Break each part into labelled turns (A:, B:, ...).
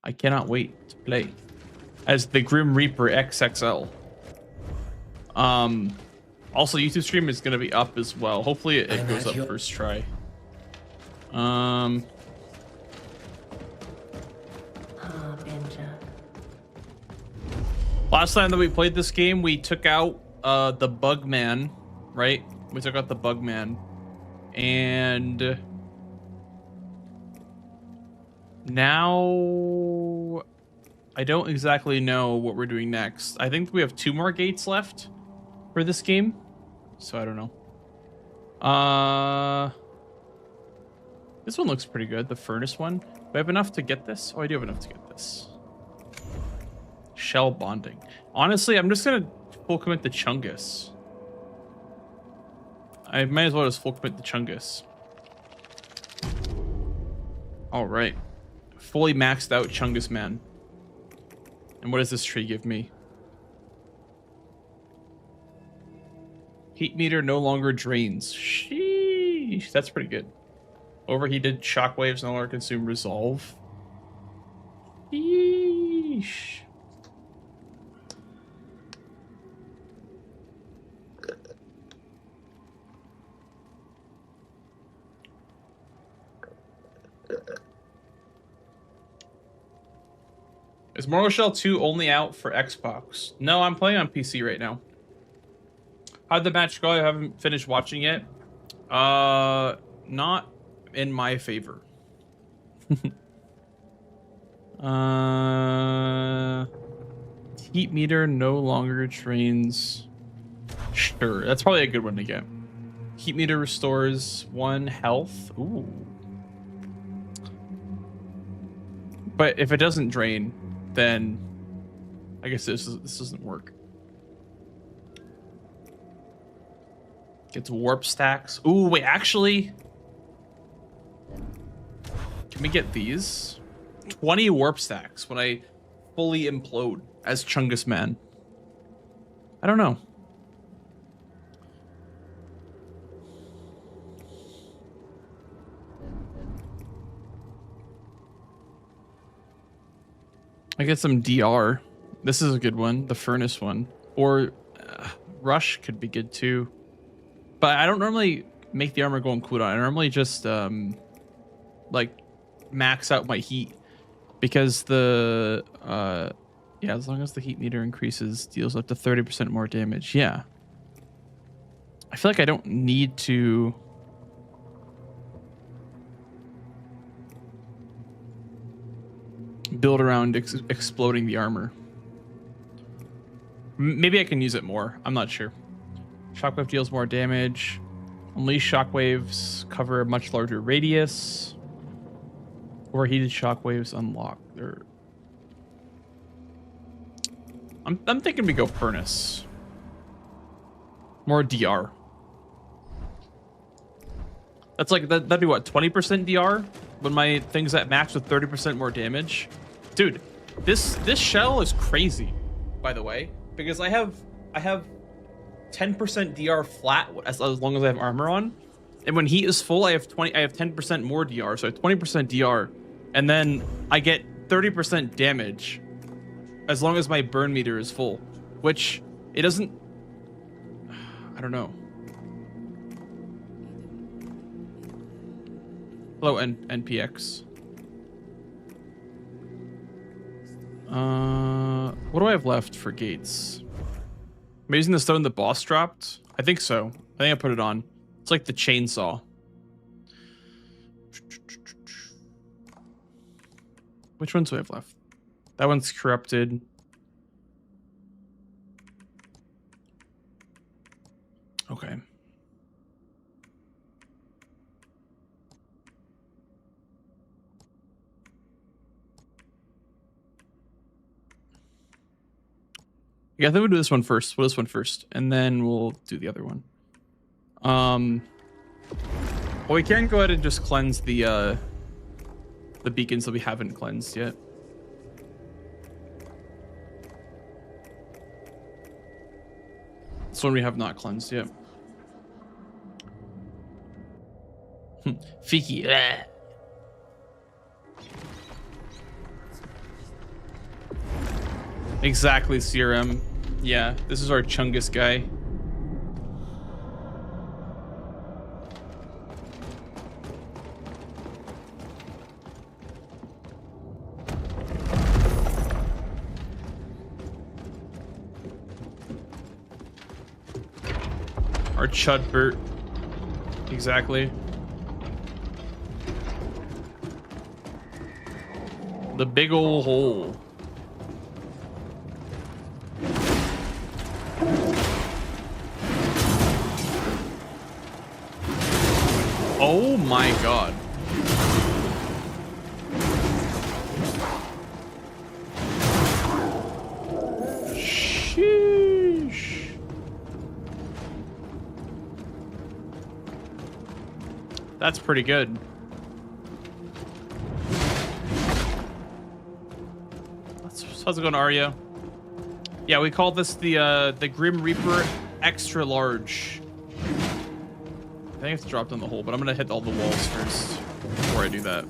A: I cannot wait to play as the Grim Reaper XXL. Also, YouTube stream is gonna be up as well. Hopefully, it goes up first try. Last time that we played this game, we took out the Bug Man, right? We took out the Bug Man, and now I don't exactly know what we're doing next. I think we have 2 more gates left for this game, so I don't know. This one looks pretty good, the furnace one. Do I have enough to get this? Oh, I do have enough to get this. Shell bonding. Honestly, I'm just gonna full commit the Chungus. I might as well just full commit the Chungus. All right, fully maxed out Chungus man. And what does this tree give me? Heat meter no longer drains. Sheesh, that's pretty good. Overheated shockwaves no longer consume resolve. Sheesh. Is Mortal Shell 2 only out for Xbox? No, I'm playing on PC right now. How'd the match go? I haven't finished watching yet. Not in my favor. Heat meter no longer drains. Sure, that's probably a good one to get. Heat meter restores 1 health. Ooh. But if it doesn't drain, then I guess this doesn't work. Gets warp stacks. Ooh, wait, actually, can we get these? 20 warp stacks when I fully implode as Chungus Man. I don't know. I get some DR. This is a good one, the furnace one. Or rush could be good too. But I don't normally make the armor go on cooldown. I normally just like max out my heat, because the yeah, as long as the heat meter increases, deals up to 30% more damage. Yeah. I feel like I don't need to build around exploding the armor. Maybe I can use it more. I'm not sure. Shockwave deals more damage. Unleash shockwaves cover a much larger radius. Overheated shockwaves unlock. I'm thinking we go furnace. More DR. That's like that'd be what, 20% DR when my thing's at max with 30% more damage. Dude, this shell is crazy, by the way, because I have 10% DR flat as long as I have armor on, and when heat is full, I have 10% more DR, so I have 20% DR, and then I get 30% damage as long as my burn meter is full, which it doesn't. I don't know. Hello, NPX. What do I have left for gates? Am I using the stone the boss dropped? I think so. I think I put it on. It's like the chainsaw. Which ones do I have left? That one's corrupted. Okay. Yeah, I think we'll do this one first. We'll do this one first, and then we'll do the other one. Well, we can go ahead and just cleanse the beacons that we haven't cleansed yet. This one we have not cleansed yet. Fiki. Exactly, CRM. Yeah, this is our Chungus guy. Our Chudbert. Exactly. The big ol' hole. Oh my god. Sheesh. That's pretty good. How's it going, Arya? Yeah, we call this the Grim Reaper Extra Large. I think it's dropped in the hole, but I'm gonna hit all the walls first before I do that.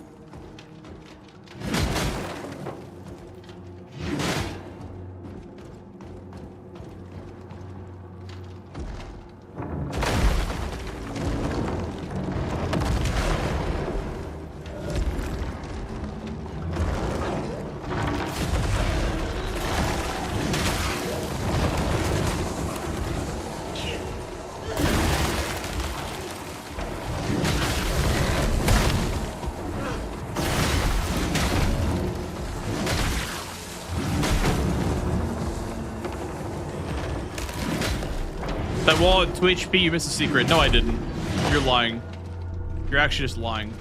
A: That wall at 2 HP, you missed a secret. No, I didn't. You're lying. You're actually just lying.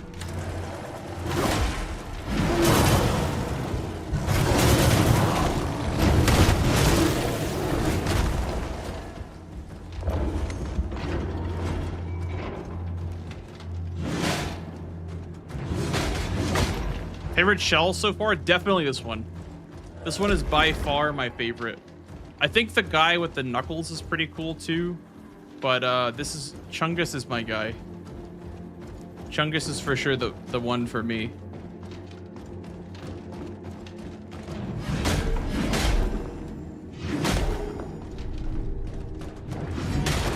A: Favorite shell so far? Definitely this one. This one is by far my favorite. I think the guy with the knuckles is pretty cool too, but Chungus is my guy. Chungus is for sure the one for me.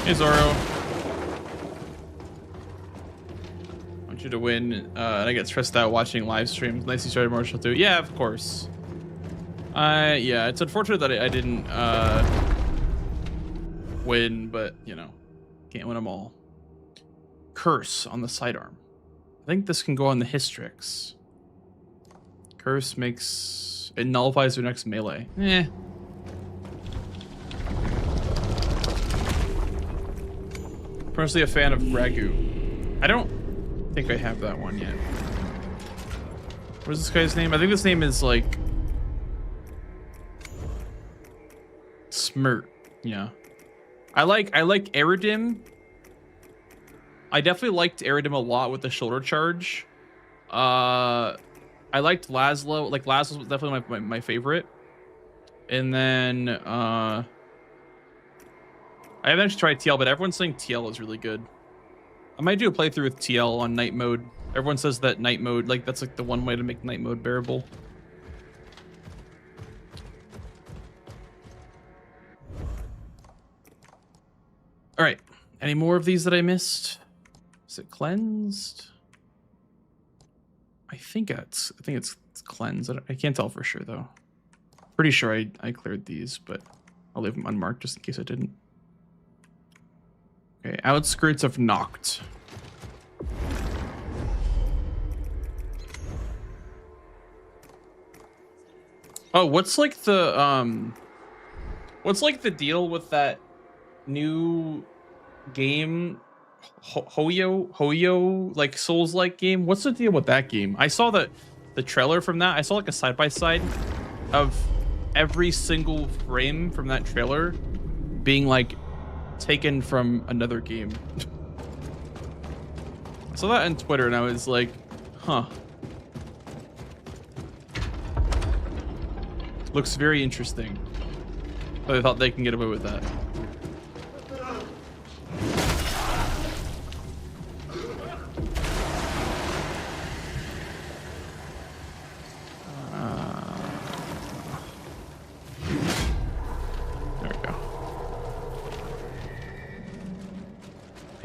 A: Hey Zoro. I want you to win, and I get stressed out watching live streams. Nice you started Marshall too. Yeah, of course. Yeah, it's unfortunate that I didn't win, but you know, can't win them all. Curse on the sidearm. I think this can go on the Hystrix. Curse makes it nullifies their next melee. Eh. Personally a fan of Ragu. I don't think I have that one yet. What is this guy's name? I think this name is like Smirt. Yeah. I like Eridim. I definitely liked Eridim a lot with the shoulder charge. I liked Laszlo. Like Laszlo was definitely my favorite. And then I haven't actually tried TL, but everyone's saying TL is really good. I might do a playthrough with TL on night mode. Everyone says that night mode, like that's like the one way to make night mode bearable. All right. Any more of these that I missed? Is it cleansed? I think it's cleansed. I can't tell for sure though. Pretty sure I cleared these, but I'll leave them unmarked just in case I didn't. Okay, outskirts of Noct. Oh, what's like the deal with that new game, Hoyo, like Souls-like game? What's the deal with that game? I saw the trailer from that. I saw like a side-by-side of every single frame from that trailer being like taken from another game. I saw that on Twitter and I was like, huh. Looks very interesting. But I thought they can get away with that.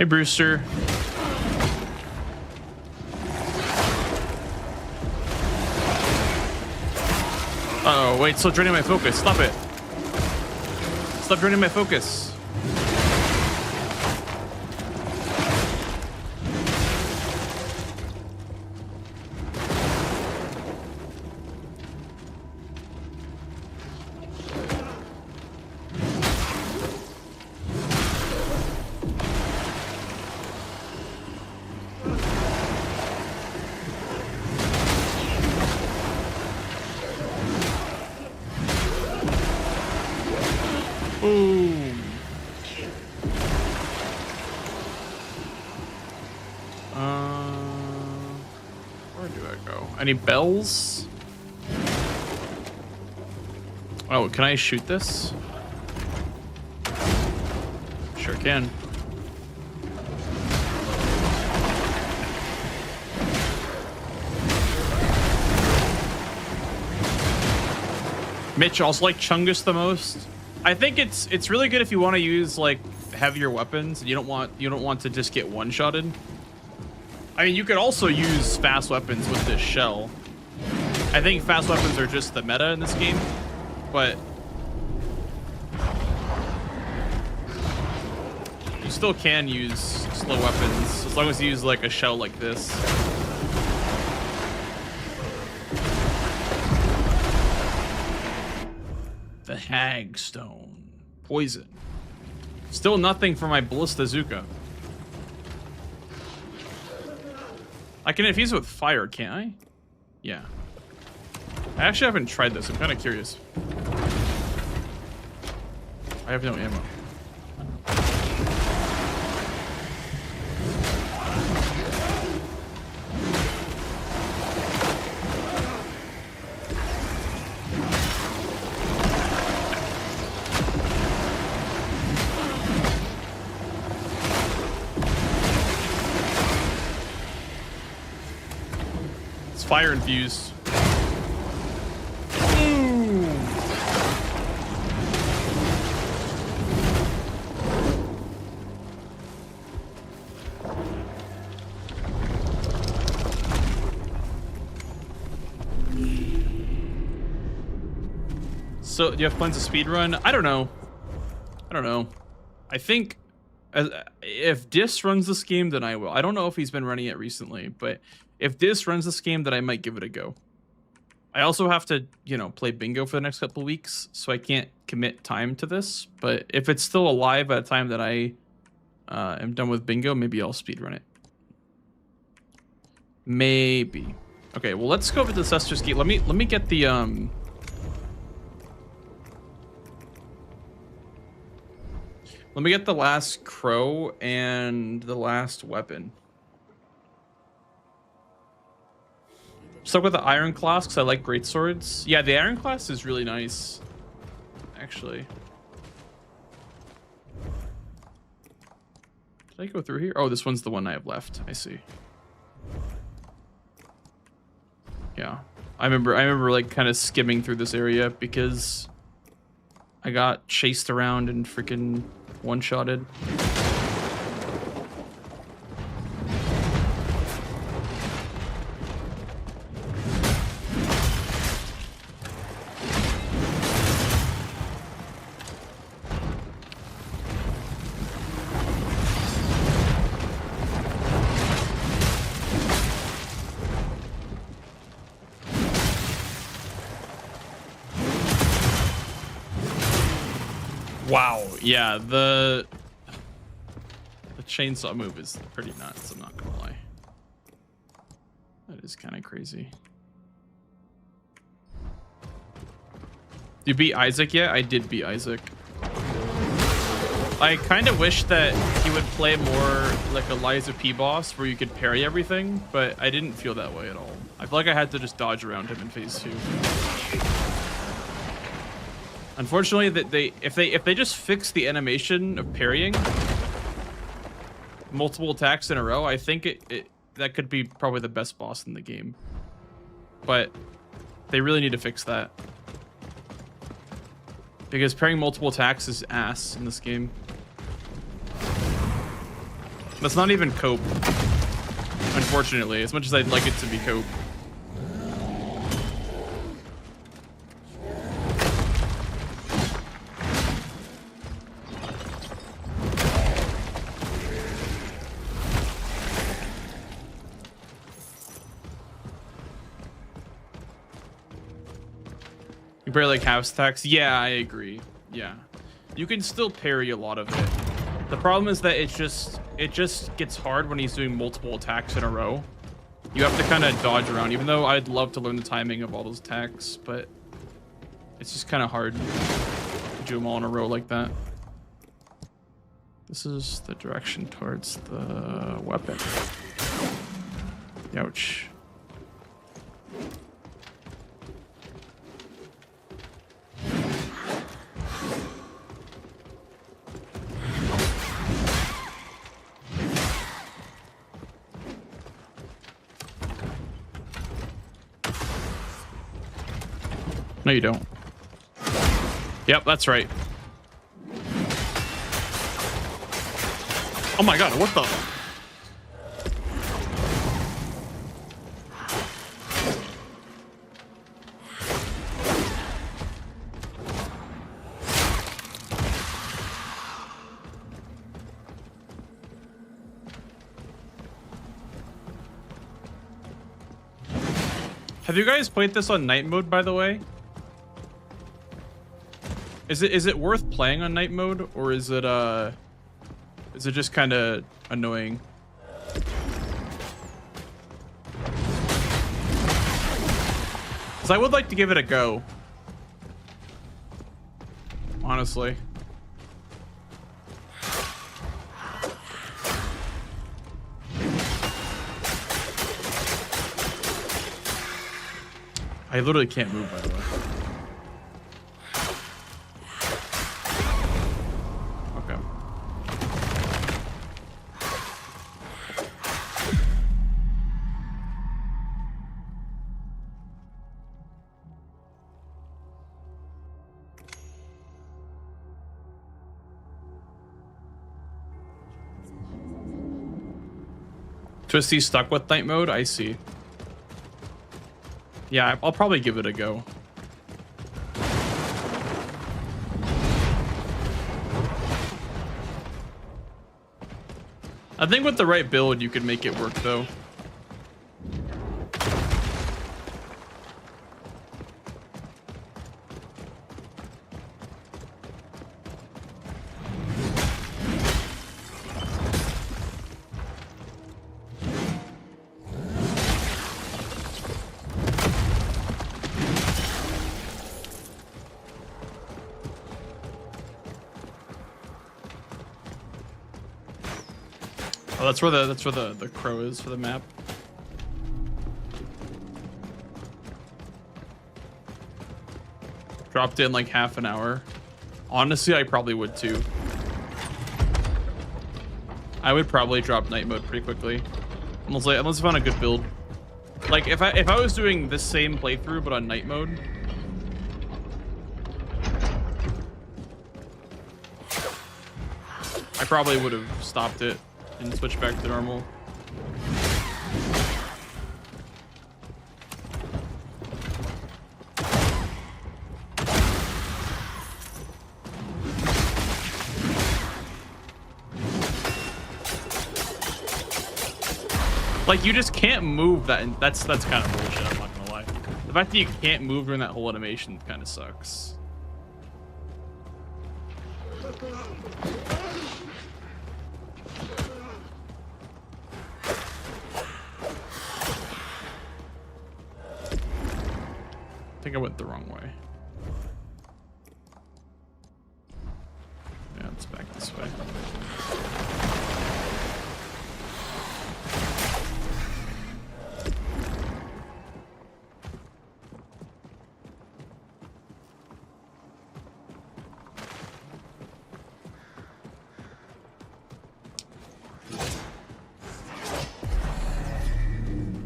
A: Hey, Brewster. Uh oh, wait, still draining my focus. Stop it. Stop draining my focus. Boom. Where do I go? Any bells? Oh, can I shoot this? Sure can. Mitch, also like Chungus the most. I think it's really good if you want to use like heavier weapons and you don't want to just get one-shotted. I mean, you could also use fast weapons with this shell. I think fast weapons are just the meta in this game, but you still can use slow weapons as long as you use like a shell like this. The Hagstone. Poison. Still nothing for my Ballista Zuka. I can infuse it with fire, can't I? Yeah. I actually haven't tried this. I'm kind of curious. I have no ammo. Fire infused. So, do you have plans to speedrun? I don't know. I think if Dis runs this game, then I will. I don't know if he's been running it recently, but if Dis runs this game, then I might give it a go. I also have to, play bingo for the next couple weeks, so I can't commit time to this. But if it's still alive at a time that I am done with bingo, maybe I'll speedrun it. Maybe. Okay, well, let's go over to the Cester's Gate. Let me get the Let me get the last crow and the last weapon. Stuck with the Iron Class because I like great swords. Yeah, the Iron Class is really nice, actually. Did I go through here? Oh, this one's the one I have left. I see. Yeah, I remember like kind of skimming through this area because I got chased around and freaking one-shotted. Wow, yeah, the chainsaw move is pretty nuts, I'm not gonna lie. That is kind of crazy. You beat Isaac yet? I did beat Isaac. I kind of wish that he would play more like a Liza P boss where you could parry everything, but I didn't feel that way at all. I feel like I had to just dodge around him in phase 2. Unfortunately, if they just fix the animation of parrying multiple attacks in a row, I think that could be probably the best boss in the game. But they really need to fix that. Because parrying multiple attacks is ass in this game. That's not even cope. Unfortunately, as much as I'd like it to be cope. You parry like half stacks? Yeah, I agree. Yeah. You can still parry a lot of it. The problem is that it just gets hard when he's doing multiple attacks in a row. You have to kind of dodge around, even though I'd love to learn the timing of all those attacks, but it's just kind of hard to do them all in a row like that. This is the direction towards the weapon. Ouch. No, you don't. Yep, that's right. Oh my god, what the? Have you guys played this on night mode, by the way? Is it worth playing on night mode, or is it just kind of annoying? Because I would like to give it a go. Honestly. I literally can't move, by the way. Twisty stuck with night mode? I see. Yeah, I'll probably give it a go. I think with the right build, you could make it work, though. Oh, that's where the crow is for the map. Dropped in like half an hour. Honestly, I probably would too. I would probably drop night mode pretty quickly, unless I found a good build. Like if I was doing this same playthrough but on night mode. I probably would have stopped it and switch back to normal. Like you just can't move that, and that's kind of bullshit, I'm not gonna lie. The fact that you can't move during that whole animation kind of sucks. I think I went the wrong way. Yeah, it's back this way.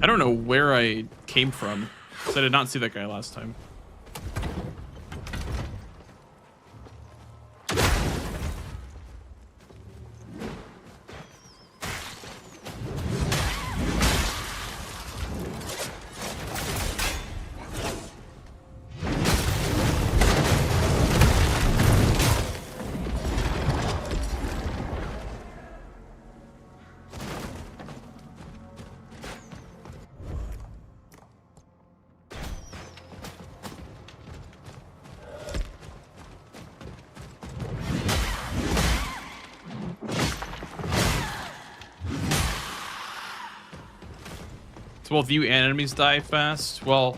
A: I don't know where I came from, because I did not see that guy last time. So both you and enemies die fast. Well,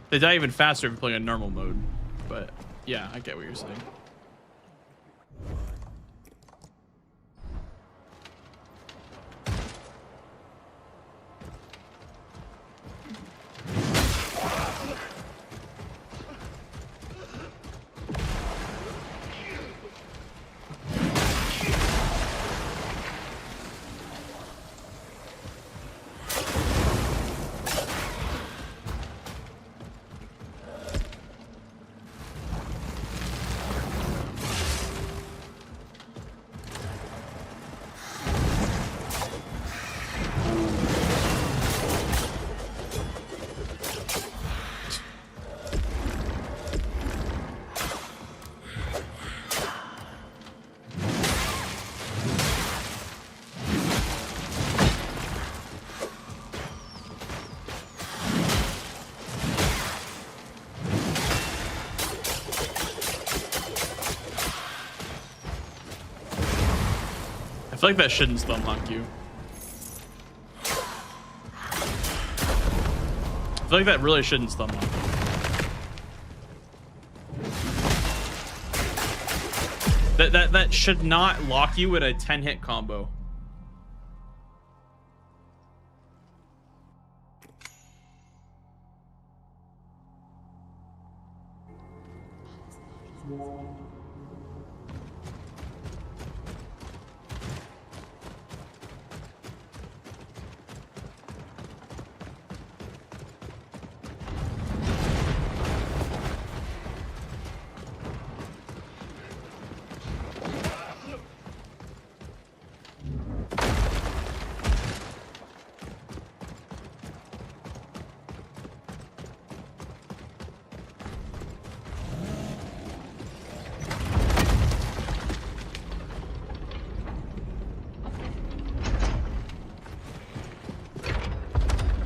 A: they die even faster if you're playing a normal mode. But yeah, I get what you're saying. I feel like that shouldn't stun lock you. I feel like that really shouldn't stun lock you. That should not lock you in a 10-hit combo.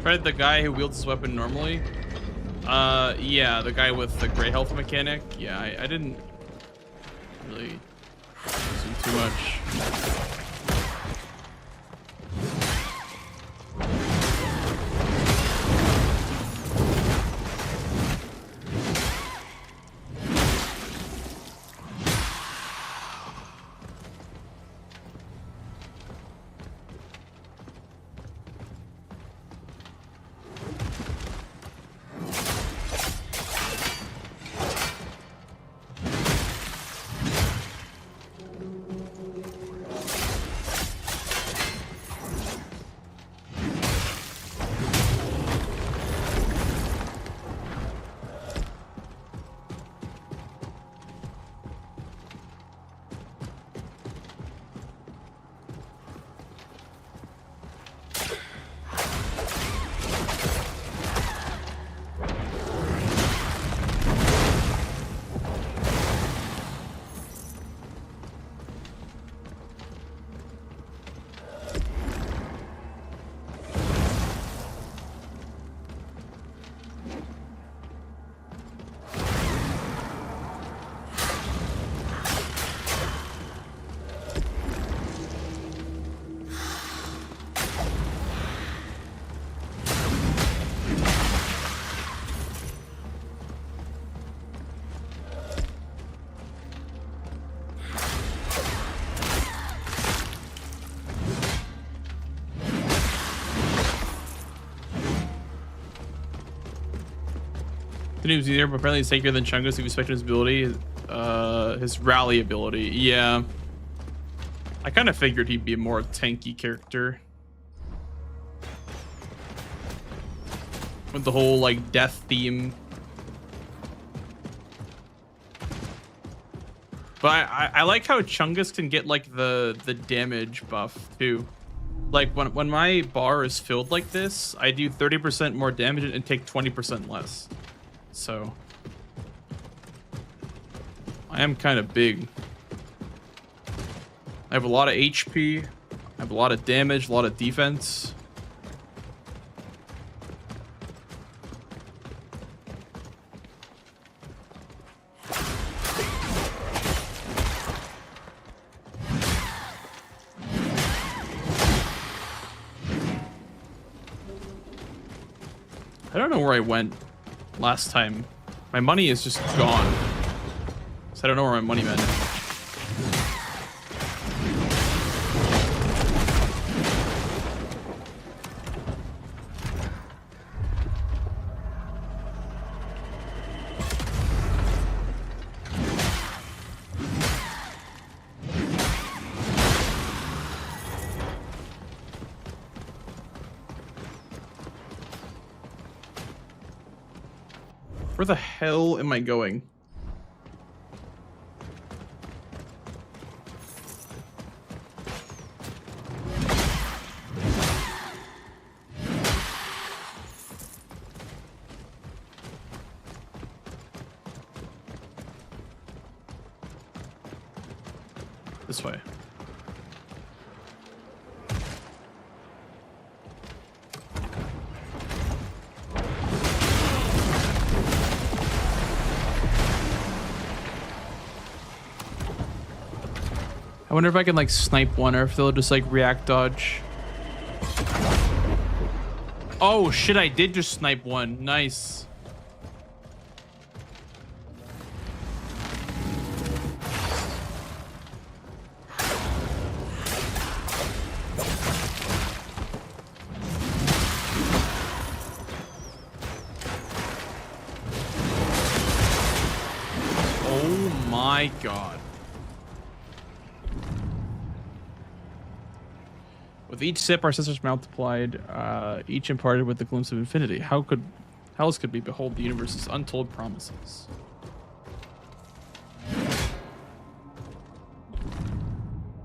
A: Tried the guy who wields this weapon normally. Yeah, the guy with the gray health mechanic. Yeah, I didn't really use him too much. The noob's easier, but apparently it's tankier than Chungus if you expect his ability. His rally ability. Yeah. I kind of figured he'd be a more tanky character. With the whole, like, death theme. But I like how Chungus can get, like, the damage buff, too. Like, when my bar is filled like this, I do 30% more damage and take 20% less. So I am kind of big. I have a lot of HP. I have a lot of damage, a lot of defense. I don't know where I went last time. My money is just gone. So I don't know where my money went. Where the hell am I going? This way. I wonder if I can like snipe one or if they'll just like react dodge. Oh shit, I did just snipe one. Nice. Oh my god. With each sip, our sisters multiplied, each imparted with the glimpse of infinity. How else could we behold the universe's untold promises?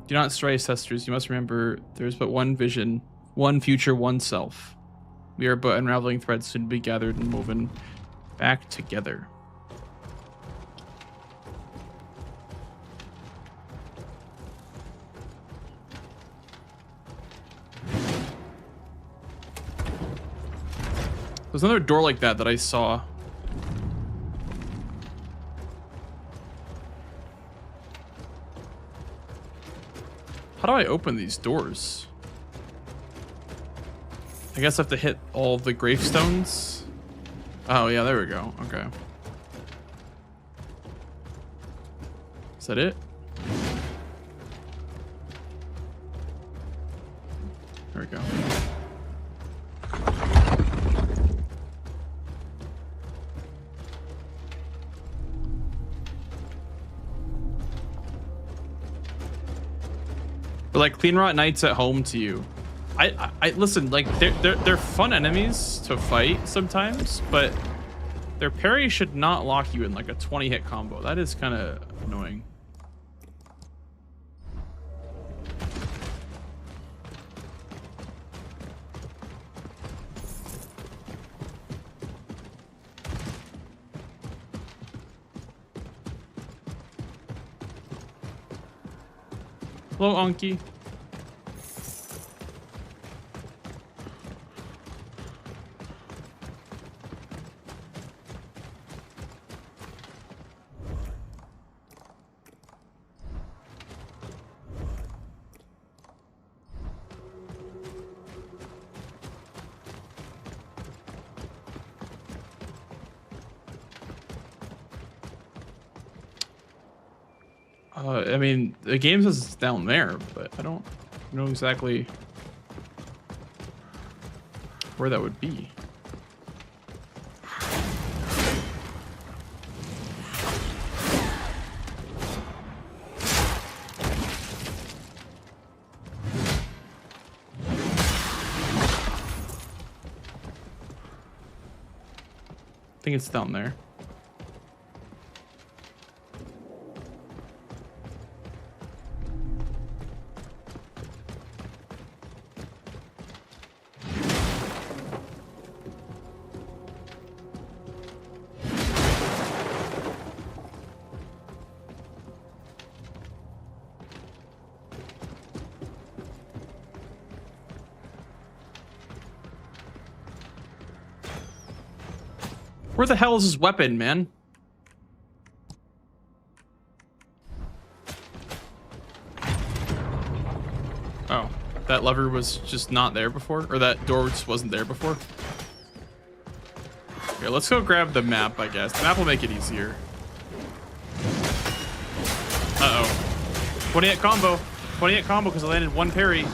A: Do not stray, sisters. You must remember there is but one vision, one future, one self. We are but unraveling threads soon to be gathered and woven back together. There's another door like that I saw. How do I open these doors? I guess I have to hit all the gravestones. Oh yeah, there we go. Okay. Is that it? There we go. But like Clean Rot Knight's at home to you. I listen, like they're fun enemies to fight sometimes, but their parry should not lock you in like a 20-hit combo. That is kind of annoying. Hello, Anki. I mean, the game says it's down there, but I don't know exactly where that would be. I think it's down there. Where the hell is his weapon, man? Oh, that lever was just not there before? Or that door just wasn't there before? Okay, let's go grab the map, I guess. The map will make it easier. Uh-oh. 20 combo. 20 combo because I landed one parry.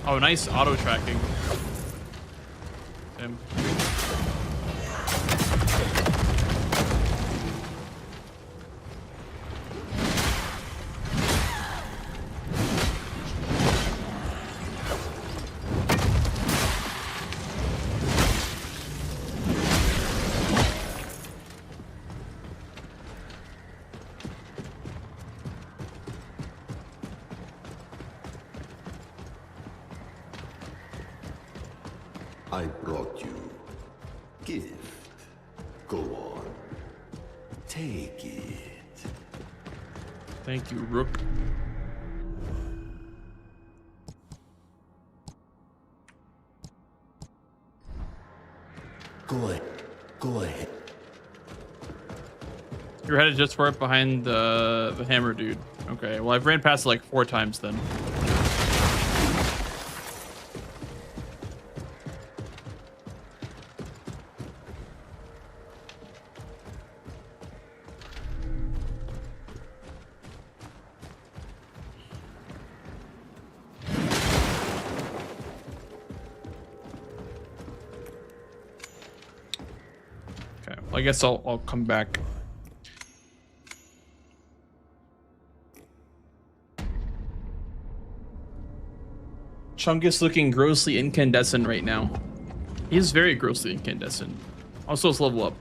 A: Oh, nice auto tracking. Damn.
B: I brought you gift. Go on. Take it.
A: Thank you, Rook.
B: Go ahead. Go ahead.
A: You're headed just for it behind the hammer dude. Okay, well I've ran past it like 4 times then. Okay, well, I guess I'll come back. Chungus looking grossly incandescent right now. He is very grossly incandescent. Also, let's level up.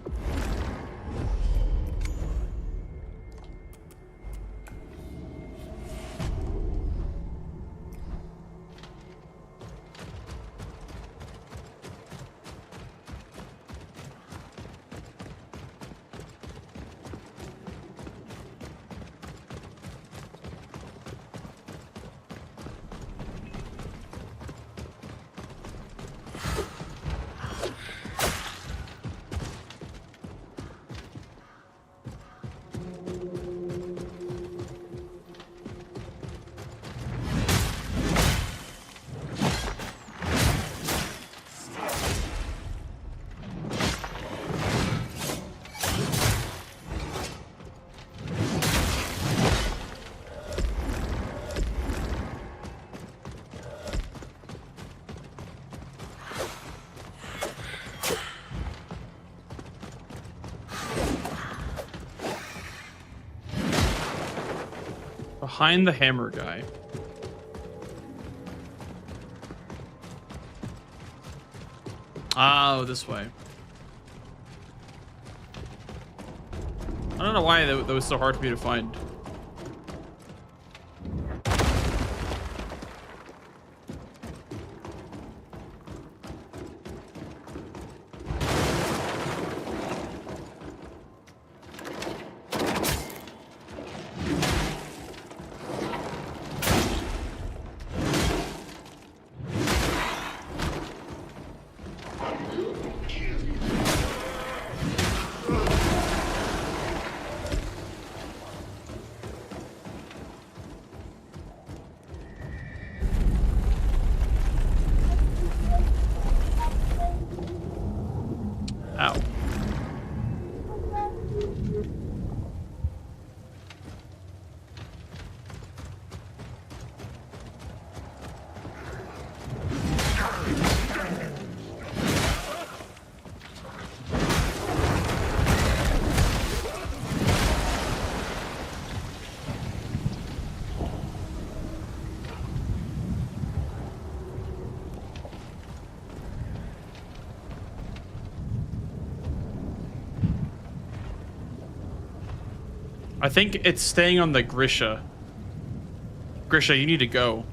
A: Behind the hammer guy. Oh, this way. I don't know why that was so hard for me to find. Ow. I think it's staying on the Grisha. Grisha, you need to go.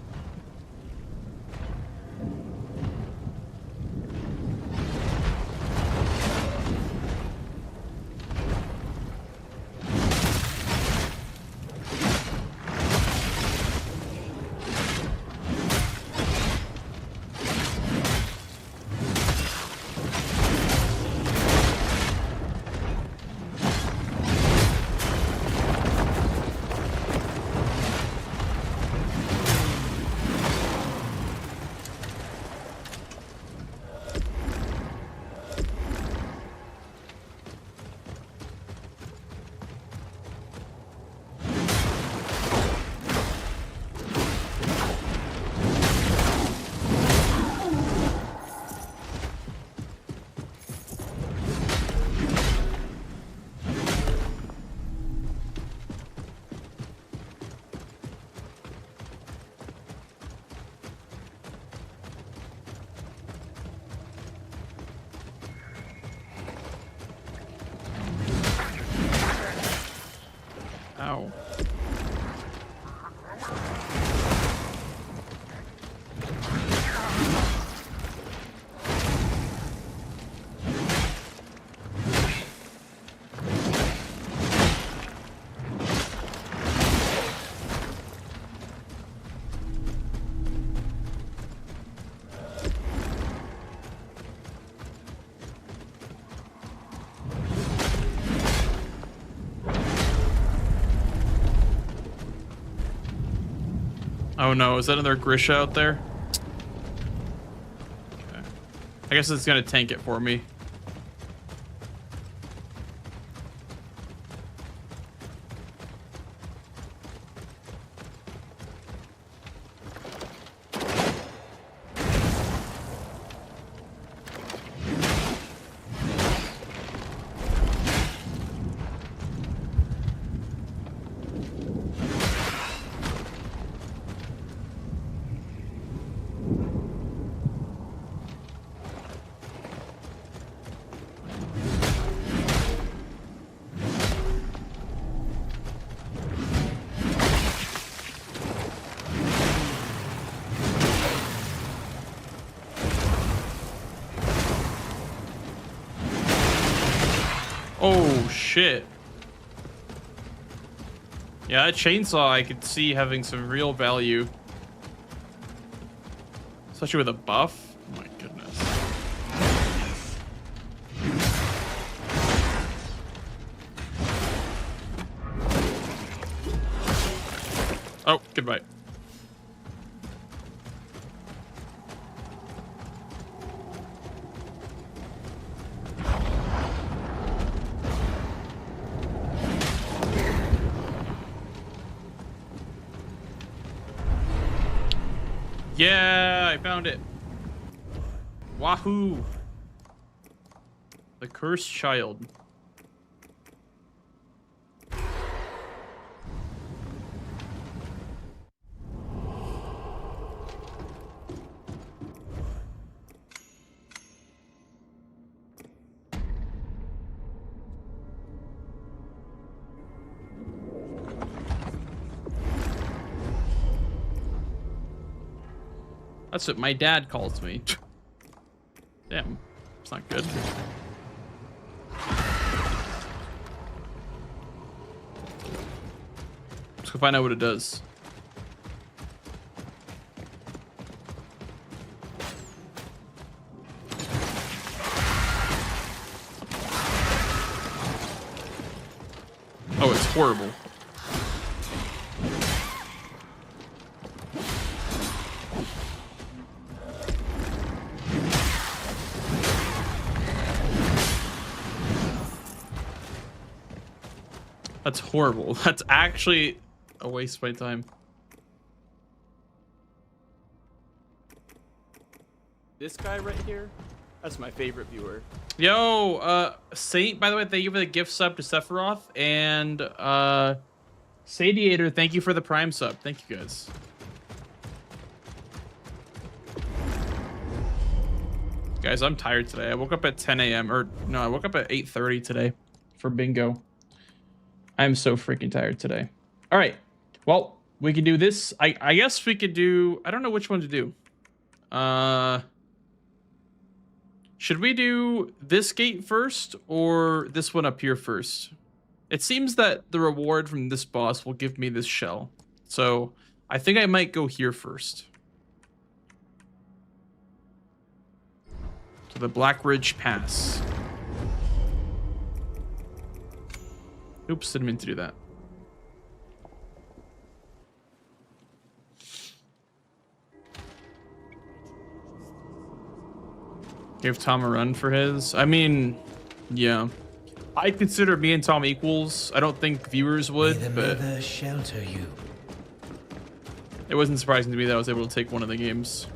A: Oh no, is that another Grisha out there? Okay. I guess it's gonna tank it for me. Oh shit. Yeah, that chainsaw I could see having some real value. Especially with a buff. Oh my goodness. Oh, goodbye. Yeah, I found it. Wahoo! The cursed child. That's what my dad calls me. Damn, it's not good. Let's go find out what it does. Oh, it's horrible. That's horrible. That's actually a waste of my time.
C: This guy right here, that's my favorite viewer.
A: Yo, Saint, by the way, thank you for the gift sub to Sephiroth. And Sadiator, thank you for the Prime sub. Thank you guys. Guys, I'm tired today. I woke up at 10 a.m. or no, I woke up at 8:30 today for bingo. I'm so freaking tired today. All right. Well, we can do this. I guess we could do, I don't know which one to do. Should we do this gate first or this one up here first? It seems that the reward from this boss will give me this shell. So I think I might go here first. To the Black Ridge Pass. Oops, didn't mean to do that. Give Tom a run for his. I mean, yeah. I consider me and Tom equals. I don't think viewers would,
D: May the
A: but
D: mother shelter you.
A: it wasn't surprising to me that I was able to take one of the games.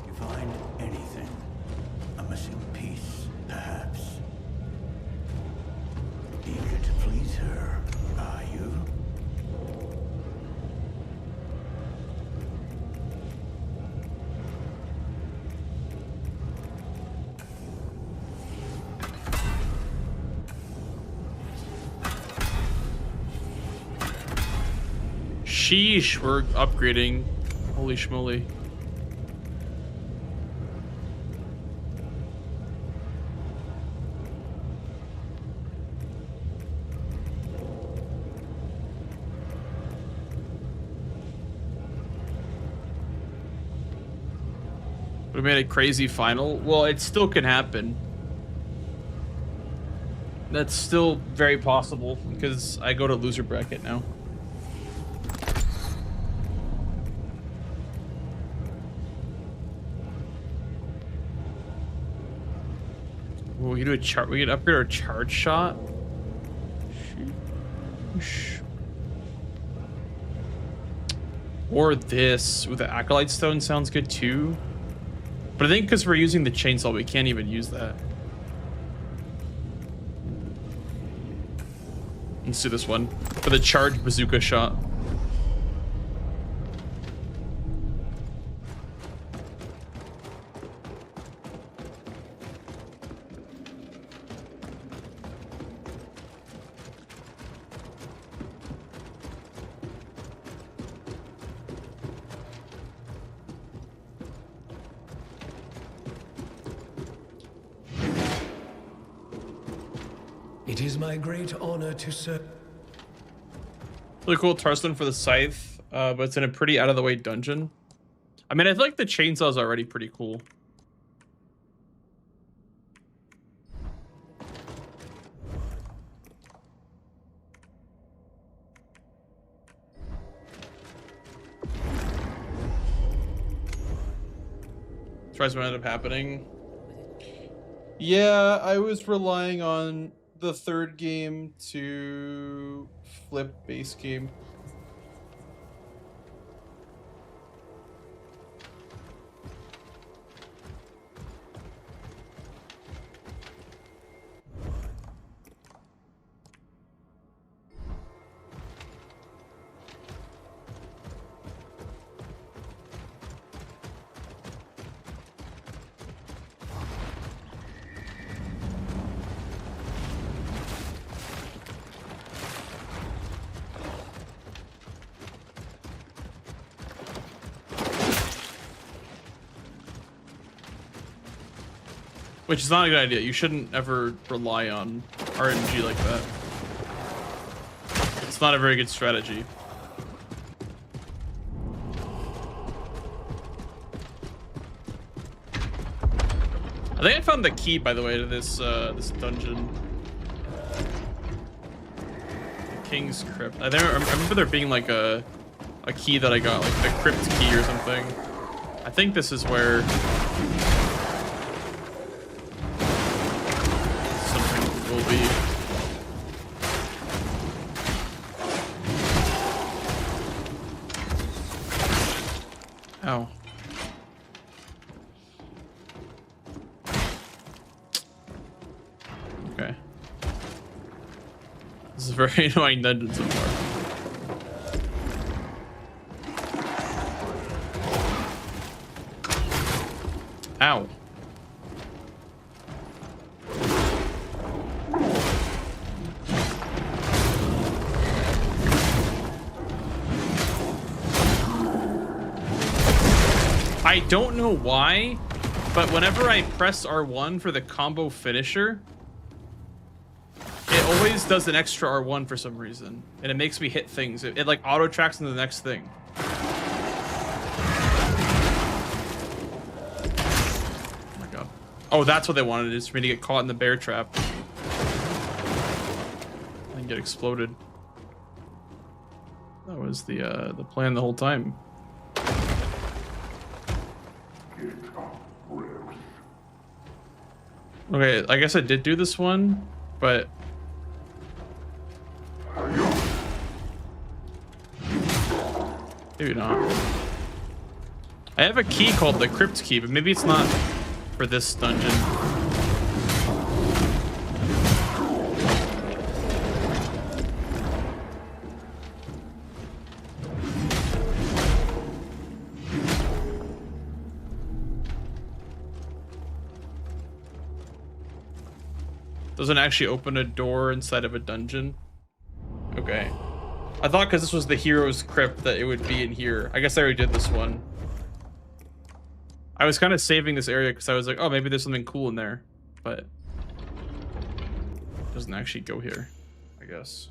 B: You find anything? A missing piece, perhaps? Eager to please her, are you?
A: Sheesh, we're upgrading. Holy schmoly. We made a crazy final. Well, it still can happen. That's still very possible because I go to loser bracket now. Ooh, we do a chart. We can upgrade our charge shot. Or this with the Acolyte Stone sounds good too. But I think because we're using the chainsaw, we can't even use that. Let's do this one for the charge bazooka shot.
D: It is my great honor to serve.
A: Really cool Tarsland for the scythe, but it's in a pretty out of the way dungeon. I mean, I feel like the chainsaw is already pretty cool. Tries what ended up happening. Yeah, I was relying on the third game to flip base game. Which is not a good idea. You shouldn't ever rely on RNG like that. It's not a very good strategy. I think I found the key, by the way, to this this dungeon. The King's Crypt. I remember there being like a key that I got, like the crypt key or something. I think this is where something will be. Ow. Okay. This is a very annoying dungeon so far. Ow. I don't know why, but whenever I press R1 for the combo finisher, it always does an extra R1 for some reason, and it makes me hit things. It like auto tracks into the next thing. Oh my god. Oh, that's what they wanted, is for me to get caught in the bear trap and get exploded. That was the plan the whole time. Okay, I guess I did do this one, but maybe not. I have a key called the Crypt Key, but maybe it's not for this dungeon. Doesn't actually open a door inside of a dungeon. Okay. I thought because this was the hero's crypt that it would be in here. I guess I already did this one. I was kind of saving this area because I was like, oh, maybe there's something cool in there. But it doesn't actually go here, I guess.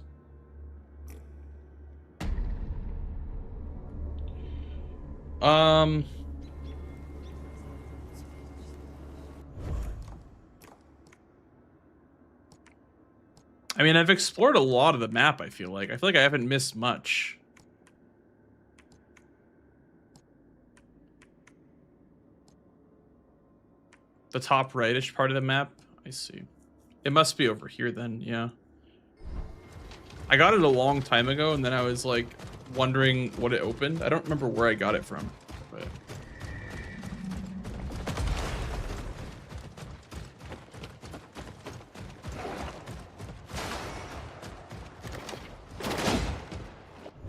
A: I mean, I've explored a lot of the map, I feel like. I feel like I haven't missed much. The top rightish part of the map? I see. It must be over here then, yeah. I got it a long time ago, and then I was like wondering what it opened. I don't remember where I got it from, but...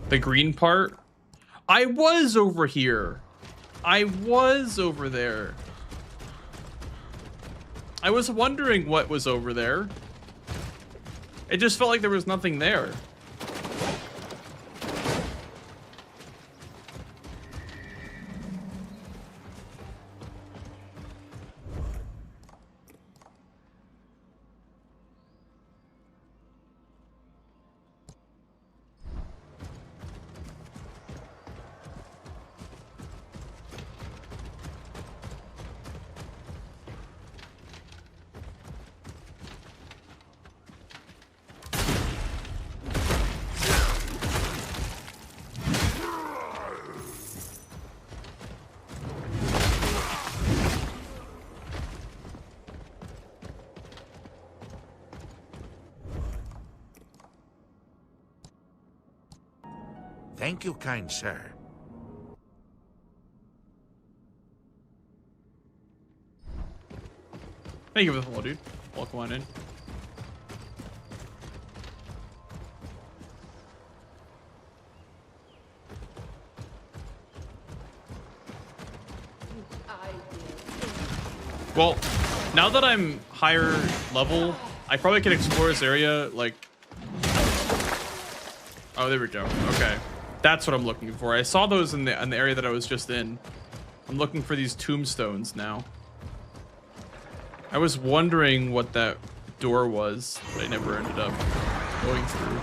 A: The green part? I was over here. I was over there. I was wondering what was over there. It just felt like there was nothing there.
E: Thank you, kind sir.
A: Thank you for the follow, dude. Welcome on in. Well, now that I'm higher level, I probably can explore this area, like... Oh, there we go. Okay. That's what I'm looking for. I saw those in the area that I was just in. I'm looking for these tombstones now. I was wondering what that door was, but I never ended up going through.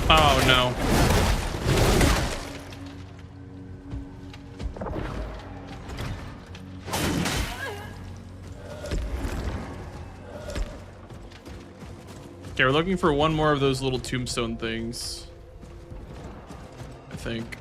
A: Oh no. Okay, we're looking for one more of those little tombstone things, I think.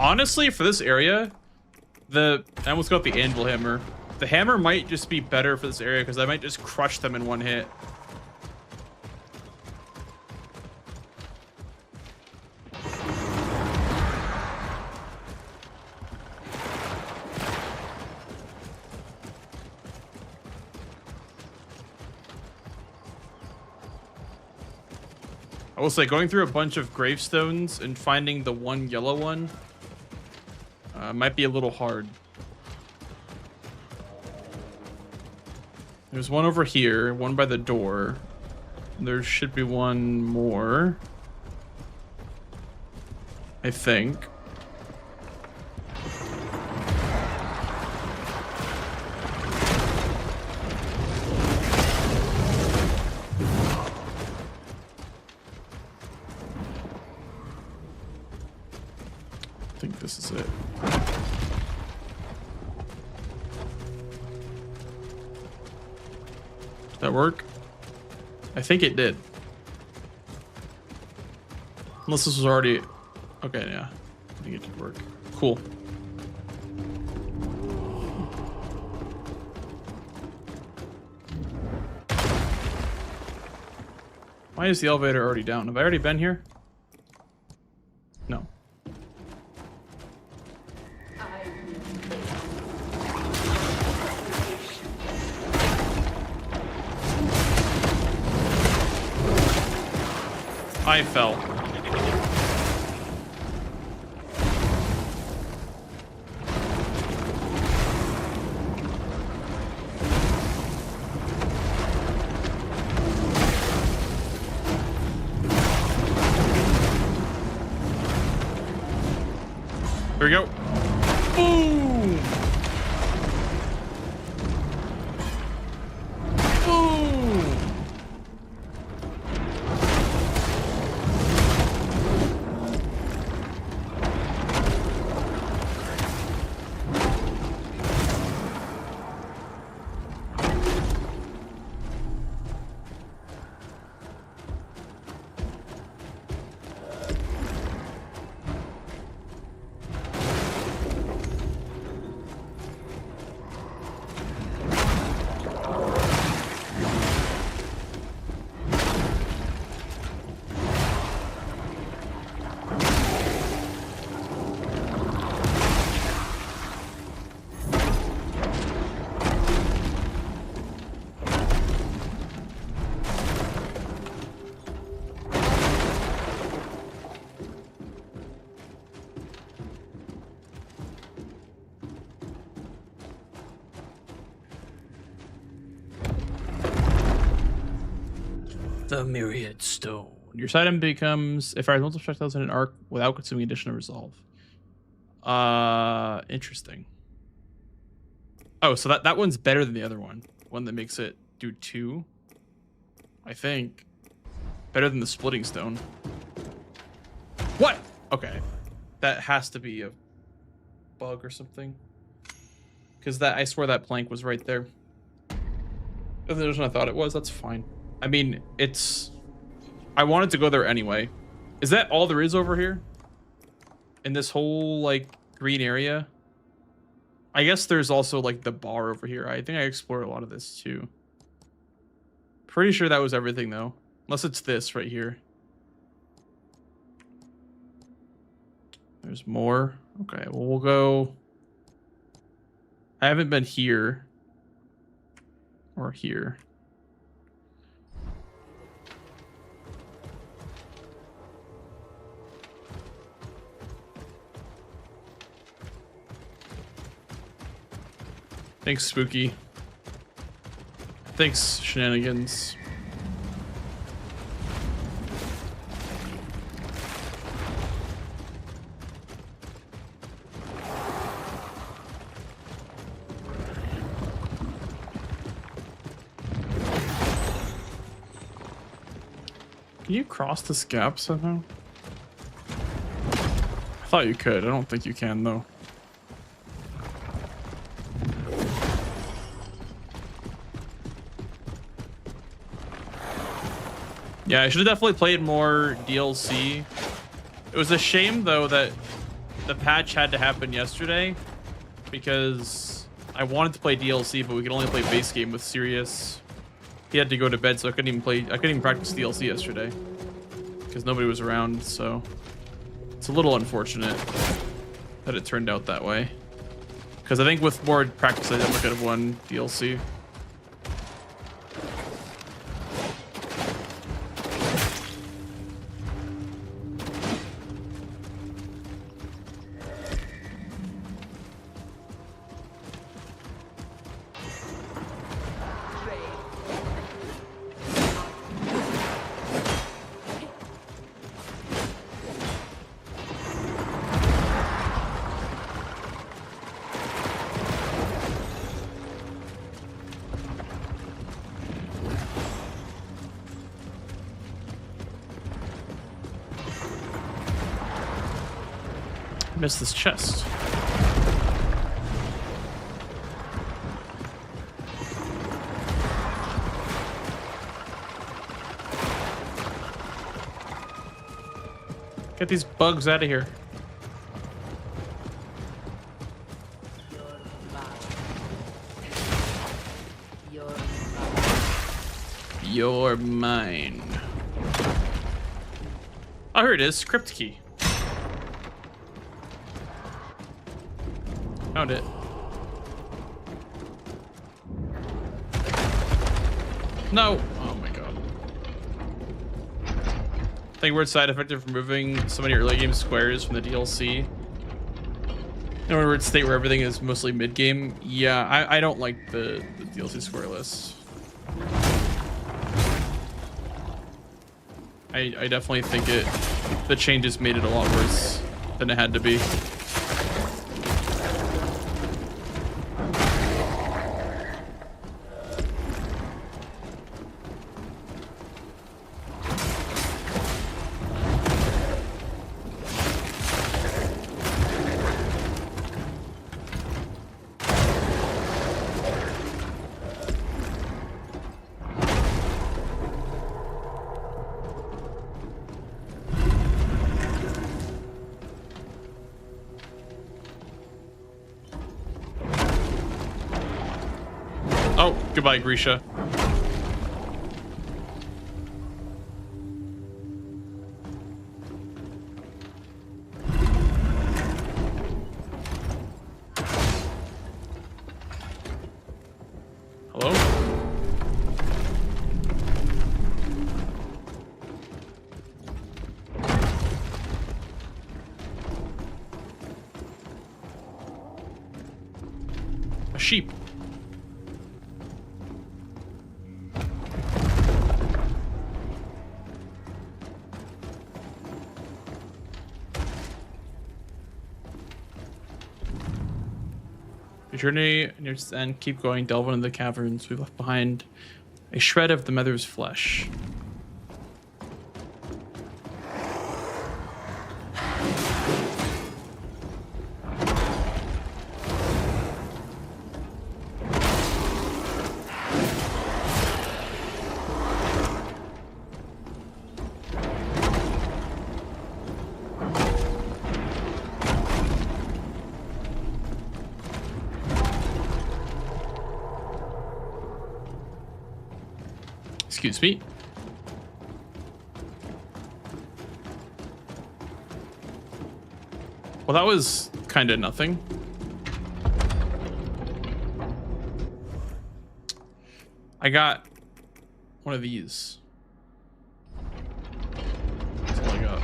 A: Honestly, for this area, I almost got the anvil hammer. The hammer might just be better for this area because I might just crush them in one hit. I will say, going through a bunch of gravestones and finding the one yellow one might be a little hard. There's one over here, one by the door. There should be one more. I think. I think this is it. Did that work? I think it did. Unless this was already... Okay, yeah. I think it did work. Cool. Why is the elevator already down? Have I already been here? No. I fell. Here we go. Boom! Boom! The Myriad Stone. Your side item becomes if fires multiple projectiles in an arc without consuming additional resolve. Interesting. Oh, so that one's better than the other one. One that makes it do 2. I think. Better than the splitting stone. What? Okay. That has to be a bug or something. Because I swear that plank was right there. If there's what I thought it was, that's fine. I mean, I wanted to go there anyway. Is that all there is over here? In this whole, like, green area? I guess there's also, like, the bar over here. I think I explored a lot of this, too. Pretty sure that was everything, though. Unless it's this right here. There's more. Okay, well, we'll go... I haven't been here. Or here. Thanks, Spooky. Thanks, Shenanigans. Can you cross this gap somehow? I thought you could. I don't think you can, though. Yeah, I should have definitely played more DLC. It was a shame, though, that the patch had to happen yesterday because I wanted to play DLC, but we could only play base game with Sirius. He had to go to bed, so I couldn't even practice DLC yesterday because nobody was around, so it's a little unfortunate that it turned out that way. Because I think with more practice, I definitely could have won DLC. Missed this chest. Get these bugs out of here. You're mine. Oh, here it is. Crypt key. Found it. No. Oh my god. I think weird side effect of removing so many early game squares from the DLC. In a weird state where everything is mostly mid game. Yeah, I don't like the DLC square list. I definitely think the changes made it a lot worse than it had to be. Oh, goodbye, Grisha. Hello? A sheep. Journey near its end, keep going, delve into the caverns. We left behind a shred of the mother's flesh. Excuse me. Well, that was kind of nothing. I got one of these. That's all I got.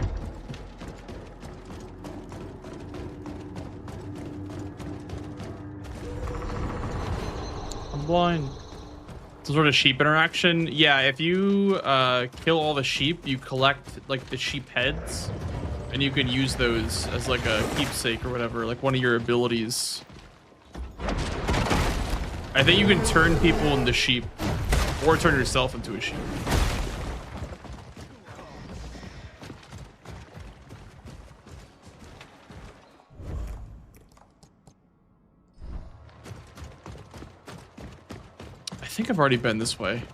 A: I'm blind. Some sort of sheep interaction. Yeah, if you kill all the sheep, you collect like the sheep heads, and you can use those as like a keepsake or whatever, like one of your abilities. I think you can turn people into sheep, or turn yourself into a sheep. I think I've already been this way.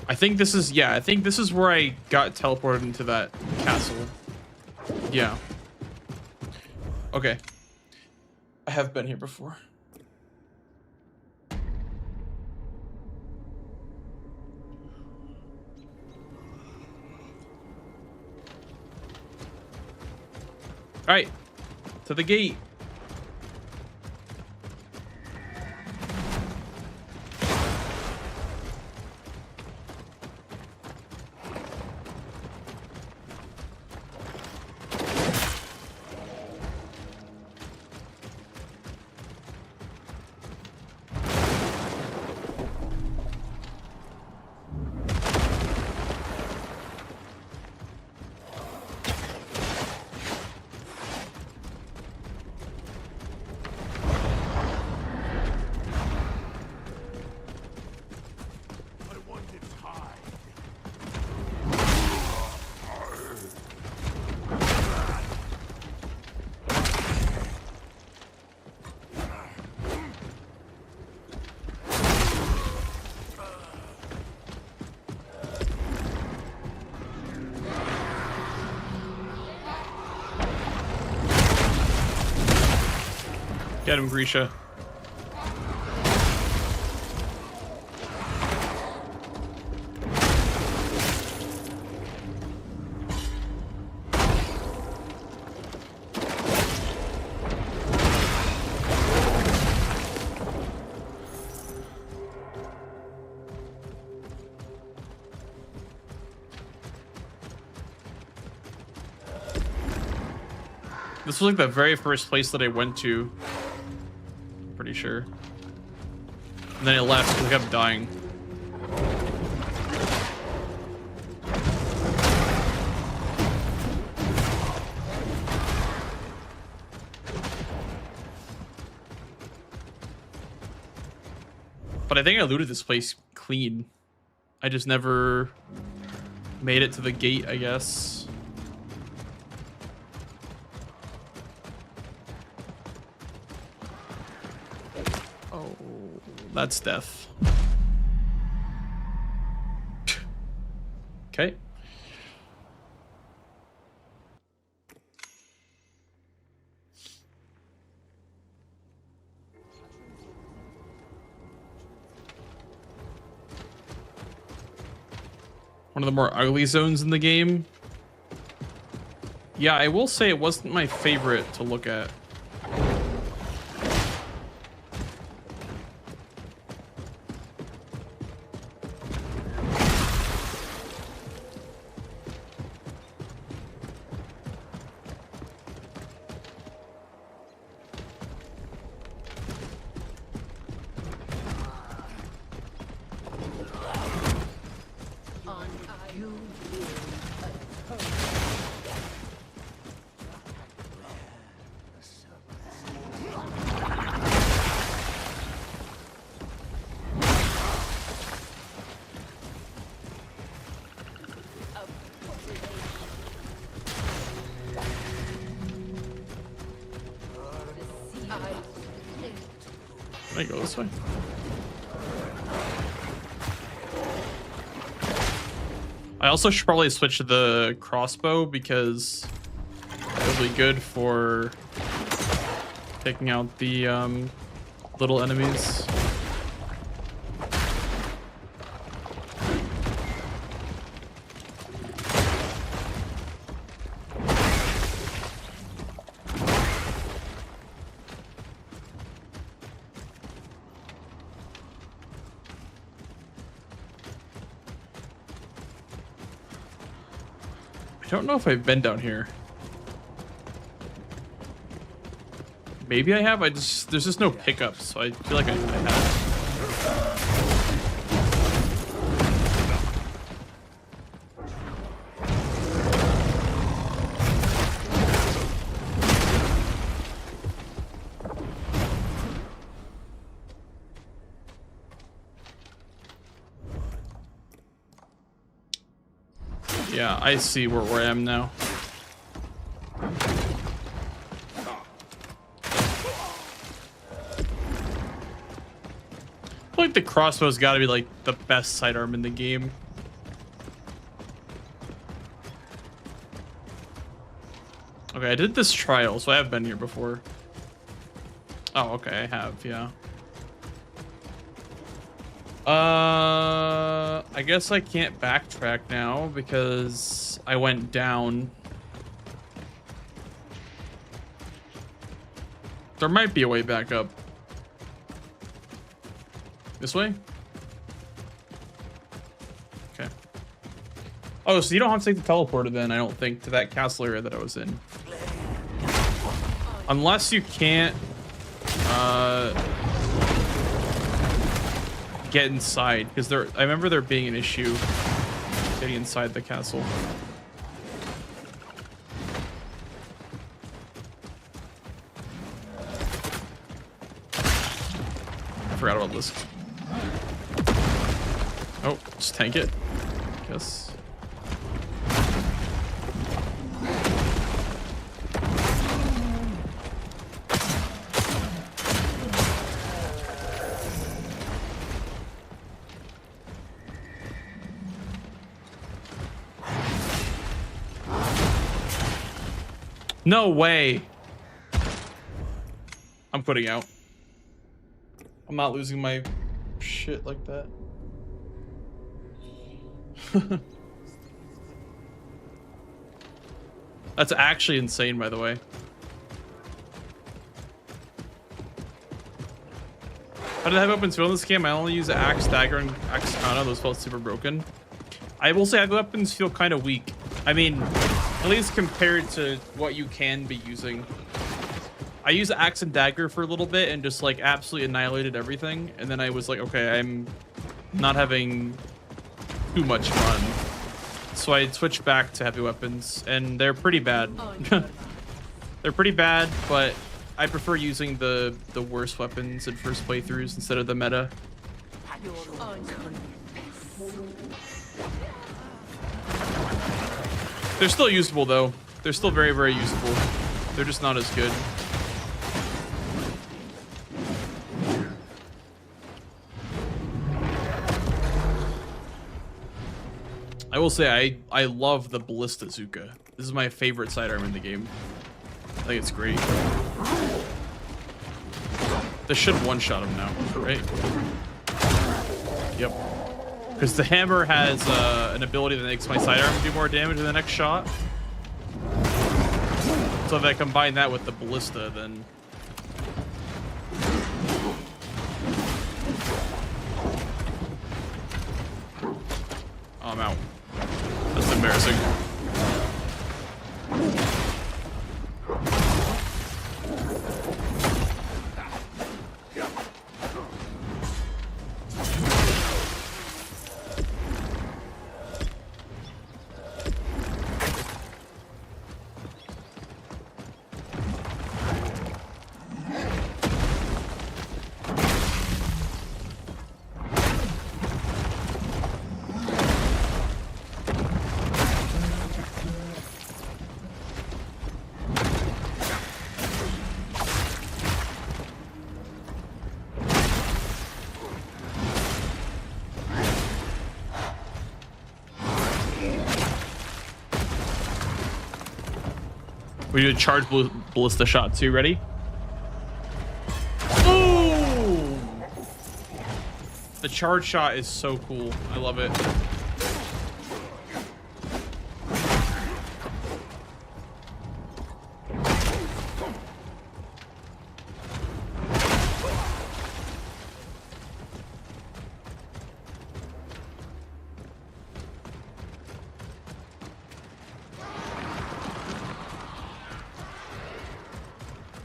A: I think this is, yeah, I think this is where I got teleported into that castle. Yeah. Okay. I have been here before. All right, to the gate. Get him, Grisha. This was like the very first place that I went to. Pretty sure. And then I left because I kept dying. But I think I looted this place clean. I just never made it to the gate, I guess. That's death. Okay. One of the more ugly zones in the game. Yeah, I will say it wasn't my favorite to look at. Can I go this way? I also should probably switch to the crossbow because it'll be good for taking out the little enemies. I don't know if I've been down here. Maybe I have. There's just no pickups, so I feel like I have. Yeah, I see where I am now. I feel like the crossbow's got to be like the best sidearm in the game. Okay, I did this trial, so I have been here before. Oh, okay, I have, yeah. I guess I can't backtrack now because I went down. There might be a way back up. This way? Okay. Oh, so you don't have to take the teleporter then, I don't think, to that castle area that I was in. Unless you can't, get inside, because I remember there being an issue getting inside the castle. I forgot about this. Oh, just tank it, I guess. No way. I'm putting out. I'm not losing my shit like that. That's actually insane, by the way. How did I have weapons feel in this game? I only use Axe, Dagger, and Axe Katana. Those felt super broken. I will say the weapons feel kind of weak. I mean, at least compared to what you can be using. I used Axe and Dagger for a little bit and just like absolutely annihilated everything. And then I was like, okay, I'm not having too much fun. So I switched back to heavy weapons and they're pretty bad. They're pretty bad, but I prefer using the worst weapons in first playthroughs instead of the meta. They're still usable though. They're still very, very usable. They're just not as good. I will say I love the Ballista Zuka. This is my favorite sidearm in the game. I think it's great. This should one-shot him now, right? Yep. Because the hammer has an ability that makes my sidearm do more damage in the next shot. So if I combine that with the ballista, then... Oh, I'm out. That's embarrassing. We do a charge ballista shot too. Ready? Boom! The charge shot is so cool. I love it.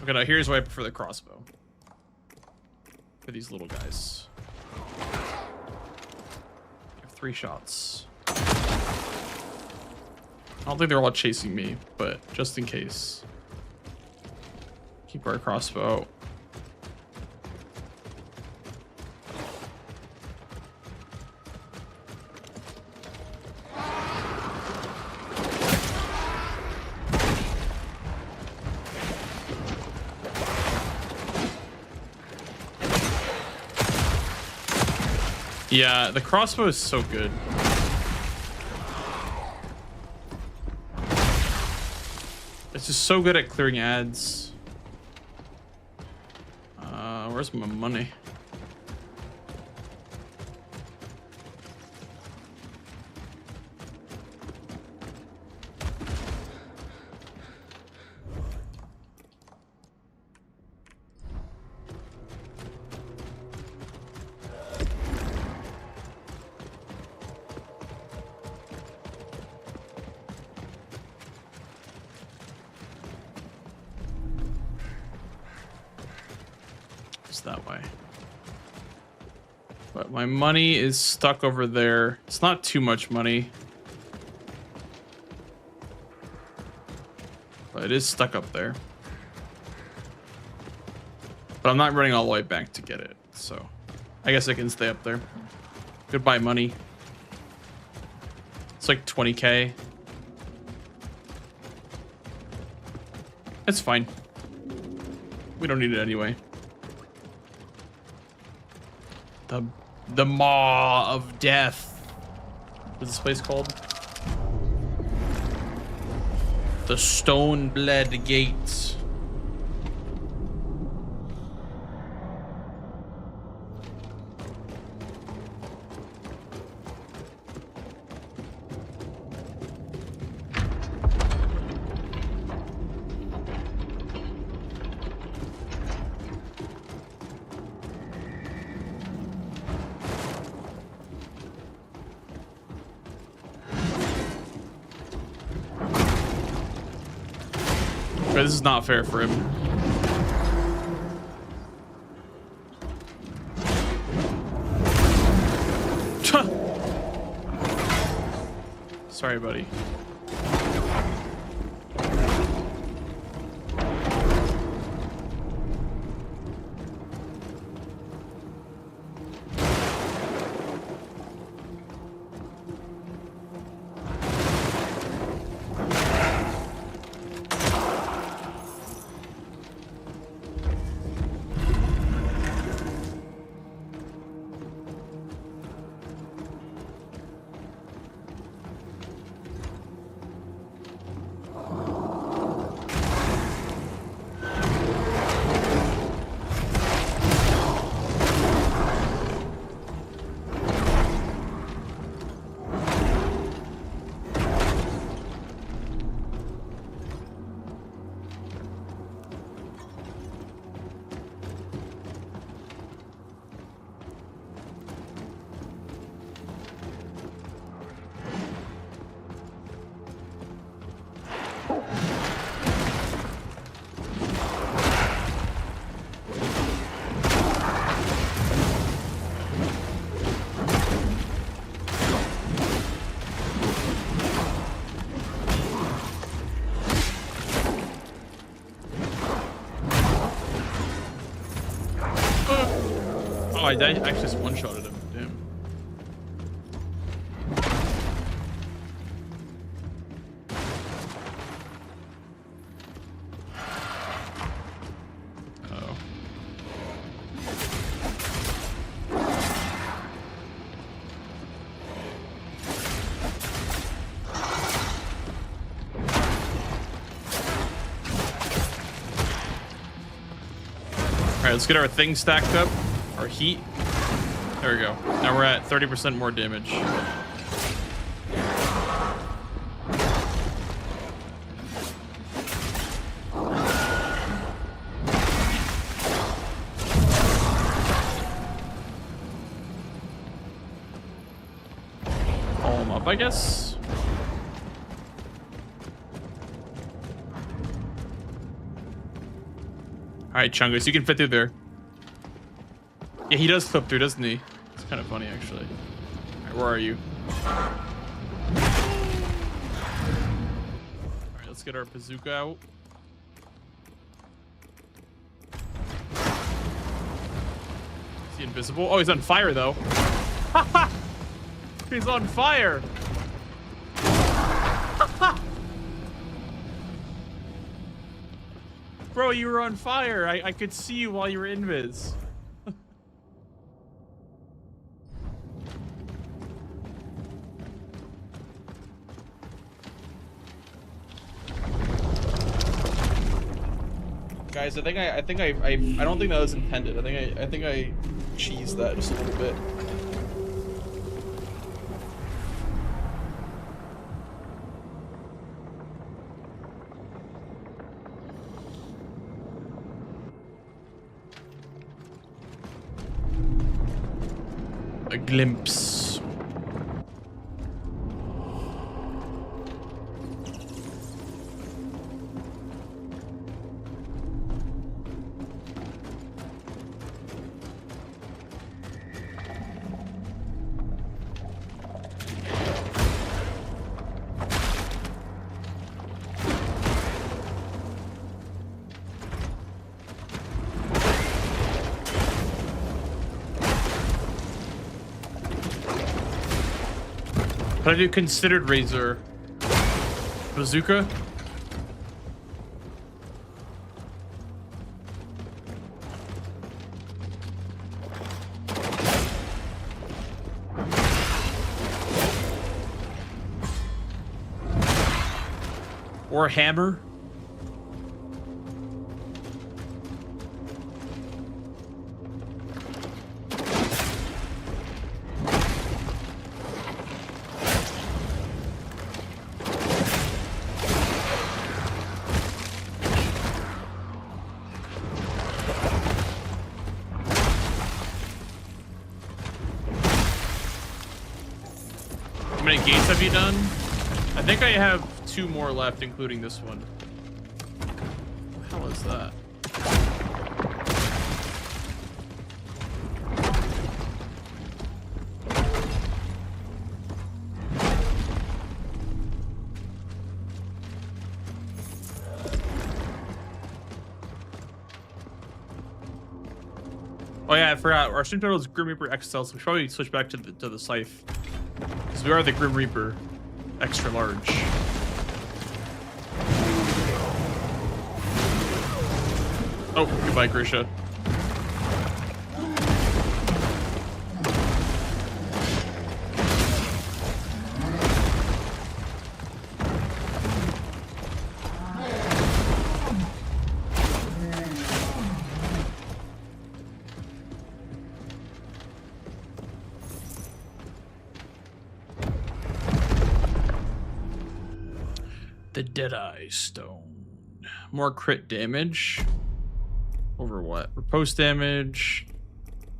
A: Okay, now here's why I prefer the crossbow. For these little guys. I have 3 shots. I don't think they're all chasing me, but just in case. Keep our crossbow out. Yeah, the crossbow is so good. It's just so good at clearing ads. Where's my money? That way, but my money is stuck over there. It's not too much money, but it is stuck up there. But I'm not running all the way back to get it, so I guess I can stay up there. Goodbye money. It's like 20k. It's fine. We don't need it anyway. The Maw of Death. What's this place called? The Stoneblade Gate. But this is not fair for him. Sorry, buddy. I actually just one-shotted him. Damn. Uh-oh. All right, let's get our thing stacked up. Our heat. There we go. Now we're at 30% more damage. Follow him up, I guess. All right, Chungus, you can fit through there. Yeah, he does clip through, doesn't he? It's kind of funny, actually. All right, where are you? All right, let's get our bazooka out. Is he invisible? Oh, he's on fire, though. He's on fire. Bro, you were on fire. I could see you while you were invis. Guys, I don't think that was intended. I think I cheesed that just a little bit. A glimpse. How do you considered Razor? Bazooka? Or a hammer? How many gates have you done? I think I have 2 more left, including this one. hell is that? Oh yeah, I forgot. Our stream title is Grim Reaper XL, so we should probably switch back to the Scythe. Because we are the Grim Reaper extra large. Oh, goodbye, Grisha. The Deadeye Stone. More crit damage. Over what? Repose damage.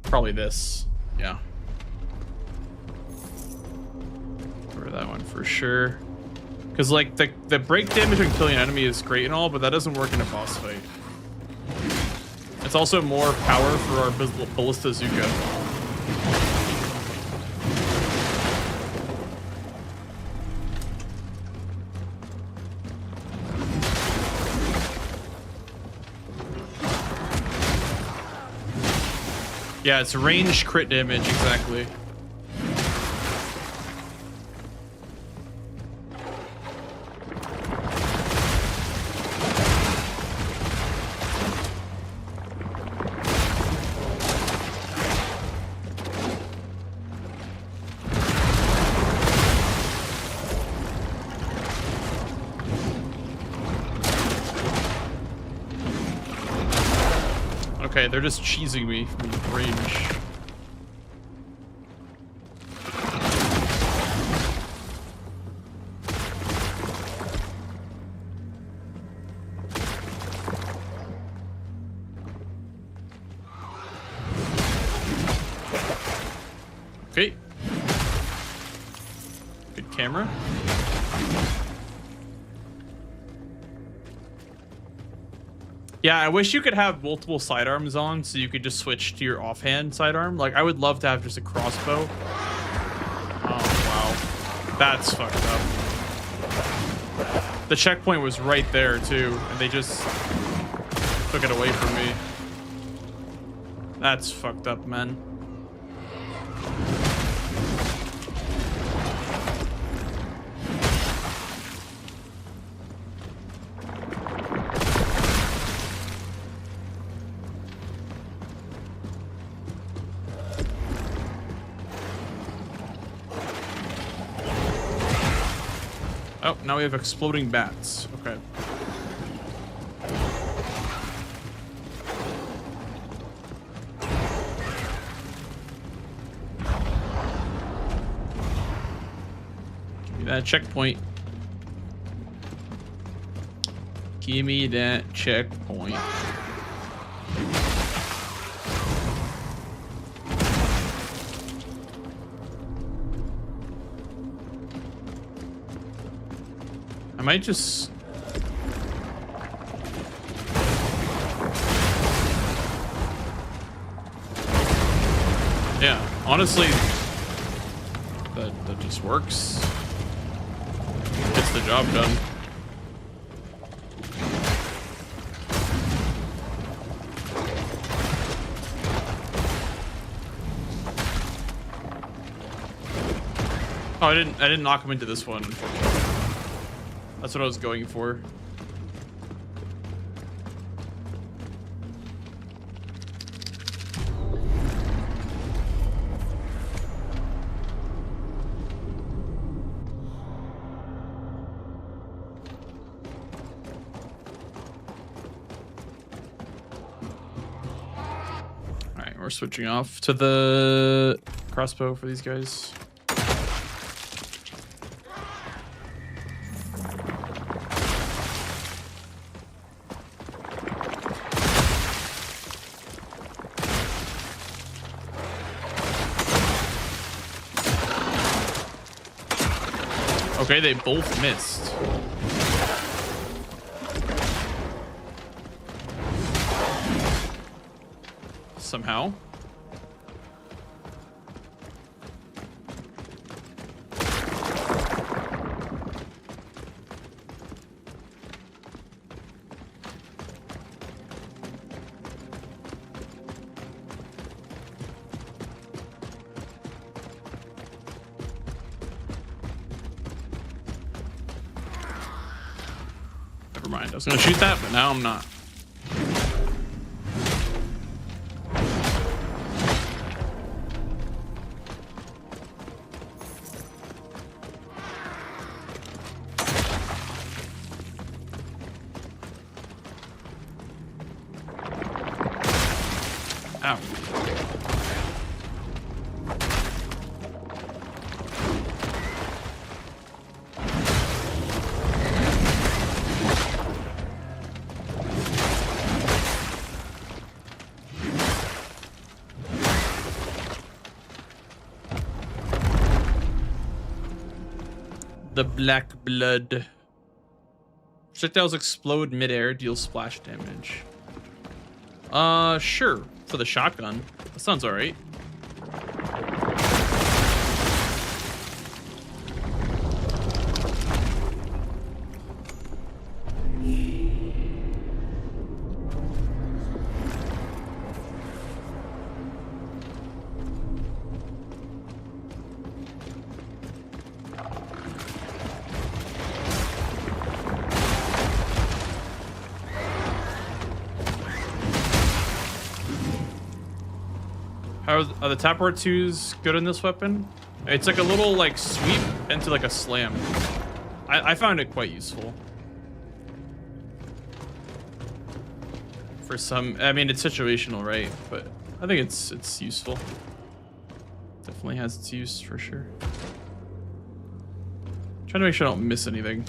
A: Probably this. Yeah. Over that one for sure. Because like the break damage when killing an enemy is great and all, but that doesn't work in a boss fight. It's also more power for our Ballista Zuka. Yeah, it's ranged crit damage, exactly. Okay, they're just cheesing me from range. Okay. Good camera. Yeah, I wish you could have multiple sidearms on so you could just switch to your offhand sidearm. Like, I would love to have just a crossbow. Oh, wow. That's fucked up. The checkpoint was right there, too, and they just took it away from me. That's fucked up, man. Oh, now we have exploding bats. Okay. Give me that checkpoint. Give me that checkpoint. I might just... Yeah, honestly, that just works. Gets the job done. Oh, I didn't knock him into this one, unfortunately. That's what I was going for. All right, we're switching off to the crossbow for these guys. Okay, they both missed. somehow. Never mind. I was gonna shoot that, but now I'm not. Ow. The black blood. Projectiles explode midair, deal splash damage. Sure. For the shotgun. That sounds alright. How are the Tapware 2s good in this weapon? It's like a little like sweep into like a slam. I found it quite useful. For some, I mean, it's situational, right? But I think it's useful. Definitely has its use for sure. Trying to make sure I don't miss anything.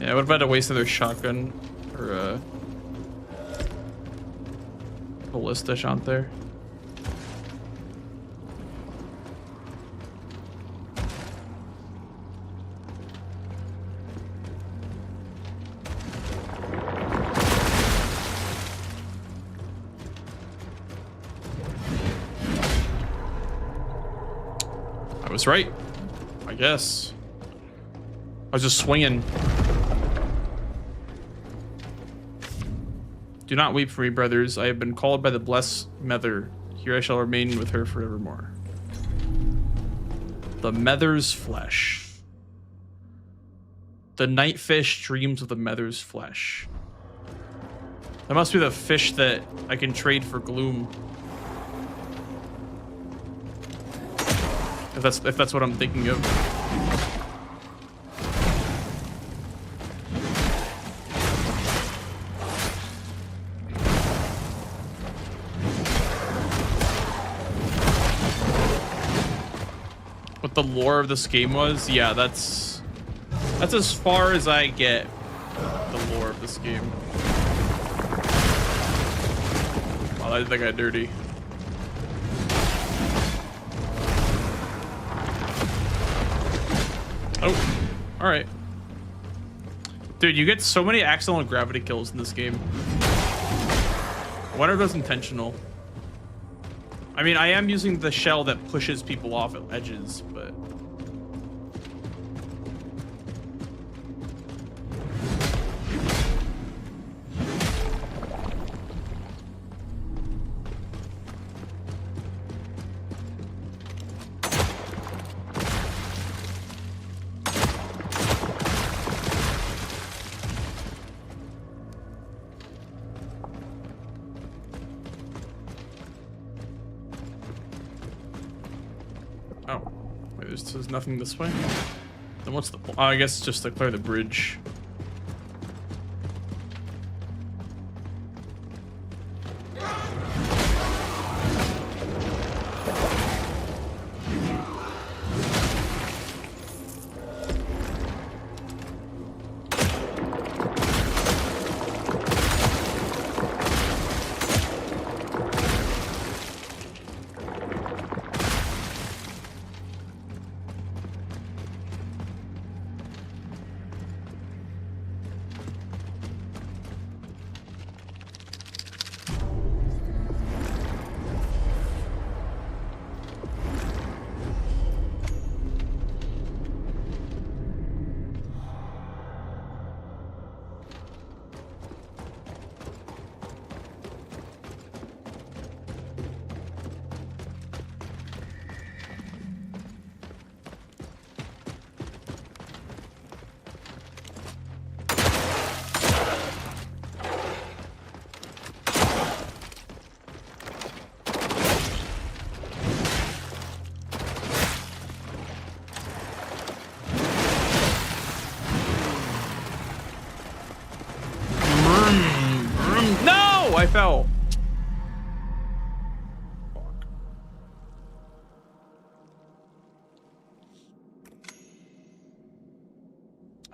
A: Yeah, what about to waste another shotgun or a ballista shot there? I was right, I guess. I was just swinging. Do not weep for me, brothers. I have been called by the blessed Mother. Here I shall remain with her forevermore. The Mother's flesh. The night fish dreams of the Mother's flesh. That must be the fish that I can trade for gloom. If that's what I'm thinking of. What the lore of this game was, yeah, that's as far as I get the lore of this game. Wow, I did that guy dirty. Oh, all right. Dude, you get so many accidental gravity kills in this game. I wonder if that's intentional. I mean, I am using the shell that pushes people off at edges, but... Oh, wait, there's nothing this way? Then what's the point? Oh, I guess just to clear the bridge.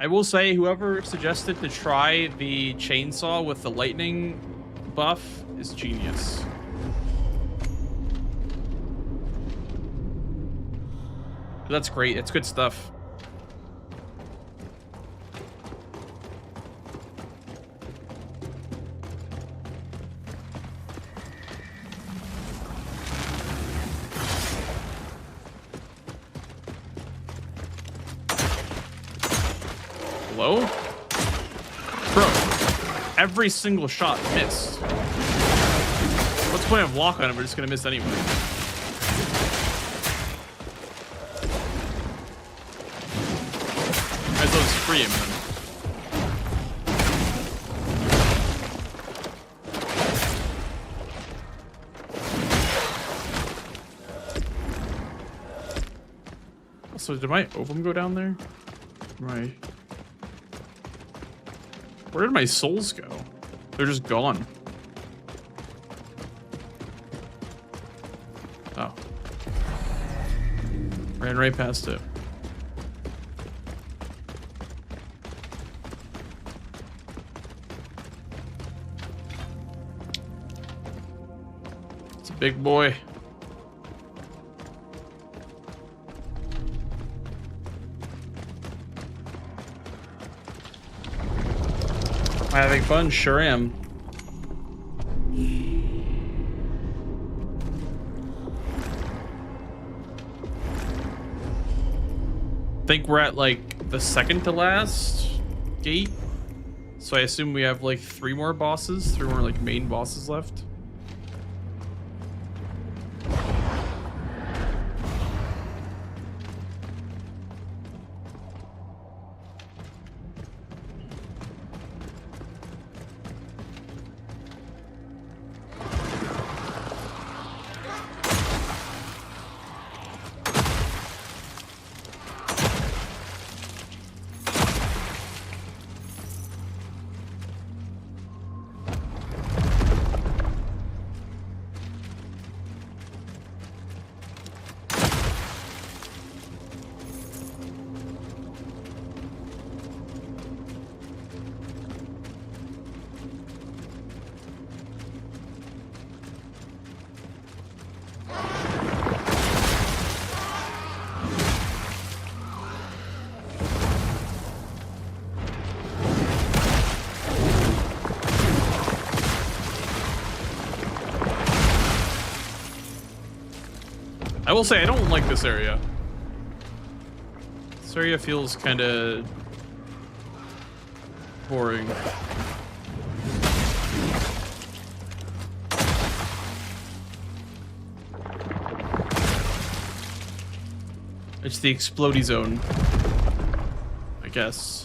A: I will say, whoever suggested to try the chainsaw with the lightning buff is genius. That's great. It's good stuff. Hello? Bro, every single shot missed. What's the point of lock on it? We're just gonna miss anyway. Might as well just free him then. So did my ovum go down there? Right. Where did my souls go? They're just gone. Oh. Ran right past it. It's a big boy. Am I having fun? Sure am. Think we're at like the second to last gate. So I assume we have like 3 more bosses, 3 more like main bosses left. I will say I don't like this area. This area feels kind of boring. It's the explodey zone, I guess.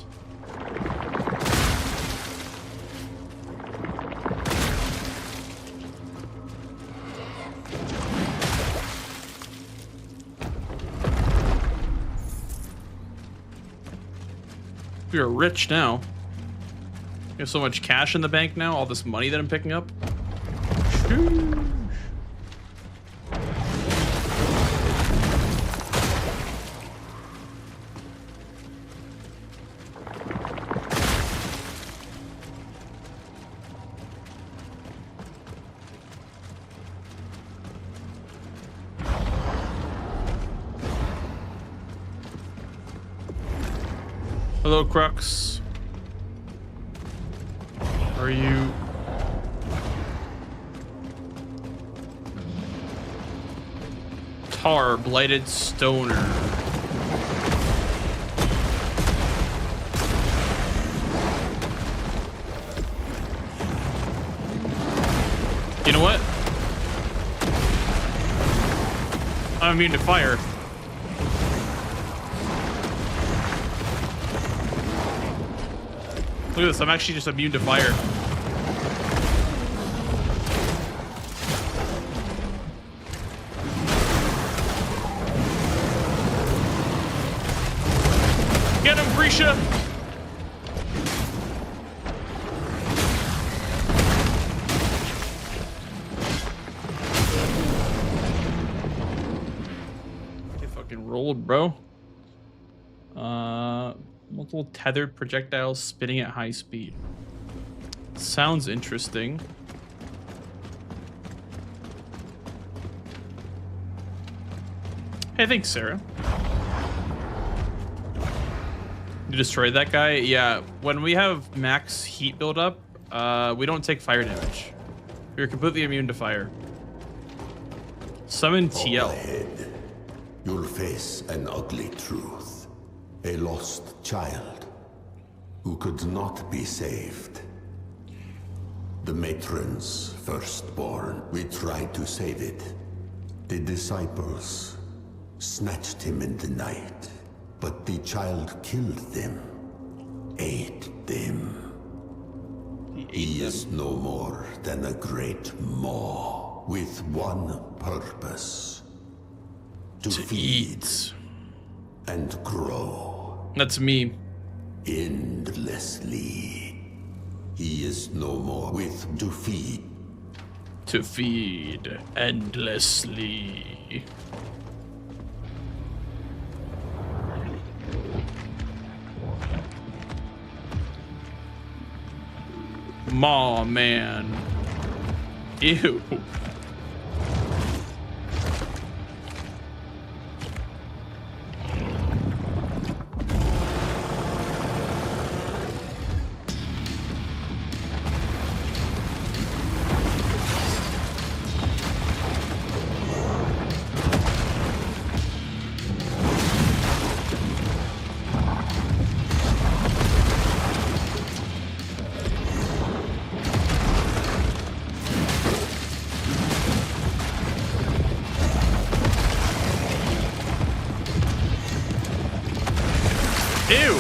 A: We are rich now. We have so much cash in the bank now, all this money that I'm picking up. Shoosh. Hello, Crux. How are you? Tar, blighted stoner. You know what? I'm immune to fire. Look at this, I'm actually just immune to fire. Get him, Grisha! You fucking rolled, bro. Multiple tethered projectiles spinning at high speed. Sounds interesting. Hey, thanks, Sarah. You destroyed that guy? Yeah, when we have max heat buildup, we don't take fire damage. We're completely immune to fire. Summon TL.
F: Ahead, you'll face an ugly truth. A lost child who could not be saved. The matron's firstborn. We tried to save it. The disciples snatched him in the night, but the child killed them, ate them. He is no more than a great maw with one purpose. To feed
A: Eat.
F: and grow
A: That's me.
F: endlessly. He is no more with to feed.
A: To feed endlessly. Maw man. Ew. Ew.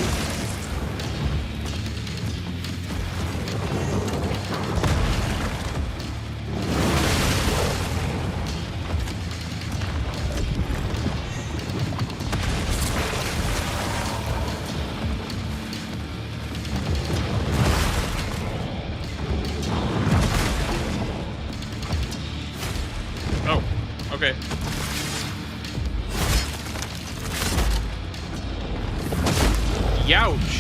A: Oh, okay. Youch.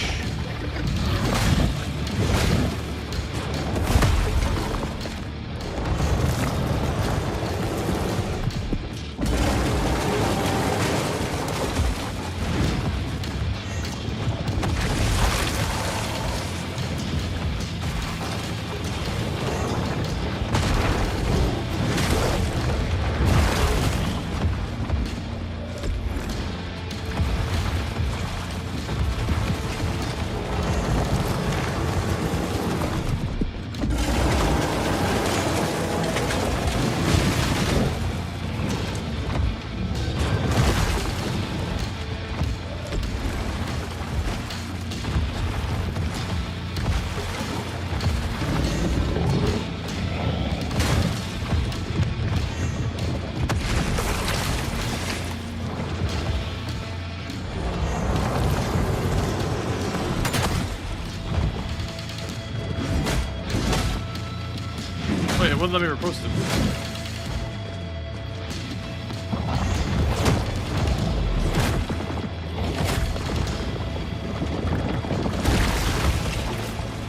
A: Wait, it wouldn't let me repost it.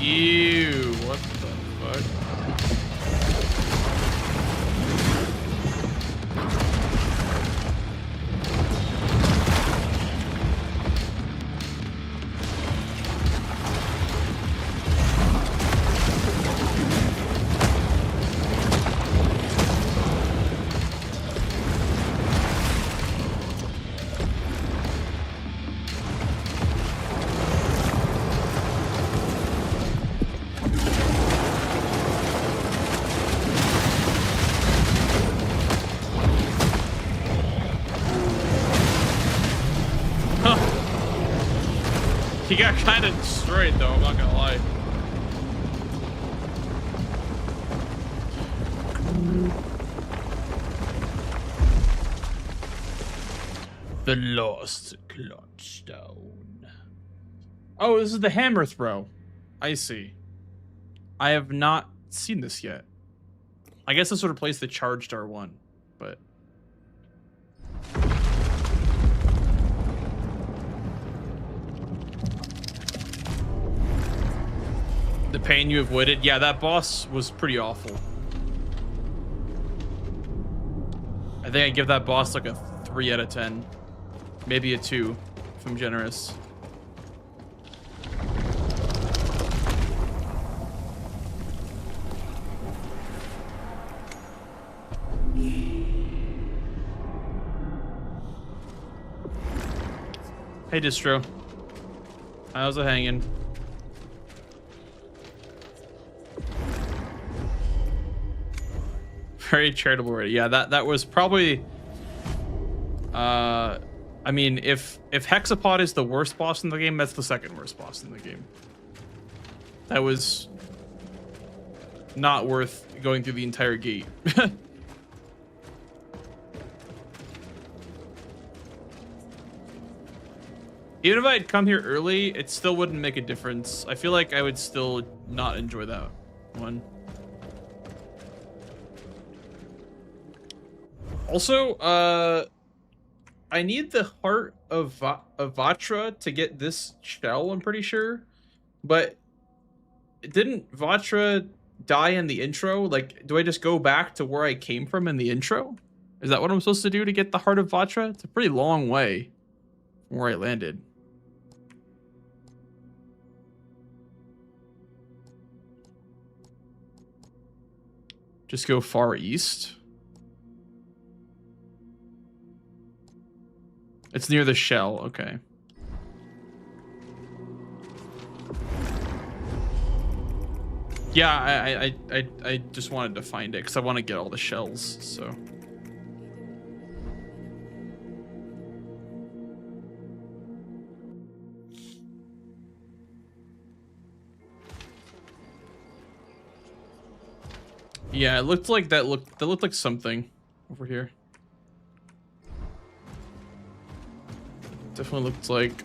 A: Ew, what the fuck? He got kind of destroyed though, I'm not gonna lie. The lost Clutchstone. Oh, this is the hammer throw. I see. I have not seen this yet. I guess this would replace the charged R1, but... The pain you avoided. Yeah, that boss was pretty awful. I think I give that boss like a 3 out of 10. Maybe a 2, if I'm generous. Hey, Distro. How's it hanging? Very charitable already. Yeah, that was probably I mean, if Hexapod is the worst boss in the game, that's the second worst boss in the game. That was not worth going through the entire gate. Even if I'd come here early, it still wouldn't make a difference. I feel like I would still not enjoy that one. Also, I need the Heart of Vatra to get this shell, I'm pretty sure. But didn't Vatra die in the intro? Like, do I just go back to where I came from in the intro? Is that what I'm supposed to do to get the Heart of Vatra? It's a pretty long way from where I landed. Just go far east. It's near the shell, okay. Yeah, I just wanted to find it because I want to get all the shells, so. Yeah, it looked like that looked like something over here. Definitely looked like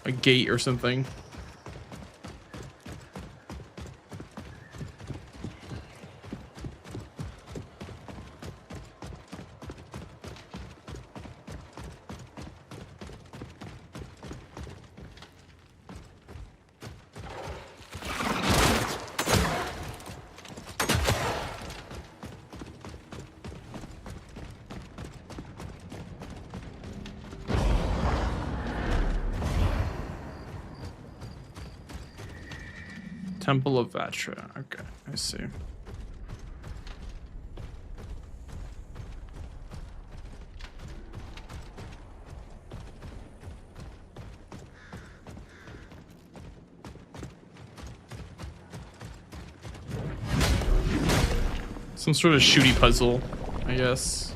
A: a gate or something. Temple of Vatra. Okay, I see. Some sort of shooty puzzle, I guess.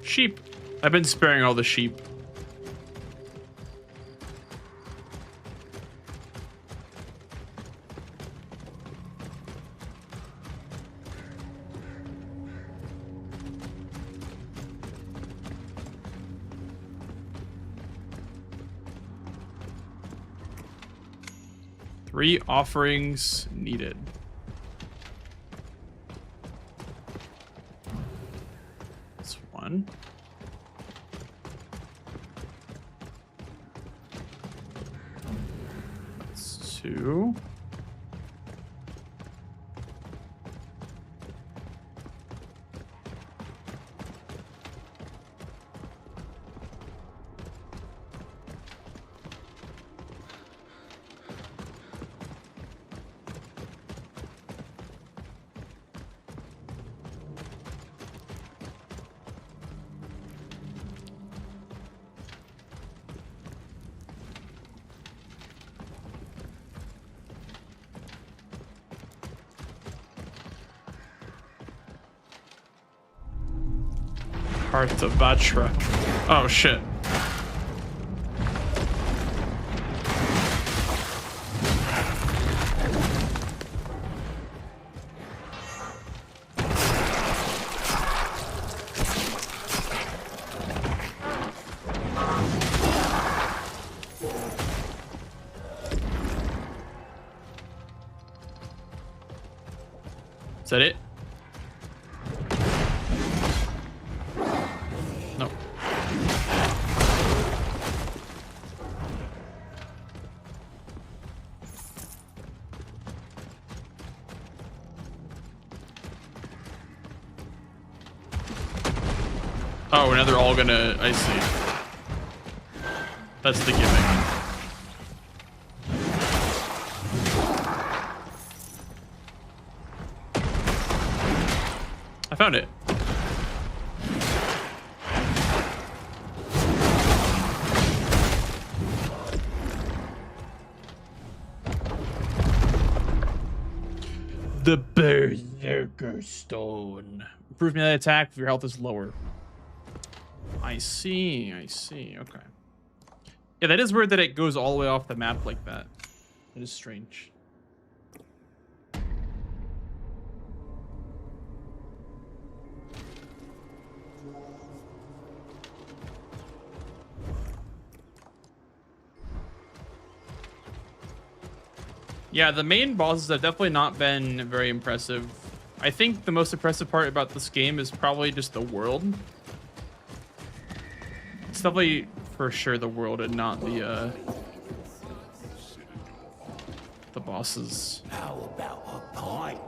A: Sheep. I've been sparing all the sheep. Three offerings needed. That's one. That's two. Heart of Vatra. Oh shit. that it? No. Oh, now they're all gonna... I see. That's the gimmick. I found it. The Berserker Stone. Improve melee attack if your health is lower. I see, okay. Yeah, that is weird that it goes all the way off the map like that. It is strange. Yeah, the main bosses have definitely not been very impressive. I think the most impressive part about this game is probably just the world. It's definitely for sure the world and not the bosses.
B: How about a pint?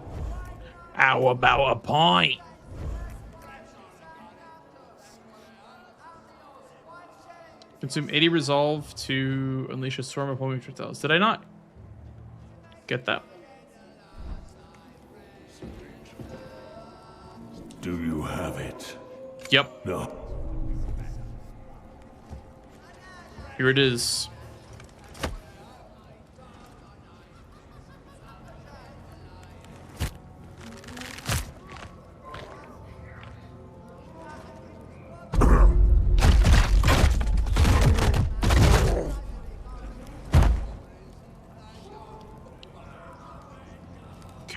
A: How about a pint? Consume 80 resolve to unleash a swarm of homing projectiles. Did I not get that?
B: Do you have it?
A: Yep.
B: No.
A: Here it is.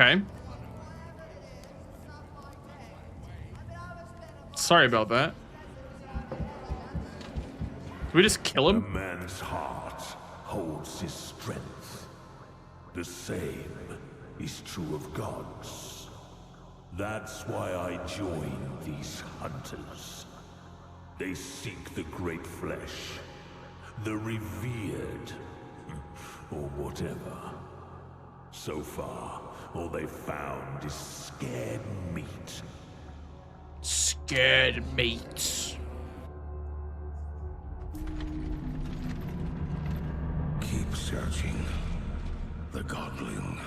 A: Okay. Sorry about that. Did we just kill
B: A
A: him?
B: man's heart holds his strength. The same is true of gods. That's why I join these hunters. They seek the great flesh, the revered, or whatever. So far, all they've found is scared meat.
A: Scared meat.
G: Keep searching. The Godling.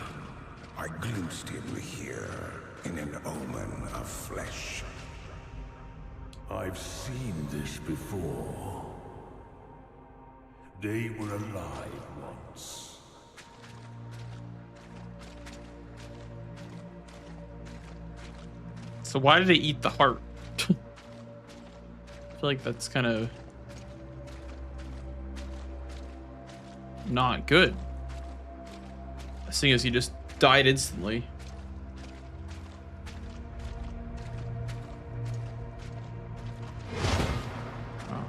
G: I glimpsed him here in an omen of flesh.
B: I've seen this before. They were alive once.
A: So why did they eat the heart? I feel like that's kind of not good. Seeing as he just died instantly. Oh.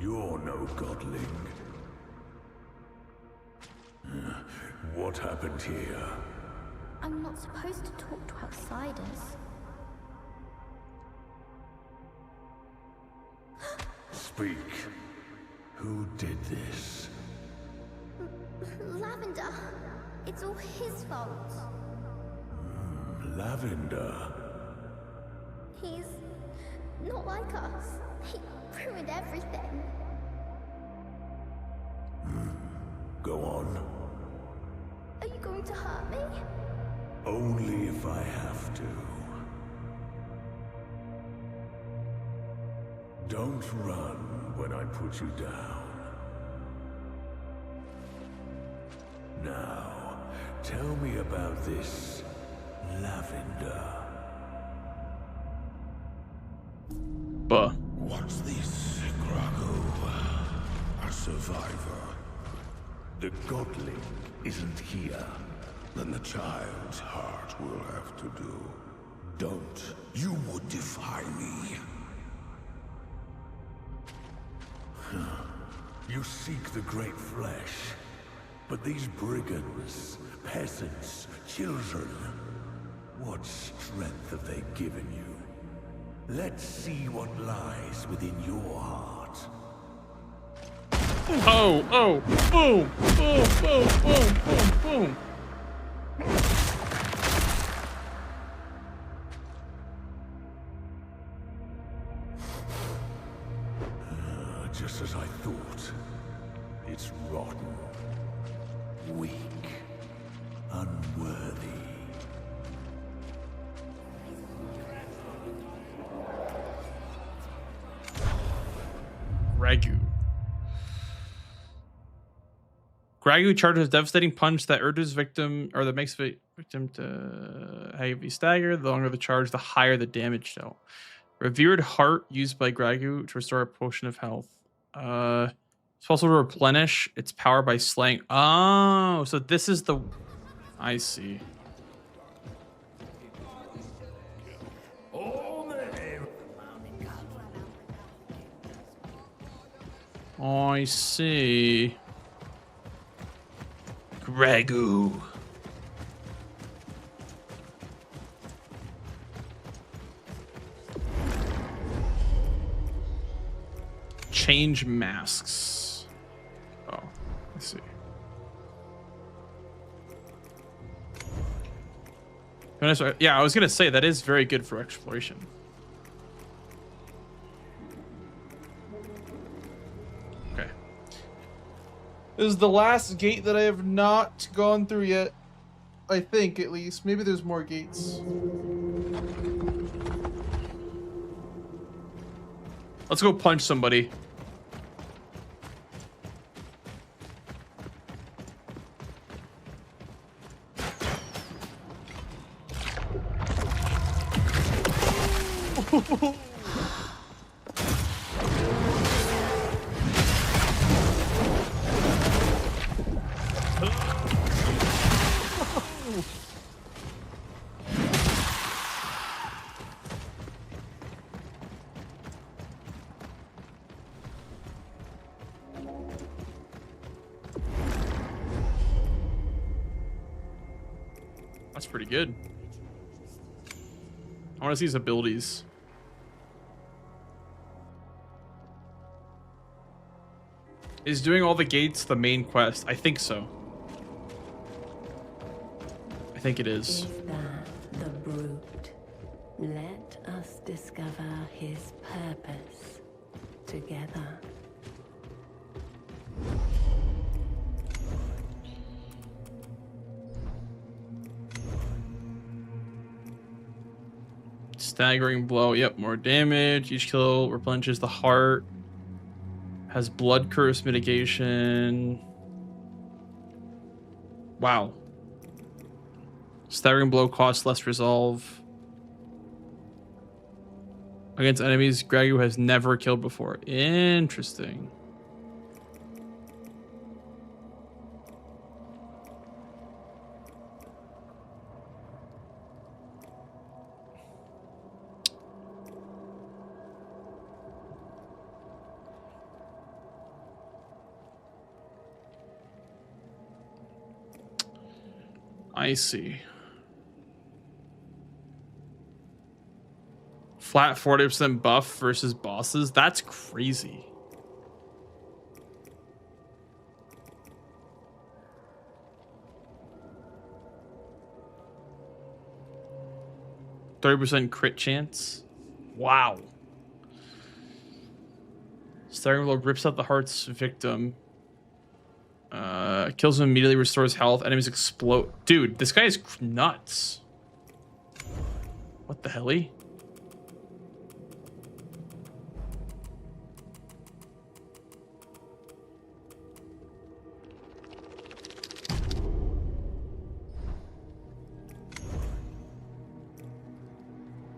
B: You're no godling. What happened here?
H: I'm not supposed to talk to outsiders.
B: Speak. Who did this?
H: Lavender! It's all his fault.
B: Lavender.
H: He's not like us. He ruined everything.
B: Go on.
H: Are you going to hurt me?
B: Only if I have to. Don't run when I put you down. Now, tell me about this Lavender.
A: Buh.
G: What's this? survivor.
B: The godling isn't here.
G: Then the child's heart will have to do. Don't. You would defy me.
B: You seek the great flesh. But these brigands, peasants, children, what strength have they given you? Let's see what lies within your heart.
A: Oh, oh, boom, boom, boom, boom, boom, boom.
B: Just as I thought. It's rotten. Weak. Unworthy.
A: Gragu. Gragu charges a devastating punch that urges victim, or that makes the victim to heavy stagger. The longer the charge, the higher the damage dealt. Revered Heart used by Gragu to restore a potion of health. It's also to replenish its power by slaying. Oh, so this is the. I see. I see. Gragu. Change masks. Oh, I see. Yeah, I was gonna say that is very good for exploration. Okay.
I: This is the last gate that I have not gone through yet. I think, at least. Maybe there's more gates.
A: Let's go punch somebody. That's pretty good. I want to see his abilities. Is doing all the gates the main quest? I think so. I think it is.
J: Is that the brute? Let us discover his purpose together.
A: Staggering blow. Yep, more damage. Each kill replenishes the heart. Has blood curse mitigation. Wow. Staggering blow costs less resolve. Against enemies Gragu has never killed before. Interesting. I see. Flat 40% buff versus bosses. That's crazy. %30 crit chance. Wow. Staggering blow rips out the heart's victim. Kills him immediately, restores health. Enemies explode. Dude, this guy is nuts. What the hell?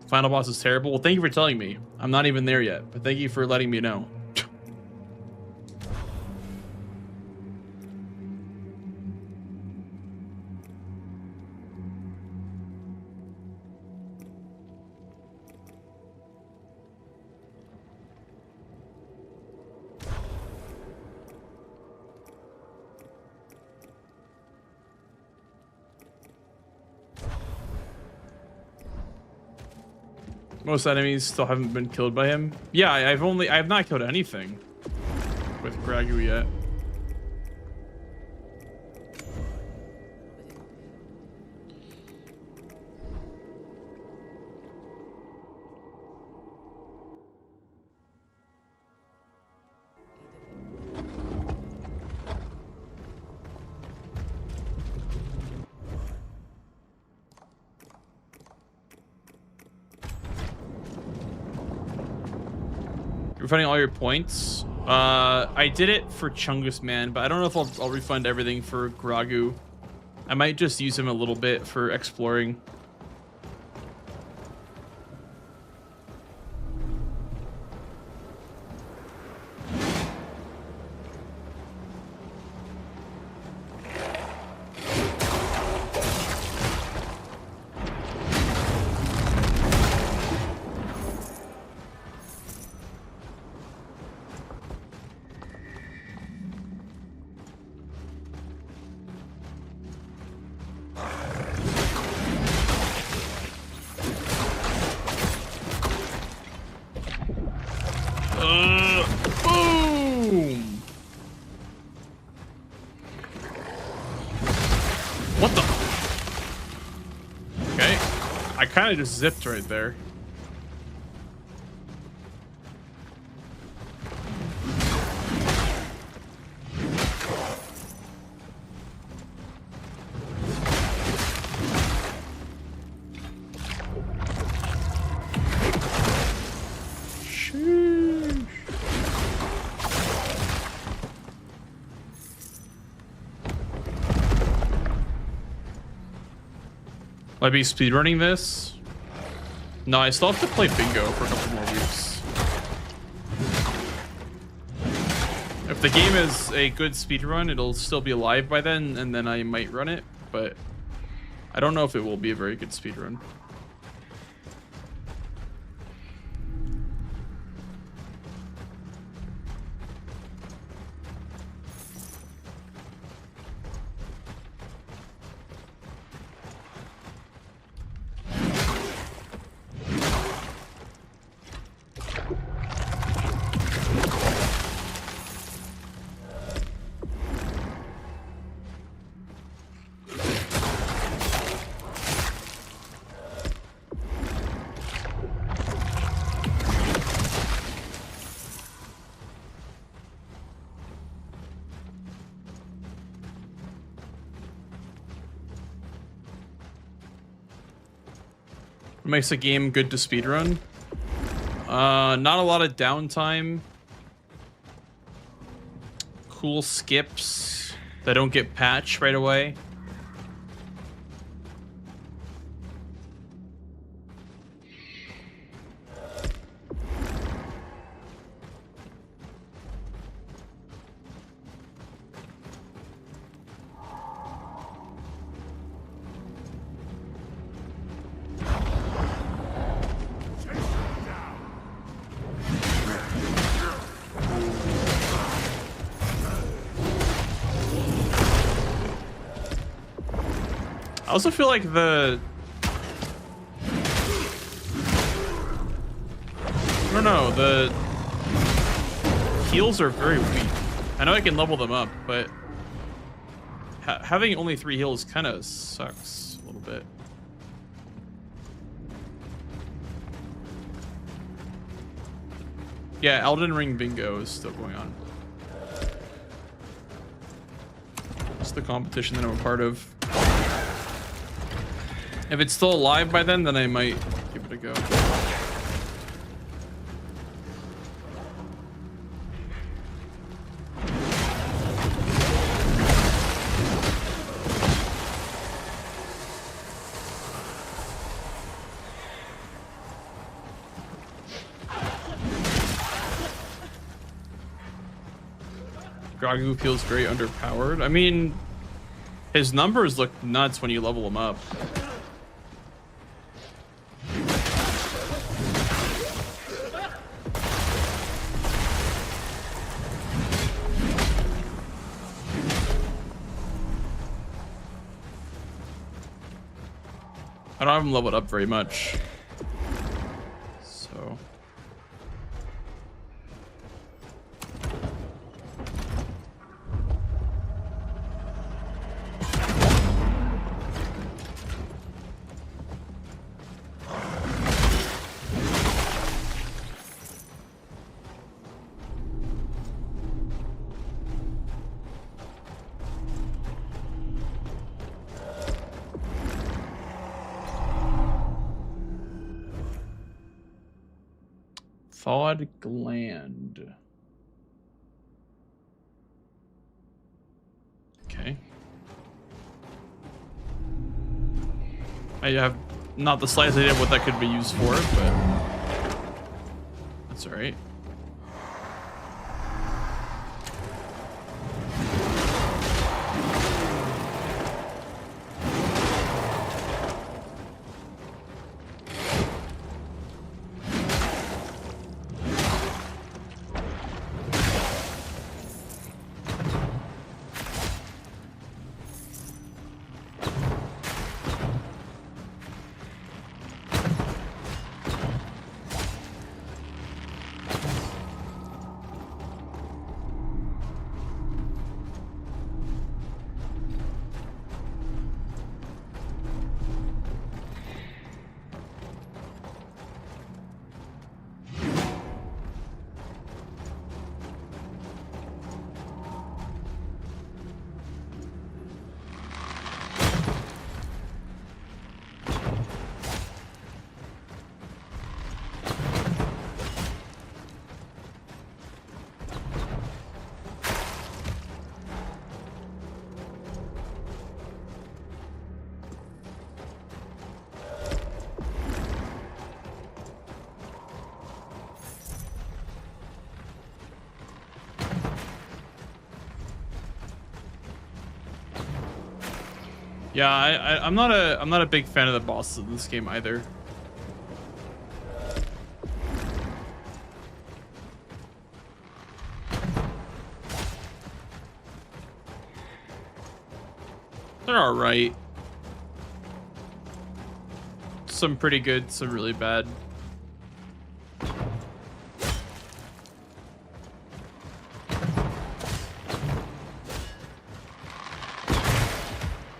A: Final boss is terrible. Well, thank you for telling me. I'm not even there yet, but thank you for letting me know. Most enemies still haven't been killed by him. Yeah, I have not killed anything with Gragu yet. Refunding all your points. I did it for Chungus Man, but I don't know if I'll refund everything for Gragu. I might just use him a little bit for exploring. Boom! What the? Okay. I kind of just zipped right there. Will I be speedrunning this? No, I still have to play bingo for a couple more weeks. If the game is a good speedrun, it'll still be alive by then, and then I might run it, but I don't know if it will be a very good speedrun. What makes a game good to speedrun? Not a lot of downtime. Cool skips that don't get patched right away. I also feel like I don't know, the heals are very weak. I know I can level them up, but having only 3 heals kind of sucks a little bit. Yeah, Elden Ring bingo is still going on. It's the competition that I'm a part of. If it's still alive by then I might give it a go. Gragu feels very underpowered. I mean, his numbers look nuts when you level him up. I don't have him leveled up very much. Thawed gland. Okay. I have not the slightest idea what that could be used for, but that's all right. Yeah, I'm not a big fan of the bosses in this game either. They're all right. Some pretty good, some really bad.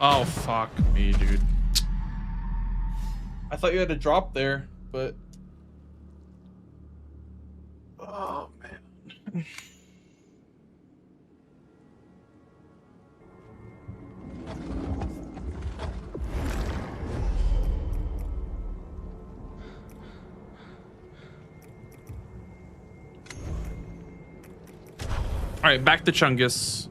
A: Oh, fuck me, dude.
I: I thought you had to drop there, but... Oh, man.
A: All right, back to Chungus.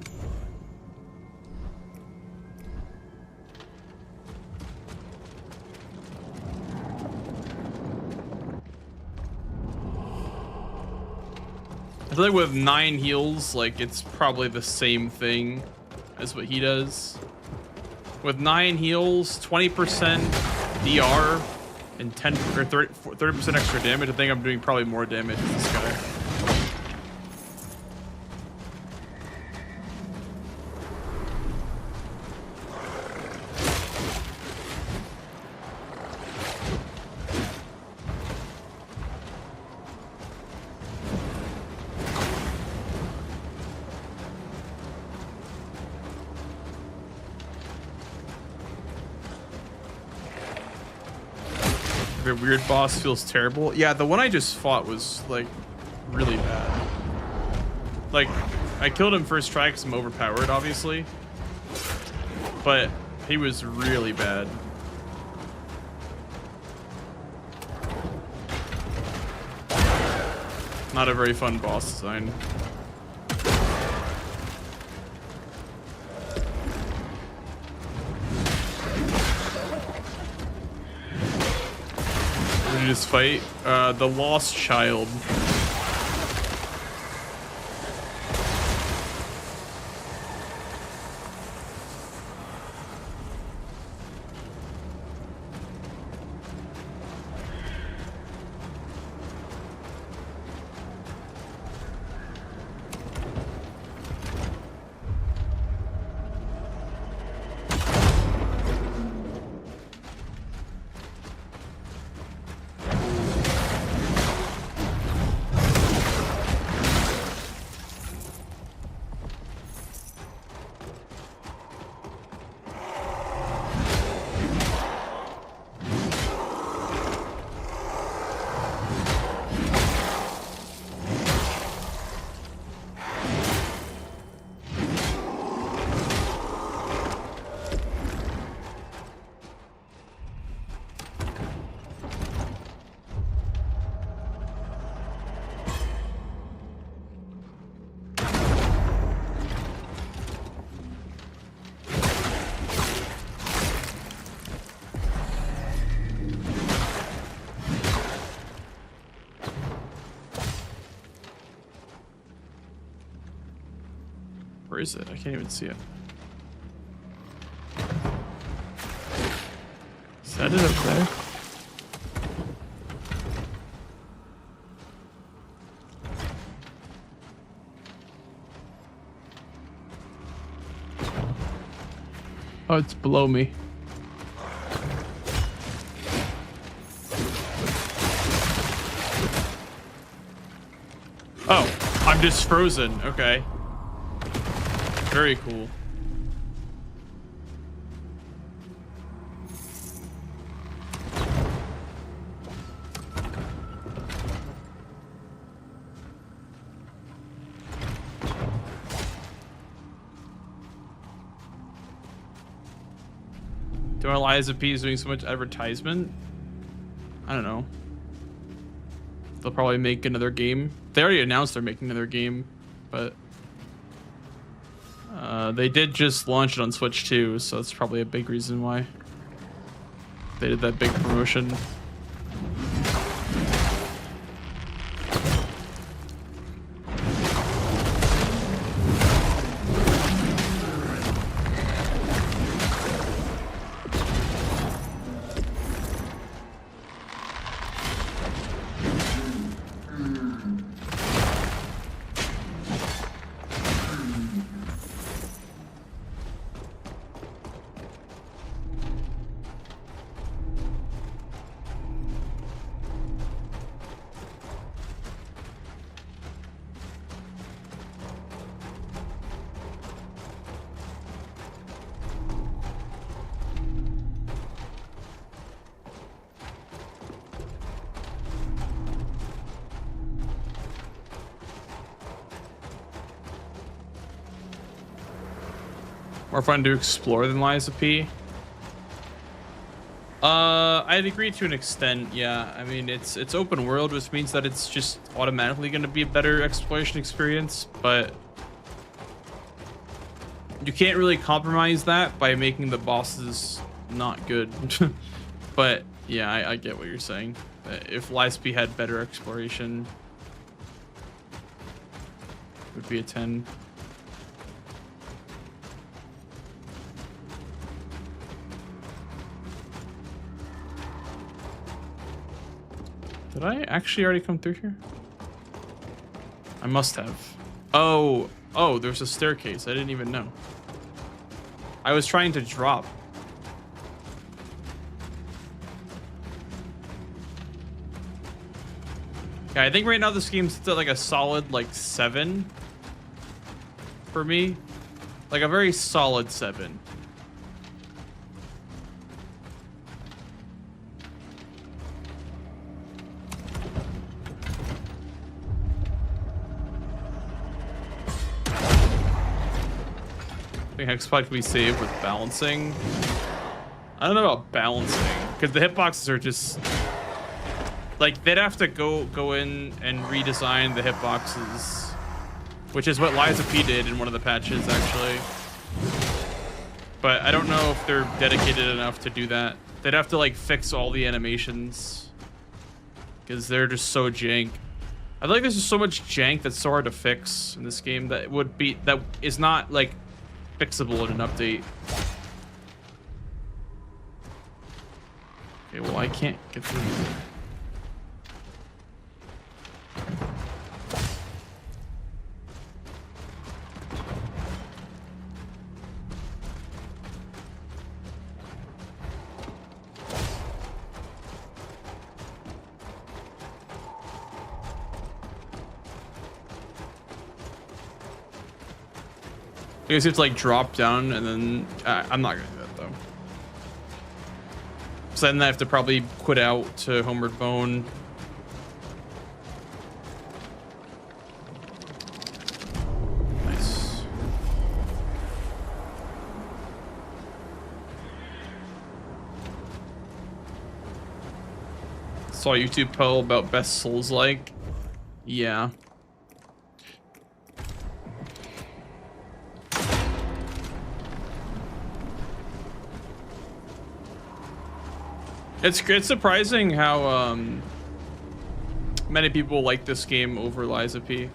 A: I feel like with 9 heals, like it's probably the same thing as what he does. With 9 heals, 20% DR, and 10 or 30% extra damage, I think I'm doing probably more damage than this guy. The weird boss feels terrible. Yeah, the one I just fought was like really bad. Like, I killed him first try because I'm overpowered, obviously. But he was really bad. Not a very fun boss design. This fight, the Lost Child. Where is it? I can't even see it. Is that it up there? Oh, it's below me. Oh, I'm just frozen. Okay. Very cool. Don't Eliza P is doing so much advertisement. I don't know. They'll probably make another game. They already announced they're making another game, but they did just launch it on Switch too, so that's probably a big reason why they did that big promotion. More fun to explore than Liza P. I'd agree to an extent, yeah. I mean, it's open world, which means that it's just automatically going to be a better exploration experience, but you can't really compromise that by making the bosses not good. But yeah, I get what you're saying. If Liza P had better exploration, it would be a 10. Did I actually already come through here? I must have. Oh, there's a staircase. I didn't even know. I was trying to drop. Yeah, I think right now this game's at like a solid like 7 for me. Like a very solid 7. I think Hexpod can be saved with balancing. I don't know about balancing, because the hitboxes are just like they'd have to go in and redesign the hitboxes, which is what Liza P did in one of the patches actually. But I don't know if they're dedicated enough to do that. They'd have to like fix all the animations because they're just so jank. I feel like there's just so much jank that's so hard to fix in this game that is not like fixable in an update. Okay, well I can't get through here. I guess you have to like drop down and then I'm not gonna do that though. So then I have to probably quit out to Homeward Bone. Nice. Saw a YouTube poll about best Souls-like. Yeah. It's surprising how many people like this game over Liza P.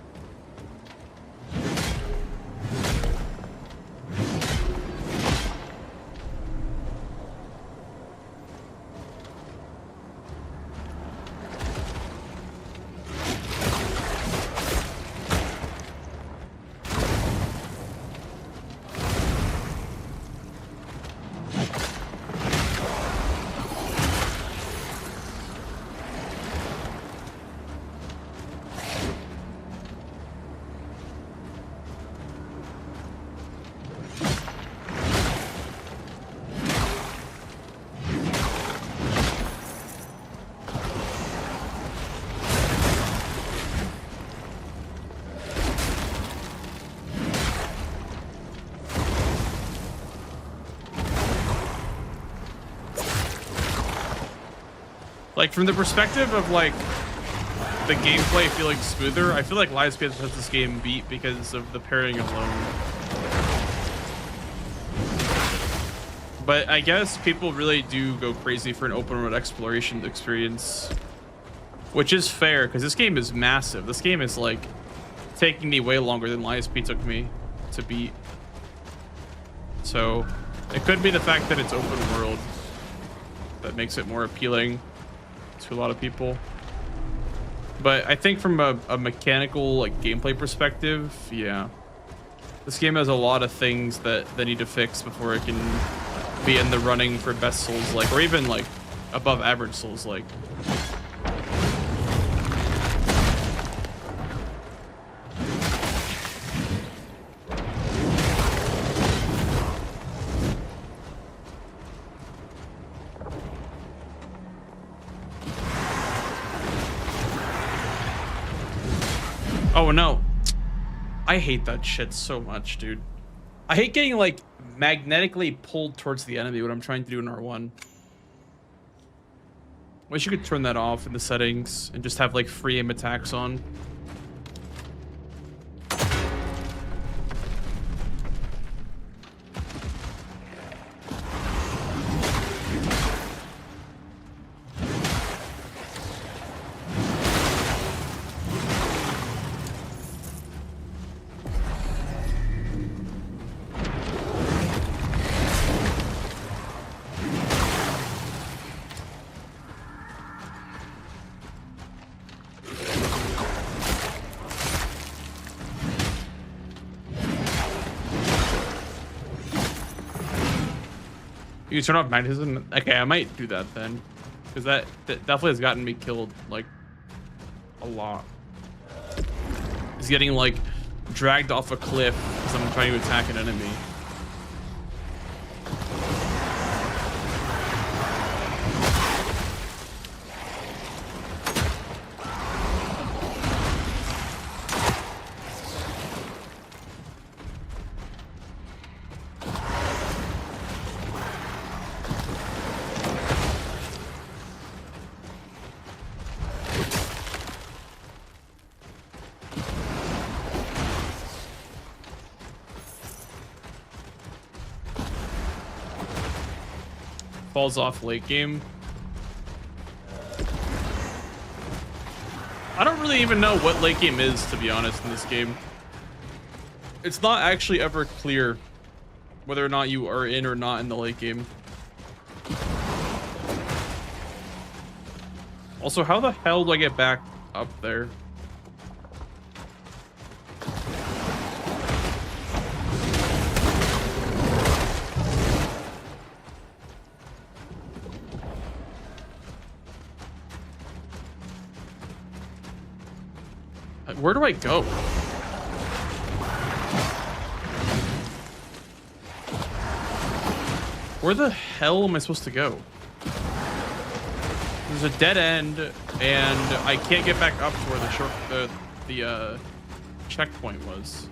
A: Like from the perspective of like the gameplay feeling smoother, I feel like Lies of P has this game beat because of the pairing alone. But I guess people really do go crazy for an open world exploration experience, which is fair because this game is massive. This game is like taking me way longer than Lies of P took me to beat. So it could be the fact that it's open world that makes it more appealing to a lot of people. But I think from a mechanical like gameplay perspective, yeah, this game has a lot of things that they need to fix before it can be in the running for best Souls-like, or even like above average Souls-like. Oh no, I hate that shit so much, dude. I hate getting like magnetically pulled towards the enemy when I'm trying to do an R1. Wish you could turn that off in the settings and just have like free aim attacks on. You turn off magnetism? Okay, I might do that then. Because that definitely has gotten me killed, like, a lot. It's getting, like, dragged off a cliff because I'm trying to attack an enemy. Falls off late game. I don't really even know what late game is, to be honest, in this game. It's not actually ever clear whether or not you are in or not in the late game. Also, how the hell do I get back up there? Where do I go? Where the hell am I supposed to go? There's a dead end, and I can't get back up to where the checkpoint was.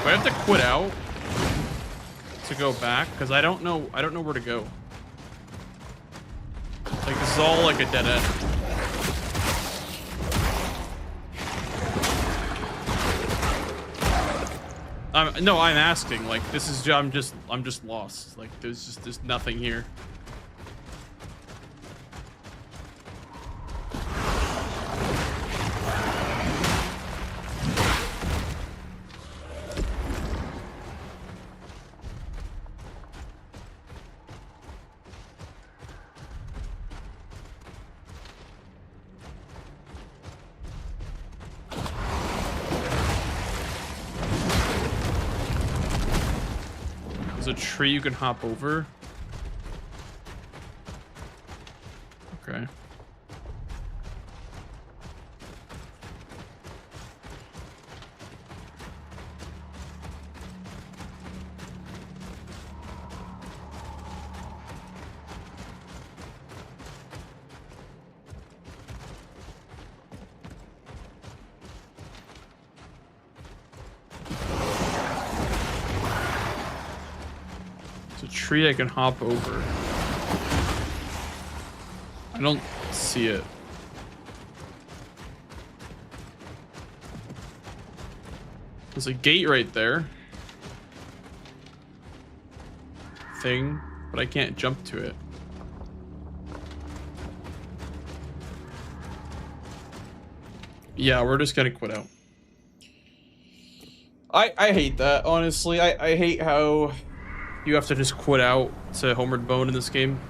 A: Do I have to quit out to go back? Because I don't know where to go. Like, this is all like a dead end. No, I'm asking. Like, this is I'm just lost. Like, there's nothing here. There's a tree you can hop over. Okay. Tree I can hop over. I don't see it. There's a gate right there. Thing, but I can't jump to it. Yeah, we're just gonna quit out. I hate that, honestly. I hate how you have to just quit out to Homeward Bone in this game.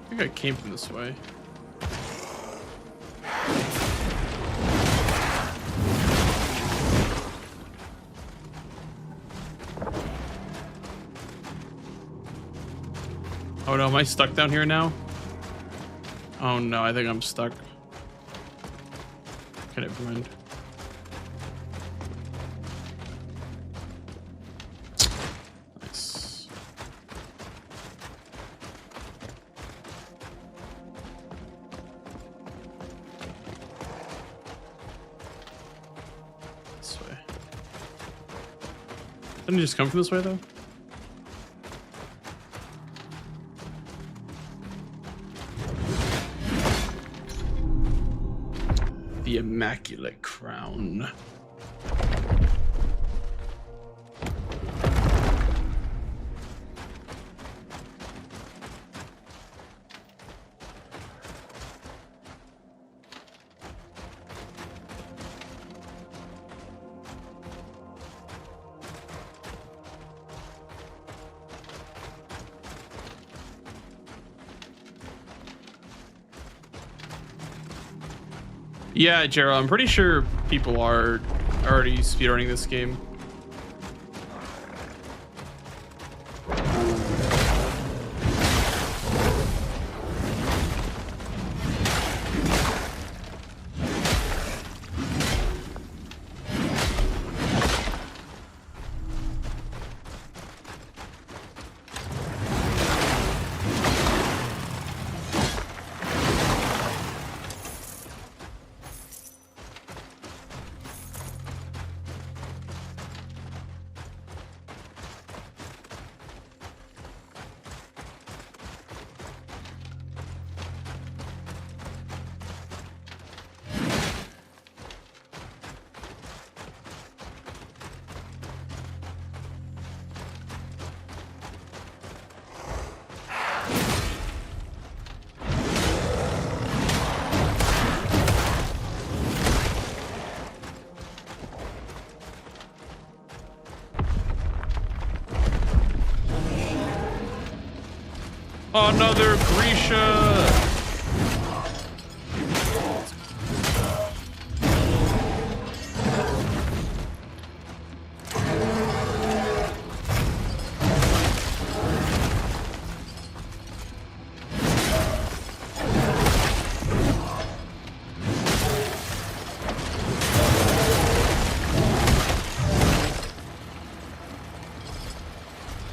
A: I think I came from this way. Oh no, am I stuck down here now? Oh no, I think I'm stuck. Okay, never mind. Nice. This way. Didn't you just come from this way though? The Immaculate Crown. Yeah, Gerald, I'm pretty sure people are already speedrunning this game. Another Grisha!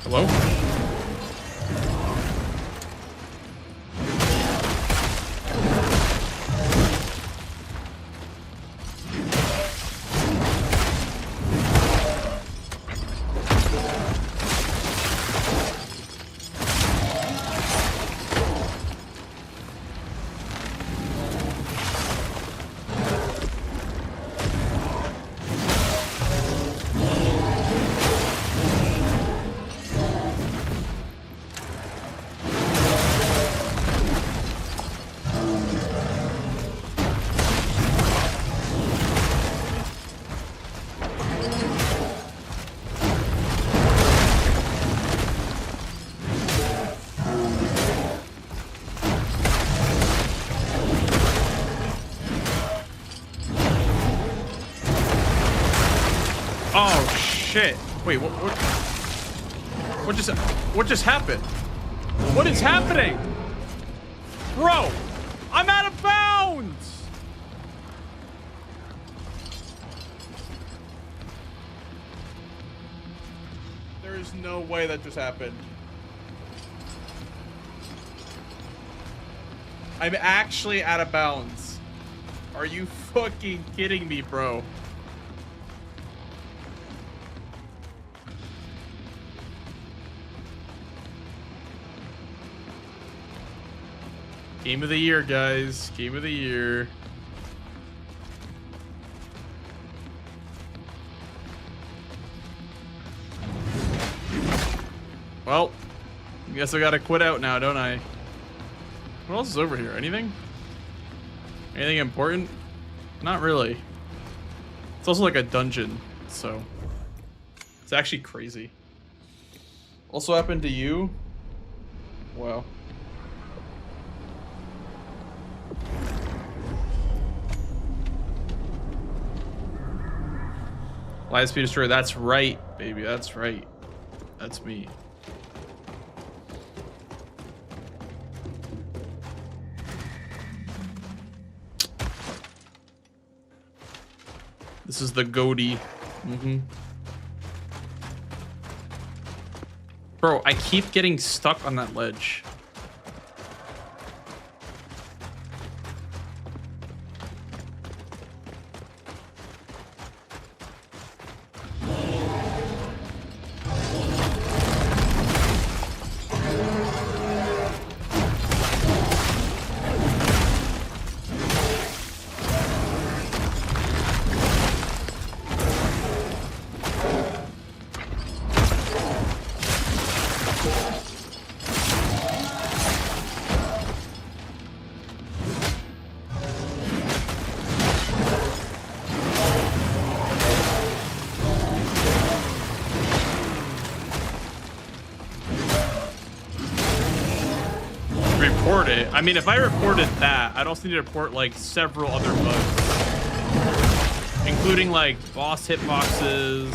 A: Hello? Oh shit! Wait, what just happened? What is happening, bro? I'm out of bounds.
I: There is no way that just happened. I'm actually out of bounds. Are you fucking kidding me, bro? Game of the year, guys. Game of the year. Well, I guess I gotta quit out now, don't I? What else is over here? Anything? Anything important? Not really. It's also like a dungeon, so it's actually crazy. Also happened to you? Wow. Lightspeed Destroyer, that's right, baby, that's right. That's me. This is the goatee. Bro, I keep getting stuck on that ledge. Report it. I mean, if I reported that, I'd also need to report like several other bugs, including like boss hitboxes,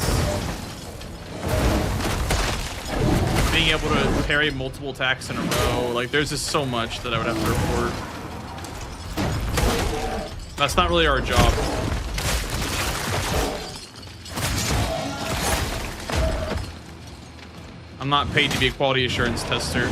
I: being able to parry multiple attacks in a row. Like, there's just so much that I would have to report. That's not really our job. I'm not paid to be a quality assurance tester.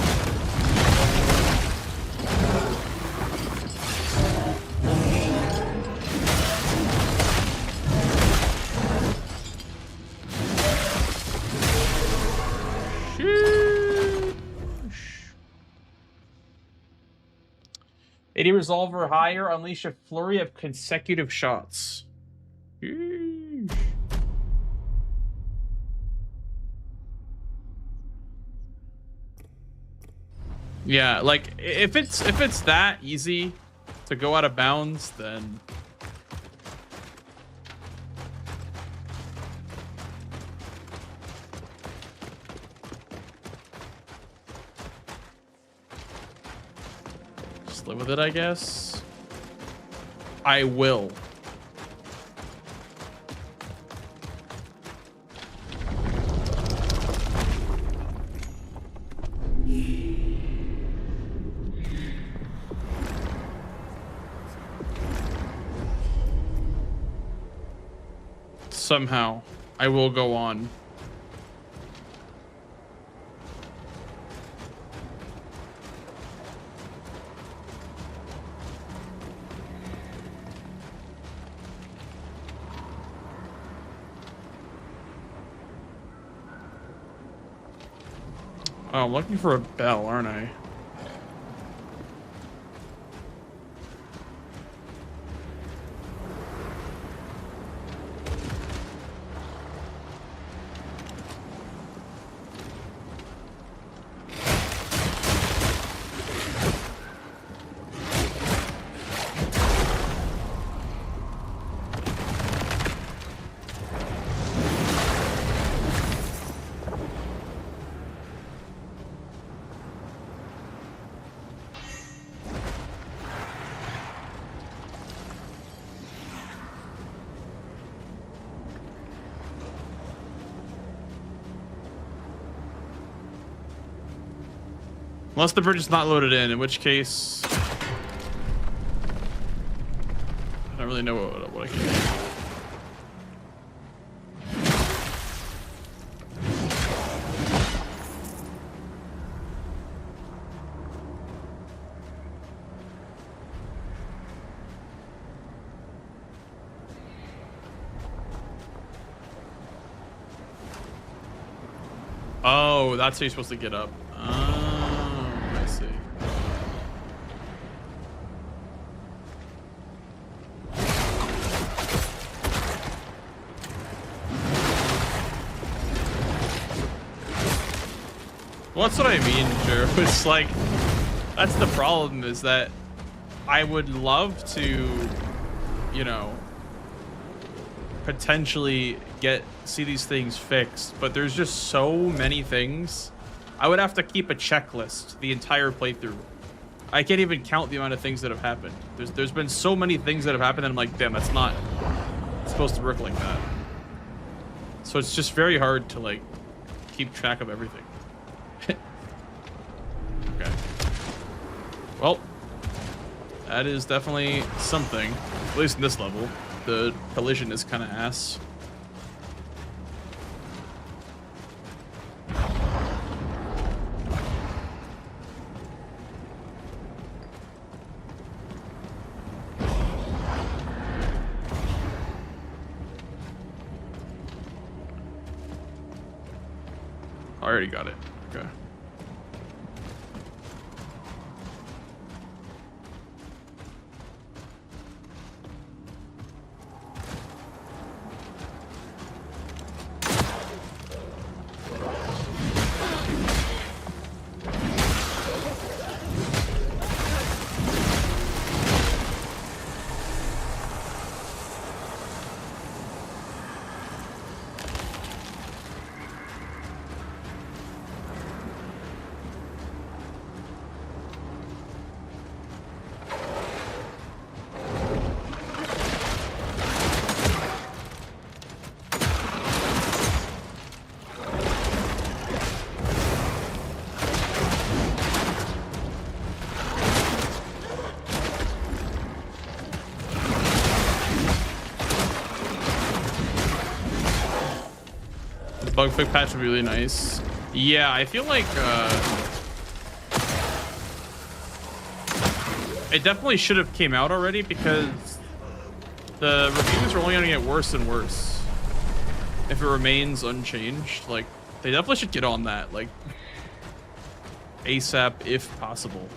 I: AD Resolver higher, unleash a flurry of consecutive shots. Sheesh. Yeah, like if it's that easy to go out of bounds, then
A: Just live with it, I guess. I will. Somehow, I will go on. Oh, I'm looking for a bell, aren't I? Unless the bridge is not loaded in which case I don't really know what I can do. Oh, that's how you're supposed to get up. I see. Well, that's what I mean, Drew. It's like, that's the problem, is that I would love to, you know, potentially see these things fixed, but there's just so many things. I would have to keep a checklist the entire playthrough. I can't even count the amount of things that have happened. There's been so many things that have happened, and I'm like, damn, that's not supposed to work like that. So it's just very hard to like keep track of everything. Okay. Well, that is definitely something. At least in this level, the collision is kind of ass. I already got it. Okay. Bug fix patch would be really nice. Yeah, I feel like it definitely should have came out already, because the reviews are only gonna get worse and worse if it remains unchanged. Like, they definitely should get on that, like, ASAP if possible.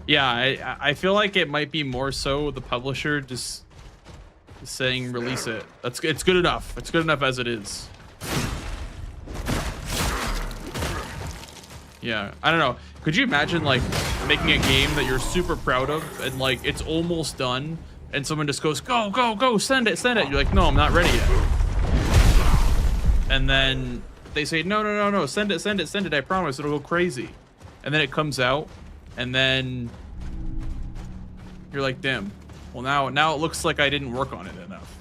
A: Yeah, I feel like it might be more so the publisher just saying release it. It's good enough. It's good enough as it is. Yeah, I don't know. Could you imagine like making a game that you're super proud of and like it's almost done and someone just goes, go, go, go, send it, send it. You're like, no, I'm not ready yet. And then they say, no, send it, I promise, it'll go crazy. And then it comes out, and then you're like, damn, well now it looks like I didn't work on it enough.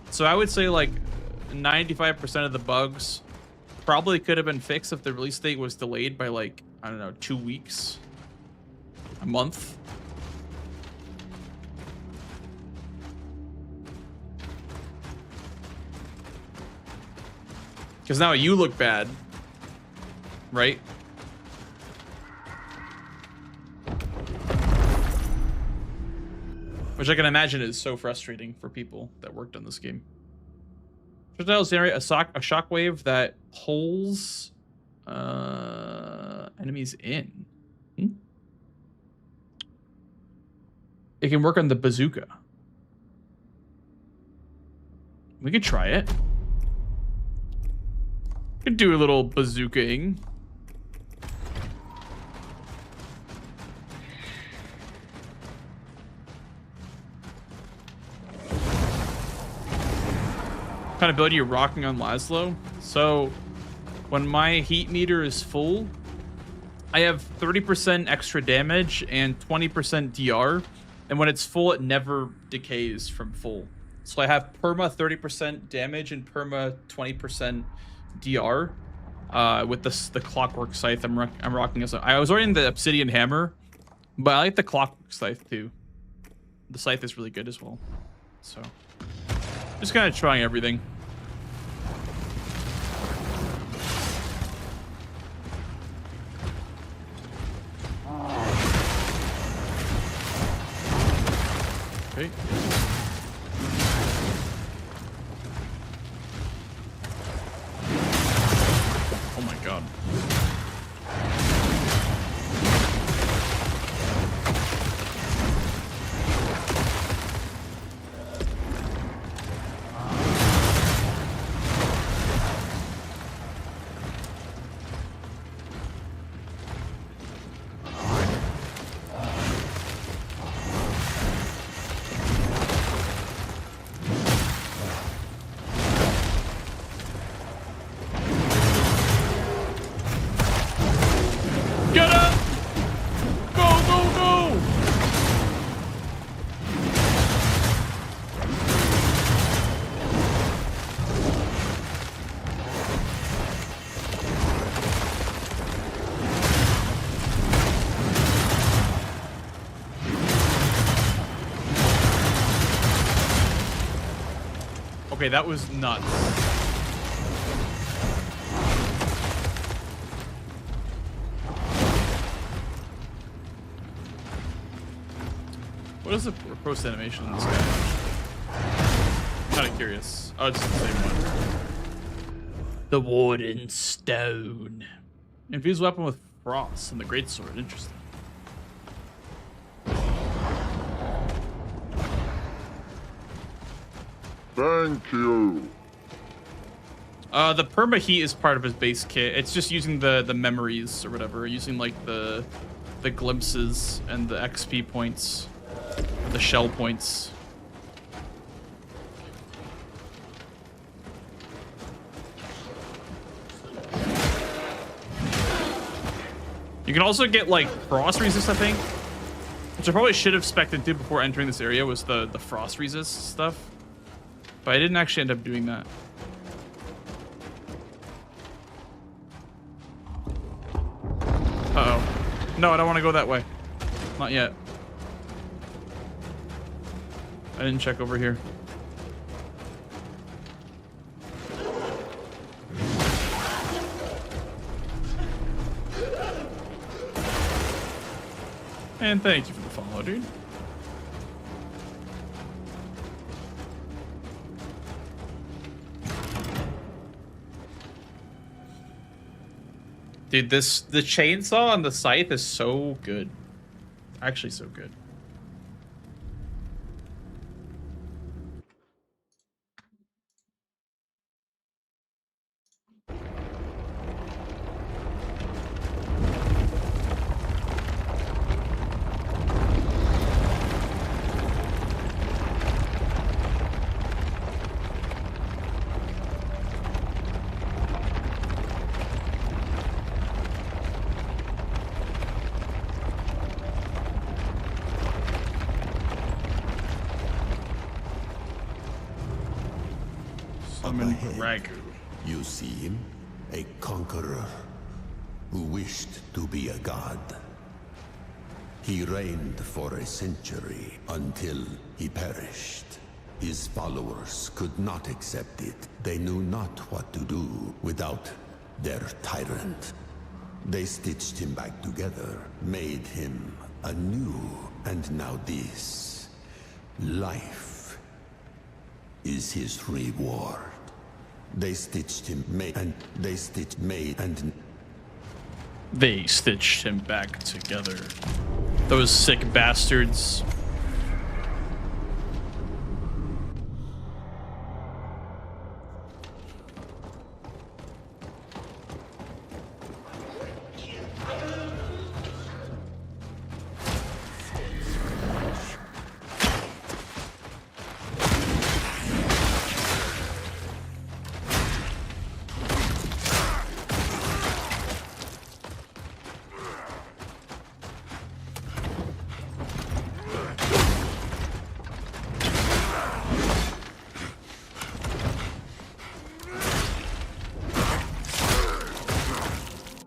A: So I would say like 95% of the bugs probably could have been fixed if the release date was delayed by like, I don't know, 2 weeks, a month. Because now you look bad, right? Which I can imagine is so frustrating for people that worked on this game. Projectiles generate a shockwave that pulls enemies in. It can work on the bazooka. We could try it. Could do a little bazookaing. What kind of ability you're rocking on Laszlo? So when my heat meter is full, I have 30% extra damage and 20% DR. And when it's full, it never decays from full. So I have perma 30% damage and perma 20% DR with the clockwork scythe I'm rocking. I was already in the obsidian hammer, but I like the clockwork scythe too. The scythe is really good as well. So just kind of trying everything. Okay. Oh my god. Okay, that was nuts. What is the post animation on this guy? Kind of curious. Oh, it's the same one. The Warden Stone. Infused weapon with frost and the greatsword. Interesting.
G: Thank you.
A: The perma heat is part of his base kit. It's just using the memories or whatever, using like the glimpses and the XP points, or the shell points. You can also get like frost resist, I think, which I probably should have spec'd into before entering this area, was the frost resist stuff. But I didn't actually end up doing that. Uh-oh. No, I don't want to go that way. Not yet. I didn't check over here. And thank you for the follow, dude. Dude, the chainsaw on the scythe is so good. Actually so good. Summon
F: ahead,
A: Ragu.
F: you see him? A conqueror who wished to be a god. He reigned for a century until he perished. His followers could not accept it. They knew not what to do without their tyrant. They stitched him back together, made him anew, and now this life is his reward. They stitched him, they stitched
A: him back together. Those sick bastards.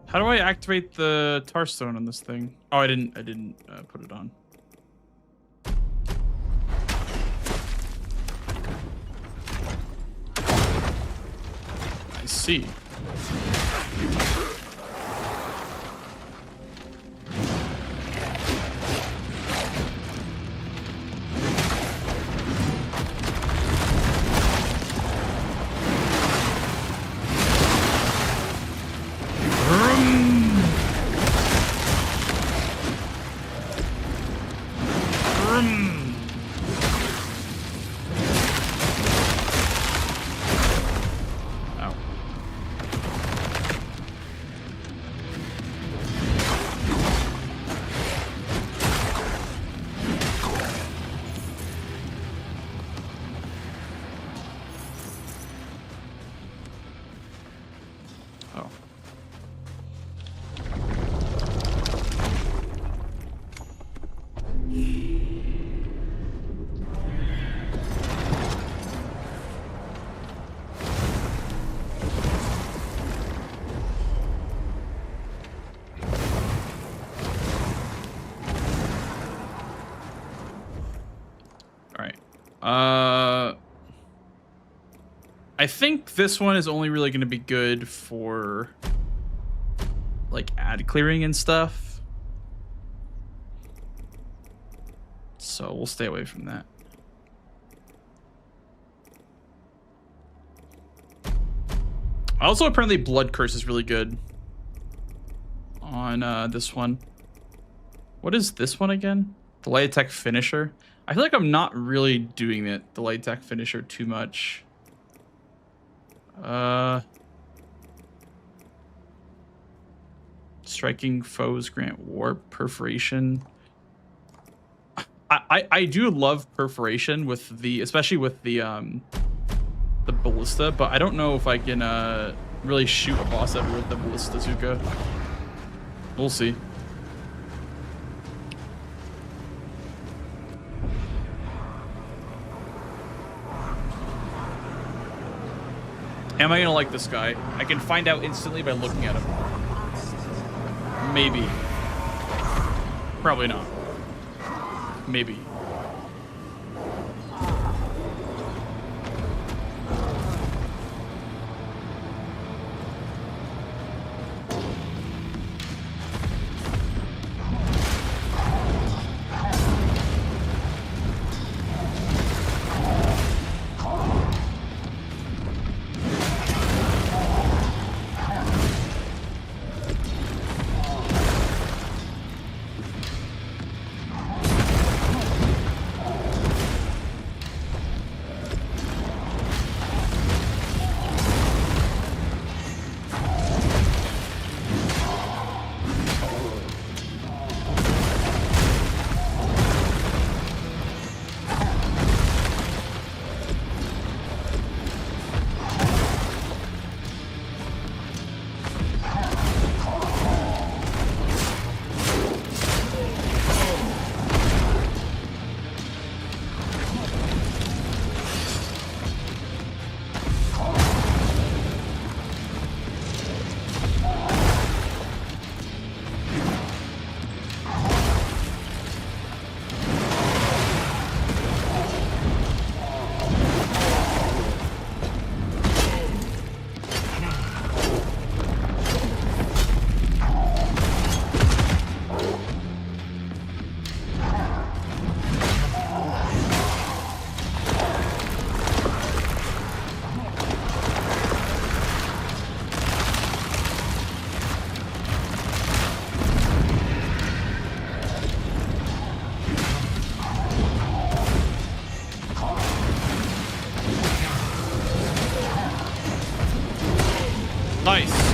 A: How do I activate the tar stone on this thing? Oh, I didn't put it on. I see. I think this one is only really going to be good for like ad clearing and stuff. So we'll stay away from that. Also, apparently Blood Curse is really good on this one. What is this one again? The light attack finisher. I feel like I'm not really doing it, the light attack finisher, too much. Striking foes grant warp perforation. I do love perforation with the, especially with the ballista, but I don't know if I can really shoot a boss ever with the ballista Zuka. We'll see. Am I gonna like this guy? I can find out instantly by looking at him. Maybe. Probably not. Maybe.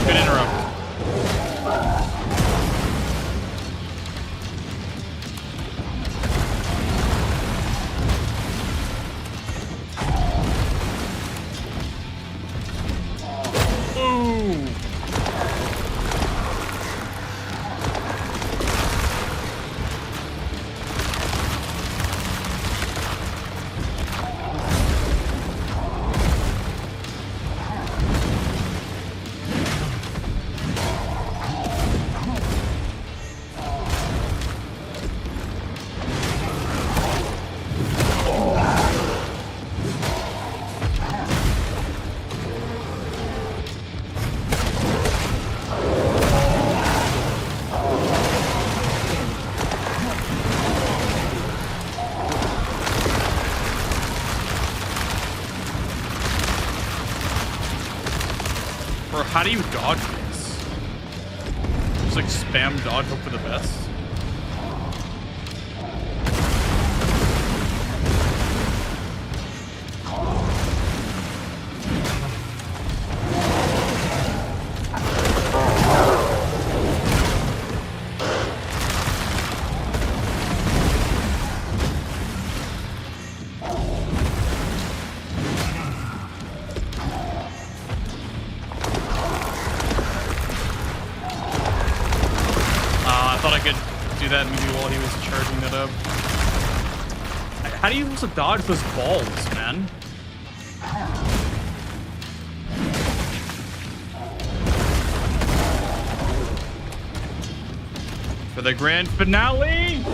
A: Good interrupt. Ooh. Bro, how do you dodge this? Just like spam dodge, hope for the best. I thought I could do that maybe while he was charging that up. How do you supposed to dodge those balls, man? For the grand finale!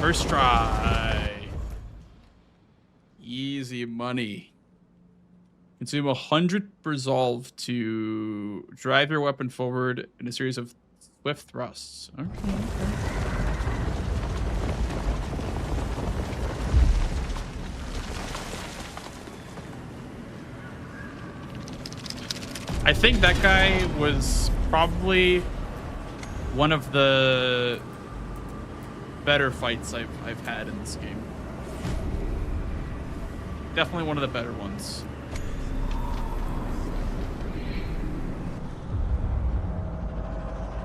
A: First try. Easy money. Consume 100 resolve to drive your weapon forward in a series of swift thrusts. Okay. I think that guy was probably one of the better fights I've had in this game. Definitely one of the better ones.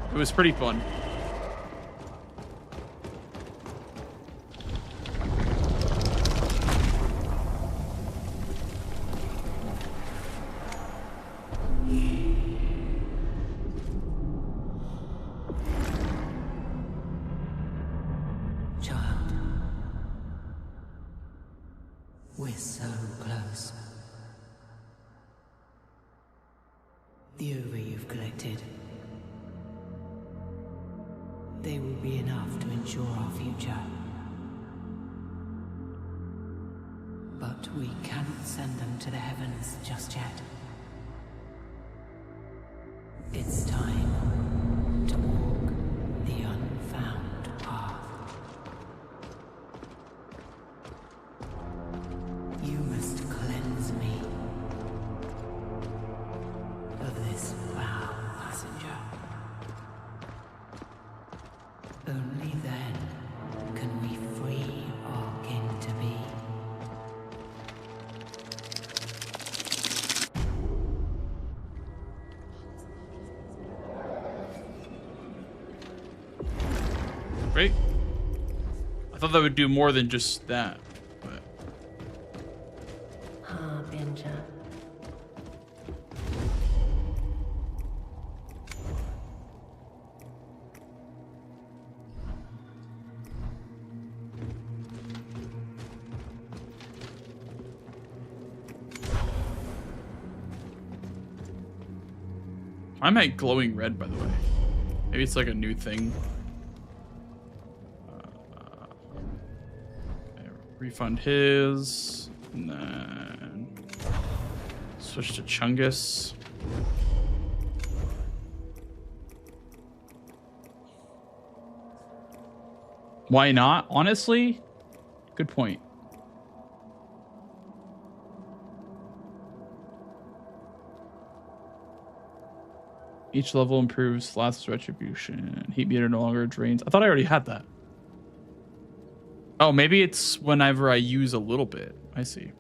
A: It was pretty fun.
J: Child, we're so close. The ova you've collected, they will be enough to ensure our future. But we can't send them to the heavens just yet. It's time to walk the unfound path. You must cleanse me of this foul passenger. Only then can we free our kin to be.
A: Great. I thought that would do more than just that. But
J: Harbinger.
A: I'm at glowing red, by the way. Maybe it's like a new thing. Refund his, and then switch to Chungus. Why not? Honestly, good point. Each level improves last retribution. Heat meter no longer drains. I thought I already had that. Oh, maybe it's whenever I use a little bit. I see.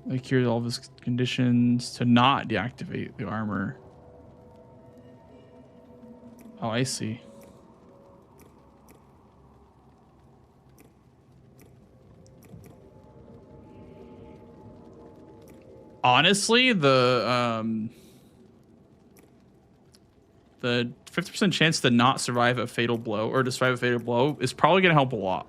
A: Like here's all of his conditions to not deactivate the armor. Oh, I see. Honestly, the 50% chance to not survive a fatal blow or to survive a fatal blow is probably going to help a lot.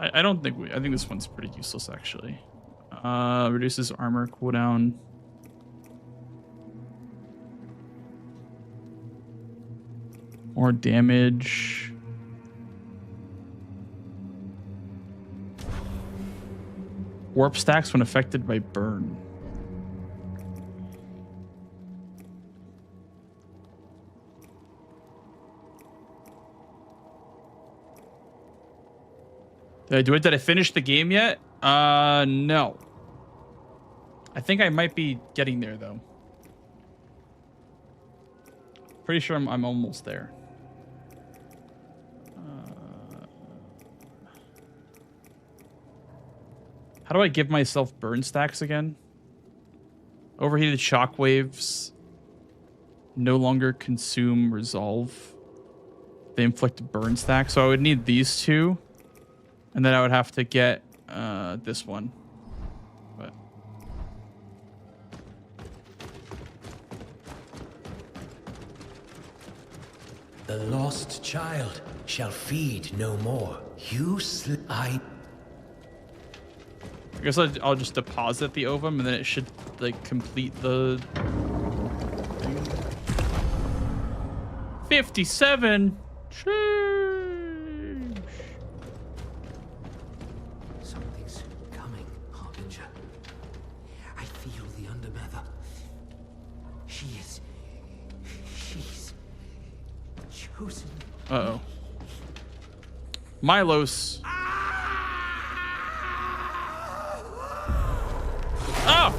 A: I don't think I think this one's pretty useless actually. Reduces armor cooldown. More damage. Warp stacks when affected by burn. Did I do it? Did I finish the game yet? No. I think I might be getting there though. Pretty sure I'm almost there. How do I give myself burn stacks again? Overheated shockwaves no longer consume resolve. They inflict burn stack. So I would need these two. And then I would have to get this one. But
D: The lost child shall feed no more. I
A: guess I'll just deposit the ovum and then it should like complete the 57.
D: Something's coming, Harbinger. I feel the Undermother. She's chosen.
A: Uh-oh. Milos. Oh!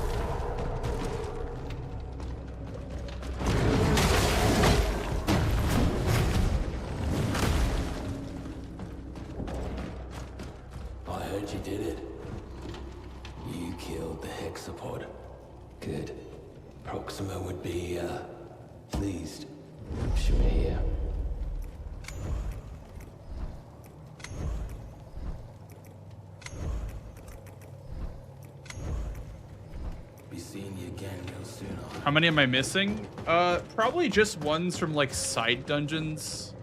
D: I heard you did it. You killed the Hexapod. Good. Proxima would be, pleased. Should we hear? Be seeing you again real soon.
A: How many am I missing? Probably just ones from like side dungeons.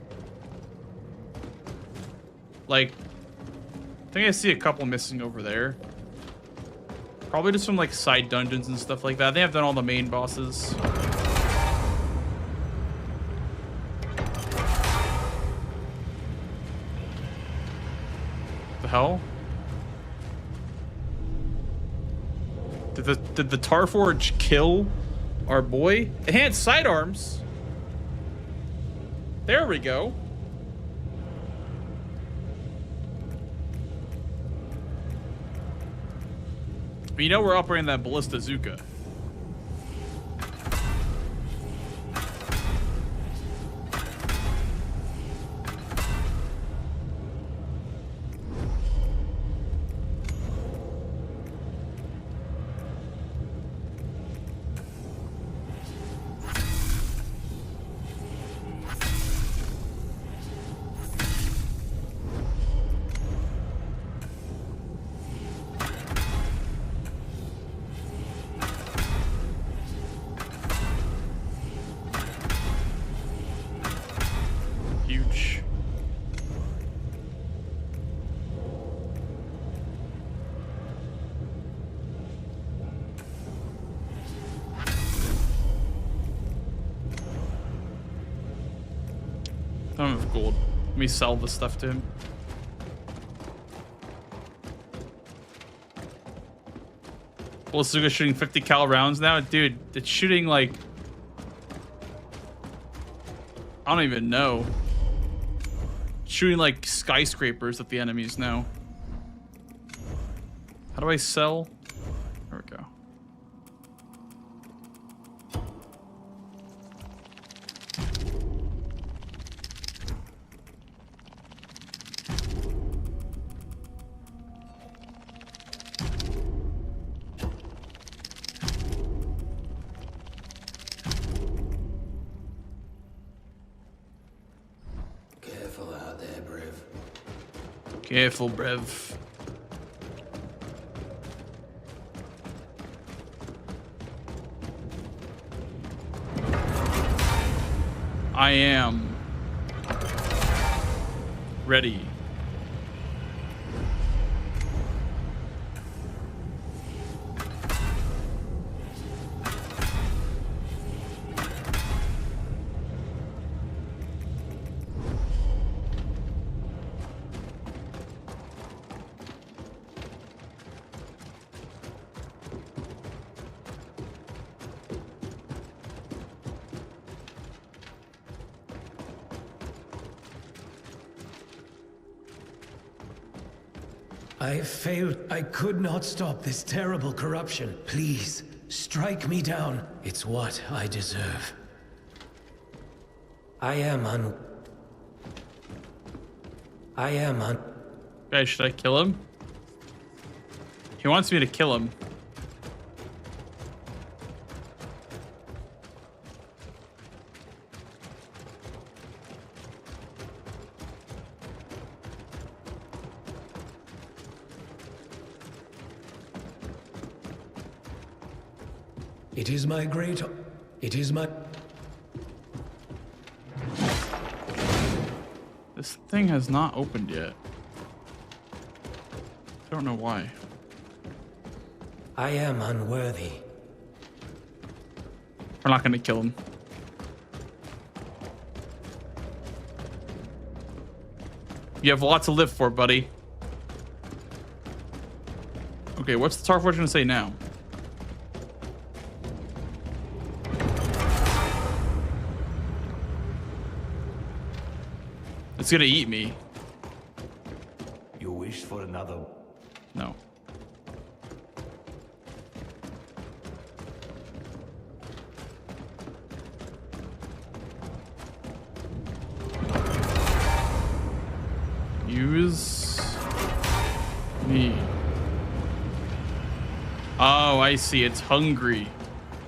A: Like, I think I see a couple missing over there. Probably just from like side dungeons and stuff like that. They have done all the main bosses. The hell? Did the Tarforge kill our boy? Enhanced sidearms. There we go. But you know we're operating that Ballista Zuka. Huge. I don't have gold. Let me sell the stuff to him. Ballista shooting 50 cal rounds now? Dude, it's shooting like... I don't even know. Shooting like skyscrapers at the enemies now. How do I sell? There we go.
D: Careful out there, Brev.
A: Careful, Brev. I am ready.
K: I failed. I could not stop this terrible corruption. Please, strike me down. It's what I deserve.
A: Guys, should I kill him? He wants me to kill him.
K: It is my great... It is my...
A: This thing has not opened yet. I don't know why.
K: I am unworthy.
A: We're not gonna kill him. You have lots to live for, buddy. Okay, what's the Tar Forge gonna say now? It's gonna eat me.
B: You wish for another?
A: No. Use me. Oh, I see. It's hungry.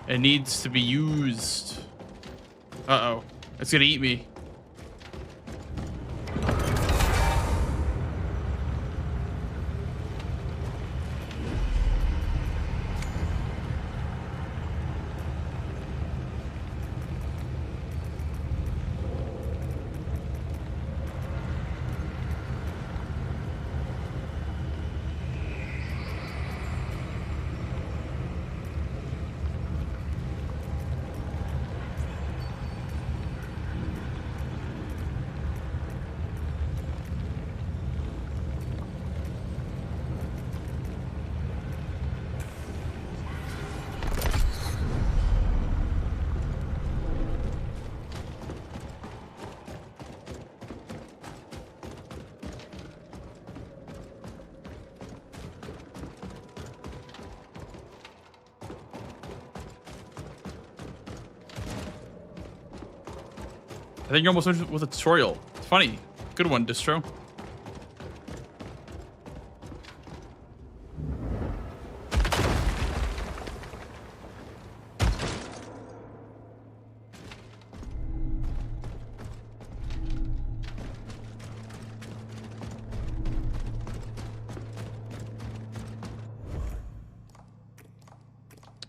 A: It needs to be used. Uh-oh. It's gonna eat me. I think you're almost finished with a tutorial. It's funny. Good one, Distro.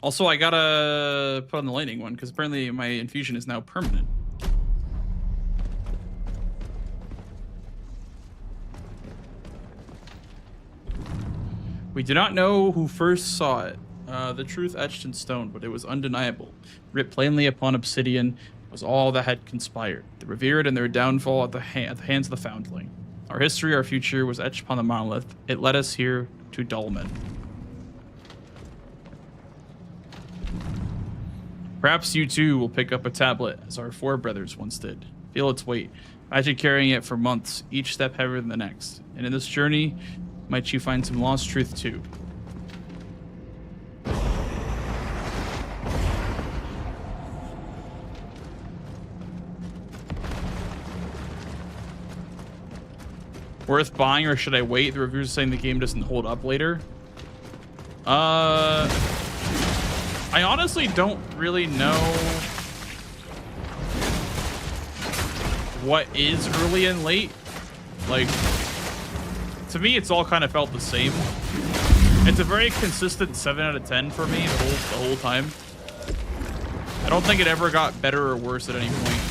A: Also, I gotta put on the lightning one because apparently my infusion is now permanent. We do not know who first saw it. The truth etched in stone, but it was undeniable. Writ plainly upon obsidian was all that had conspired. The revered and their downfall at the hands of the foundling. Our history, our future was etched upon the monolith. It led us here to Dulman. Perhaps you too will pick up a tablet, as our forebrothers once did. Feel its weight. Imagine carrying it for months, each step heavier than the next. And in this journey, might you find some lost truth too. Worth buying, or should I wait? The reviewers are saying the game doesn't hold up later. I honestly don't really know what is early and late. Like, to me, it's all kind of felt the same. It's a very consistent 7 out of 10 for me the whole time. I don't think it ever got better or worse at any point.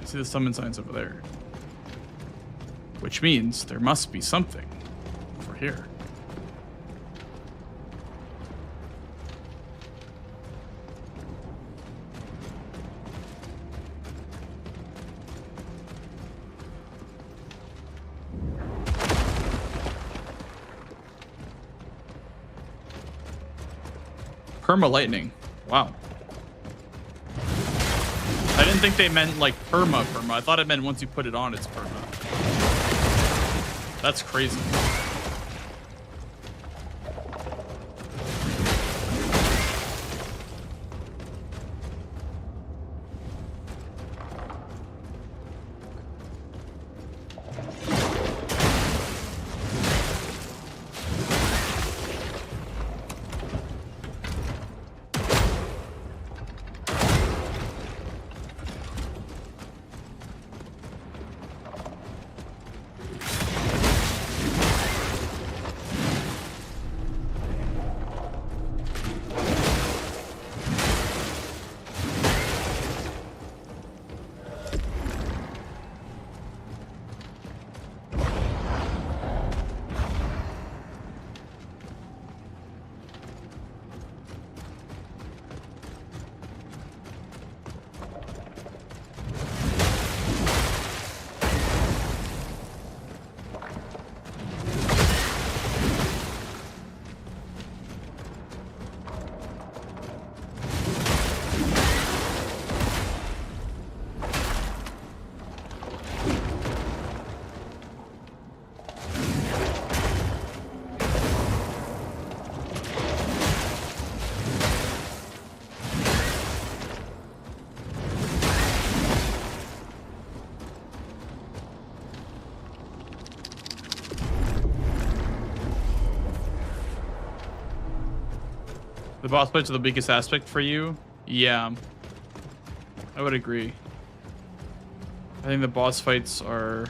A: See the summon signs over there, which means there must be something over here. Perma lightning. Wow. I didn't think they meant like perma. I thought it meant once you put it on, it's perma. That's crazy. The boss fights are the biggest aspect for you? Yeah. I would agree. I think the boss fights are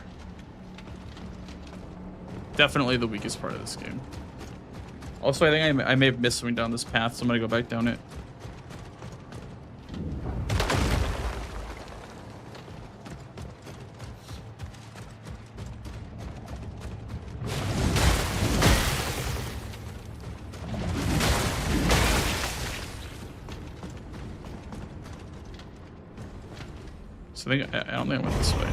A: definitely the weakest part of this game. Also, I think I may have missed something down this path, so I'm gonna go back down it. So I don't think I went this way.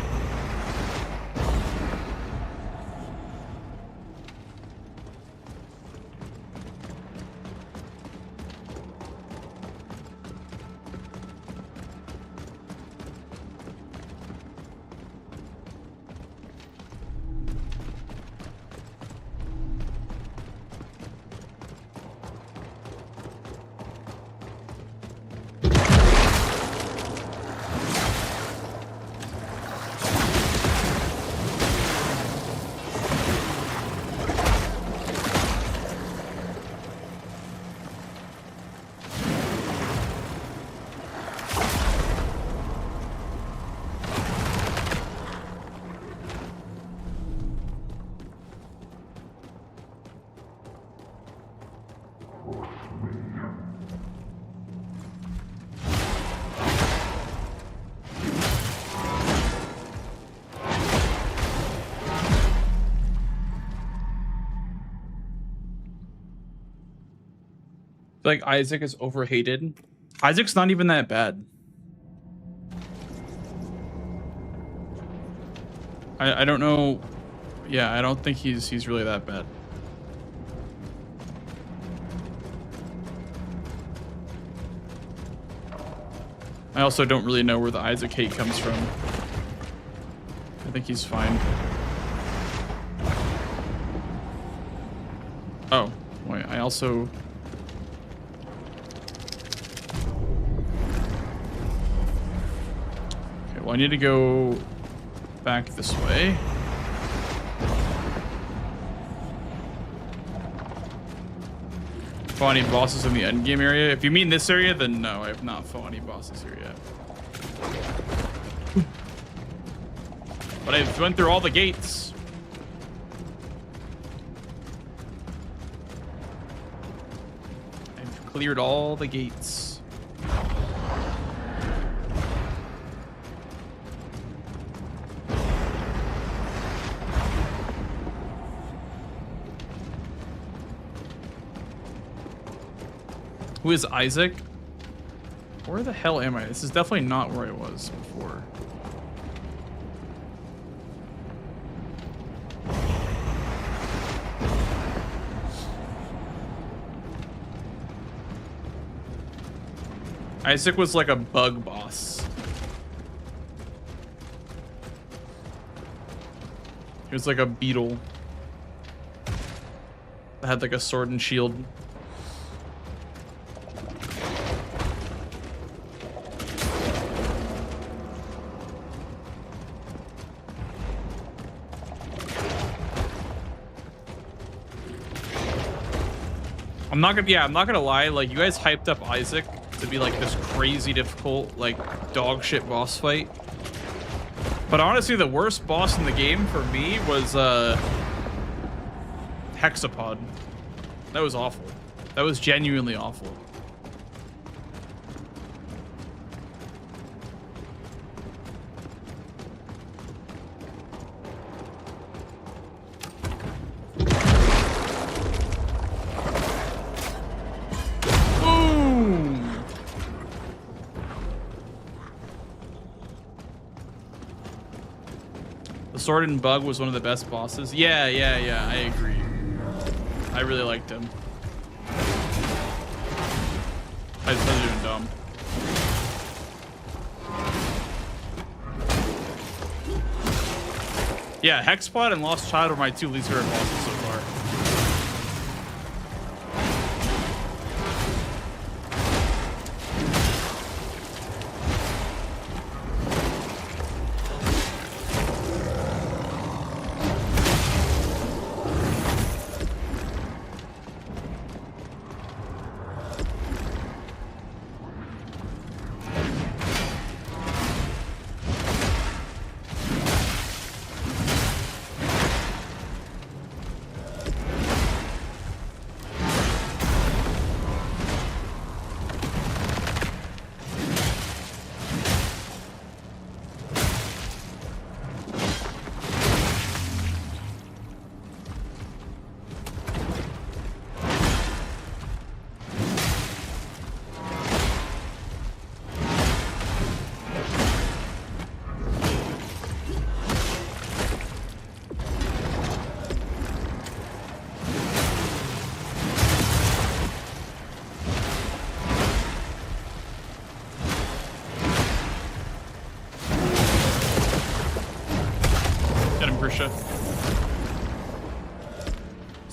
A: Like Isaac is overhated. Isaac's not even that bad. I don't know. Yeah, I don't think he's really that bad. I also don't really know where the Isaac hate comes from. I think he's fine. Oh, wait, I also... Okay, well, I need to go back this way. Fought any bosses in the endgame area? If you mean this area, then no, I have not fought any bosses here yet. But I've went through all the gates. I've cleared all the gates. Who is Isaac? Where the hell am I? This is definitely not where I was before. Isaac was like a bug boss. He was like a beetle that had like a sword and shield. I'm not gonna lie, like you guys hyped up Isaac to be like this crazy difficult, like dog shit boss fight. But honestly, the worst boss in the game for me was Hexapod. That was awful. That was genuinely awful. Sword and Bug was one of the best bosses. Yeah, I agree. I really liked him. I was doing dumb. Yeah, Hexpod and Lost Child are my two least favorite bosses so far.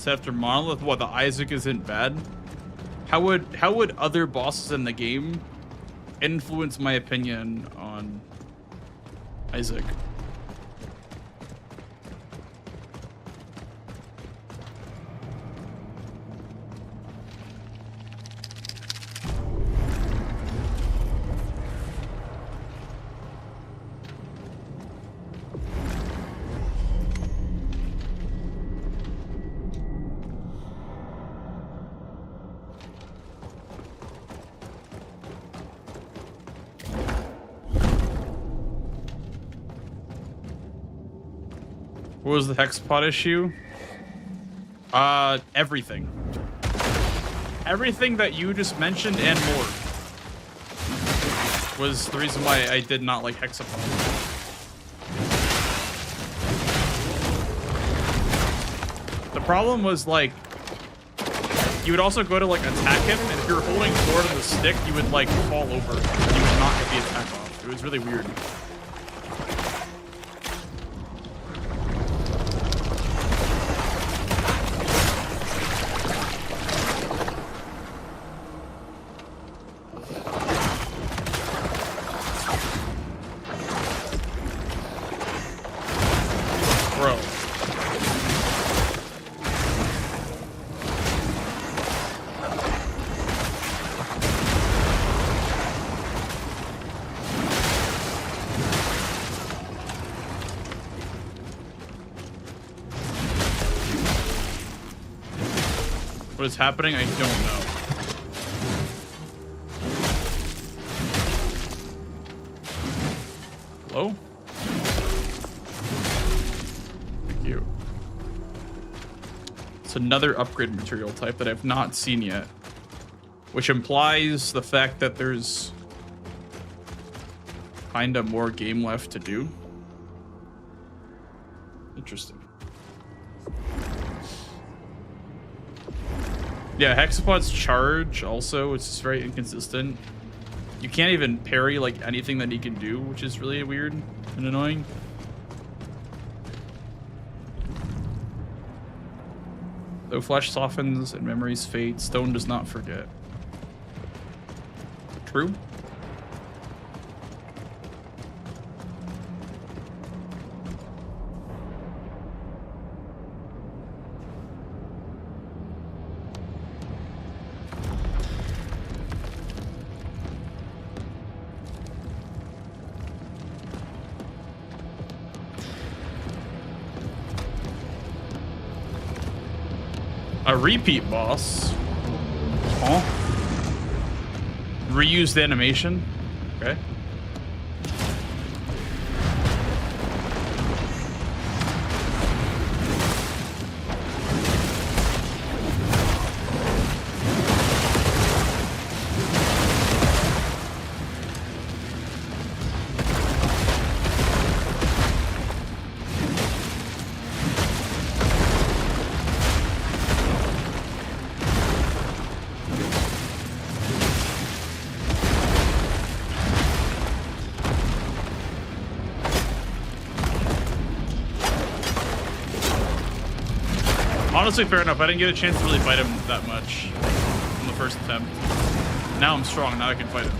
A: After Monolith, what, the Isaac isn't bad? How would other bosses in the game influence my opinion on Isaac? What was the Hexapod issue? Everything. Everything that you just mentioned and more was the reason why I did not like Hexapod. The problem was like you would also go to like attack him, and if you were holding forward on the stick, you would like fall over. And you would not get the attack off. It was really weird. Bro. What is happening? I don't know. Hello? Thank you. It's another upgrade material type that I've not seen yet, which implies the fact that there's kinda more game left to do. Interesting. Yeah, Hexapod's charge also, it's just very inconsistent. You can't even parry like anything that he can do, which is really weird and annoying. Though flesh softens and memories fade, stone does not forget. True. A repeat boss. Huh? Reused animation. Okay. Honestly, fair enough. I didn't get a chance to really fight him that much on the first attempt. Now I'm strong. Now I can fight him.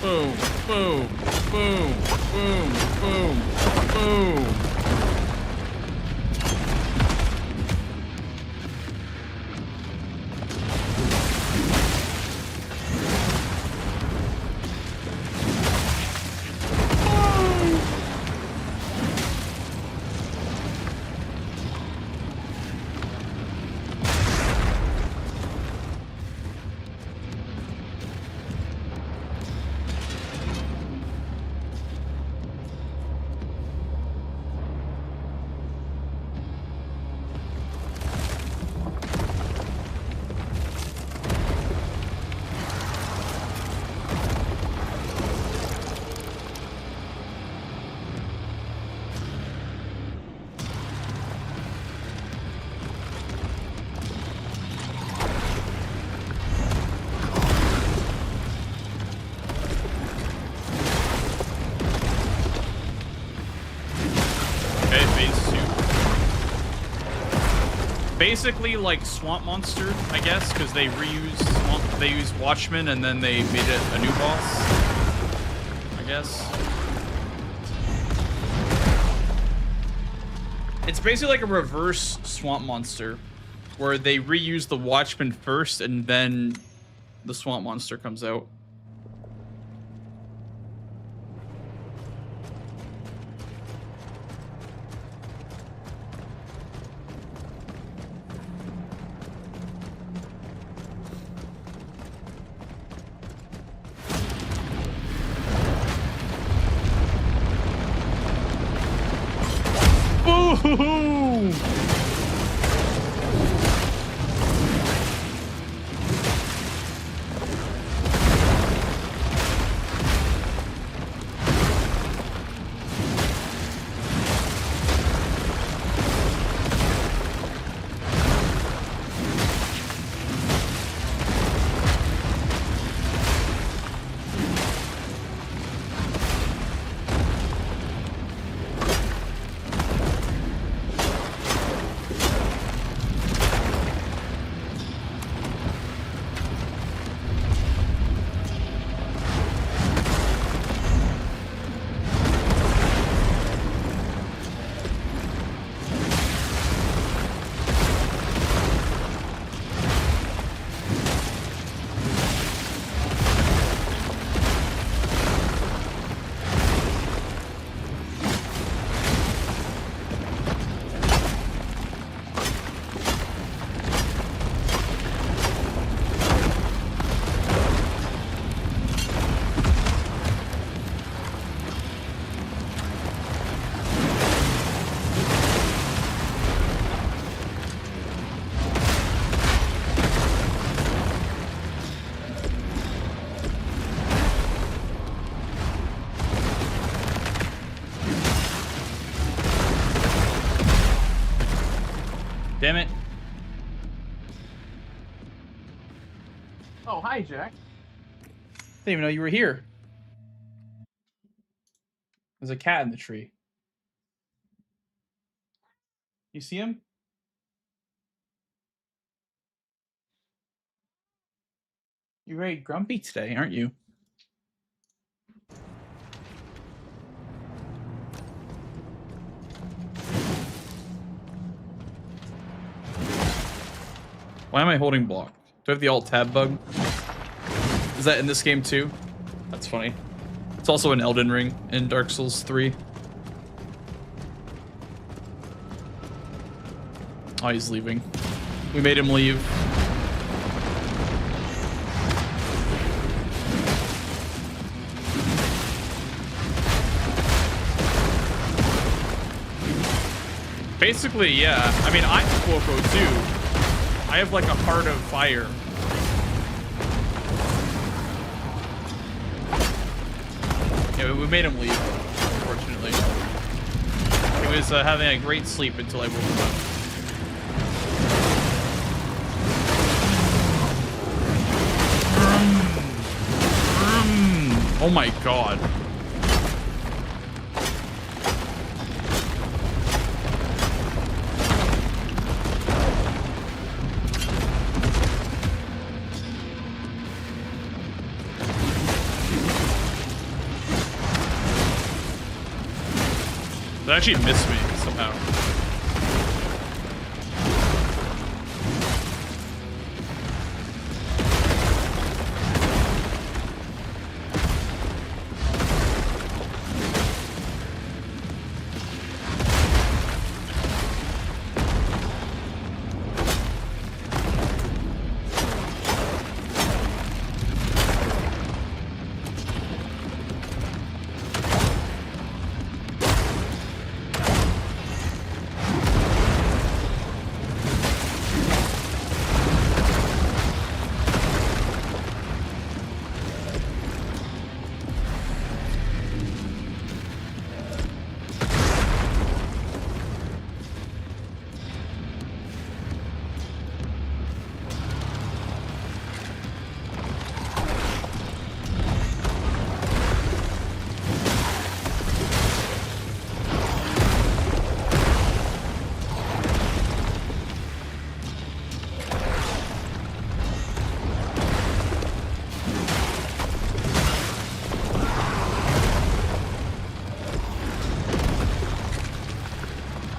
A: Boom, boom, boom, boom, boom, boom. Basically like Swamp Monster, I guess, because they used Watchmen and then they made it a new boss, I guess. It's basically like a reverse Swamp Monster, where they reuse the Watchmen first and then the Swamp Monster comes out. Ooh. Damn it. Oh, hi, Jack. Didn't even know you were here. There's a cat in the tree. You see him? You're very grumpy today, aren't you? Why am I holding block? Do I have the alt-tab bug? Is that in this game too? That's funny. It's also in Elden Ring in Dark Souls 3. Oh, he's leaving. We made him leave. Basically, yeah. I mean, I'm Cuoco too. I have like a heart of fire. Yeah, we made him leave, unfortunately. He was having a great sleep until I woke him up. Oh my god. That actually missed me somehow.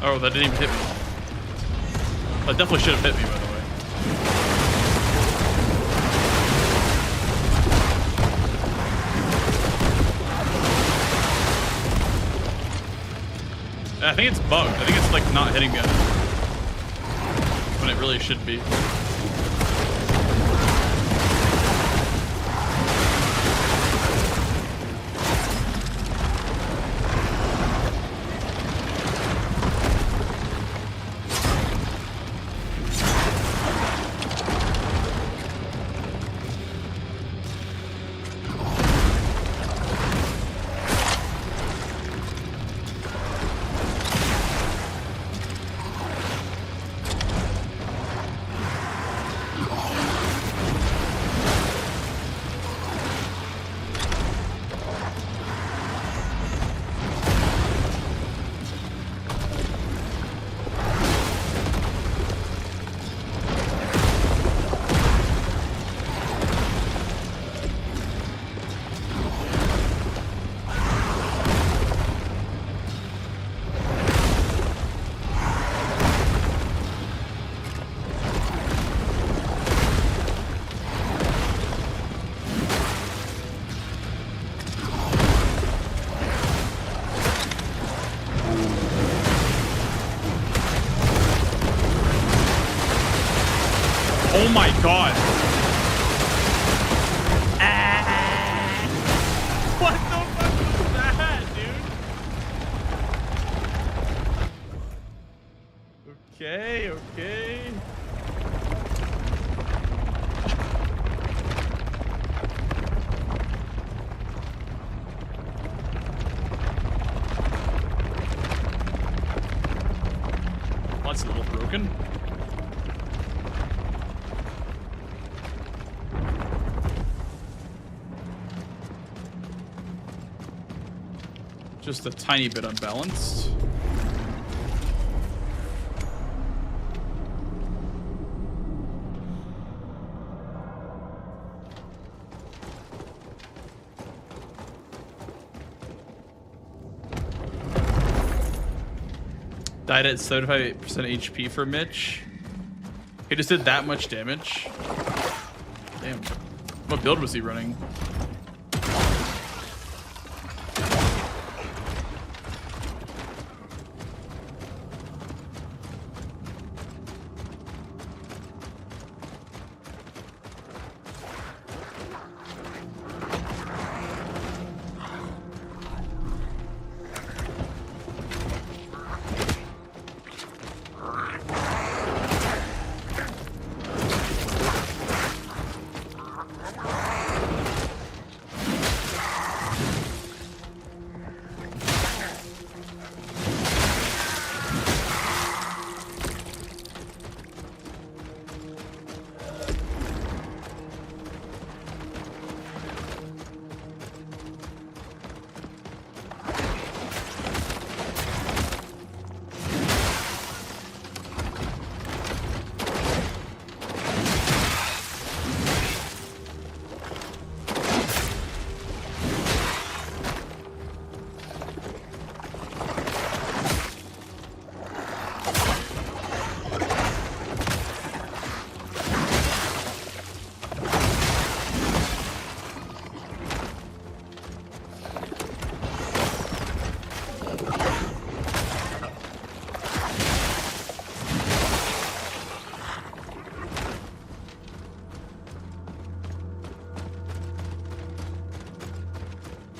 A: Oh, that didn't even hit me. That definitely should have hit me, by the way. I think it's bugged. I think it's like not hitting me when it really should be. Oh my god. What the fuck was that, dude? Okay, okay. Well, that's a little broken. Just a tiny bit unbalanced. Died at 75% HP for Mitch. He just did that much damage. Damn. What build was he running?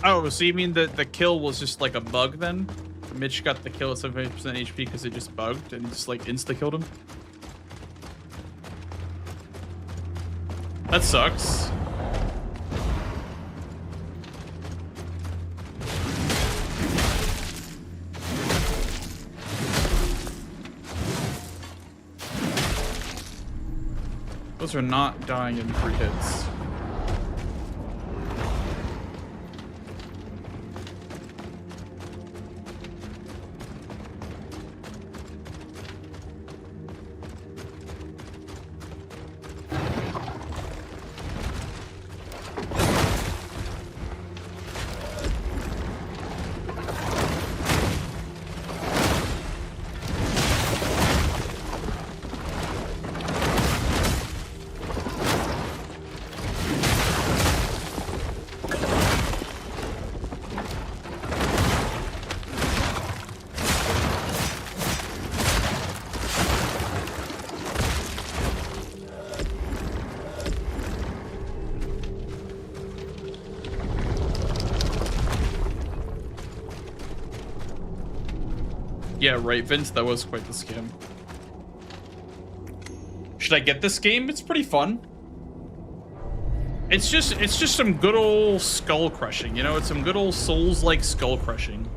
A: Oh, so you mean the kill was just like a bug then? Mitch got the kill at 78% HP because it just bugged and just like insta-killed him? That sucks. Those are not dying in 3 hits. Yeah, right, Vince, that was quite the scam. Should I get this game? It's pretty fun. It's just some good old skull crushing, you know? It's some good old Souls-like skull crushing.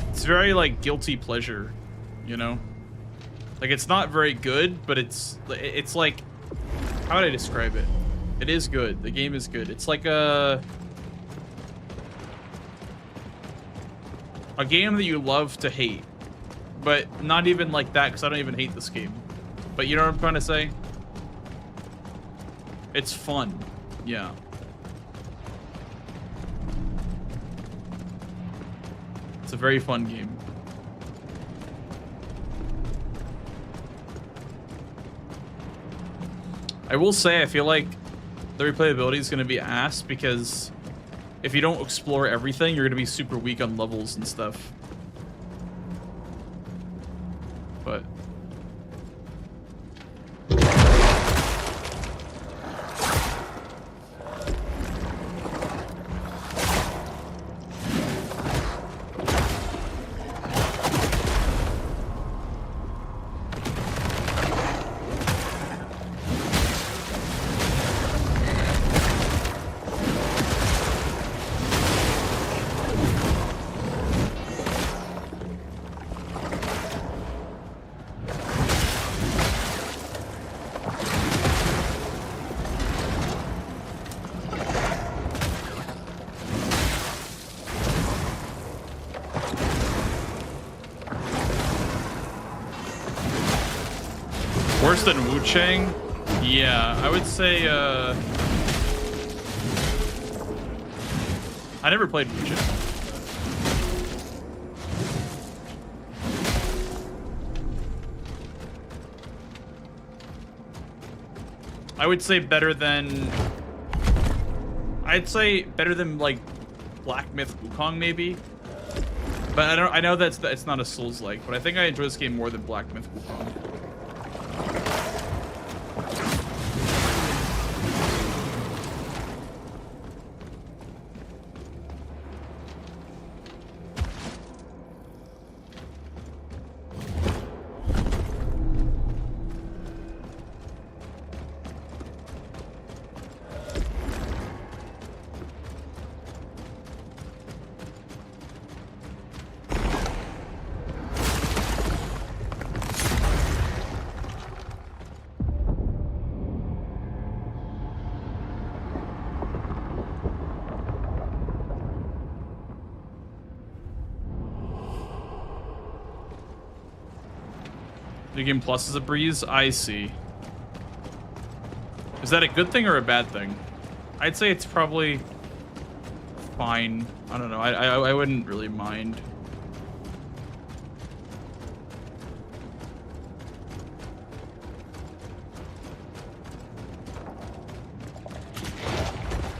A: It's very, like, guilty pleasure, you know? Like, it's not very good, but it's like... How would I describe it? It is good. The game is good. It's like a game that you love to hate, but not even like that, because I don't even hate this game. But you know what I'm trying to say? It's fun. Yeah. It's a very fun game. I will say, I feel like the replayability is going to be ass, because if you don't explore everything, you're going to be super weak on levels and stuff. But Worse than Wu Chang? Yeah, I would say, I never played Wu Chang. I would say better than... I'd say better than, like, Black Myth Wukong, maybe. But I know that's it's not a Souls-like, but I think I enjoy this game more than Black Myth Wukong. New Game Plus is a breeze? I see. Is that a good thing or a bad thing? I'd say it's probably fine. I don't know. I wouldn't really mind.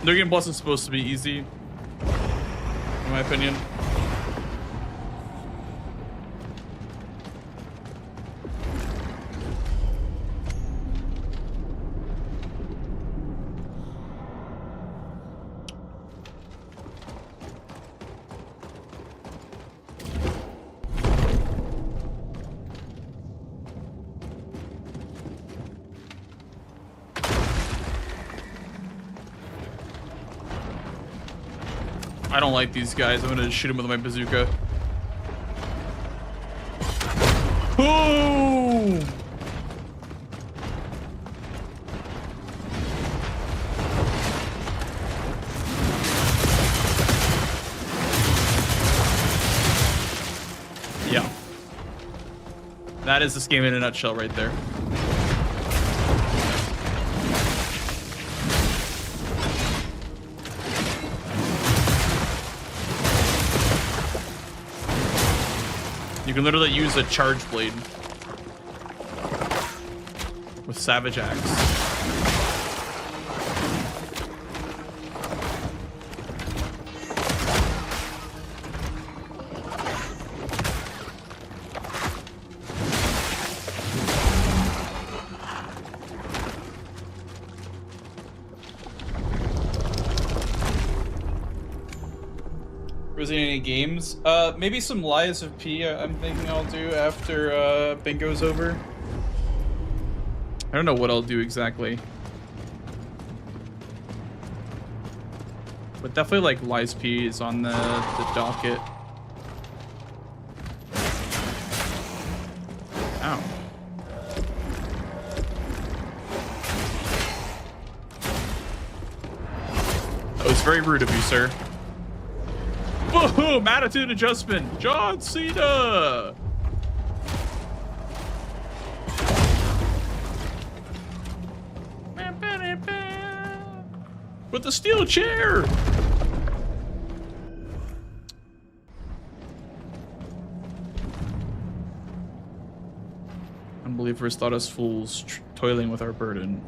A: New Game Plus is supposed to be easy, in my opinion. I don't like these guys. I'm gonna shoot him with my bazooka. Boom! Yeah. That is this game in a nutshell right there. You can literally use a charge blade with Savage Axe. Resident Evil games? Maybe some Lies of P. I'm thinking I'll do after bingo's over. I don't know what I'll do exactly, but definitely like Lies P is on the docket. Ow. That was very rude of you, sir. Boom! Attitude adjustment. John Cena. With the steel chair. Unbelievers thought us fools, toiling with our burden.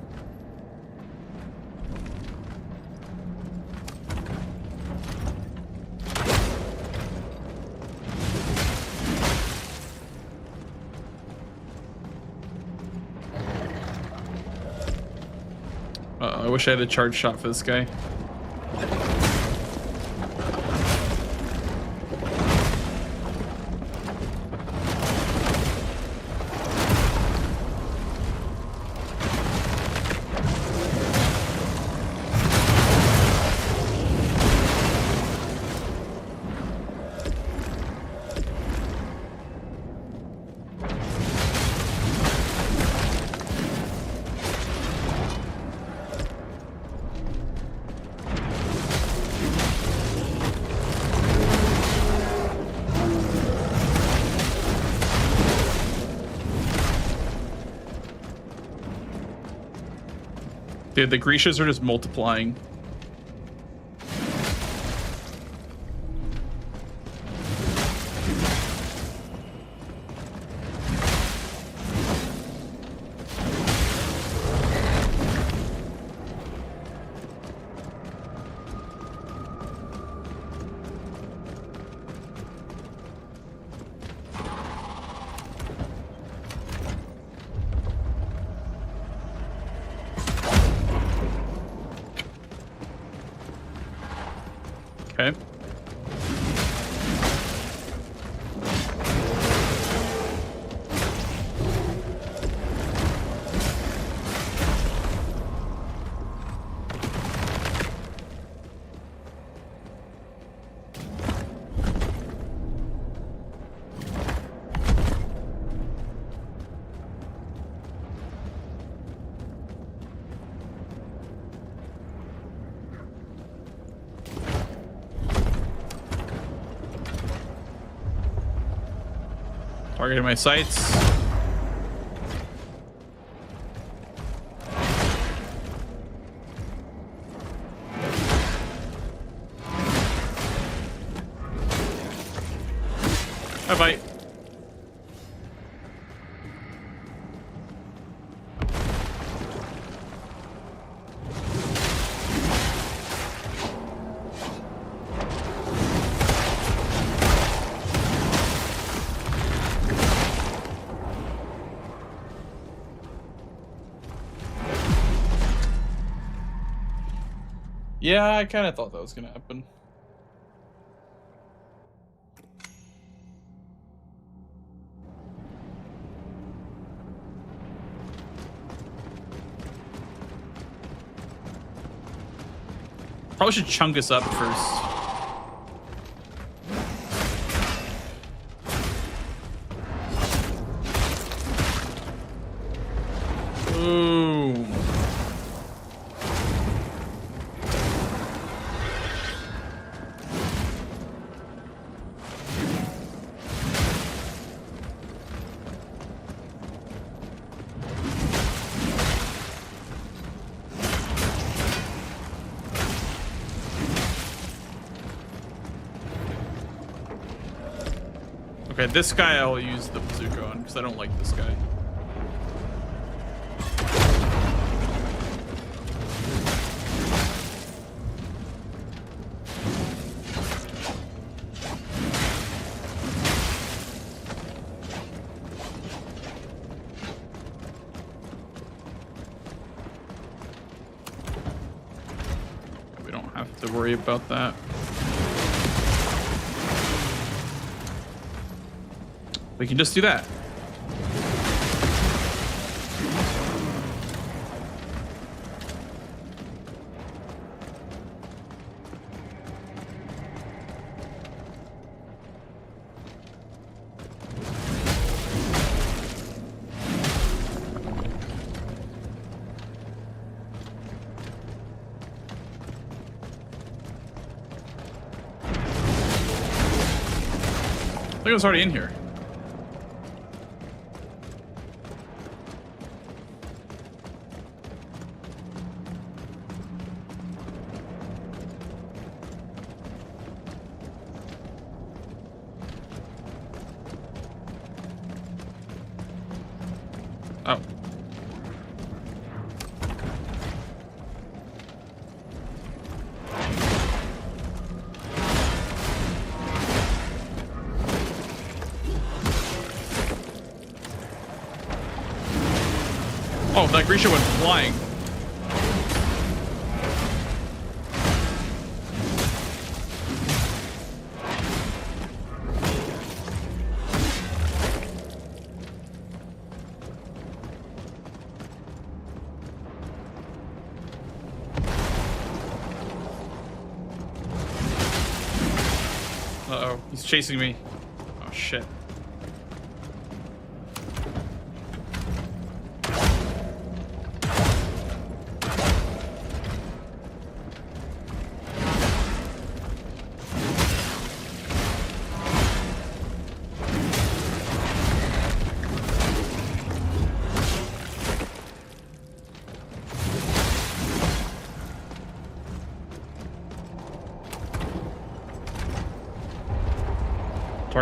A: I wish I had a charge shot for this guy. Okay, the Grecias are just multiplying. Okay. Targeting my sights. Bye-bye. Yeah, I kind of thought that was going to happen. Probably should chunk us up first. Boom. Okay, this guy I'll use the bazooka on because I don't like this guy. We don't have to worry about that. We can just do that. I think it was already in here. Oh. Oh, that Grisha went flying. Uh-oh, he's chasing me. Oh, shit.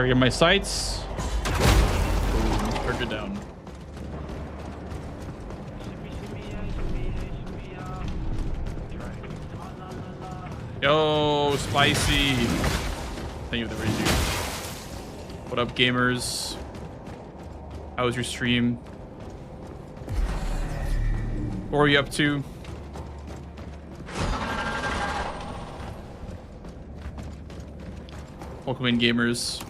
A: Target my sights. Boom, target down. Yo, spicy. Thank you for the raise. What up, gamers? How was your stream? What were you up to? Welcome in, gamers.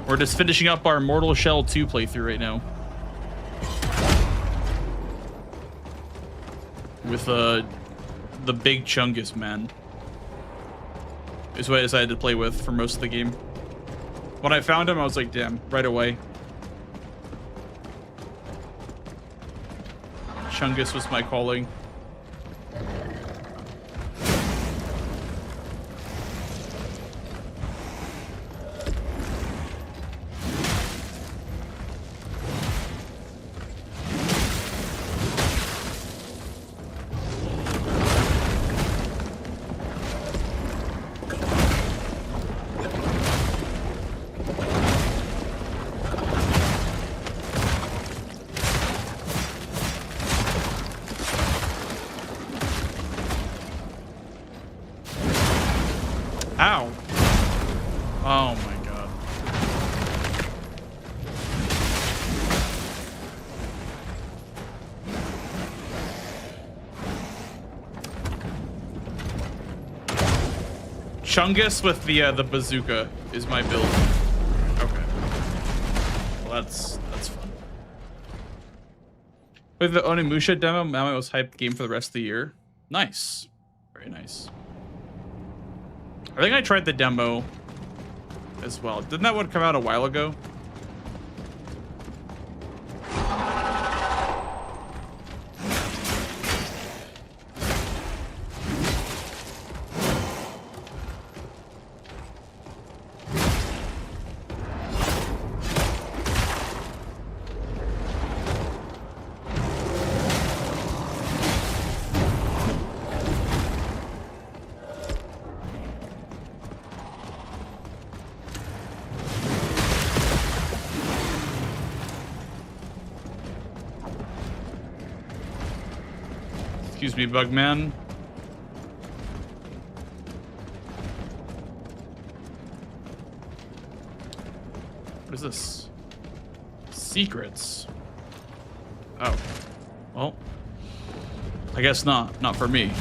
A: We're just finishing up our Mortal Shell 2 playthrough right now. With the big Chungus, man. Is what I decided to play with for most of the game. When I found him, I was like, damn, right away. Chungus was my calling. Ow. Oh my god. Chungus with the bazooka is my build. Okay. Well, that's fun. With the Onimusha demo, my most hyped game for the rest of the year. Nice. Very nice. I think I tried the demo as well. Didn't that one come out a while ago? Excuse me, Bugman. What is this? Secrets. Oh. Well, I guess not. Not for me.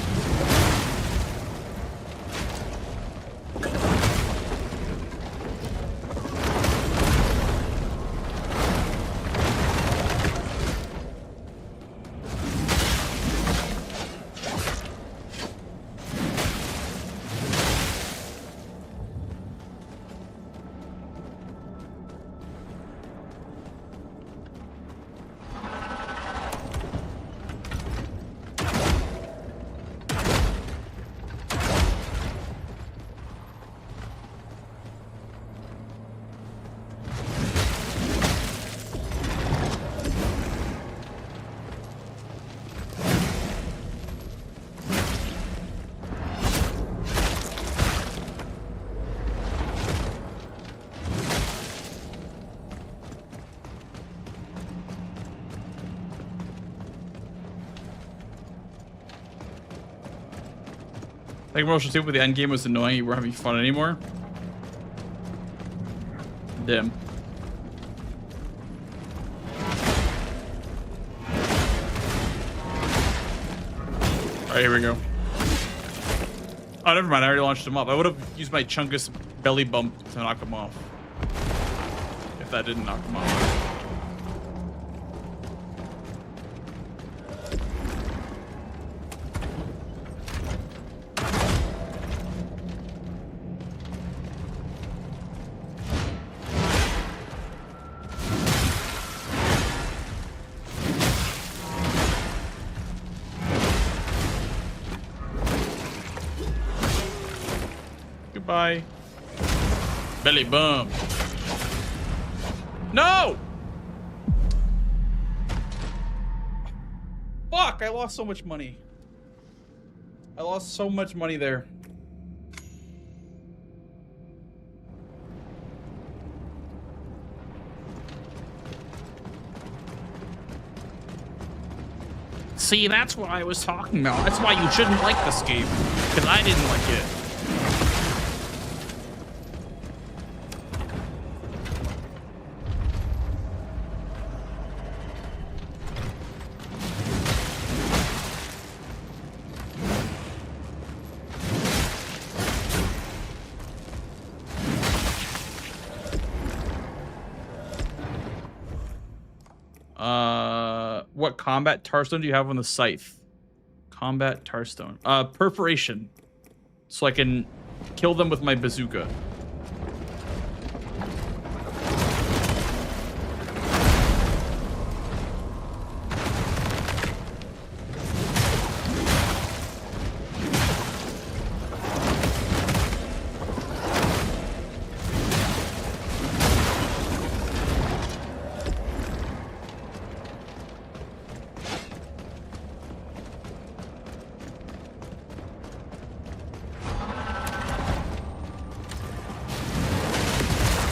A: I think Motion 2 with the end game was annoying. You weren't having fun anymore. Damn. Alright, here we go. Oh, never mind. I already launched him up. I would have used my Chungus belly bump to knock him off. If that didn't knock him off. Goodbye. Belly bump. No! Fuck, I lost so much money. I lost so much money there. See, that's what I was talking about. That's why you shouldn't like this game. Because I didn't like it. What combat tarstone do you have on the scythe? Combat tarstone. Perforation. So I can kill them with my bazooka.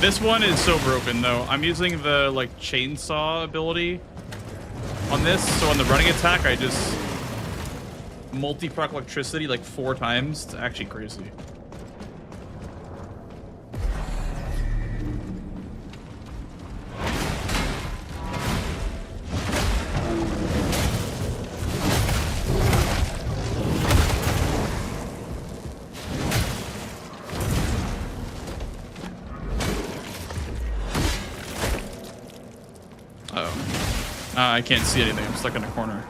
A: This one is so broken though. I'm using the like chainsaw ability on this, so on the running attack I just multi-proc electricity like 4 times. It's actually crazy. I can't see anything. I'm stuck in a corner.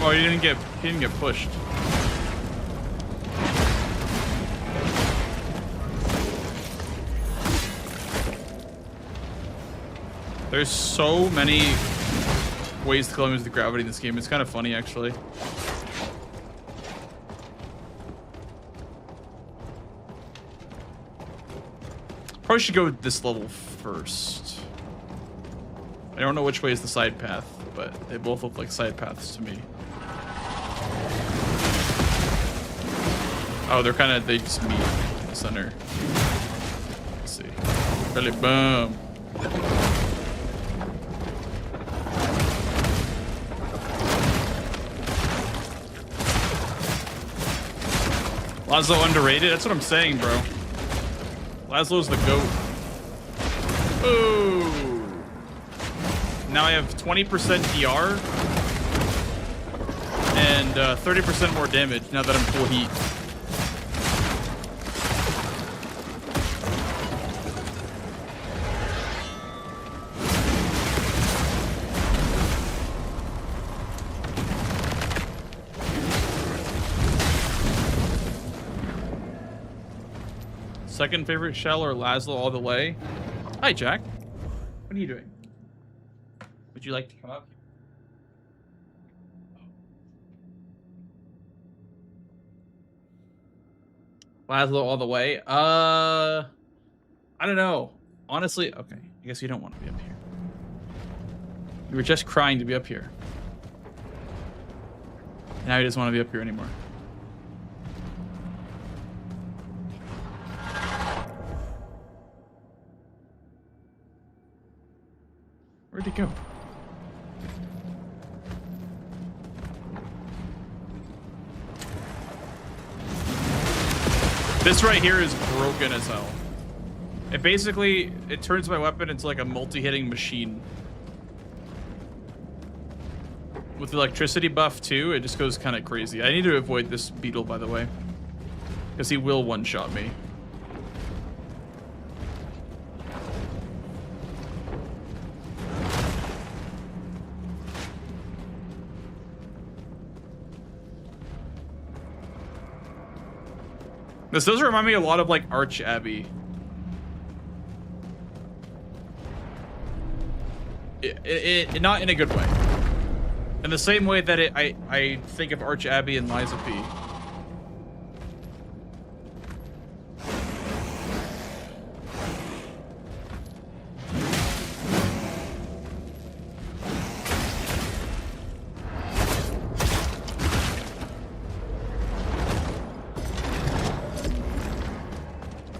A: Oh, he didn't get pushed. There's so many ways to kill him with the gravity in this game. It's kind of funny, actually. Probably should go this level first. I don't know which way is the side path, but they both look like side paths to me. Oh, they just meet in the center. Let's see. Really, boom. Laszlo underrated? That's what I'm saying, bro. Laszlo's the GOAT. Ooh. Now I have 20% DR and 30% more damage now that I'm full heat. Second favorite shell or Laszlo all the way? Hi, Jack. What are you doing? Would you like to come up? Laszlo all the way? I don't know. Honestly, okay. I guess you don't want to be up here. You were just crying to be up here. Now he doesn't want to be up here anymore. Where'd he go? This right here is broken as hell. It turns my weapon into like a multi-hitting machine. With the electricity buff too, it just goes kind of crazy. I need to avoid this beetle, by the way. Because he will one-shot me. This does remind me a lot of like Arch Abbey. Not in a good way. In the same way that I think of Arch Abbey and Liza P.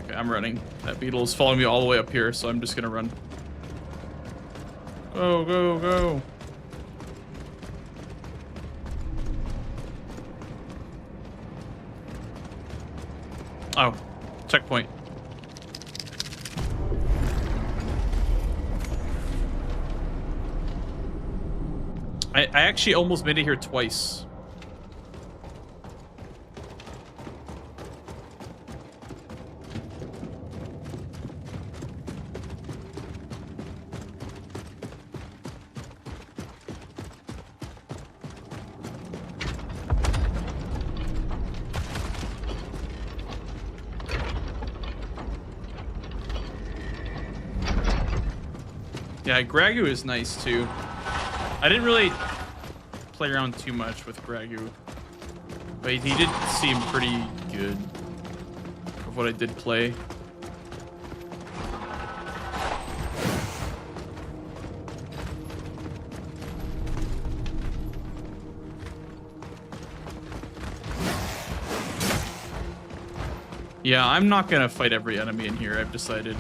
A: Okay, I'm running. That beetle is following me all the way up here, so I'm just gonna run. Go, go, go. Oh, checkpoint. I actually almost made it here twice. Yeah, Gragu is nice too. I didn't really play around too much with Gragu, but he did seem pretty good of what I did play. Yeah, I'm not gonna fight every enemy in here, I've decided.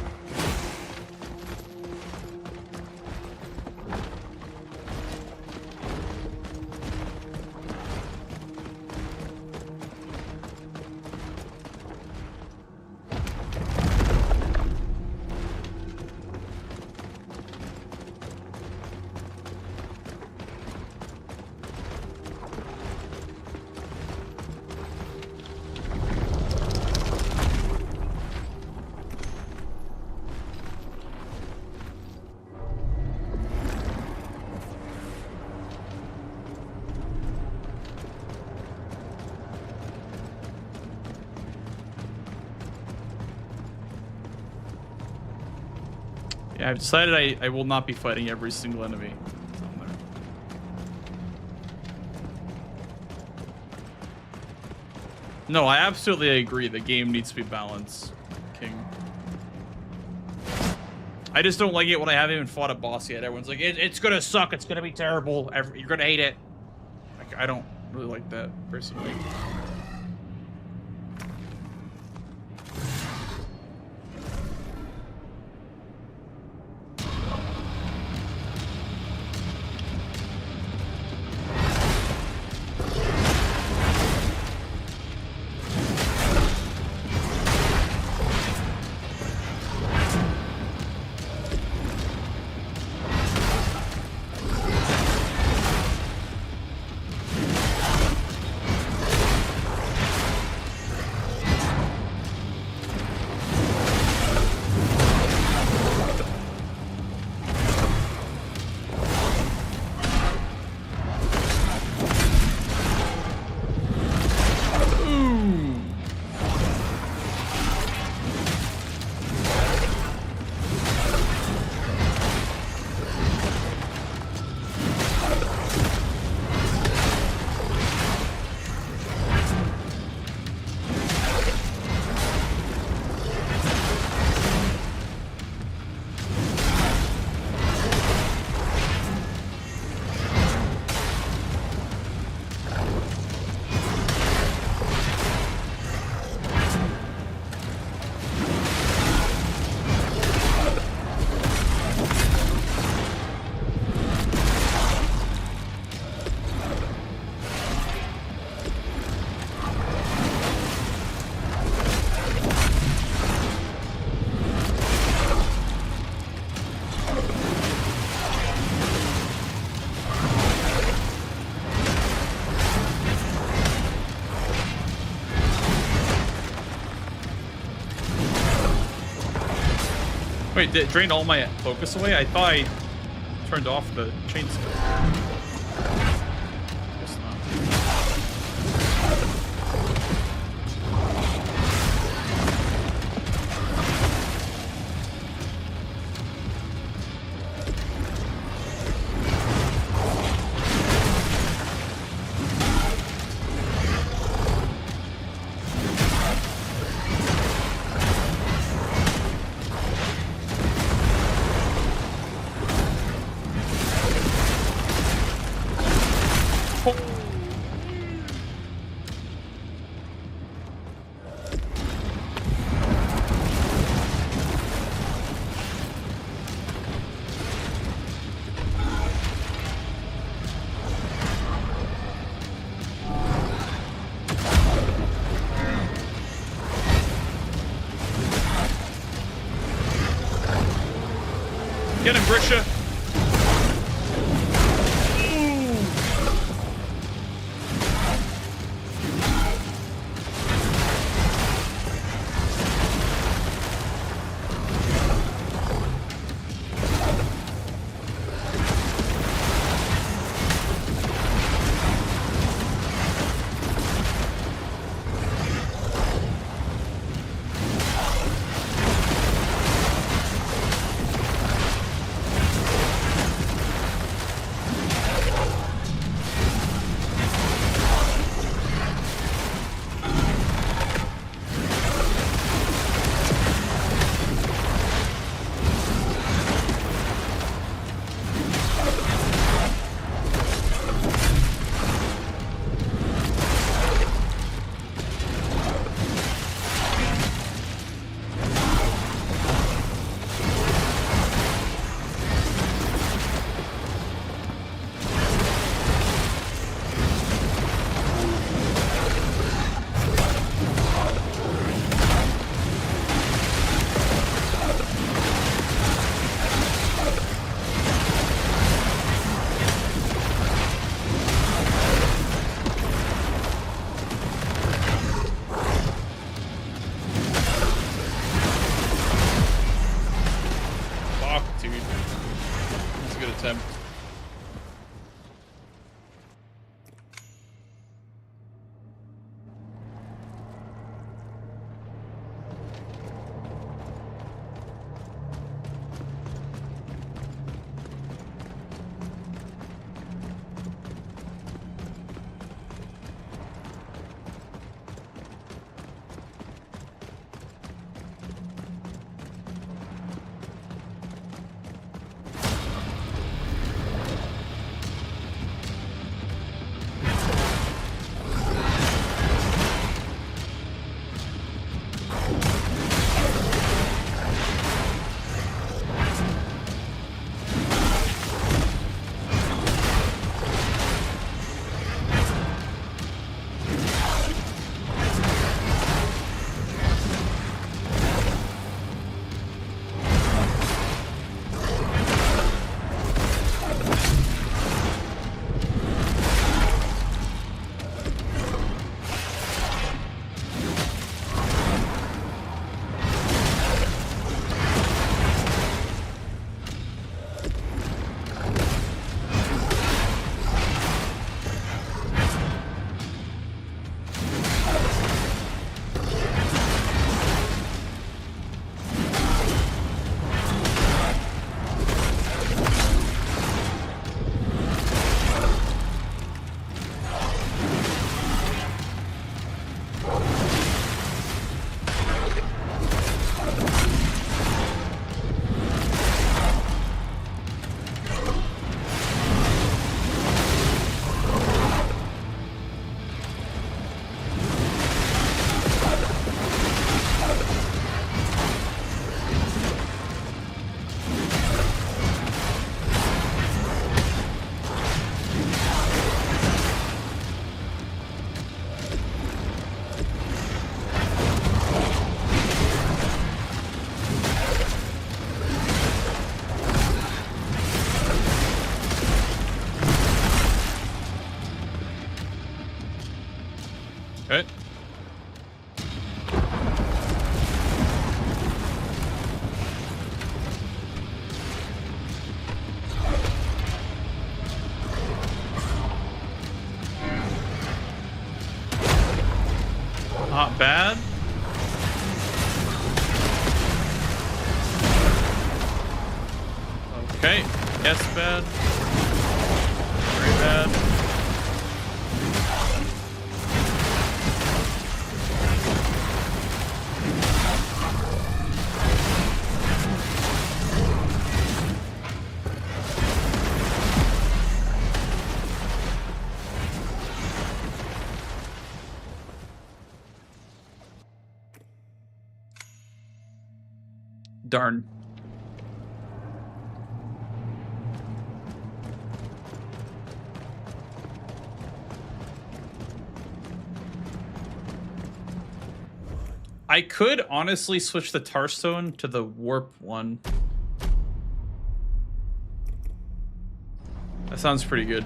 A: Yeah, I've decided I will not be fighting every single enemy. No, I absolutely agree. The game needs to be balanced, King. I just don't like it when I haven't even fought a boss yet. Everyone's like, it's gonna suck. It's gonna be terrible. You're gonna hate it. Like, I don't really like that personally. Wait, did it drain all my focus away? I thought I turned off the chainsaw. Guess not. Okay. Not bad. Okay. Yes, bad. Very bad. Darn. I could honestly switch the Tarstone to the warp one. That sounds pretty good.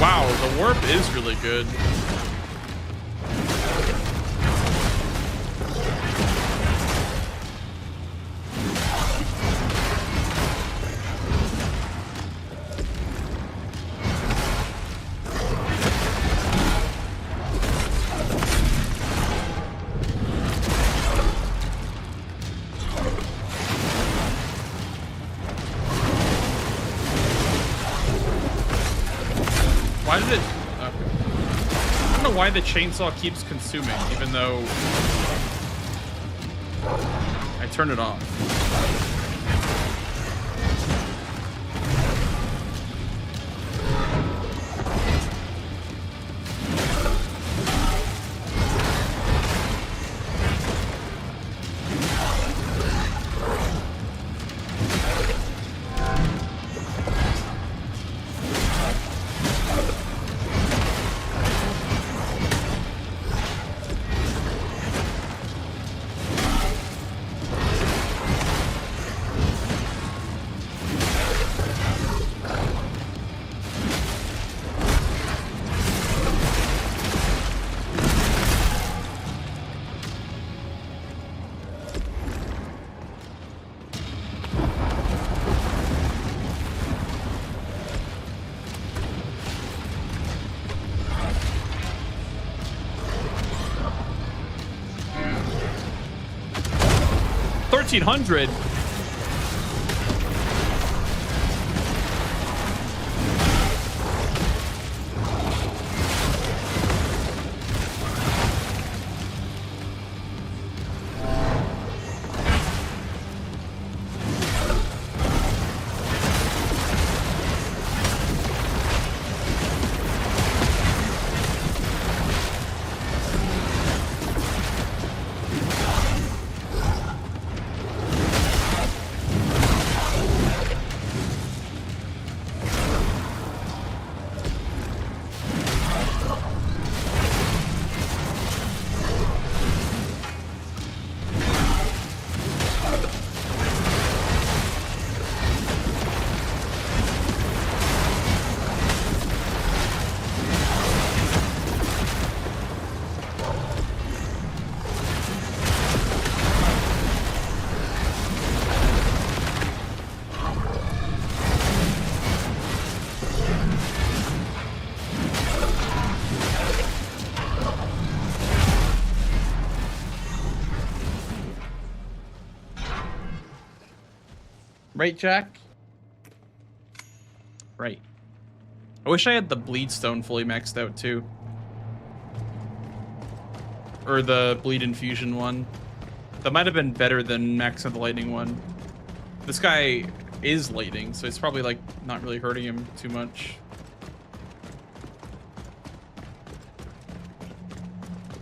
A: Wow, the warp is really good. Why did it... I don't know why the chainsaw keeps consuming, even though I turn it off. $1,300. Right, Jack? Right. I wish I had the Bleed Stone fully maxed out too. Or the Bleed Infusion one. That might have been better than maxing out the Lightning one. This guy is lightning, so it's probably like not really hurting him too much.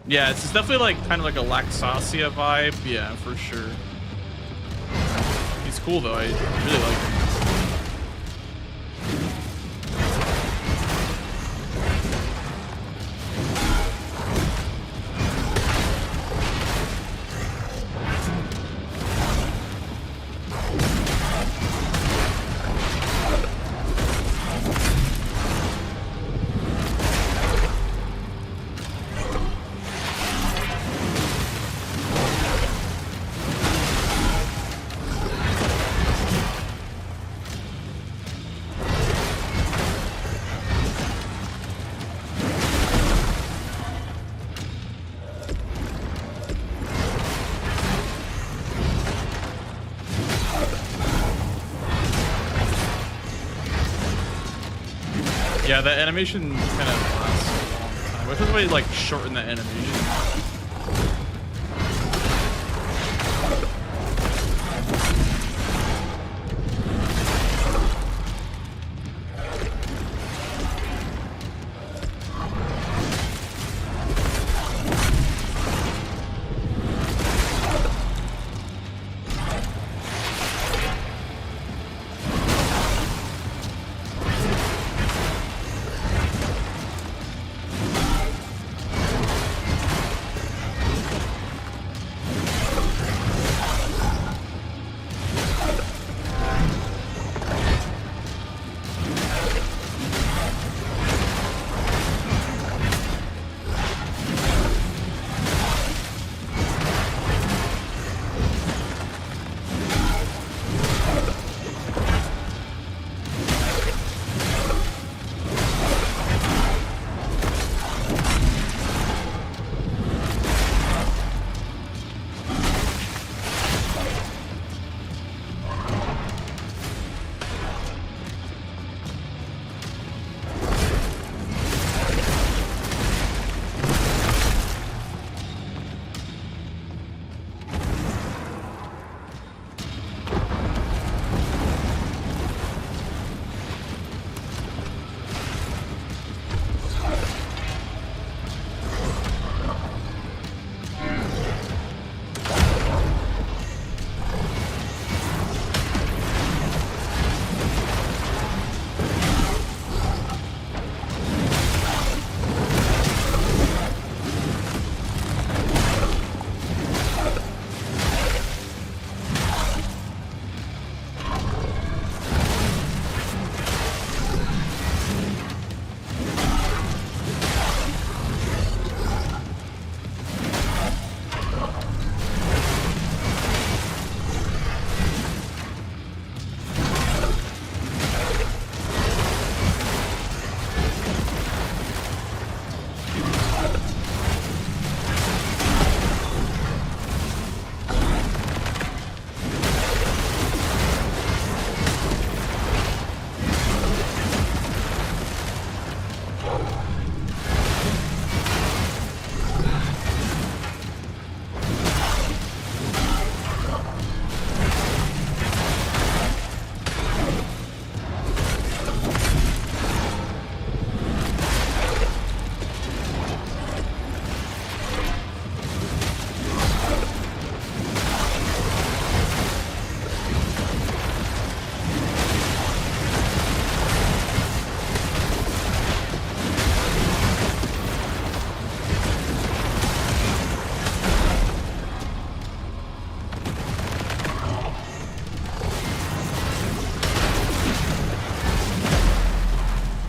A: Yeah, it's definitely like kind of like a Laxasia vibe. Yeah, for sure. He's cool though. I really like him. Yeah, the animation kind of lasts a long time. I wish somebody like shorten the animation.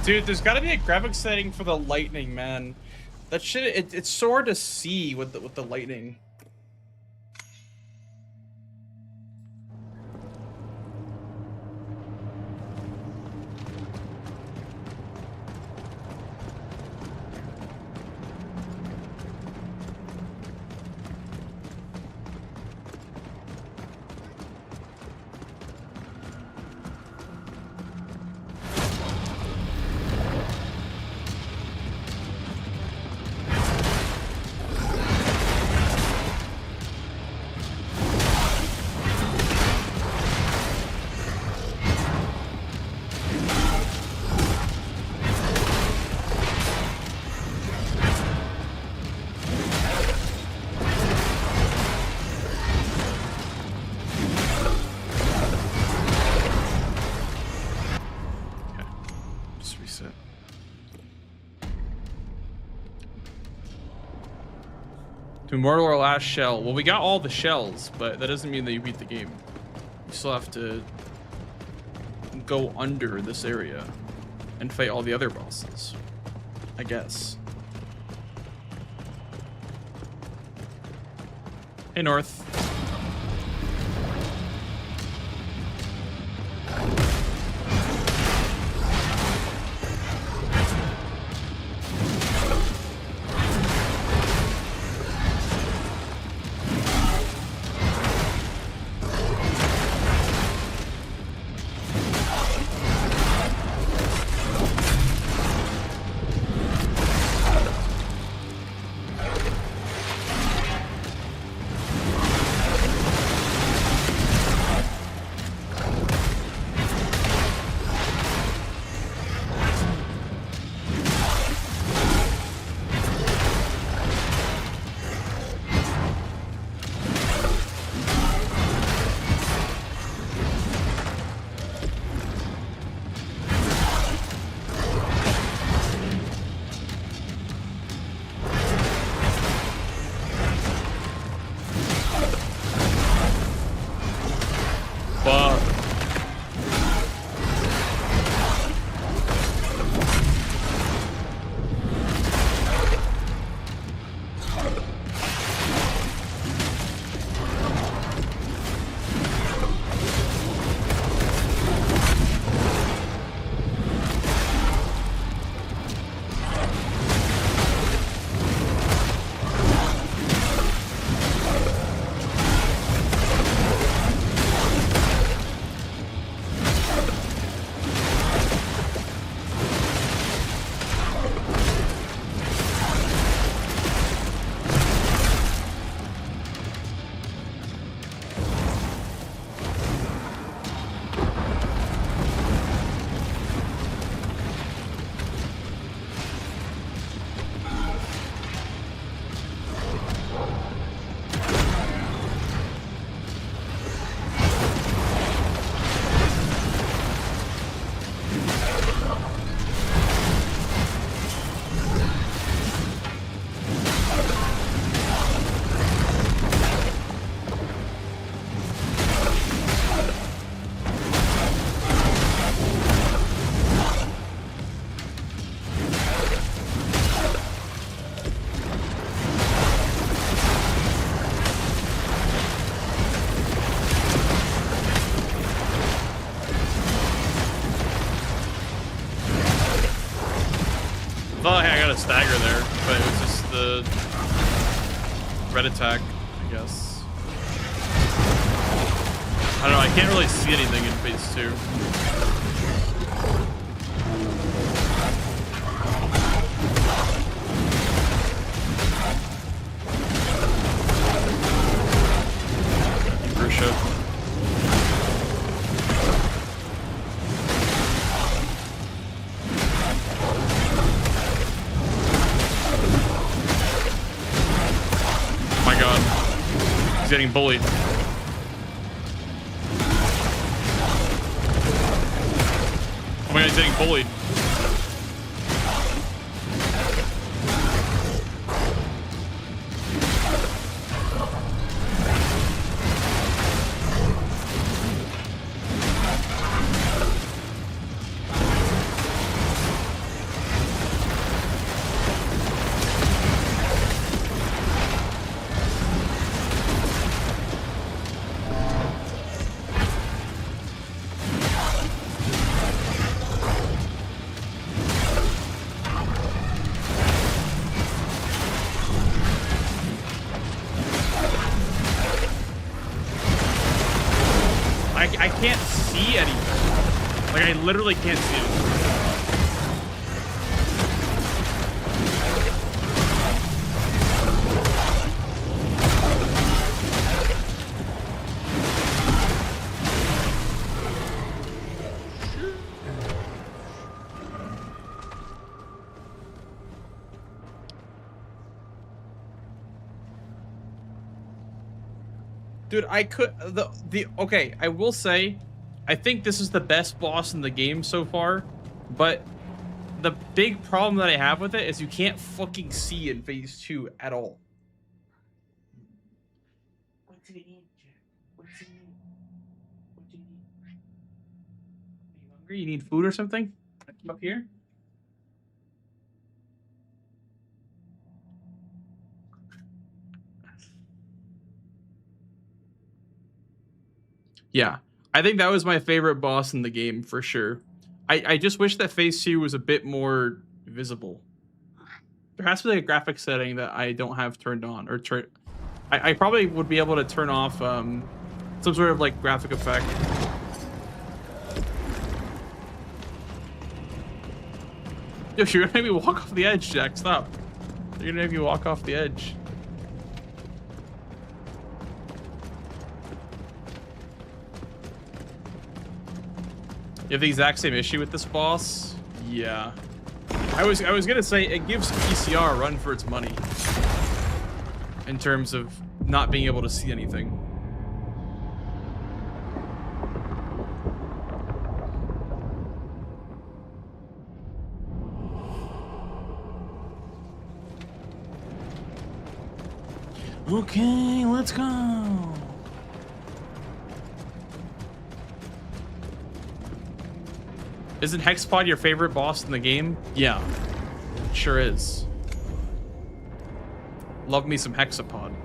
A: Dude, there's got to be a graphics setting for the lightning, man. That shit, it's so hard to see with the lightning. To immortal our last shell. Well, we got all the shells, but that doesn't mean that you beat the game. You still have to go under this area and fight all the other bosses, I guess. Hey, North. thought I got a stagger there, but it was just the red attack, I guess. I don't know, I can't really see anything in phase 2. Getting bullied. Oh my god, he's getting bullied. I can't see anything. Like, I literally can't see it. Dude, I could okay, I will say I think this is the best boss in the game so far, but the big problem that I have with it is you can't fucking see in phase 2 at all. do you need, Jack? What do you need? What do you need? Are you hungry? You need food or something? I come up here? Yeah, I think that was my favorite boss in the game for sure. I just wish that phase 2 was a bit more visible. There has to be like a graphic setting that I don't have turned on, or I probably would be able to turn off some sort of like graphic effect. Yo, you're gonna make me walk off the edge, Jack. Stop. You're gonna make me walk off the edge. You have the exact same issue with this boss? Yeah. I was gonna say it gives PCR a run for its money in terms of not being able to see anything. Okay, let's go. Isn't Hexapod your favorite boss in the game? Yeah, it sure is. Love me some Hexapod.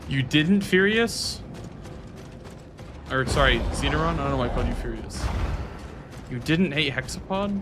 A: You didn't, Furious? Or sorry, Xeneron? I don't know why I called you Furious. You didn't hate Hexapod?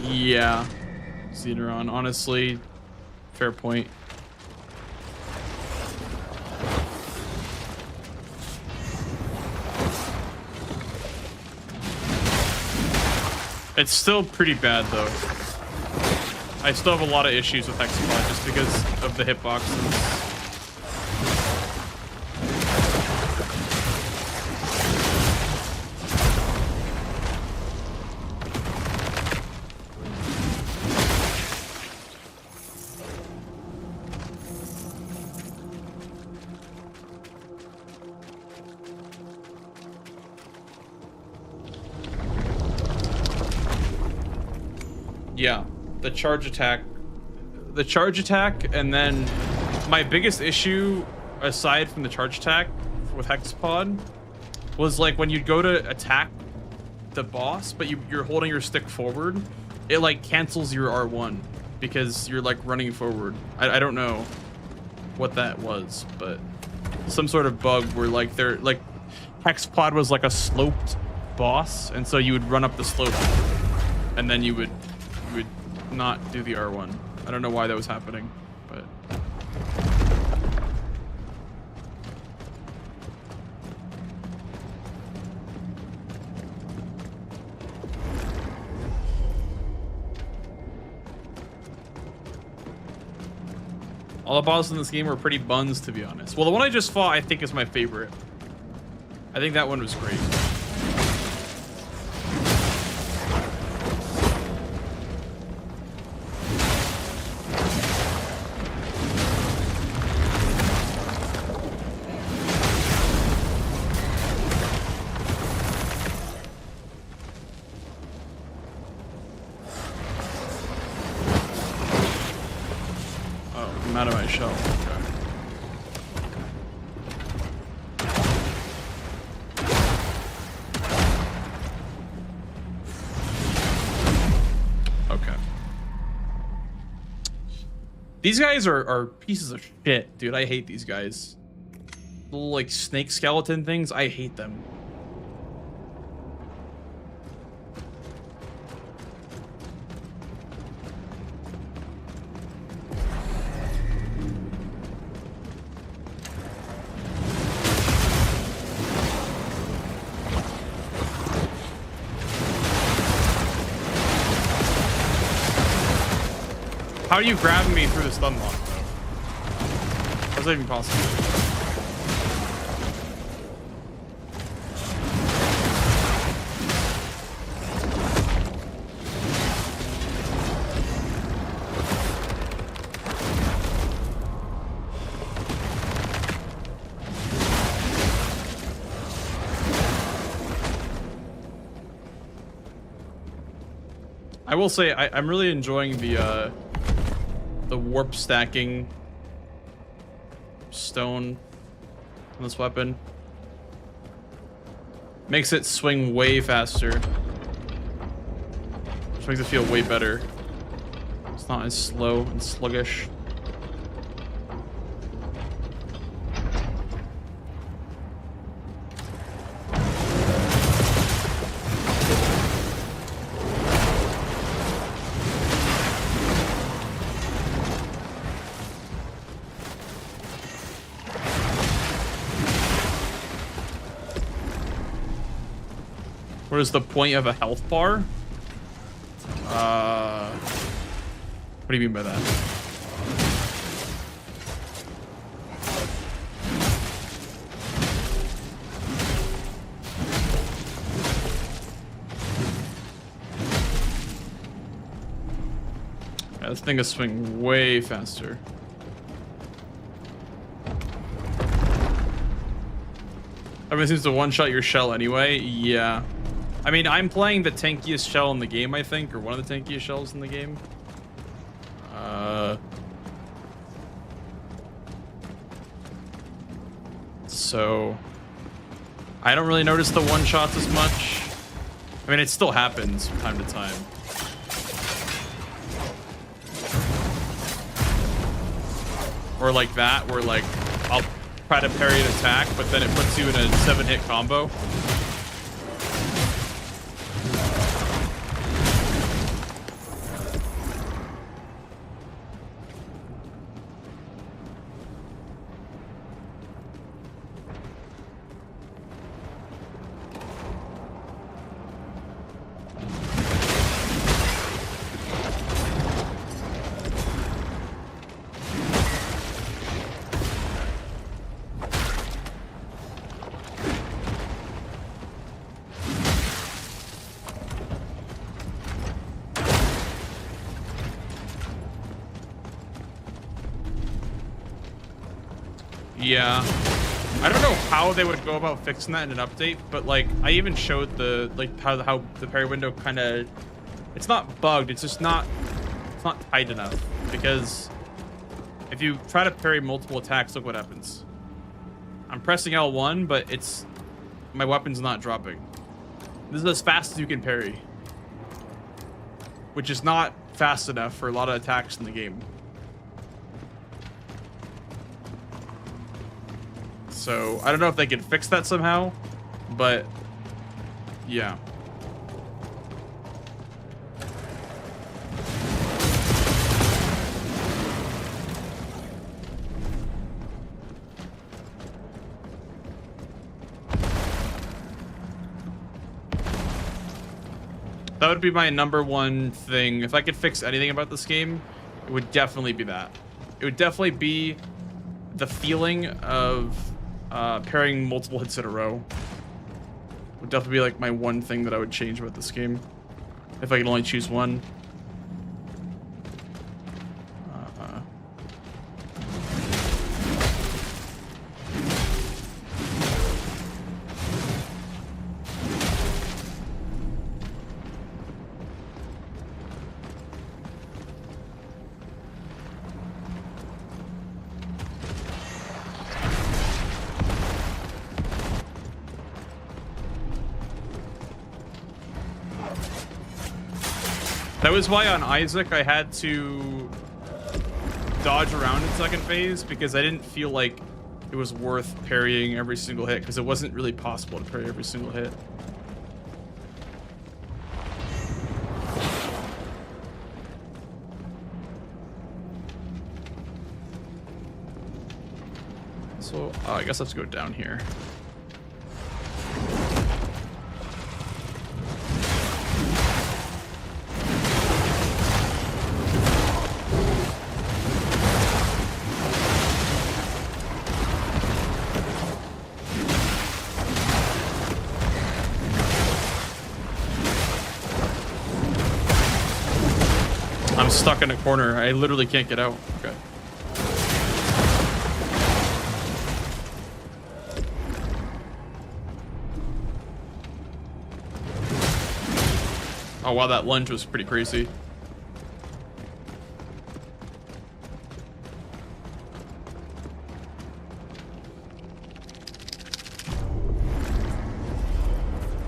A: Yeah, Xeneron, honestly, fair point. It's still pretty bad though. I still have a lot of issues with Hexapod just because of the hitboxes. Yeah, the charge attack, and then my biggest issue, aside from the charge attack with Hexapod, was like when you'd go to attack the boss, but you're holding your stick forward, it like cancels your R1 because you're like running forward. I don't know what that was, but some sort of bug where like Hexapod was like a sloped boss, and so you would run up the slope, and then you would not do the R1. I don't know why that was happening, but all the bosses in this game were pretty buns, to be honest. Well, the one I just fought, I think, is my favorite. I think that one was great. Out of my shell. Okay. These guys are pieces of shit, dude. I hate these guys. Little like snake skeleton things. I hate them. How are you grabbing me through the stun lock, though? How's that even possible? I will say I'm really enjoying the warp stacking stone on this weapon. Makes it swing way faster, which makes it feel way better. It's not as slow and sluggish. What is the point of a health bar? What do you mean by that? Yeah, this thing is swinging way faster. Everyone seems to one-shot your shell anyway. Yeah. I mean, I'm playing the tankiest shell in the game, I think, or one of the tankiest shells in the game. So I don't really notice the one-shots as much. I mean, it still happens from time to time. Or like that, where like I'll try to parry an attack, but then it puts you in a 7-hit combo. Yeah, I don't know how they would go about fixing that in an update, but like I even showed the how the parry window kind of, it's not bugged, it's just not tight enough, because if you try to parry multiple attacks, look what happens. I'm pressing L1, but my weapon's not dropping. This is as fast as you can parry, which is not fast enough for a lot of attacks in the game. So I don't know if they can fix that somehow, but yeah. That would be my #1 thing. If I could fix anything about this game, it would definitely be that. It would definitely be the feeling of parrying multiple hits in a row. Would definitely be like my one thing that I would change about this game, if I could only choose one. That was why on Isaac I had to dodge around in second phase because I didn't feel like it was worth parrying every single hit because it wasn't really possible to parry every single hit. So I guess let's go down here. I'm stuck in a corner. I literally can't get out. Okay. Oh wow, that lunge was pretty crazy.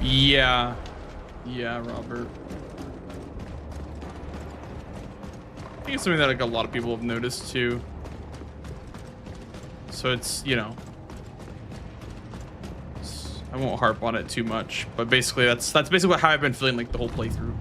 A: Yeah. Yeah, Robert. I think it's something that like a lot of people have noticed too. So it's, you know, I won't harp on it too much, but basically that's basically how I've been feeling like the whole playthrough.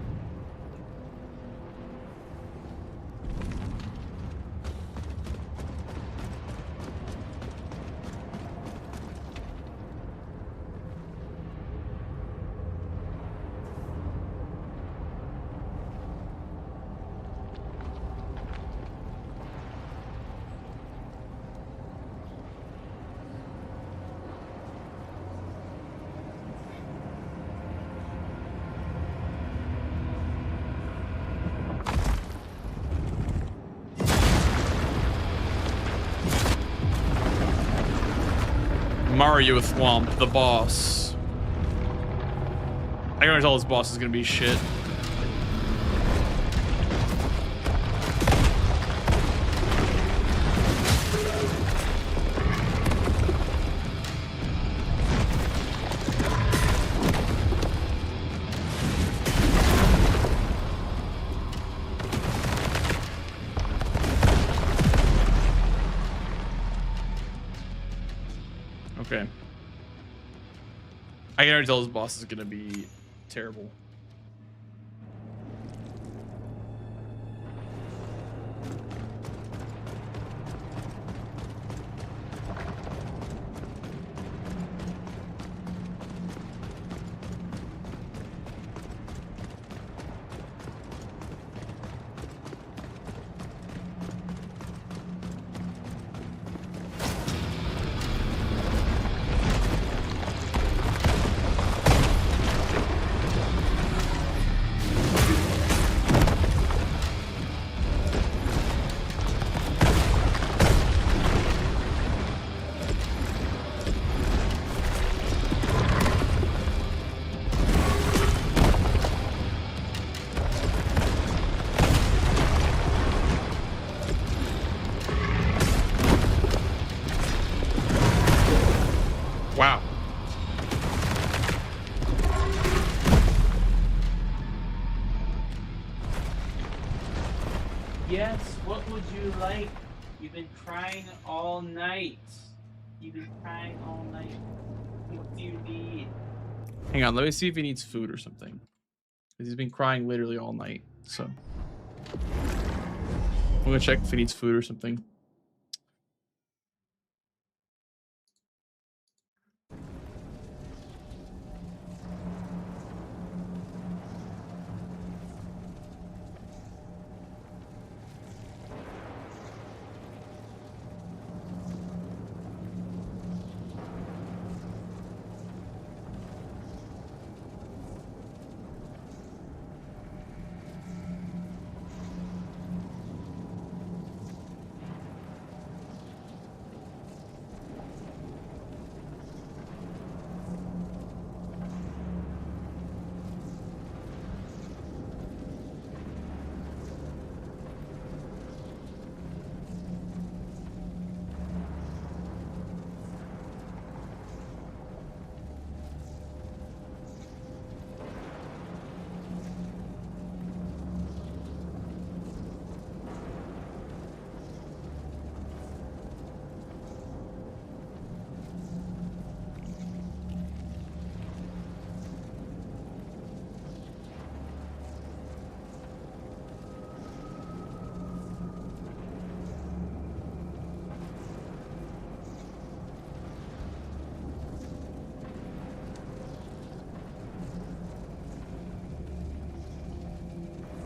A: Mario Thwomp, the boss. I can already tell this boss is gonna be shit. Okay. I can already tell this boss is gonna be terrible. Wow.
L: Yes, what would you like? You've been crying all night. You've been crying all night. What do you need?
A: Hang on, let me see if he needs food or something. Because he's been crying literally all night, so. I'm gonna check if he needs food or something.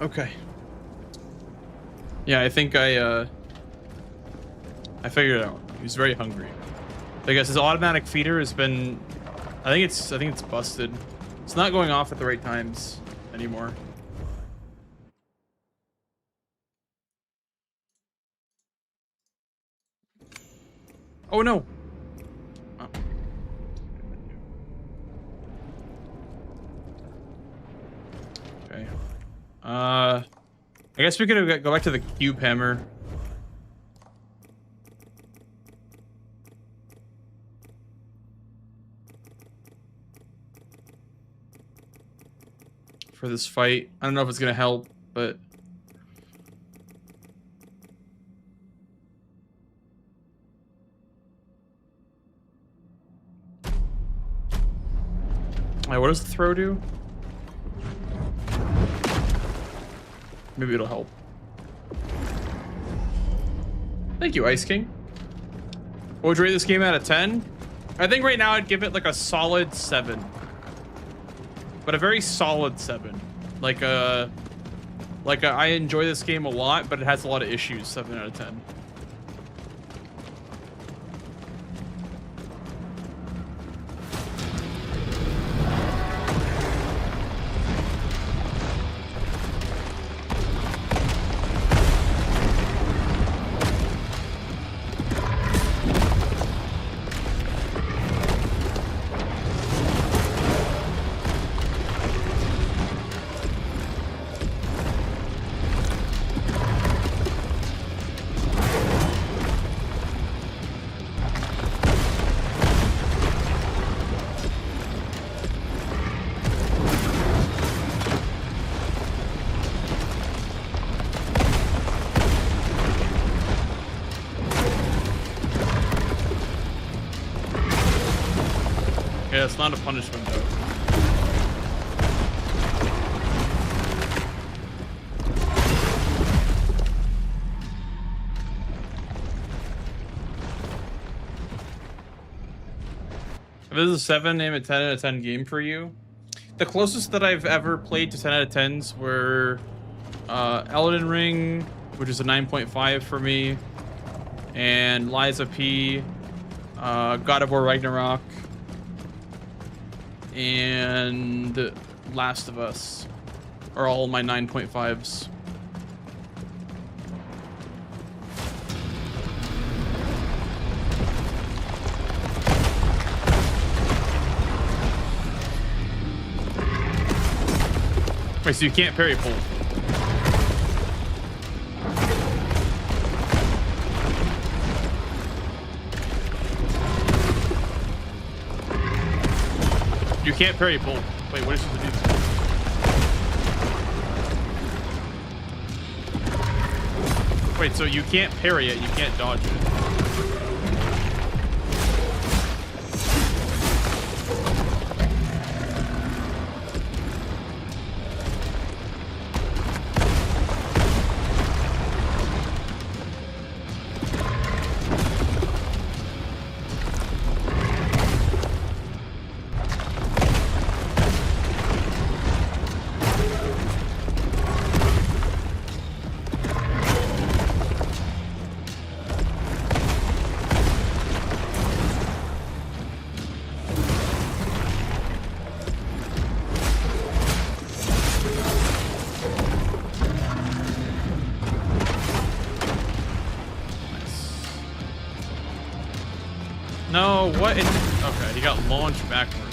A: Okay. Yeah, I think I figured it out. He was very hungry. I guess his automatic feeder has been, I think it's busted. It's not going off at the right times anymore. Oh no. Oh. Okay. I guess we could go back to the cube hammer. For this fight. I don't know if it's gonna help, but Alright, what does the throw do? Maybe it'll help. Thank you, Ice King. What would you rate this game out of 10? I think right now I'd give it like a solid 7. But a very solid 7. Like I enjoy this game a lot, but it has a lot of issues. 7 out of 10. Yeah, it's not a punishment though. If this is a 7, name a 10 out of 10 game for you. The closest that I've ever played to 10 out of 10s were Elden Ring, which is a 9.5 for me, and Liza P, God of War Ragnarok, and Last of Us are all my 9.5s. Wait, so you can't parry pull? You can't parry pull. Wait, what is supposed to do? Wait, so you can't parry it, you can't dodge it. No, what? Okay, he got launched backwards.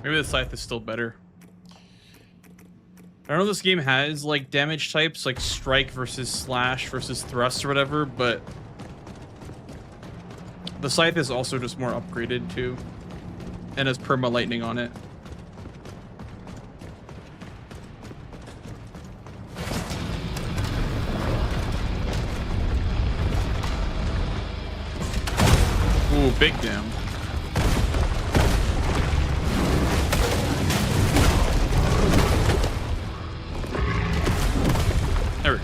A: Maybe the scythe is still better. I don't know if this game has like damage types like strike versus slash versus thrust or whatever, but the scythe is also just more upgraded too, and has perma lightning on it. Ooh, big damn. There we go.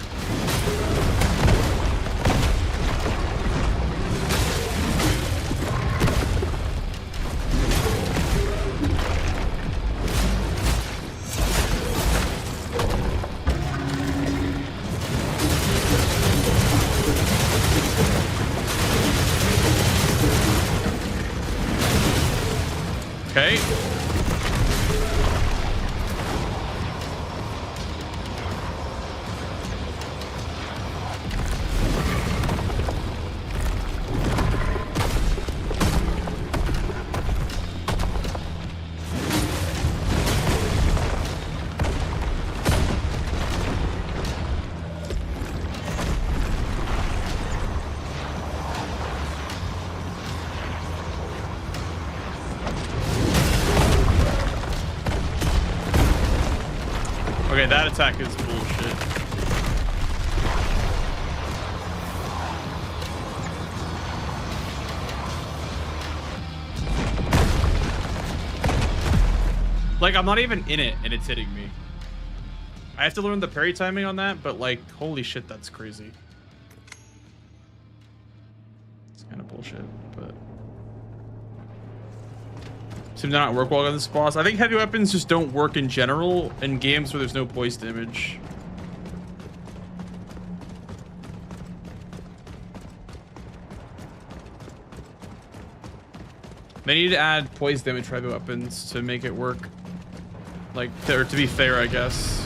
A: Okay. Okay, that attack is bullshit. Like, I'm not even in it and it's hitting me. I have to learn the parry timing on that, but like, holy shit, that's crazy. It's kind of bullshit, but seem to not work well on this boss. I think heavy weapons just don't work in general in games where there's no poise damage. They need to add poise damage for heavy weapons to make it work. Like, or to be fair, I guess.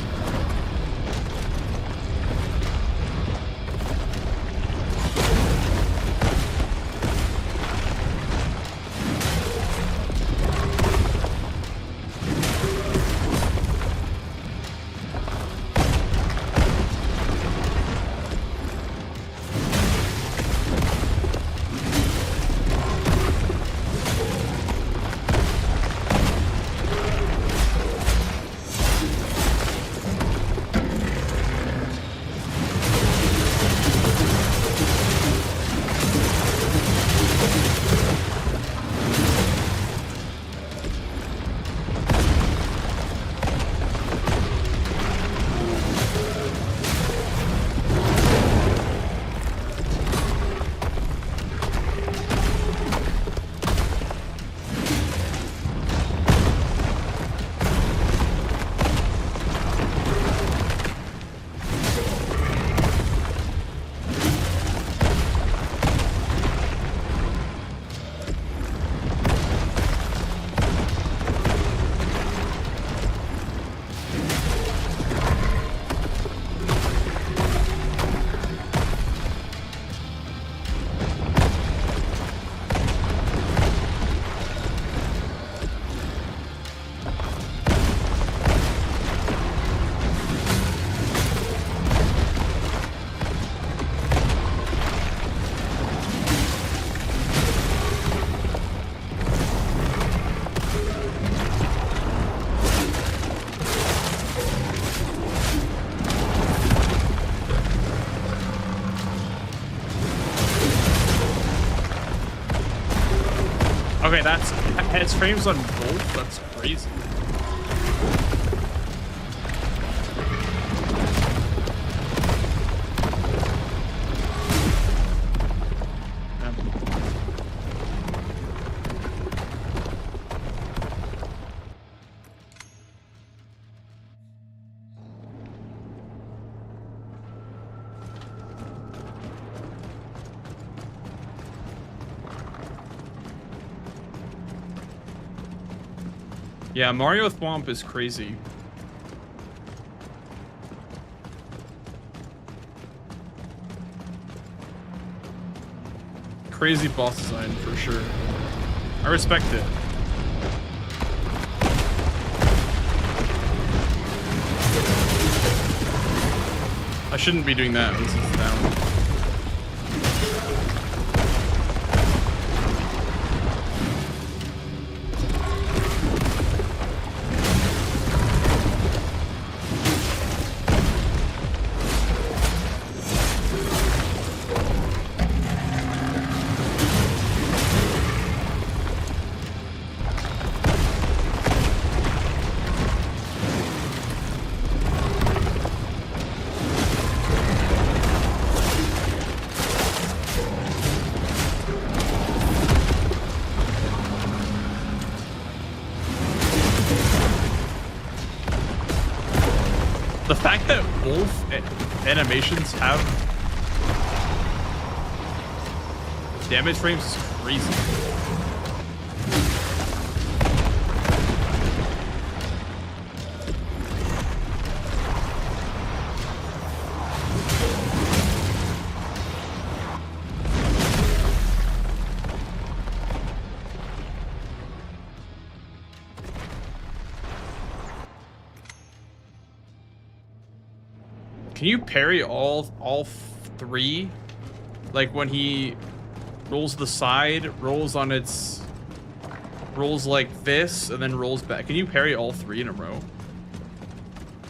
A: Okay, that's has frames on both. That's crazy. Yeah, Mario Thwomp is crazy. Crazy boss design for sure. I respect it. I shouldn't be doing that. This is down. The fact that both animations have damage frames is crazy. Can you parry all three? Like when he rolls the side, rolls on its, rolls like this, and then rolls back. Can you parry all three in a row?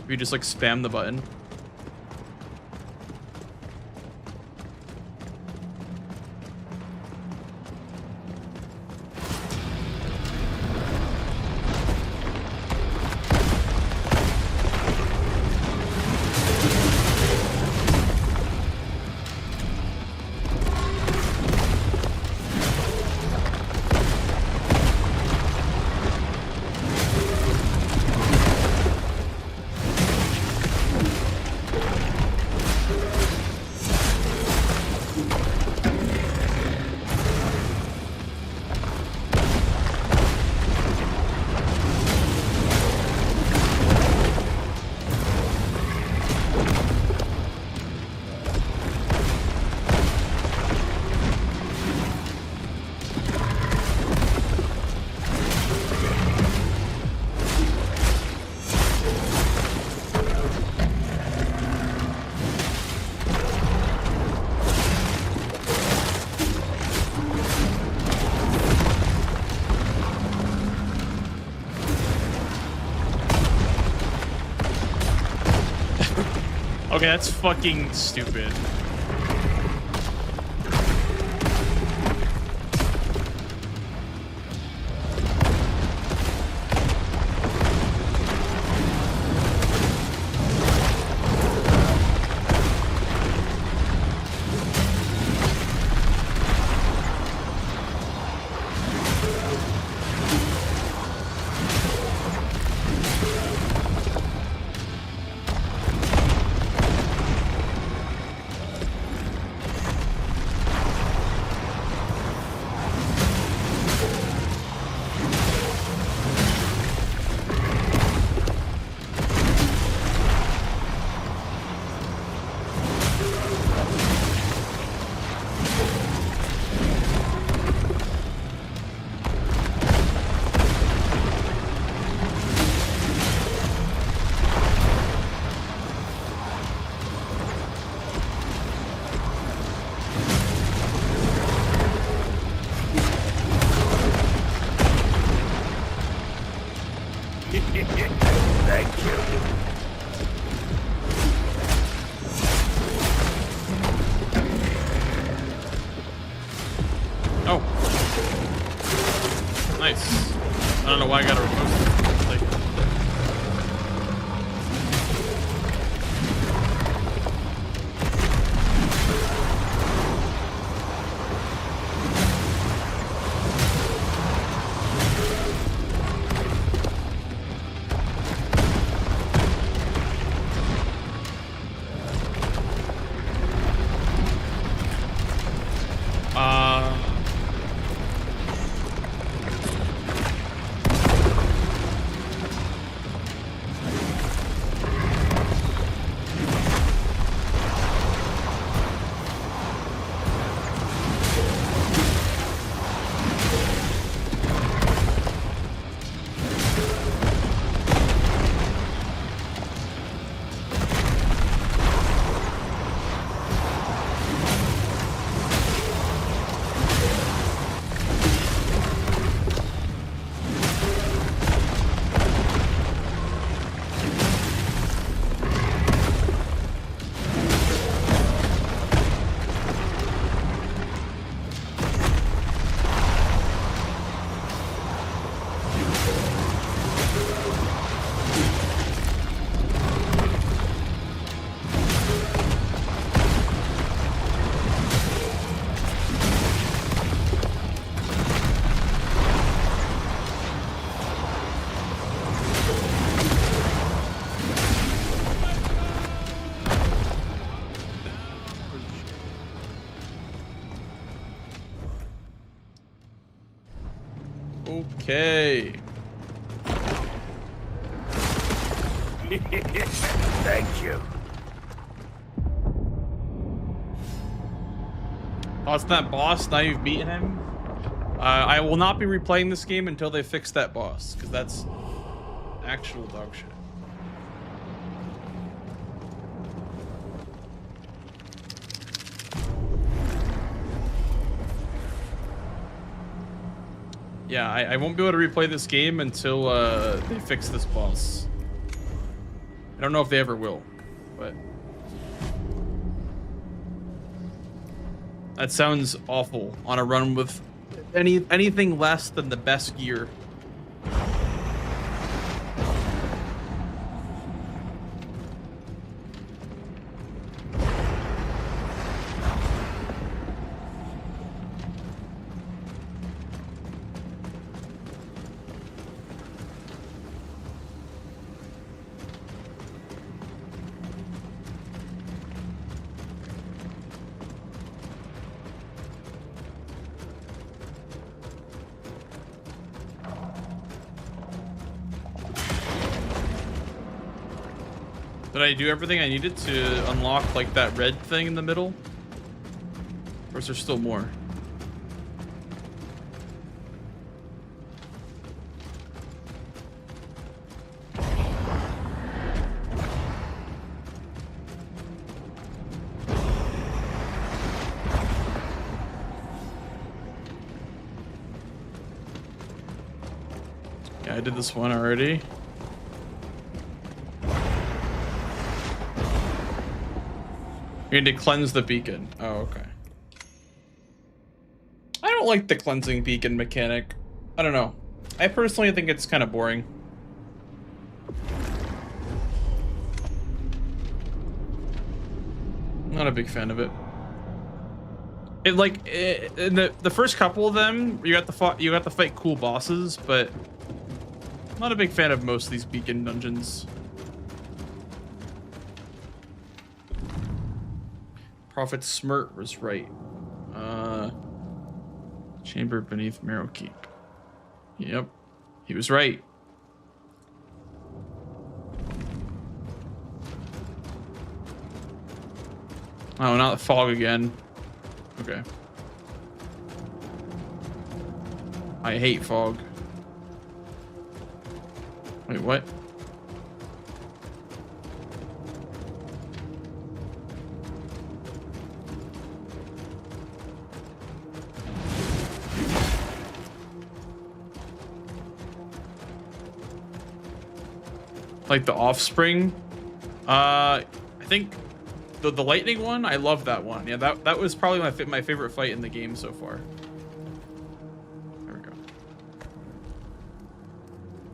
A: If you just like spam the button. Okay, that's fucking stupid.
B: Thank you.
A: Oh. Nice. I don't know why I got a remote. Like, Okay.
B: Thank you.
A: Oh, it's that boss. Now you've beaten him. I will not be replaying this game until they fix that boss, because that's actual dog shit. Yeah, I won't be able to replay this game until they fix this boss. I don't know if they ever will, but that sounds awful on a run with anything less than the best gear. Did I do everything I needed to unlock like that red thing in the middle? Or is there still more? Yeah, I did this one already. You need to cleanse the beacon. Oh, okay. I don't like the cleansing beacon mechanic. I don't know. I personally think it's kind of boring. Not a big fan of it. In the first couple of them, you got to fight cool bosses, but I'm not a big fan of most of these beacon dungeons. Prophet Smirt was right. Chamber beneath Marrow Keep. Yep, he was right. Oh, not the fog again. Okay. I hate fog. Wait, what? Like the Offspring. I think the lightning one, I love that one. Yeah, that was probably my favorite fight in the game so far. There we go.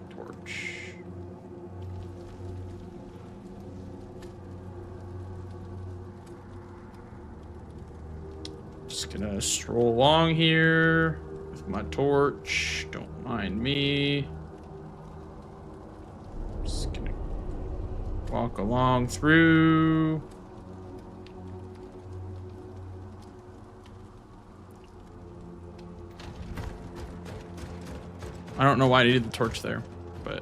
A: Torch. Just gonna stroll along here with my torch. Don't mind me. Just gonna walk along through. I don't know why I needed the torch there, but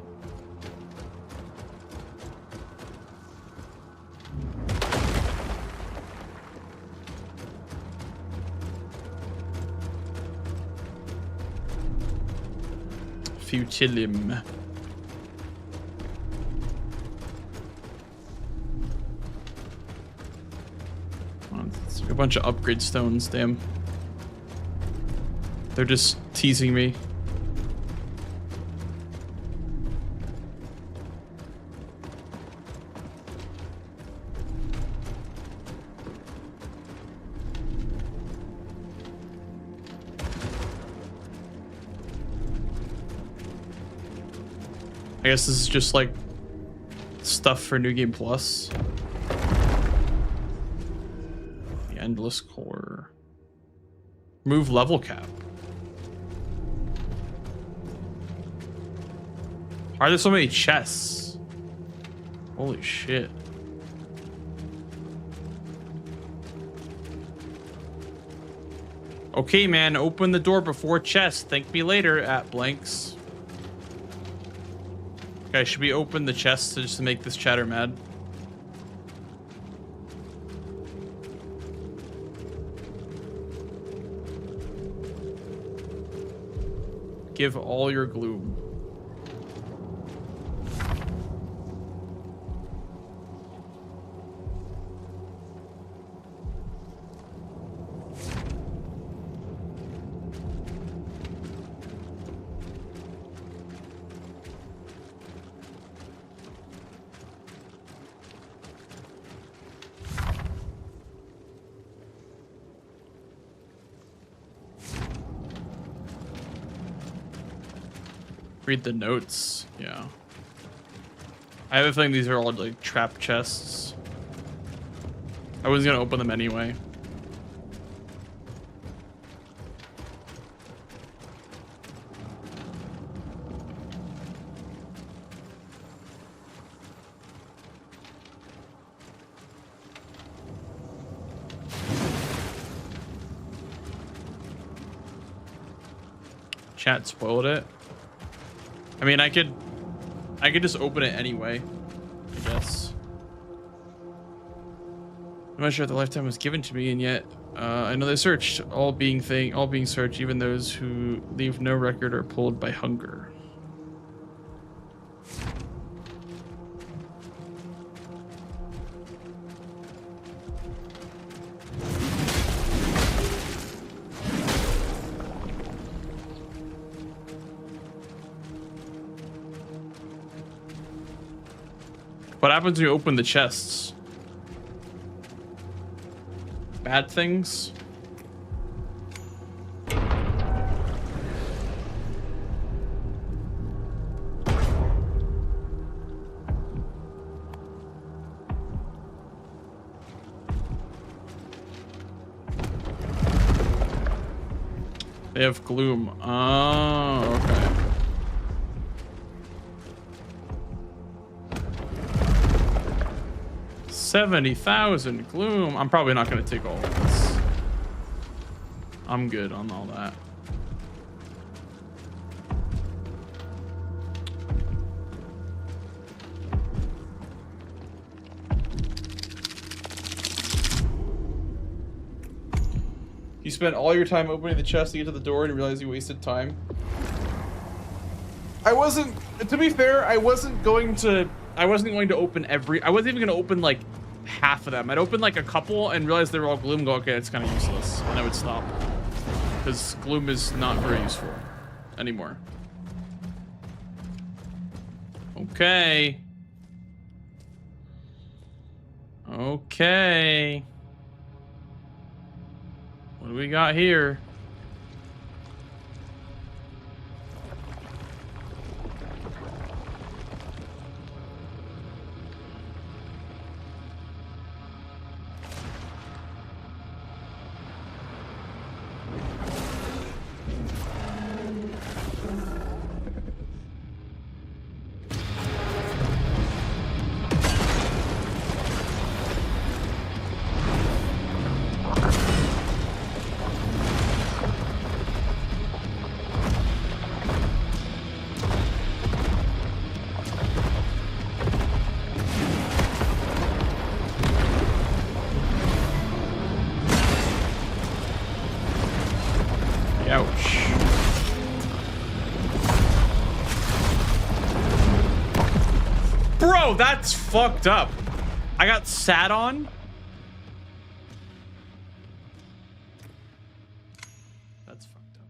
A: Futilum. It's like a bunch of upgrade stones, damn. They're just teasing me. I guess this is just like stuff for New Game Plus. The Endless Core. Move level cap. Why are there so many chests? Holy shit. Okay, man, open the door before chest. Thank me later at blanks. Okay, should we open the chest just to make this chatter mad? Give all your gloom. Read the notes. Yeah. I have a feeling these are all like trap chests. I was gonna open them anyway. Chat spoiled it. I mean, I could just open it anyway, I guess. I'm not sure if the lifetime was given to me, and yet I know they searched, all being searched, even those who leave no record are pulled by hunger. What happens when you open the chests? Bad things? They have gloom. Oh, okay. 70,000 gloom. I'm probably not going to take all of this. I'm good on all that. You spent all your time opening the chest to get to the door and realize you wasted time. I wasn't, to be fair, I wasn't going to open every, I wasn't even going to open like half of them. I'd open like a couple and realize they were all gloom, go, okay, it's kind of useless. And I would stop. Because gloom is not very useful anymore. Okay. Okay. What do we got here? Bro, that's fucked up. I got sat on. That's fucked up.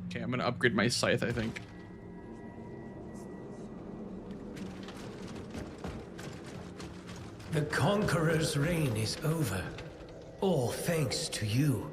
A: Okay, I'm gonna upgrade my scythe, I think.
K: The Conqueror's reign is over, all thanks to you.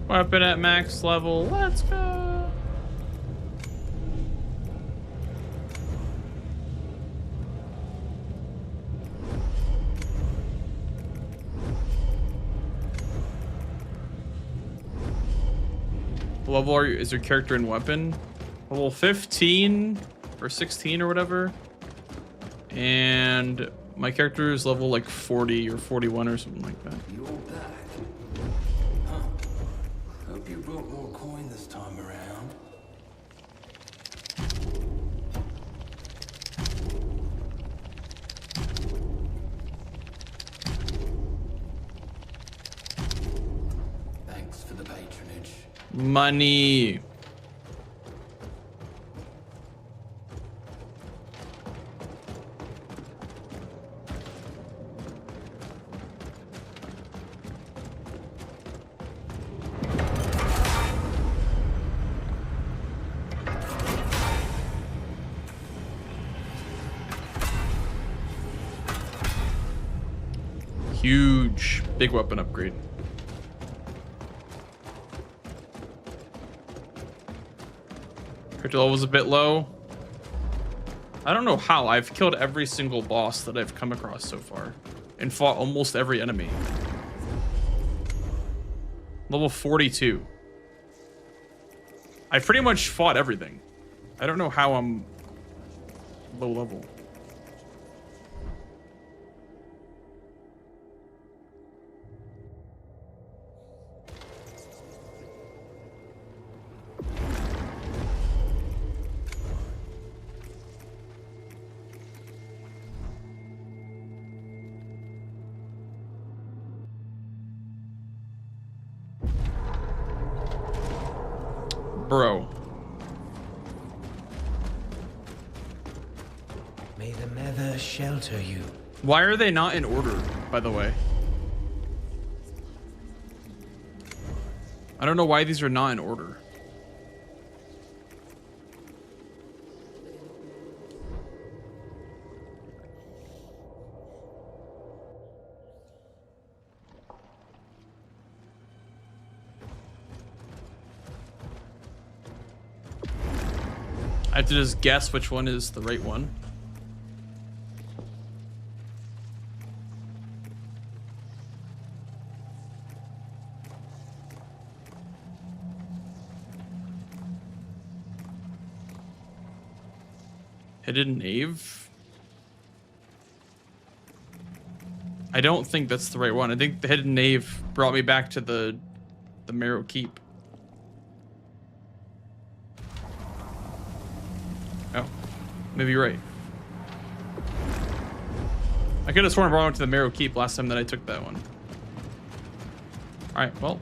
A: Weapon at max level. Let's go. What level is your character in weapon? Level 15 or 16 or whatever. And my character is level like 40 or 41 or something like that.
D: You're back. Huh. Hope you brought more coin this time around. Thanks for the patronage.
A: Money. Huge, big weapon upgrade. Character level was a bit low. I don't know how. I've killed every single boss that I've come across so far and fought almost every enemy. Level 42. I pretty much fought everything. I don't know how I'm low level. Bro.
K: May the Nether shelter you.
A: Why are they not in order, by the way? I don't know why these are not in order. I have to just guess which one is the right one. Hidden Knave? I don't think that's the right one. I think the Hidden Knave brought me back to the Marrow Keep. Oh, maybe you're right. I could have sworn I brought him to the Marrow Keep last time that I took that one. All right, well.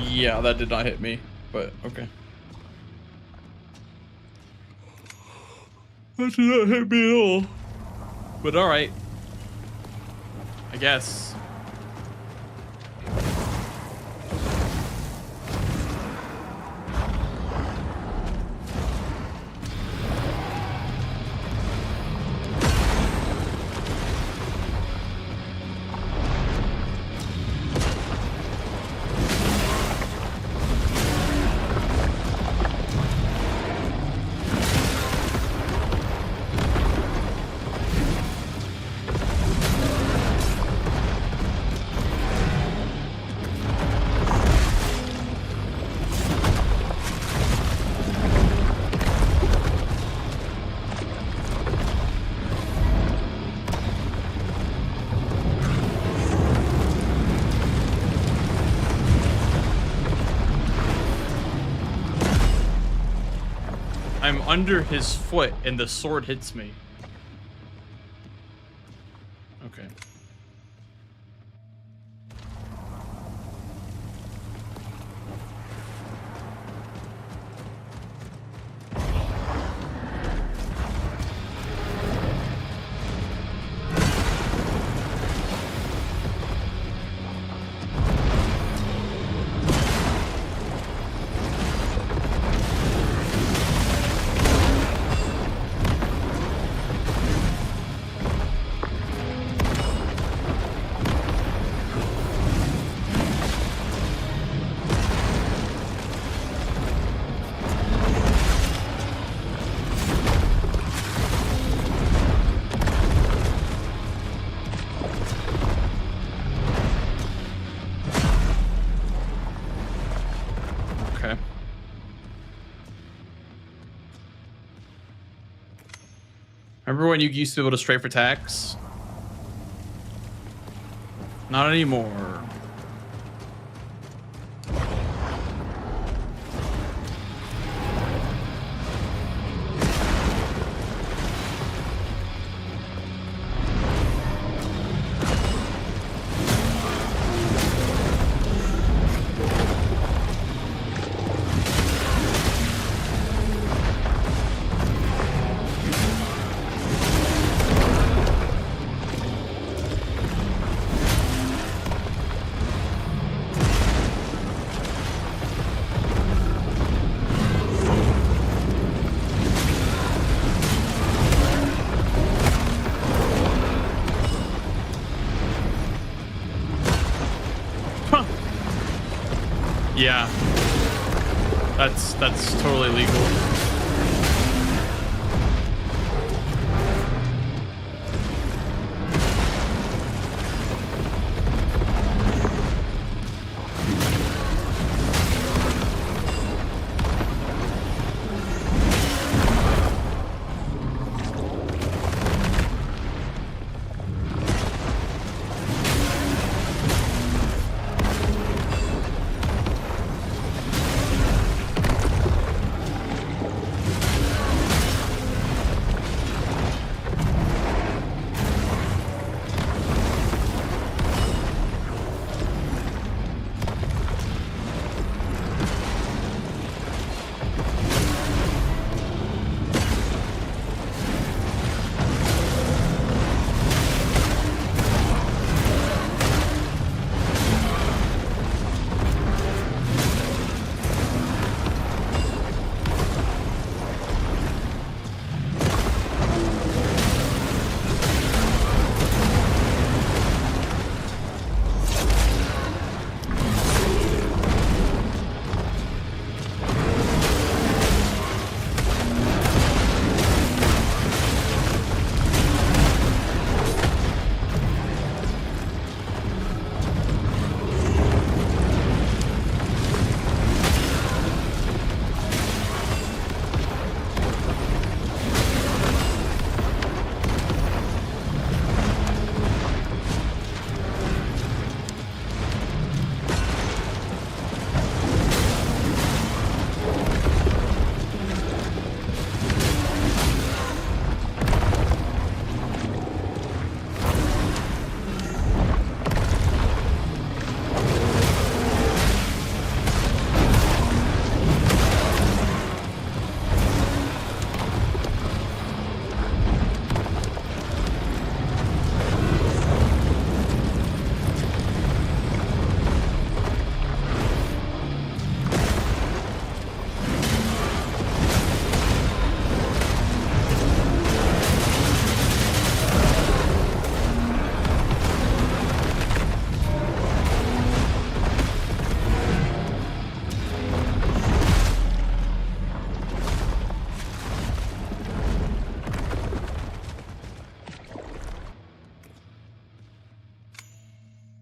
A: Yeah, that did not hit me, but okay. That did not hit me at all. But alright. I guess. I'm under his foot and the sword hits me. Okay. Remember when you used to be able to strafe for attacks? Not anymore. Yeah, that's totally legal.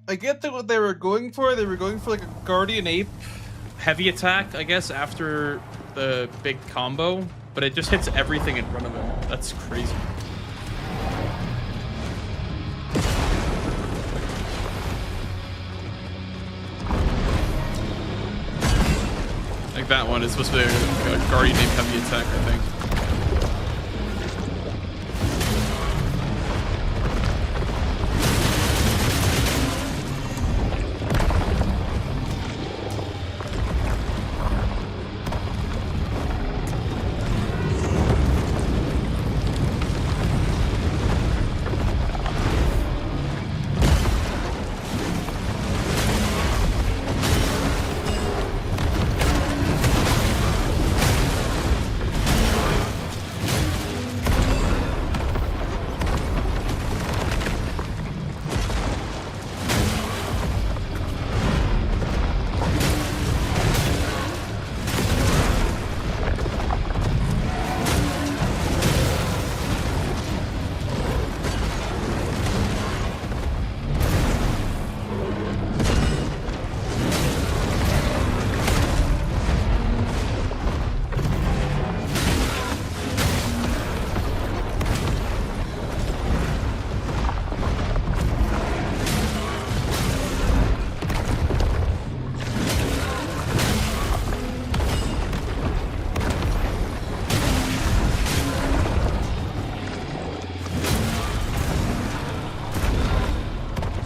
I: I get that what they were going for. They were going for like a guardian ape
A: Heavy attack, I guess, after the big combo, but it just hits everything in front of him. That's crazy. Like that one is supposed to be a guardian ape heavy attack, I think.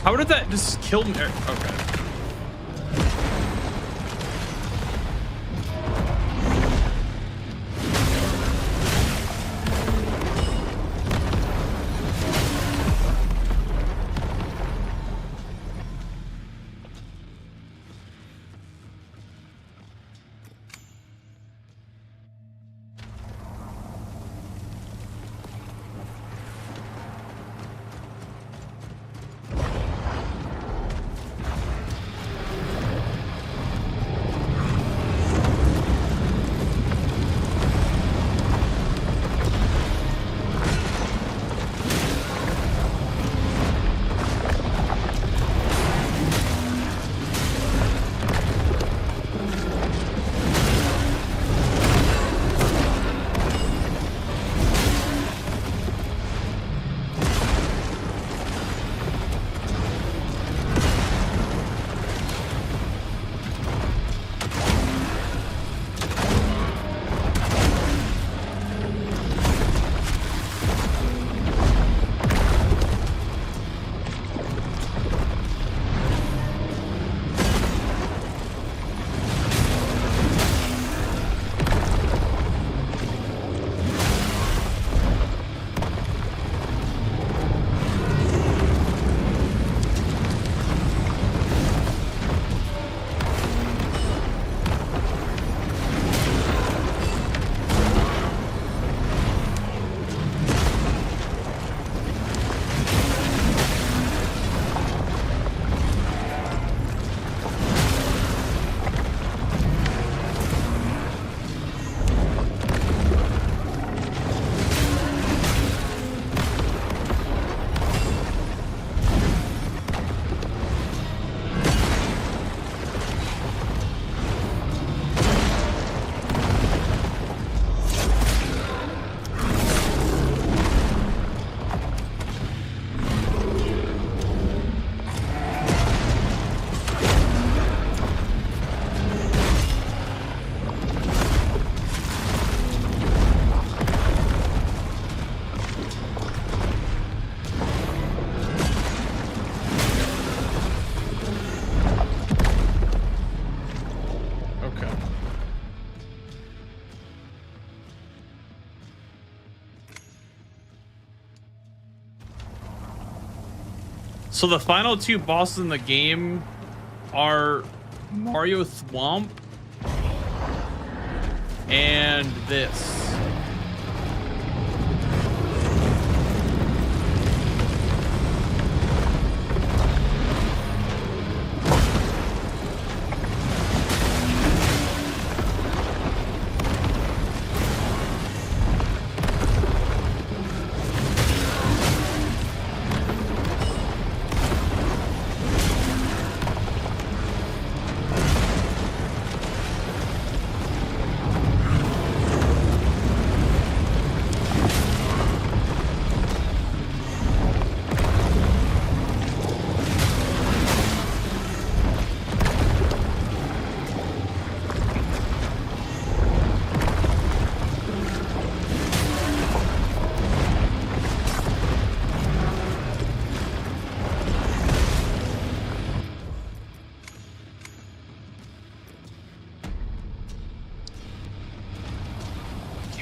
A: How did that just kill me? Okay. So the final two bosses in the game are Mario Thwomp and this.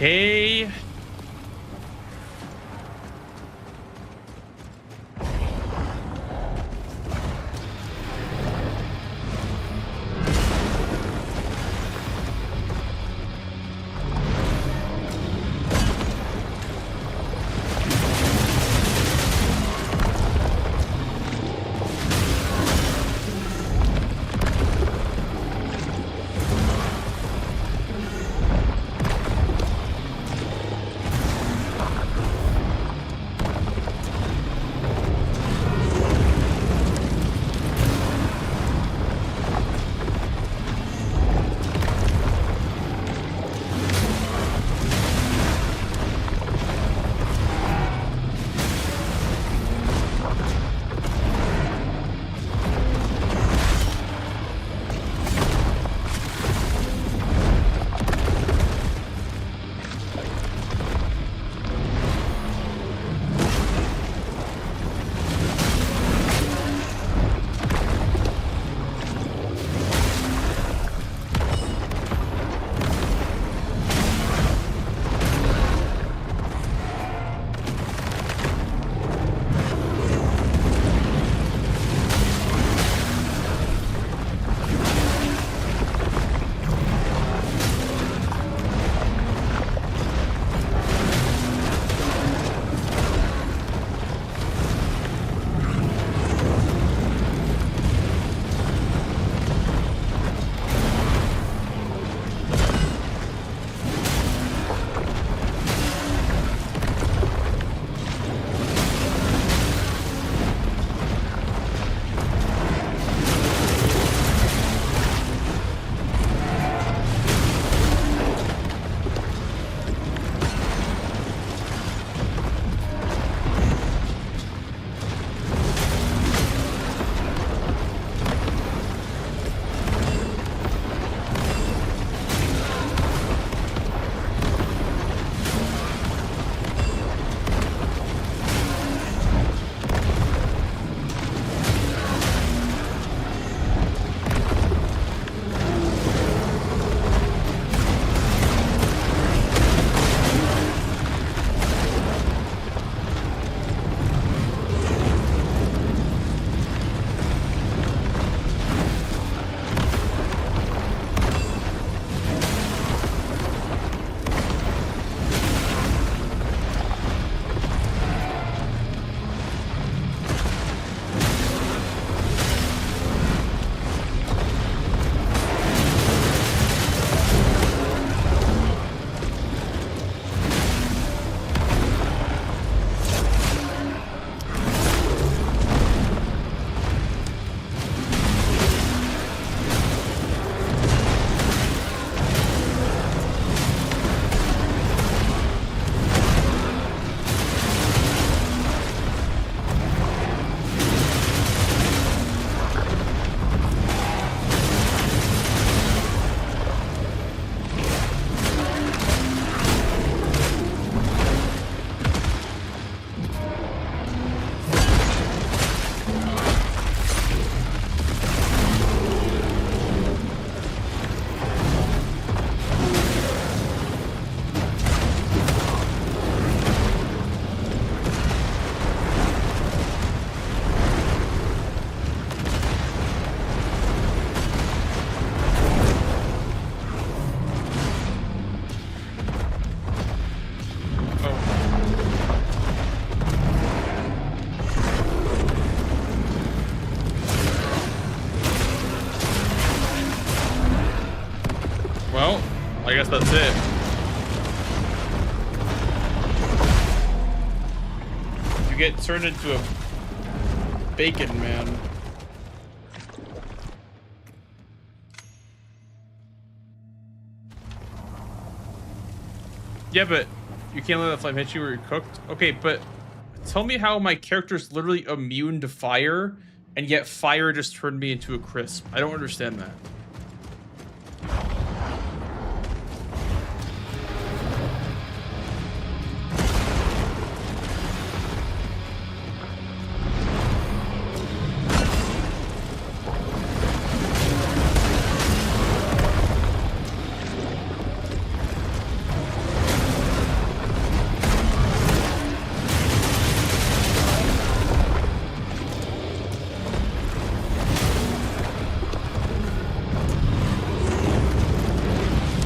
A: Okay. That's it. You get turned into a bacon man. Yeah, but you can't let that flame hit you or you're cooked. Okay, but tell me how my character's literally immune to fire, and yet fire just turned me into a crisp. I don't understand that.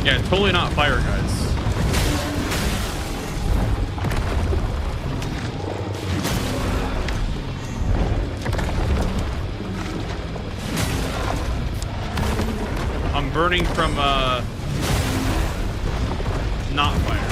A: Yeah, totally not fire, guys. I'm burning from, not fire.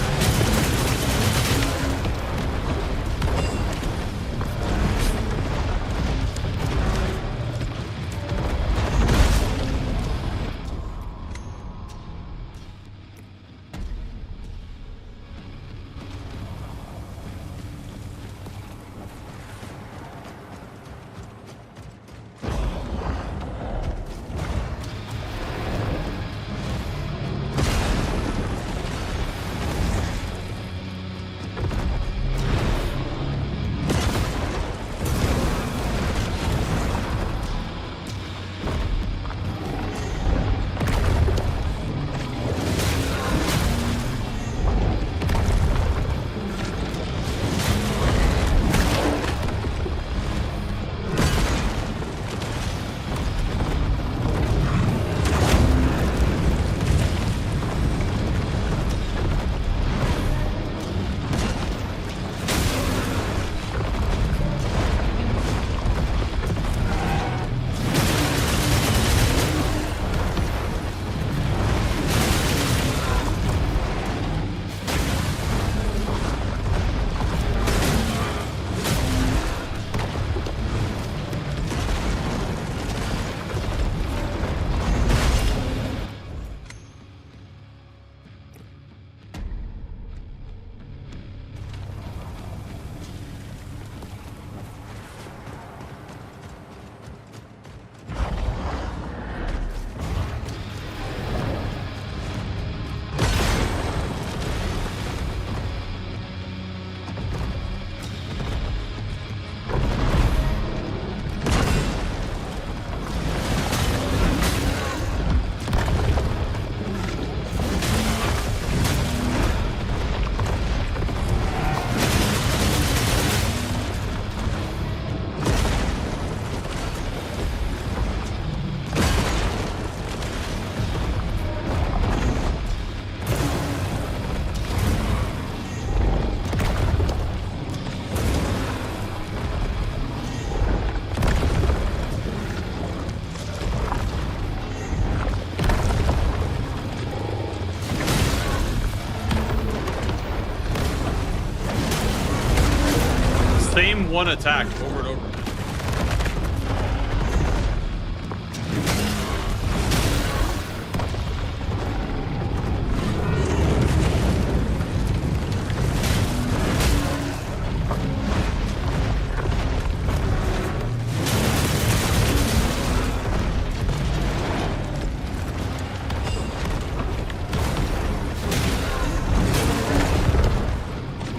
A: Same one attack over and over.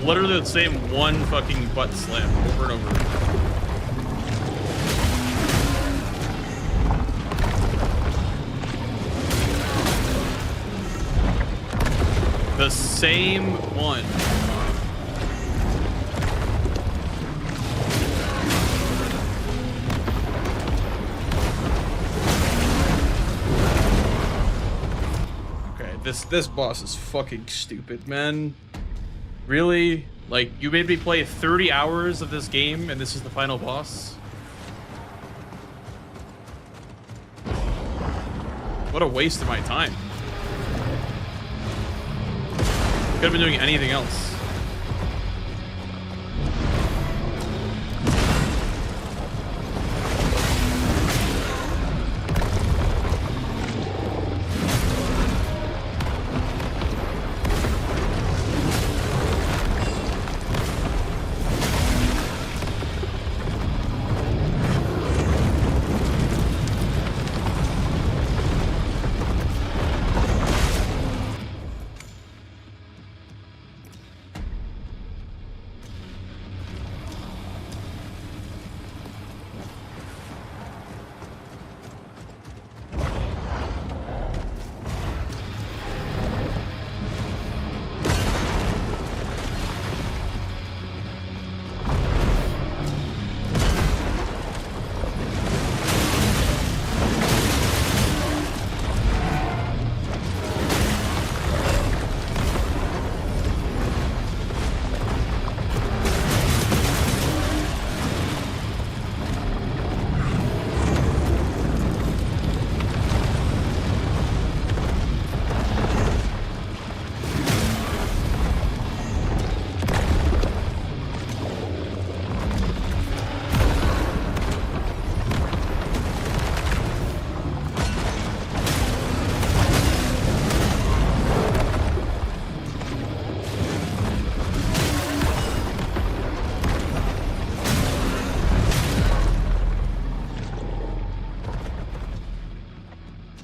A: Literally the same one fucking butt slam over and over. The same one. Okay, this boss is fucking stupid, man. Really? Like, you made me play 30 hours of this game and this is the final boss? What a waste of my time. Could have been doing anything else.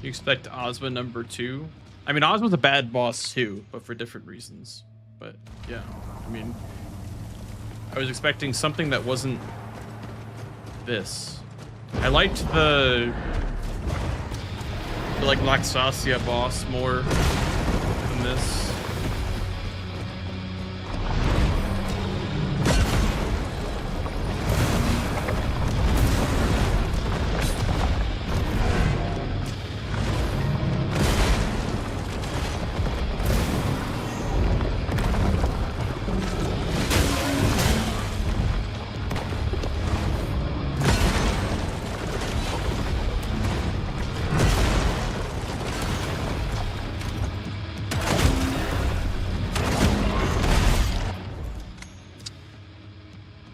A: You expect Ozma #2? I mean, Ozma's a bad boss too, but for different reasons. But yeah, I mean, I was expecting something that wasn't this. I liked the like Laxasia boss more than this.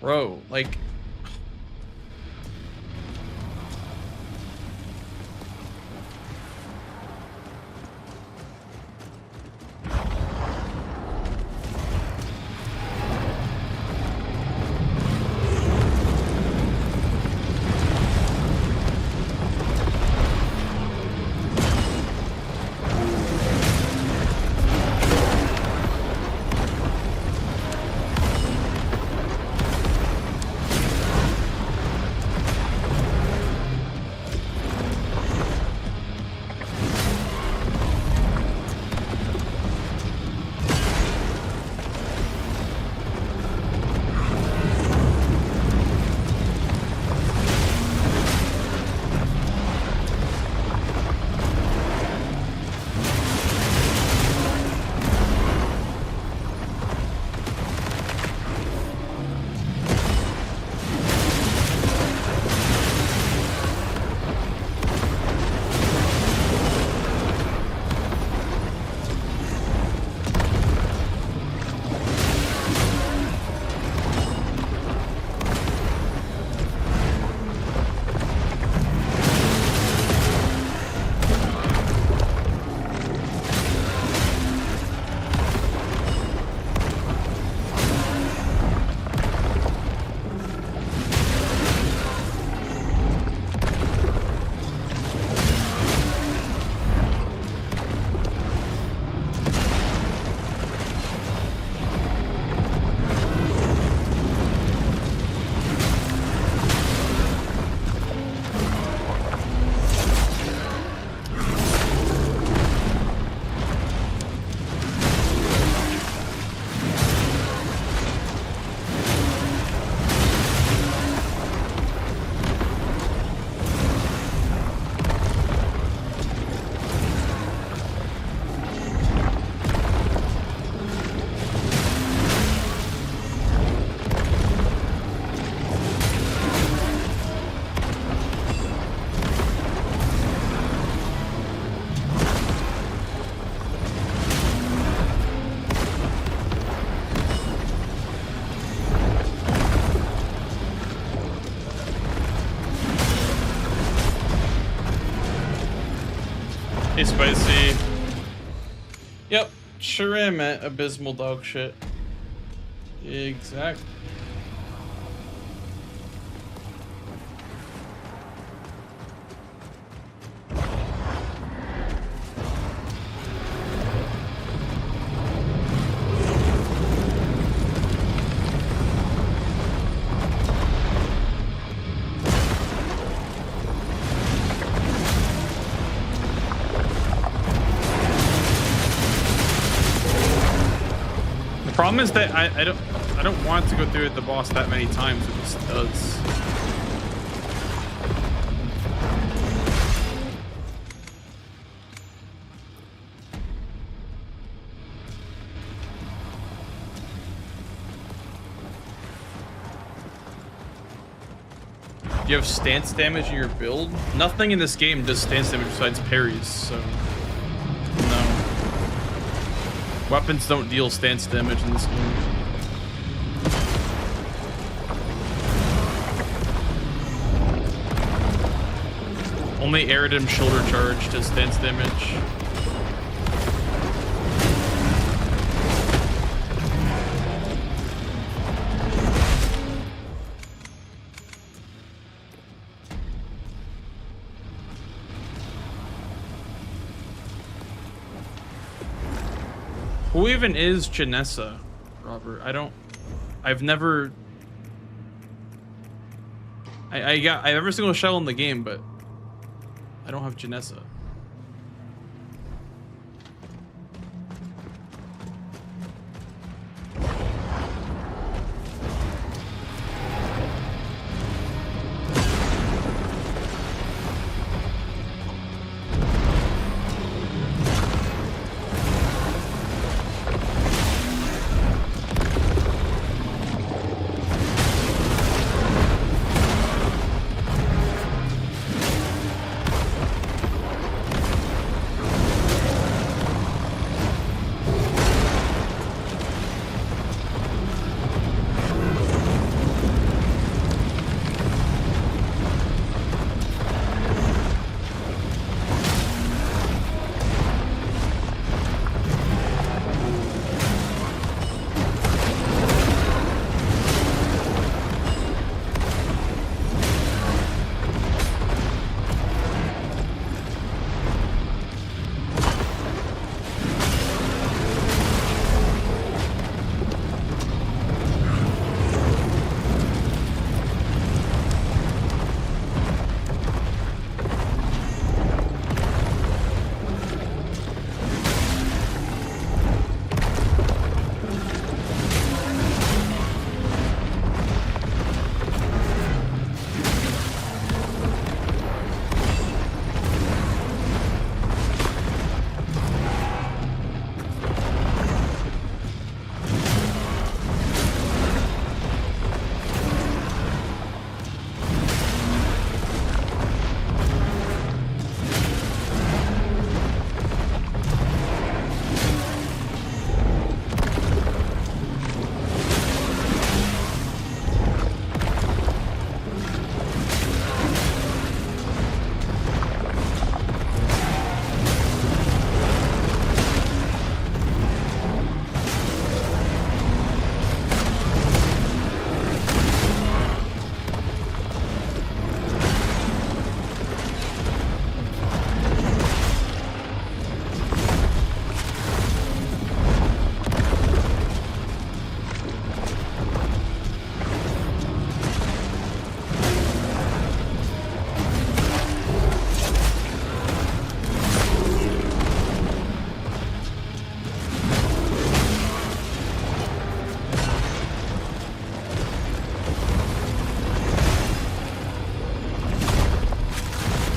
A: Bro, like... Hey, Spicy. Yep, sure am at abysmal dog shit. Exactly. The problem is that I don't want to go through with the boss that many times. It just does. Do you have stance damage in your build? Nothing in this game does stance damage besides parries, so no. Weapons don't deal stance damage in this game. Only Eridim shoulder charge does stance damage. Who even is Janessa, Robert? I've never... I got every single shell in the game, but I don't have Janessa.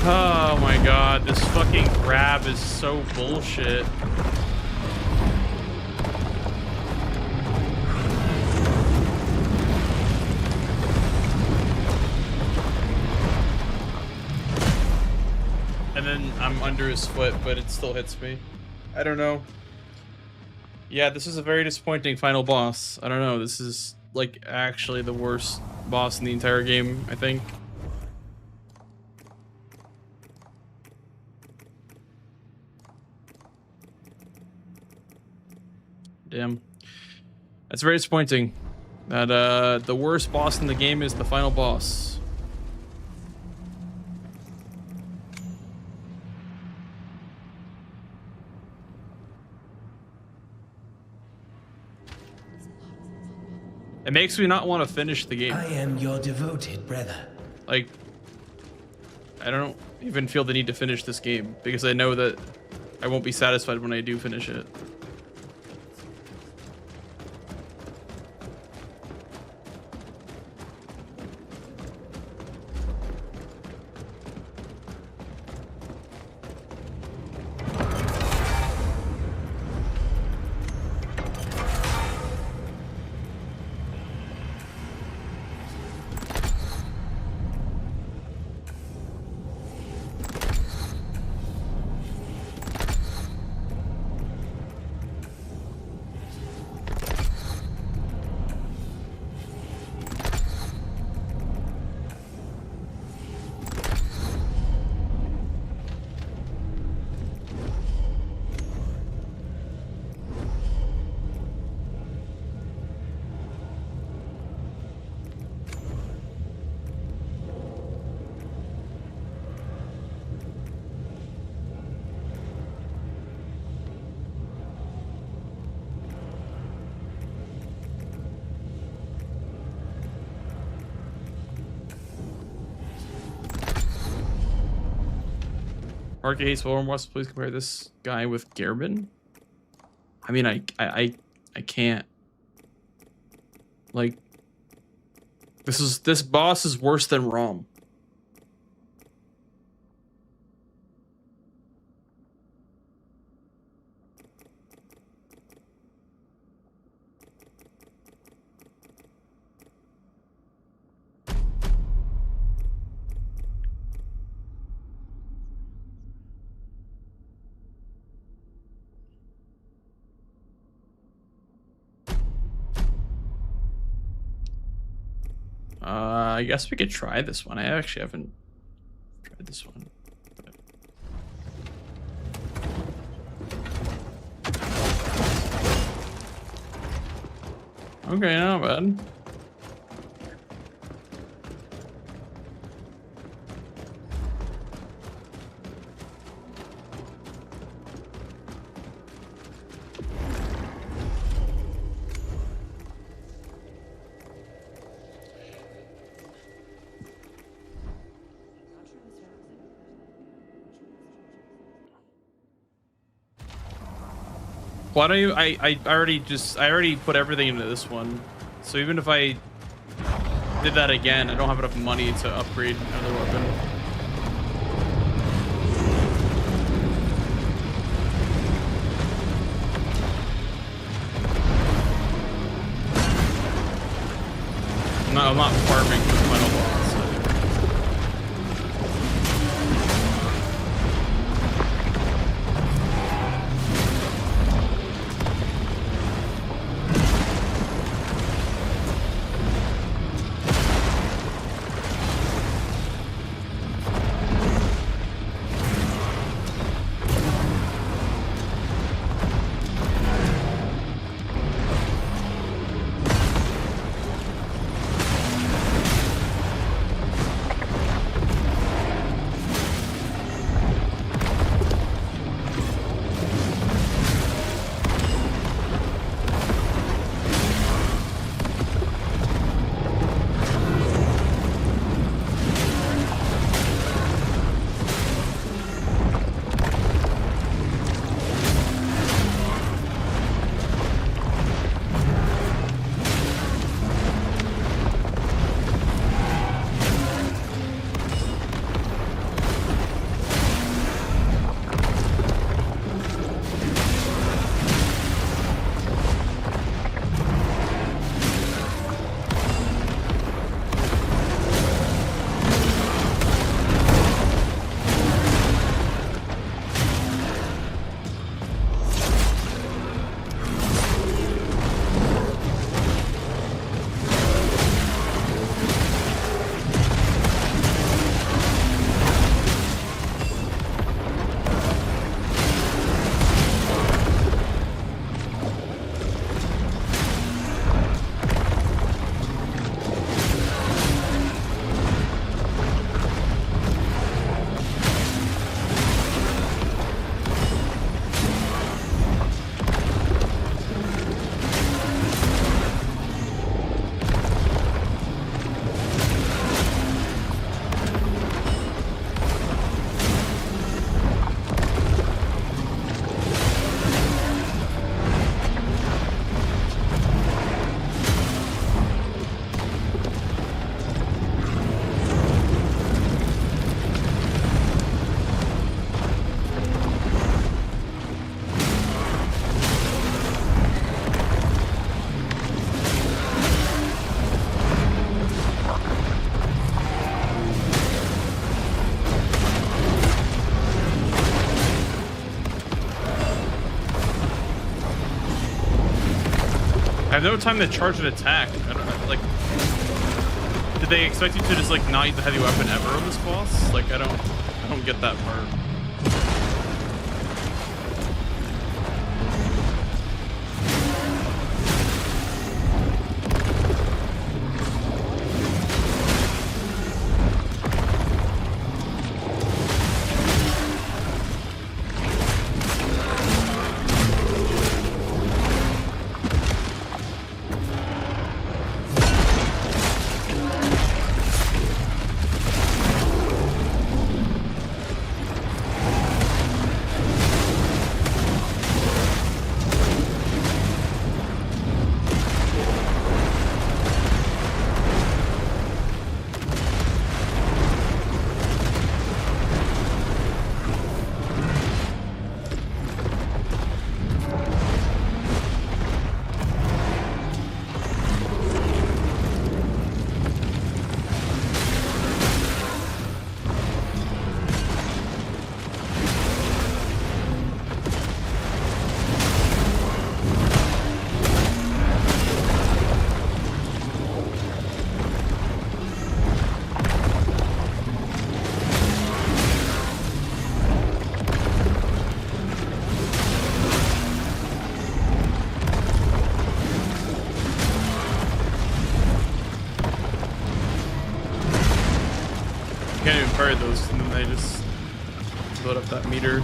A: Oh my god, this fucking grab is so bullshit. And then I'm under his foot, but it still hits me. I don't know. Yeah, this is a very disappointing final boss. I don't know, this is like actually the worst boss in the entire game, I think. Damn. That's very disappointing. That the worst boss in the game is the final boss. It makes me not want to finish the game.
K: I am your devoted brother.
A: Like, I don't even feel the need to finish this game because I know that I won't be satisfied when I do finish it. Arcade Forum wants to please compare this guy with Gerbin. I mean, I can't. Like, this boss is worse than Rom. I guess we could try this one. I actually haven't tried this one. Okay, not bad. Why don't you? I already put everything into this one, so even if I did that again, I don't have enough money to upgrade another weapon. I'm not farming for the final boss. no time to charge an attack. I don't, like, did they expect you to just like not use the heavy weapon ever on this boss? Like, I don't get that part. Can't even fire those, and then they just load up that meter.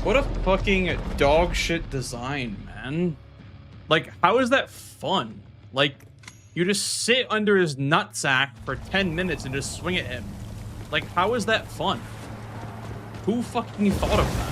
A: What a fucking dog shit design, man. Like, how is that fun? Like, you just sit under his nutsack for 10 minutes and just swing at him. Like, how is that fun? Who fucking thought of that?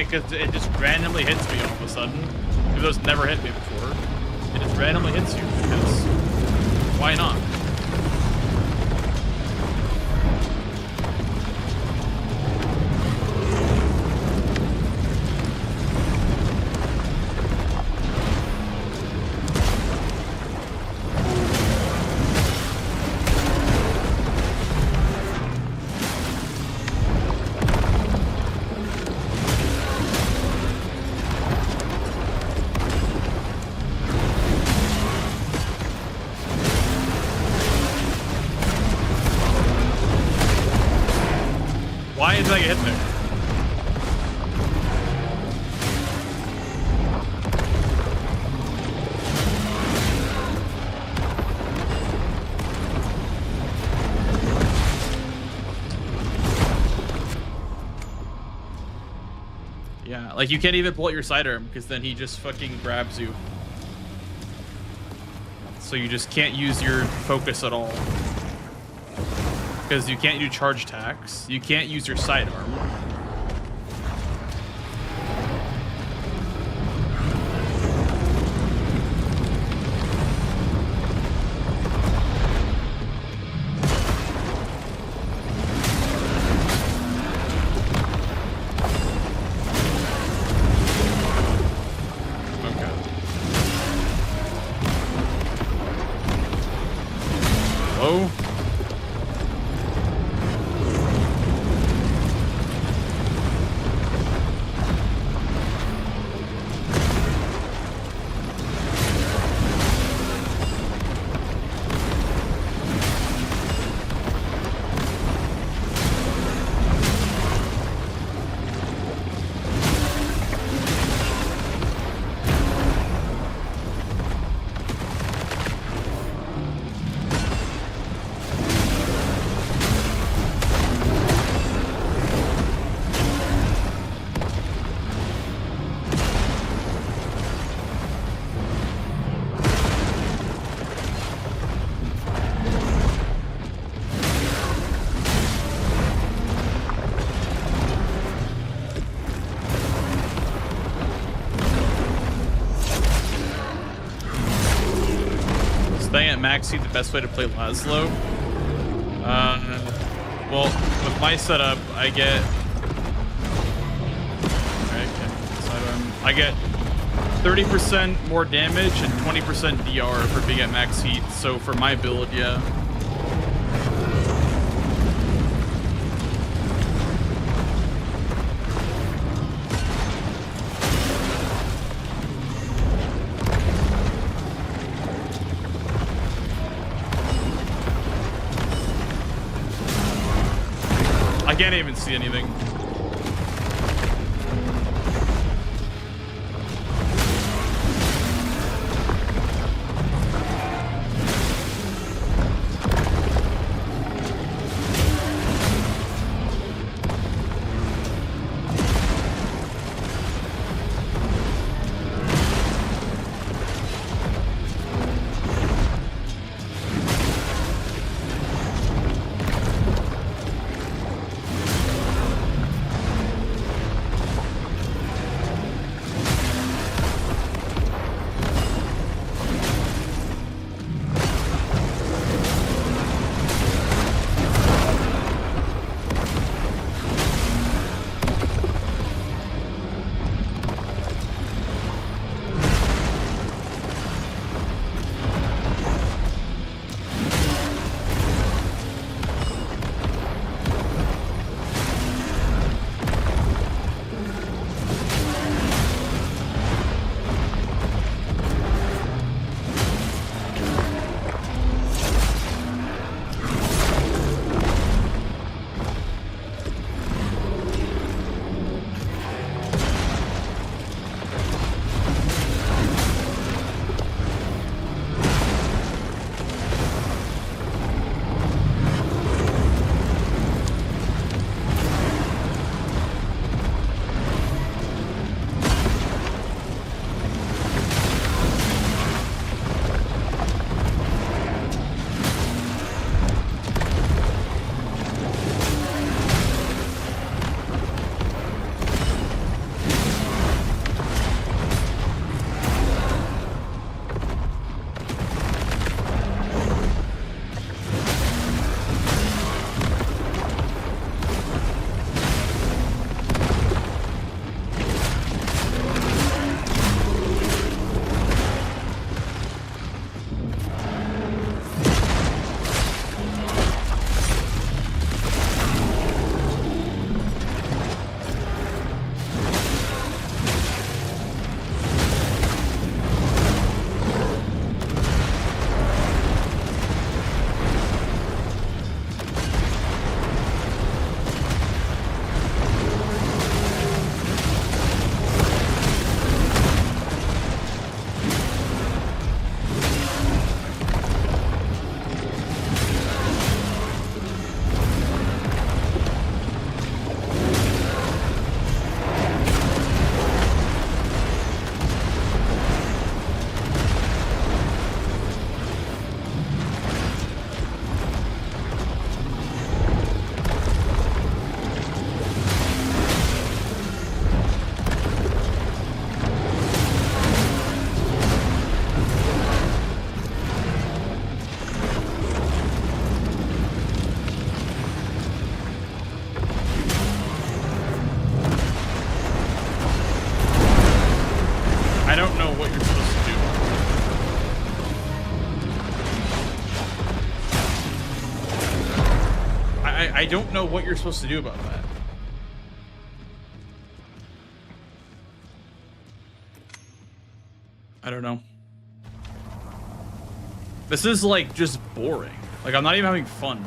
A: because it just randomly hits me all of a sudden. Even though it's never hit me before. It just randomly hits you because why not? Why did I get hit there? Yeah, like you can't even pull out your sidearm because then he just fucking grabs you. So you just can't use your focus at all. Because you can't do charge attacks. You can't use your sidearm. Okay. Hello? Staying at max speed, the best way to play Laszlo. Well, with my setup, I get. I get 30% more damage and 20% DR for being at max heat. So for my build, yeah. I can't even see anything. I don't know what you're supposed to do about that. I don't know. This is like just boring. Like I'm not even having fun.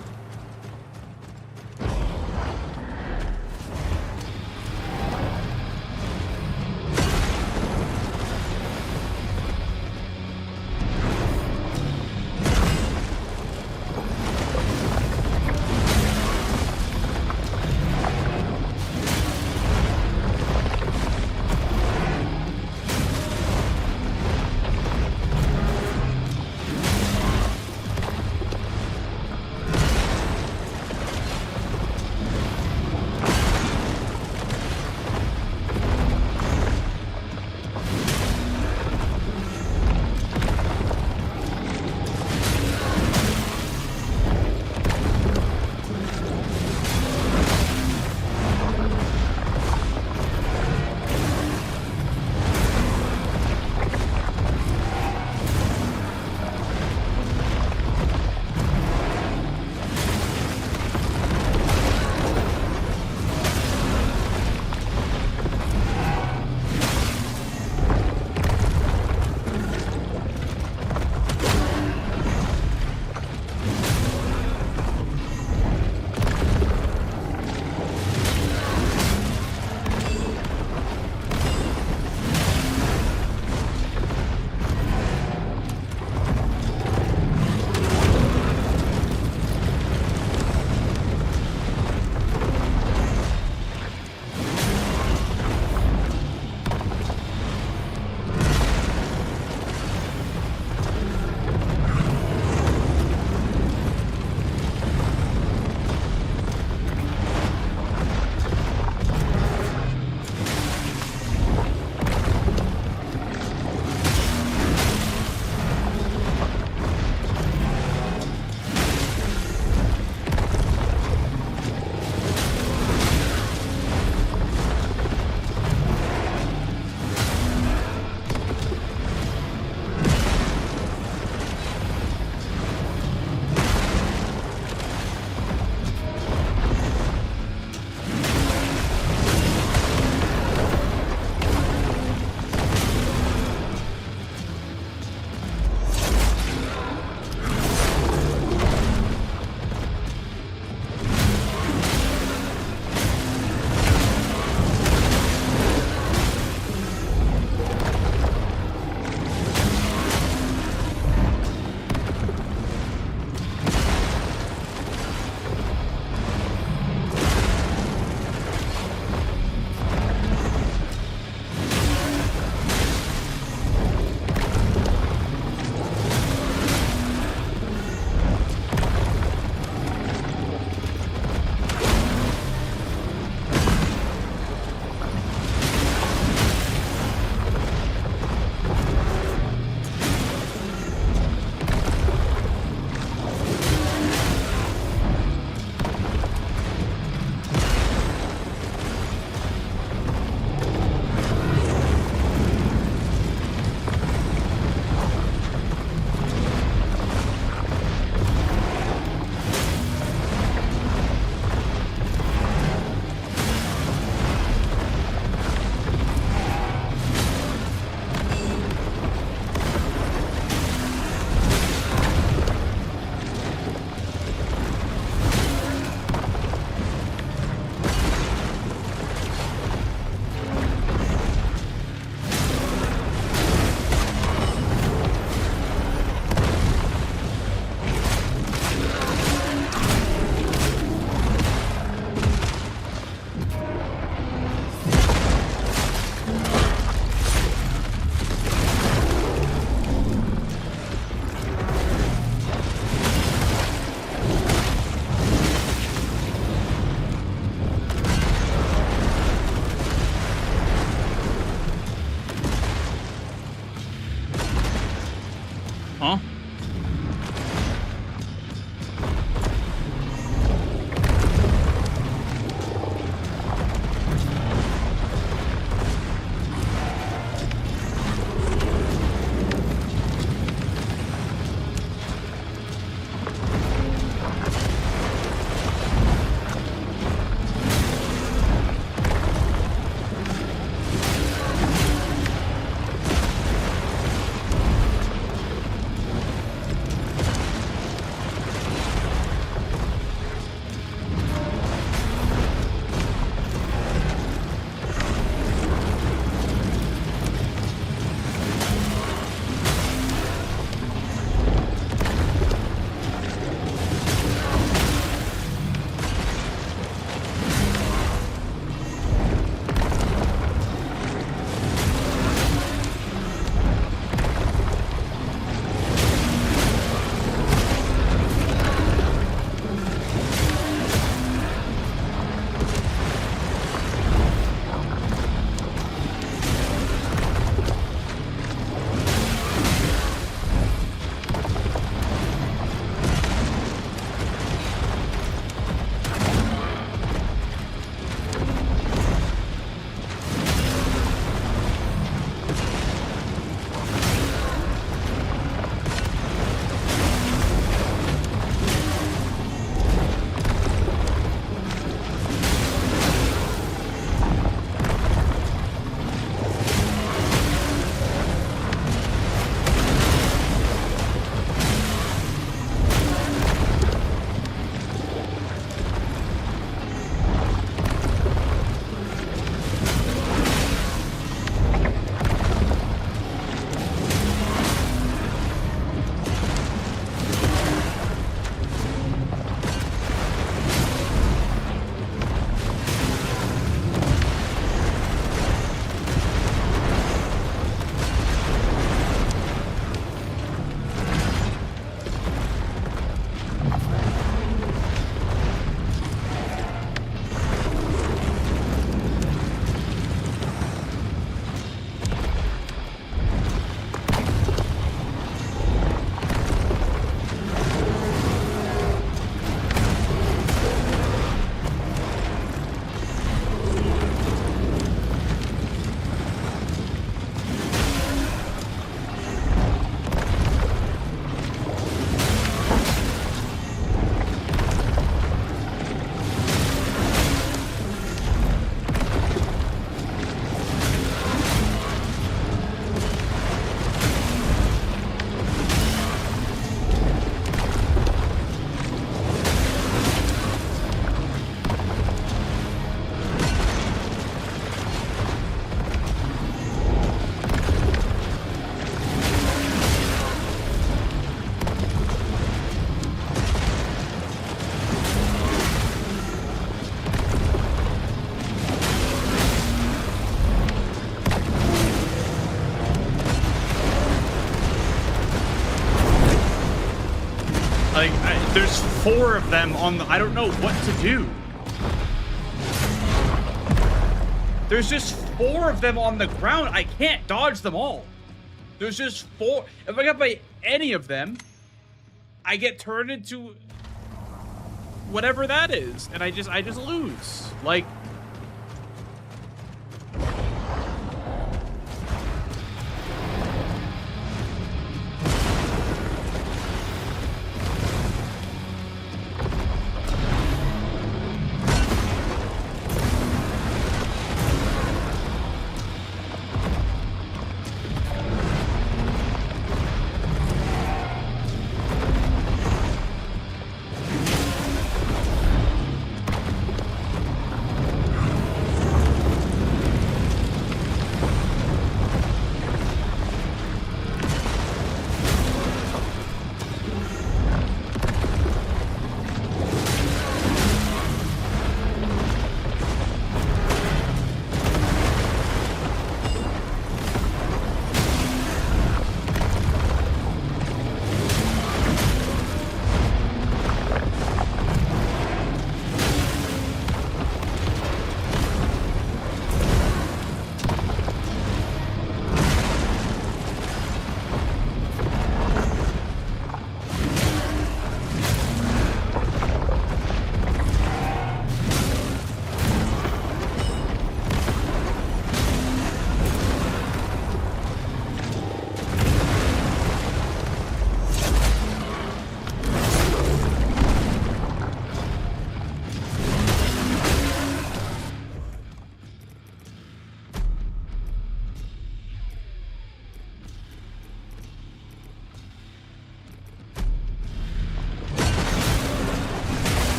A: Like, there's 4 of them on the... I don't know what to do. There's just 4 of them on the ground. I can't dodge them all. There's just 4. If I get by any of them, I get turned into whatever that is, and I just lose. Like,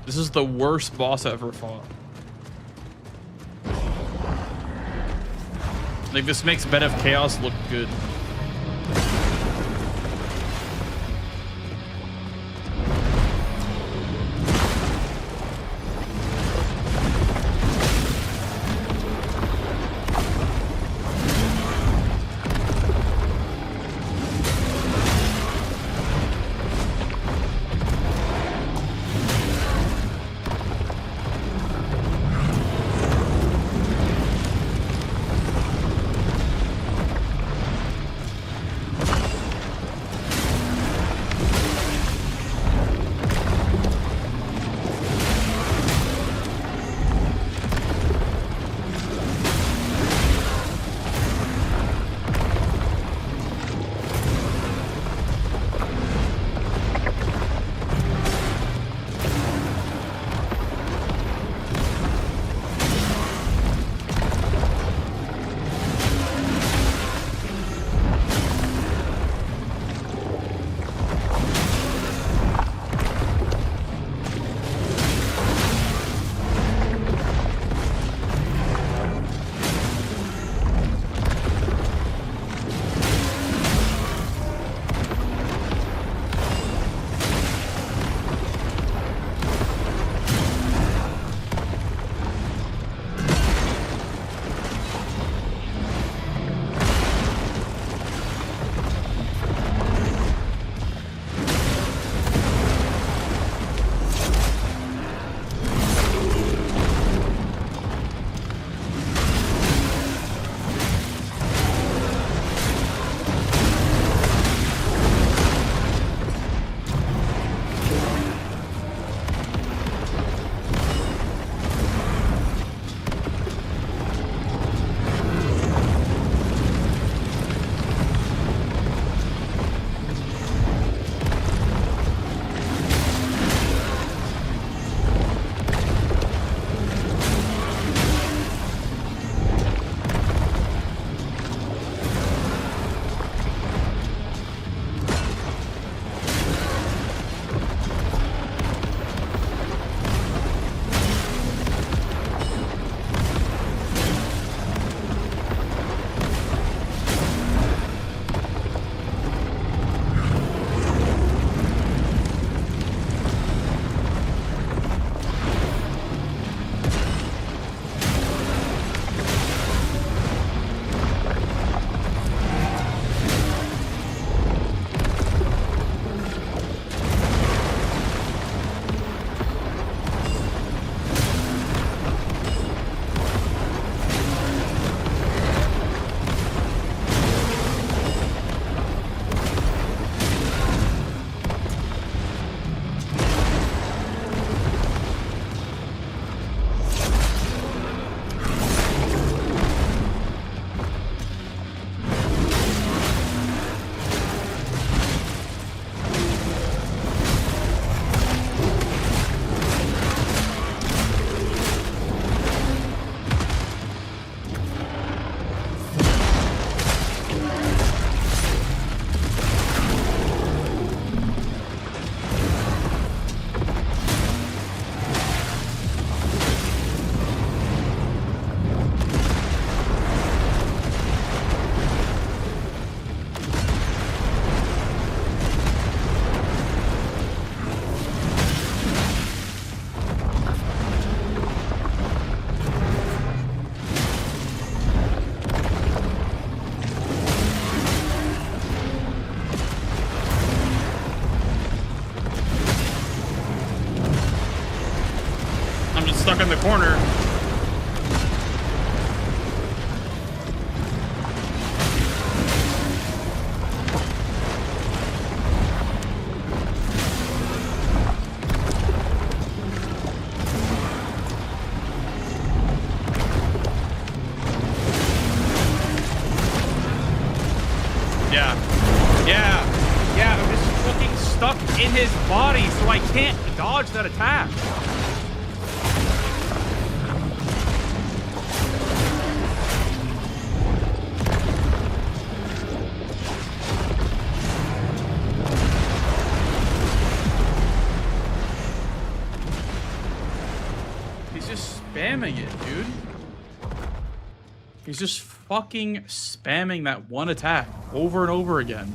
A: this is the worst boss I ever fought. Like, this makes Bed of Chaos look good. stuck in the corner. Yeah, I'm just fucking stuck in his body, so I can't dodge that attack. He's just spamming it, dude. He's just fucking spamming that one attack over and over again.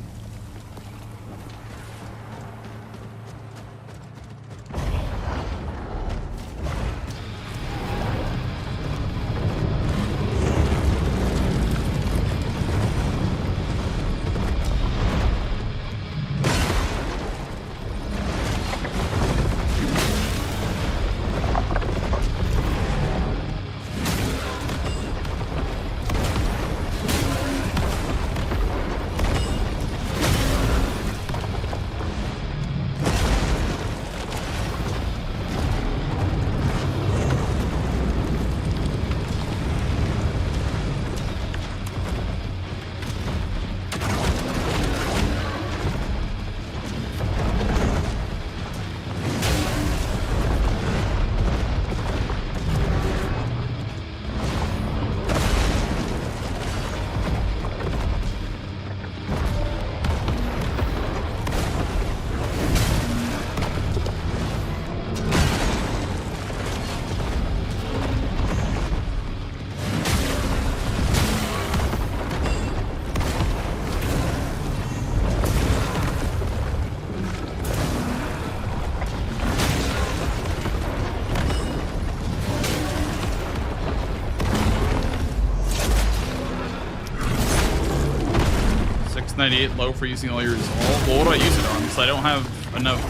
A: $698 low for using all your resolve. Well, what do I use it on? Because I don't have enough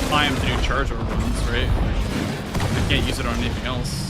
A: time to do charge over runs, right? I can't use it on anything else.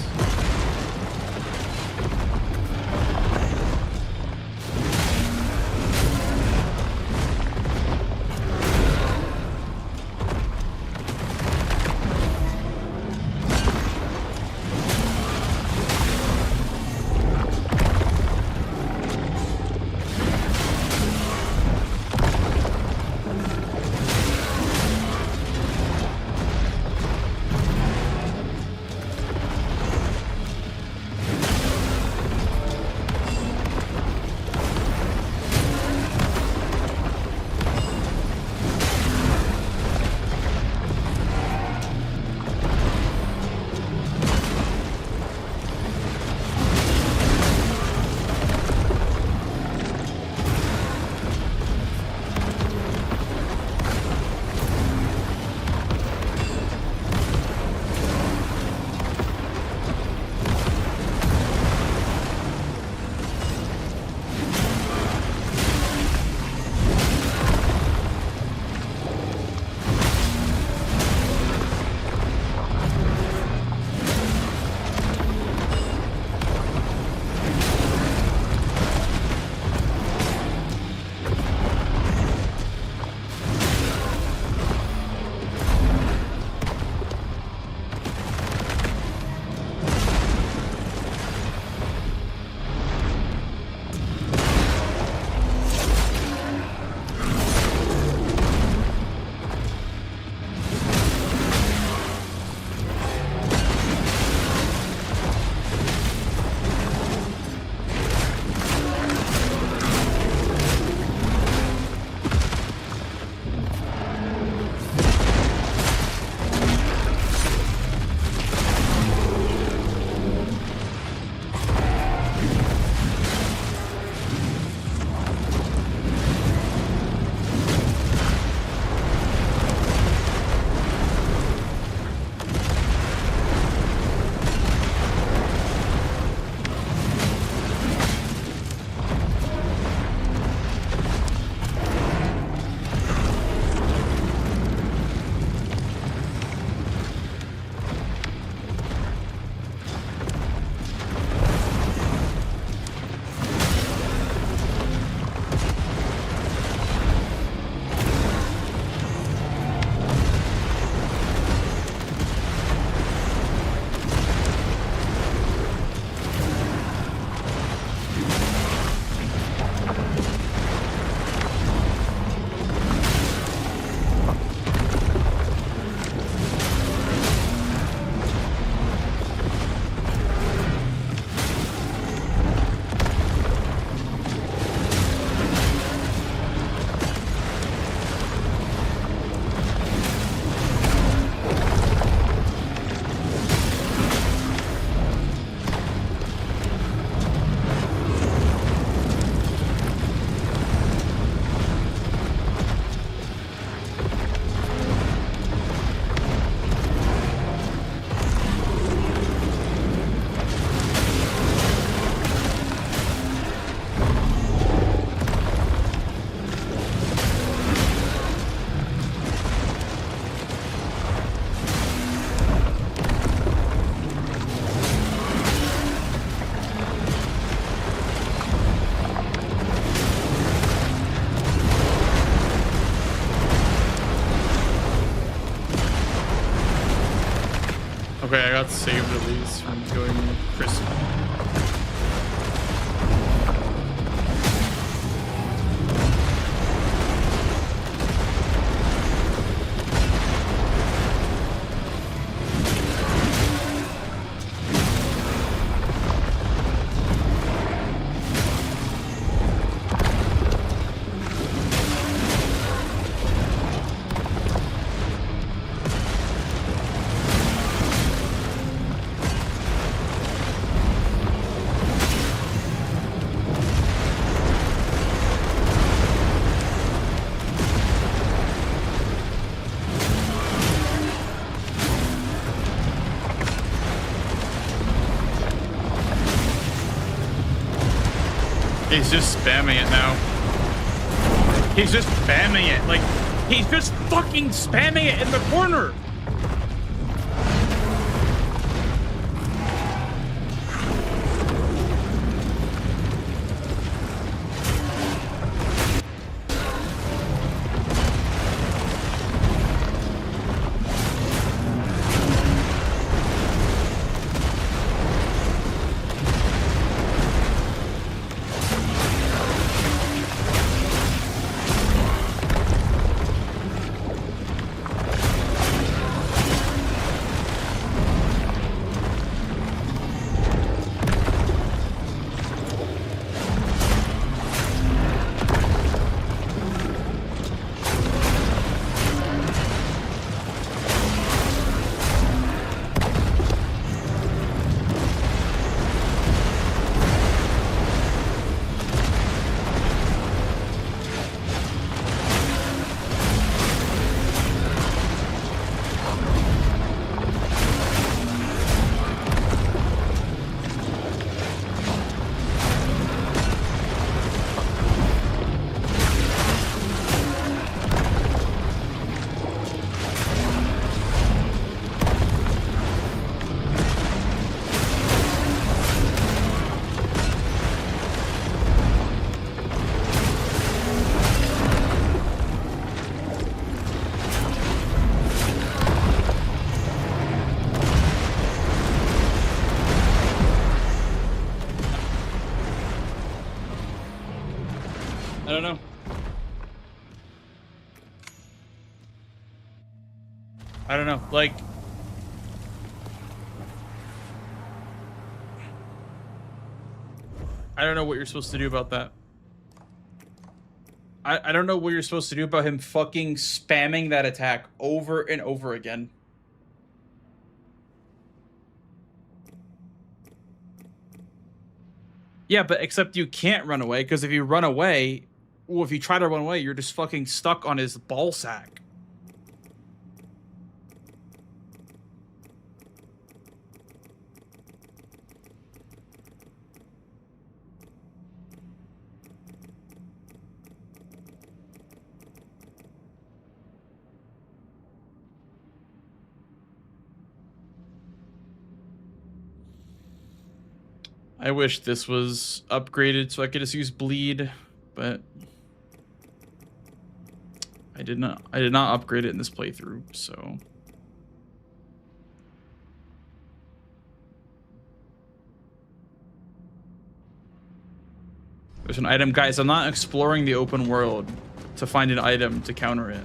A: that's saved at least from going crispy. He's just spamming it now. He's just spamming it. Like, he's just fucking spamming it in the corner. I don't know. I don't know. Like, I don't know what you're supposed to do about that. I don't know what you're supposed to do about him fucking spamming that attack over and over again. Yeah, but except you can't run away, because if you run away, well, if you try to run away, you're just fucking stuck on his ball sack. I wish this was upgraded so I could just use bleed, but I did not upgrade it in this playthrough, so there's an item, guys. I'm not exploring the open world to find an item to counter it.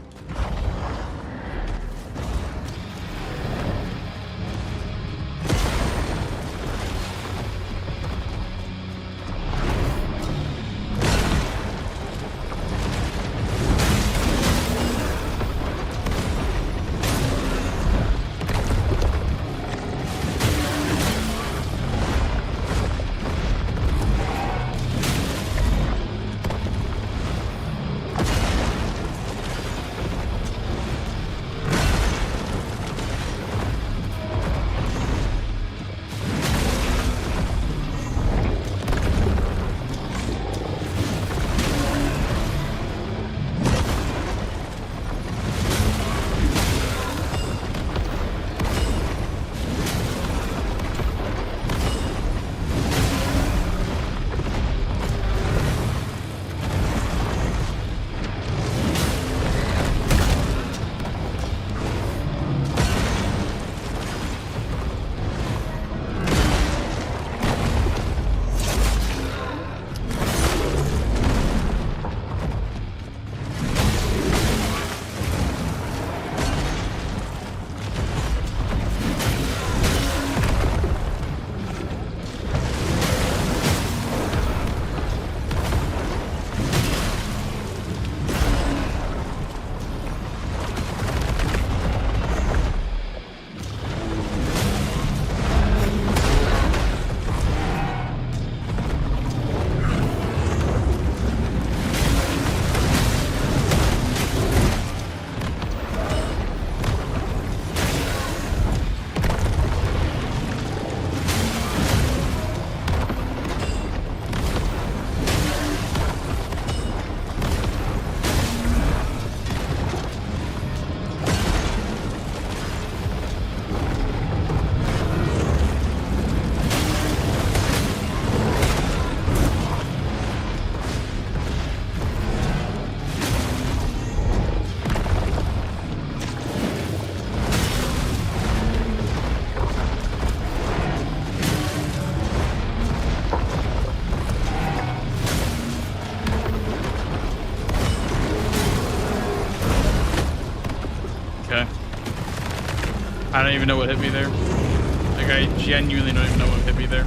A: I don't even know what hit me there. Like, I genuinely don't even know what hit me there.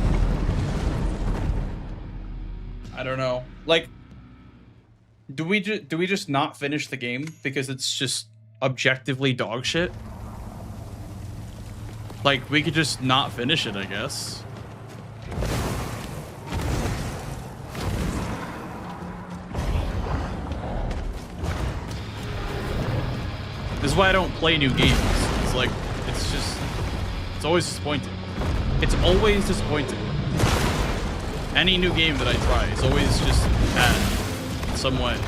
A: I don't know. Like, do we just not finish the game because it's just objectively dog shit? Like, we could just not finish it, I guess. This is why I don't play new games. It's like, it's always disappointing. It's always disappointing. Any new game that I try is always just bad in some way.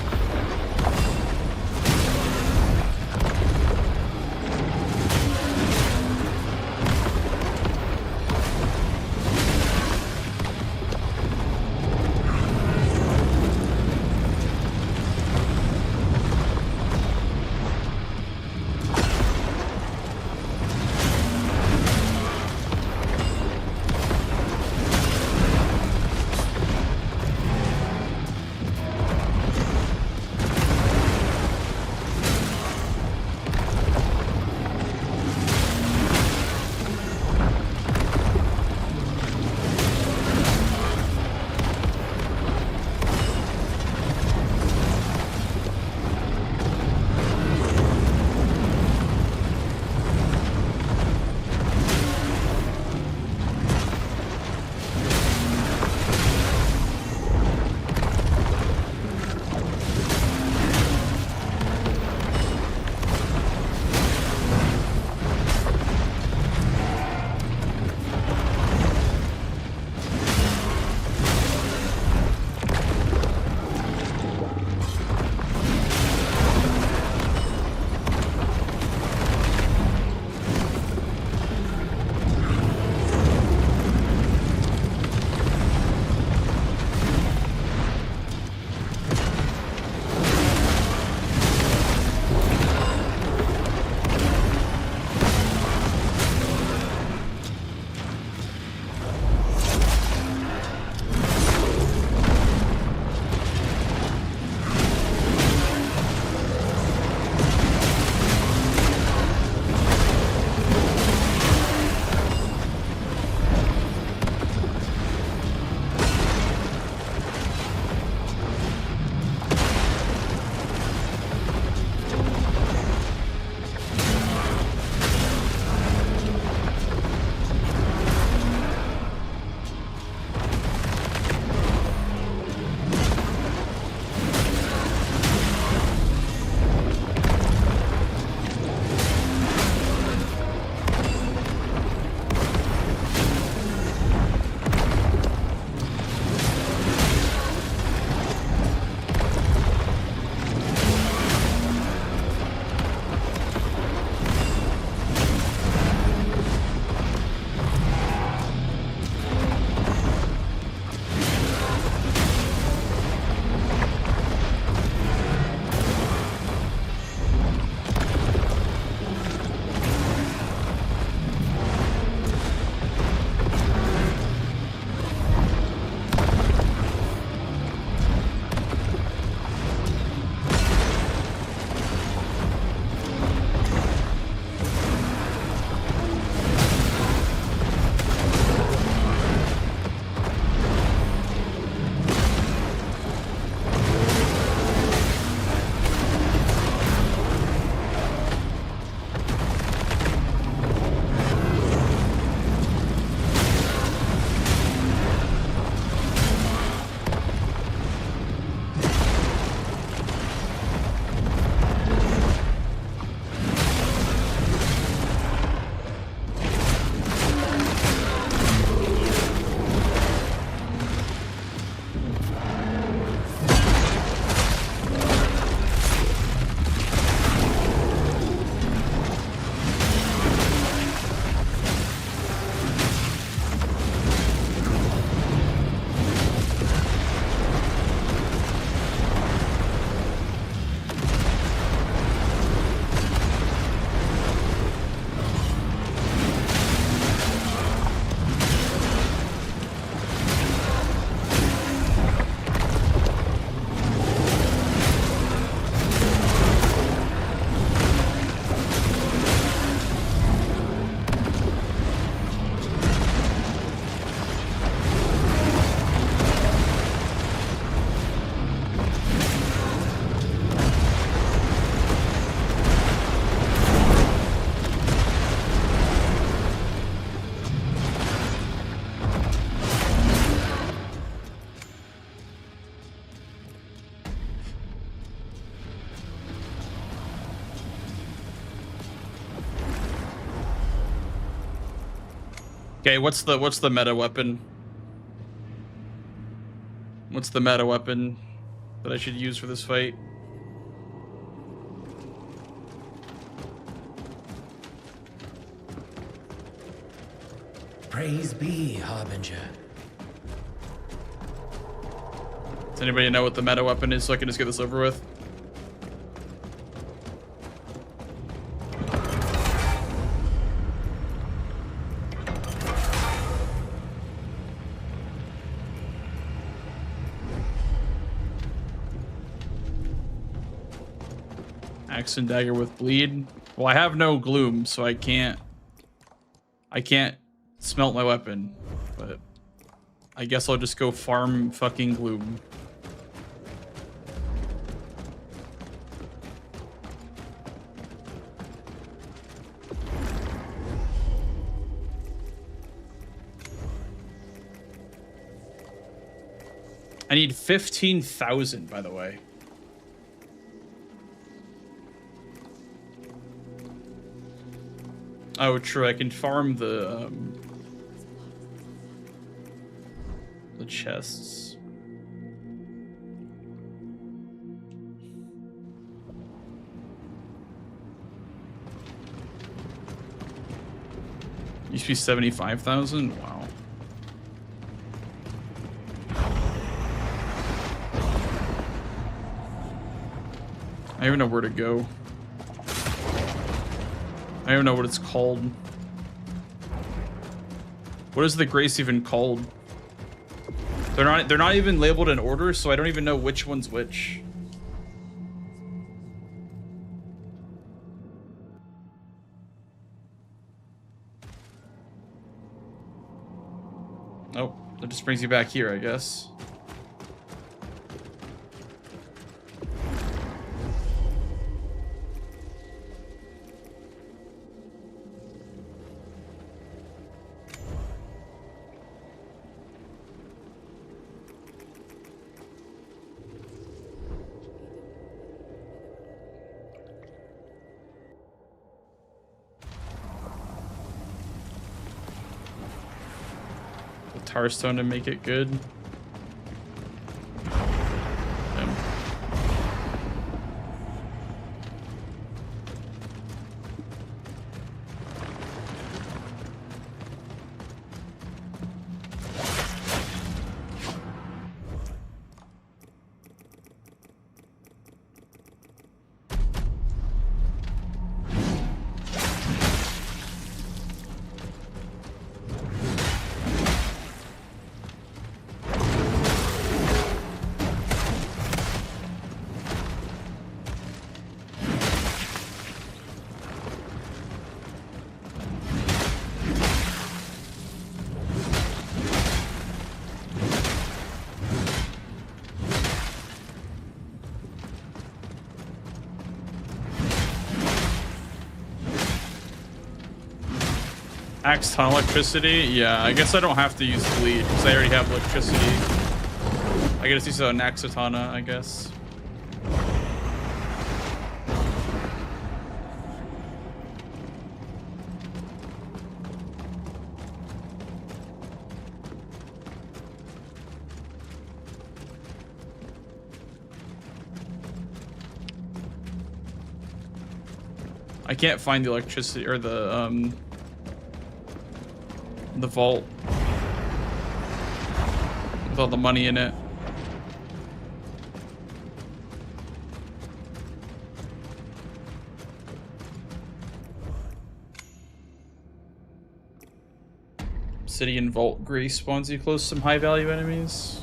A: Okay, what's the meta weapon? What's the meta weapon that I should use for this fight?
K: Praise be, Harbinger.
A: Does anybody know what the meta weapon is so I can just get this over with? Axe and dagger with bleed. Well, I have no gloom, so I can't smelt my weapon, but I guess I'll just go farm fucking gloom. I need 15,000, by the way. Oh, true. I can farm the chests. Used to be 75,000. Wow. I don't even know where to go. I don't even know what it's called. What is the grace even called? They're not even labeled in order, so I don't even know which one's which. Oh, that just brings you back here, I guess. Tarstone to make it good. Axe ton electricity? Yeah, I guess I don't have to use bleed because I already have electricity. I gotta use an axe katana, I guess. I can't find the electricity or the vault with all the money in it. Obsidian Vault Grease spawns you close to some high value enemies.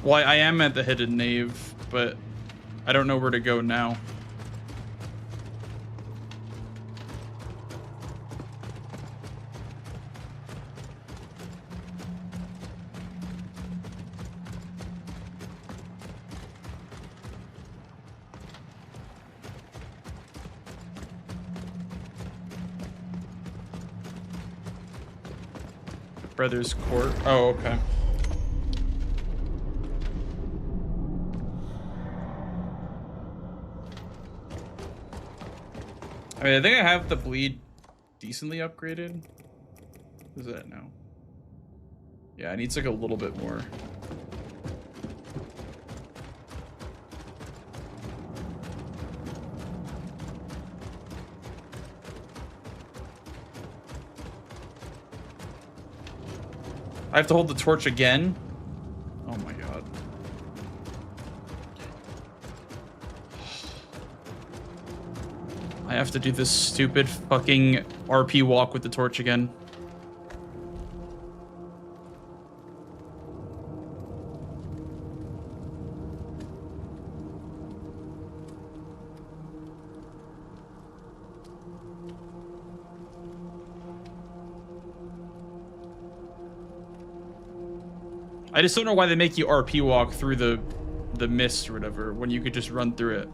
A: Well, I am at the hidden nave, but I don't know where to go now. Brothers Court. Oh, okay. I think I have the bleed decently upgraded. What is that now? Yeah, it needs like a little bit more. I have to hold the torch again? Oh my god. I have to do this stupid fucking RP walk with the torch again. I just don't know why they make you RP walk through the mist or whatever when you could just run through it.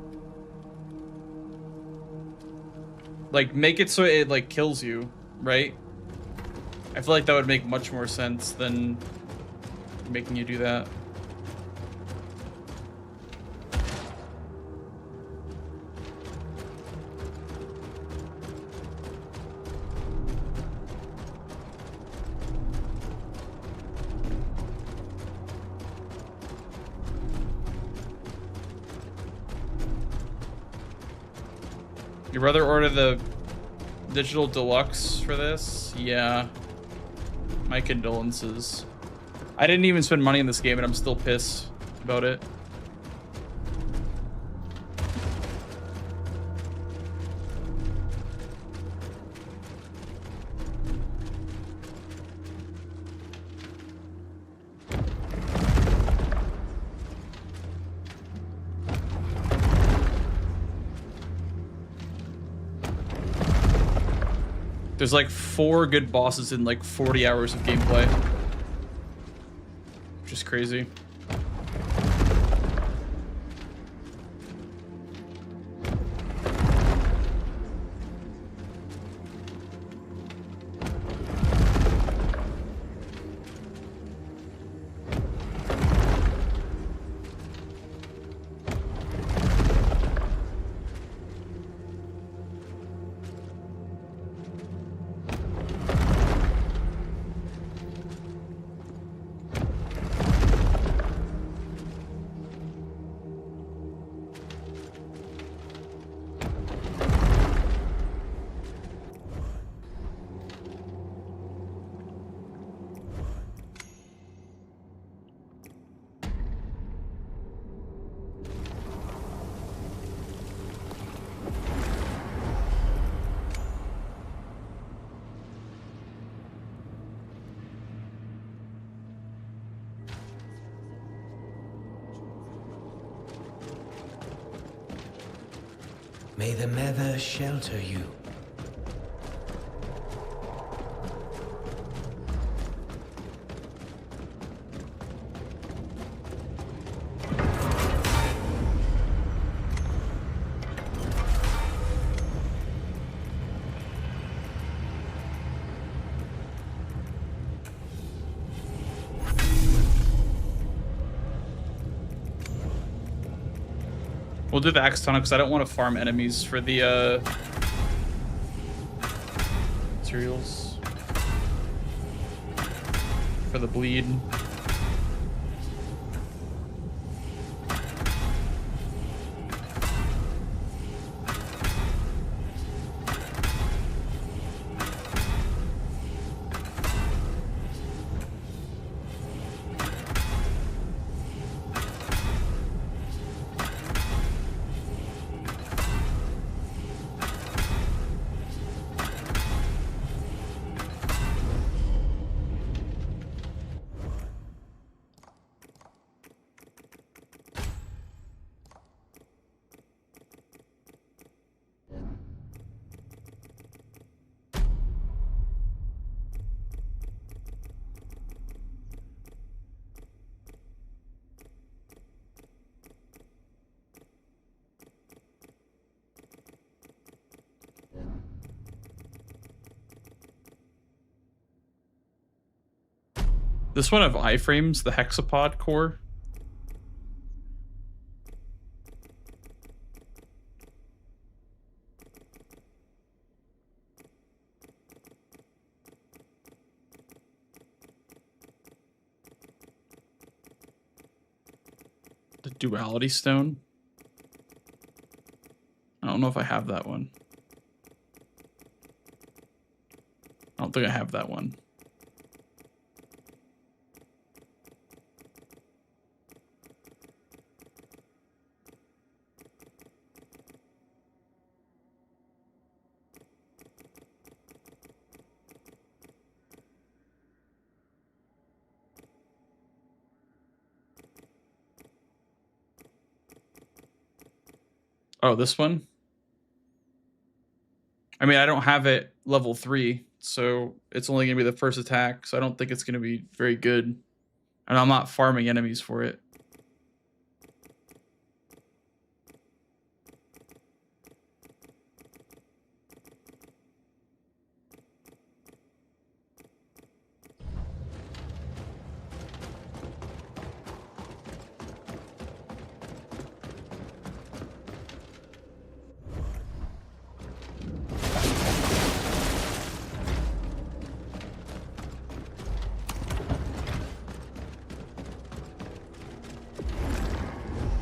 A: Like, make it so it like kills you, right? I feel like that would make much more sense than making you do that. Your brother ordered the digital deluxe for this? Yeah. My condolences. I didn't even spend money in this game and I'm still pissed about it. There's like 4 good bosses in like 40 hours of gameplay. Which is crazy.
K: May the Nether shelter you.
A: We'll do the Axe Tunnel because I don't want to farm enemies for the materials. For the bleed. This one of iframes, the hexapod core. Duality Stone. I don't know if I have that one. I don't think I have that one. Oh, this one? I mean, I don't have it level 3, so it's only going to be the first attack, so I don't think it's going to be very good. And I'm not farming enemies for it.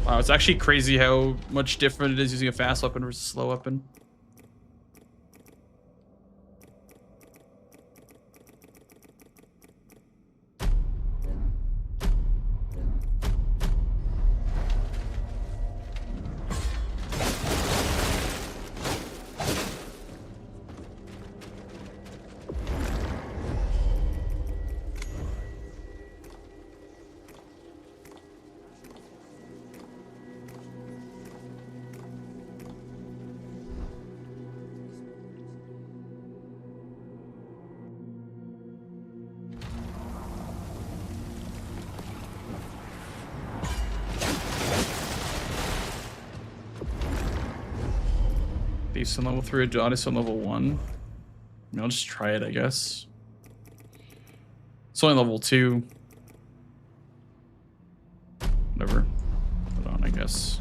A: Wow, it's actually crazy how much different it is using a fast weapon versus a slow weapon. Beast on level 3, Adonis on level 1. I mean, I'll just try it, I guess. It's only level 2. Whatever. Put on, I guess.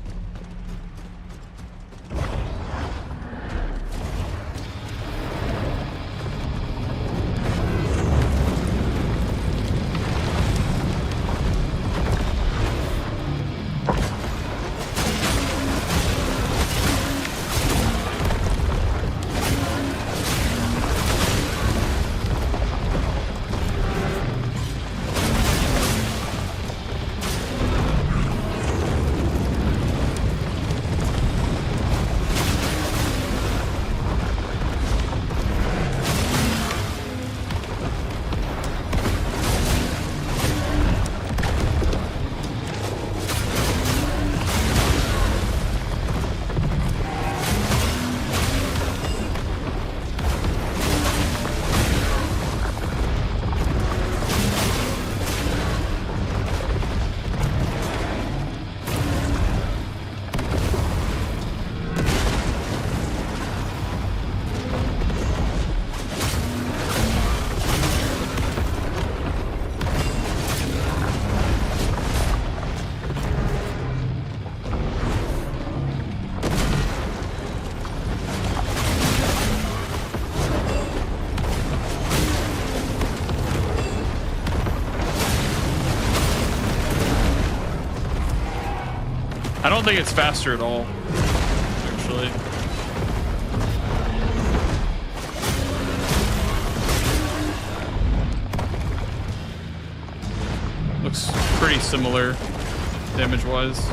A: I don't think it's faster at all, actually. Looks pretty similar damage-wise.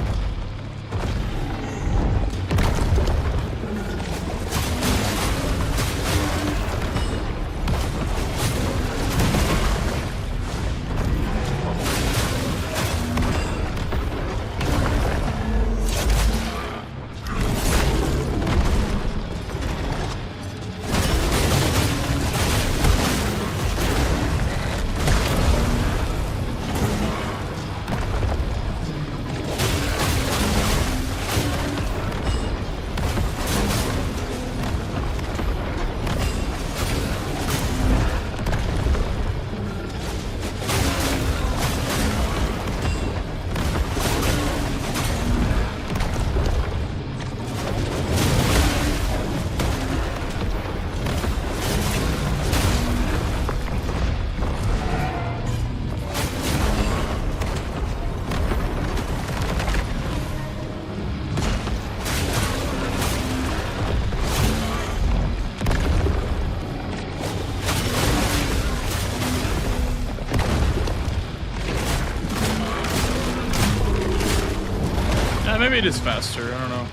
A: maybe it is faster. I don't know.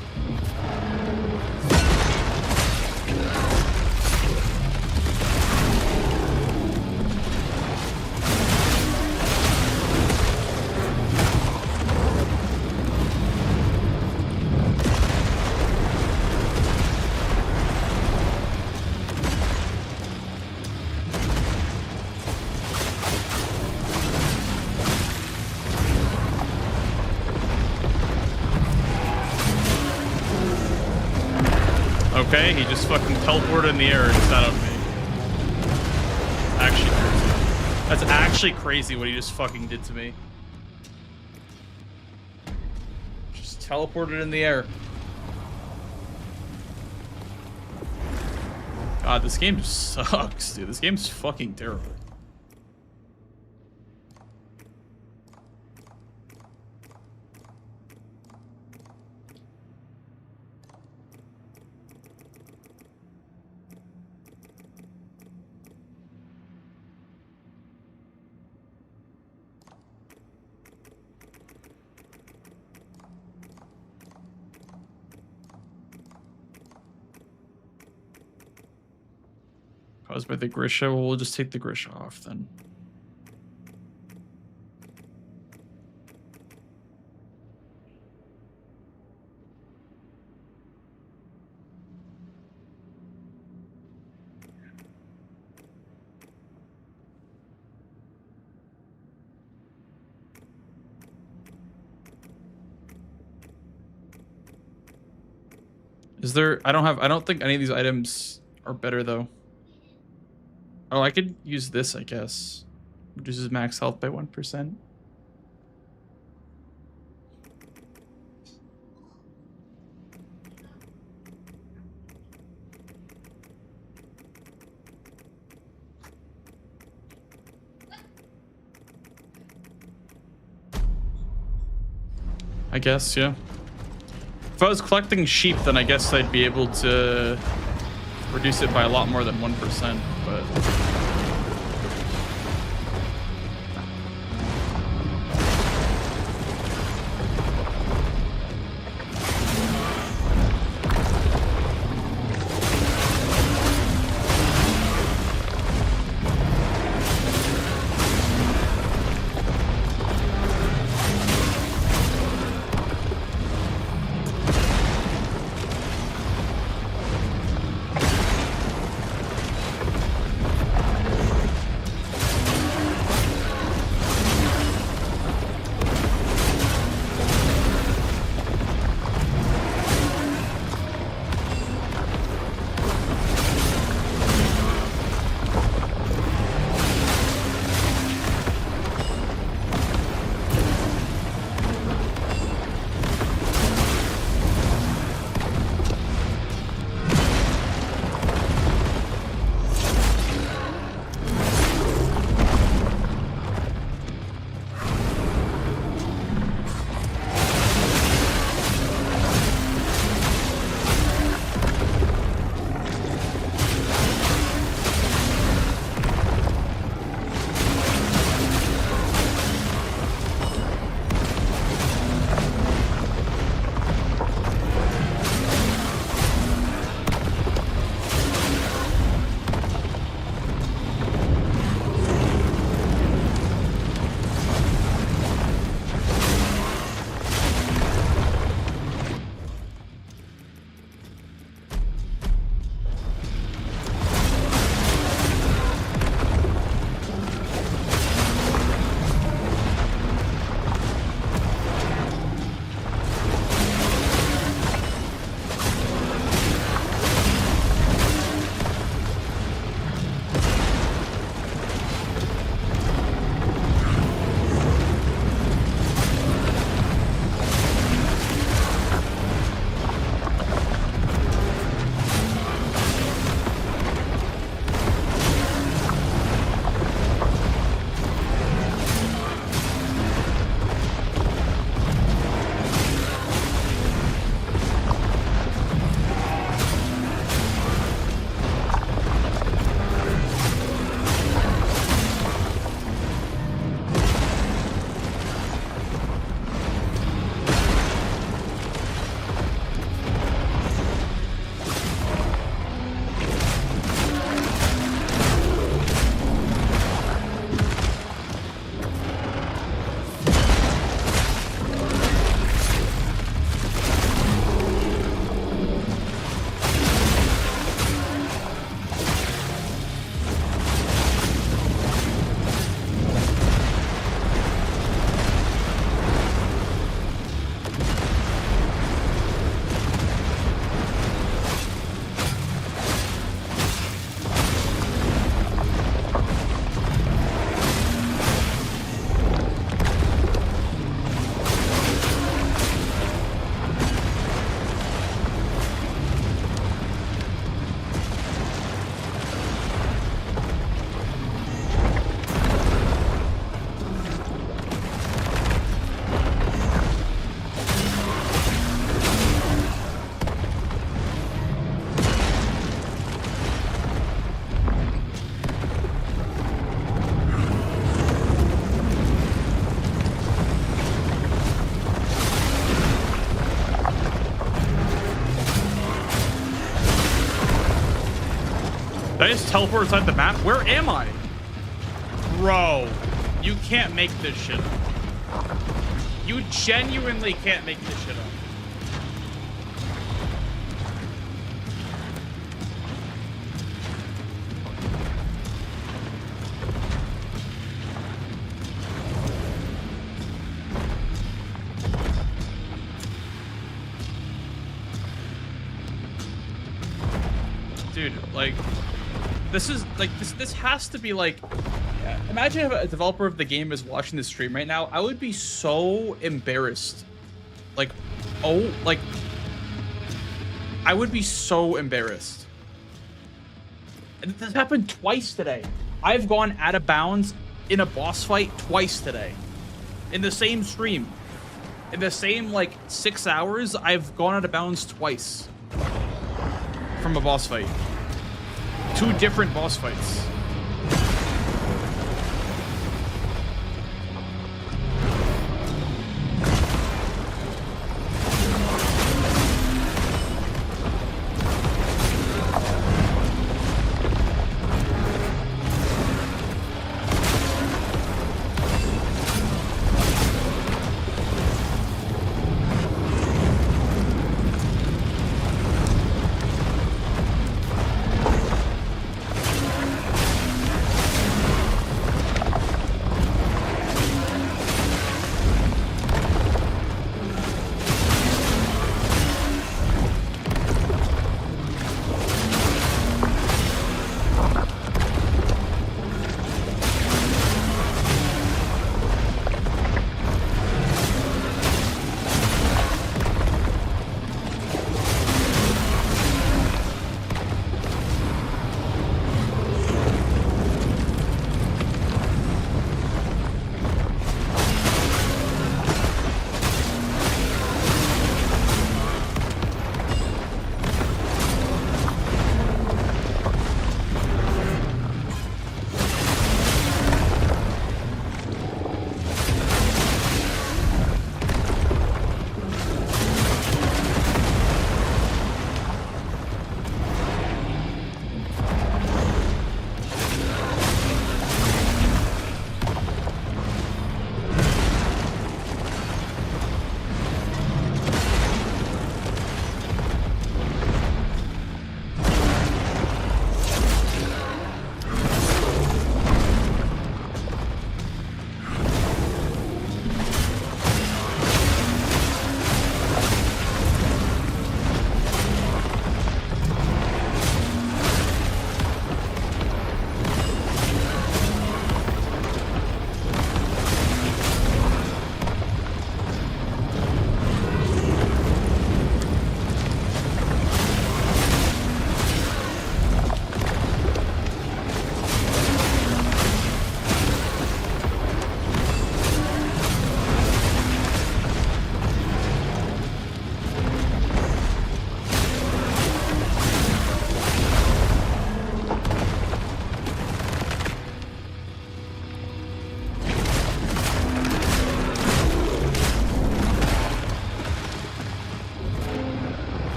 A: Okay, he just fucking teleported in the air and set up me. Actually crazy. That's actually crazy what he just fucking did to me. Just teleported in the air. God, this game sucks, dude. This game's fucking terrible. Caused by the Grisha. Well, we'll just take the Grisha off then. Is there? I don't think any of these items are better though. Oh, I could use this, I guess. Reduces max health by 1%. I guess, yeah. If I was collecting sheep, then I guess I'd be able to reduce it by a lot more than 1%, but... Did I just teleport inside the map? Where am I? Bro, you can't make this shit up. You genuinely can't make this shit up. Dude, like, this is like this has to be like, imagine if a developer of the game is watching this stream right now. I would be so embarrassed. Like, oh, like, I would be so embarrassed. And this happened twice today. I've gone out of bounds in a boss fight twice today. In the same stream. In the same, like, 6 hours, I've gone out of bounds twice. From a boss fight. 2 different boss fights.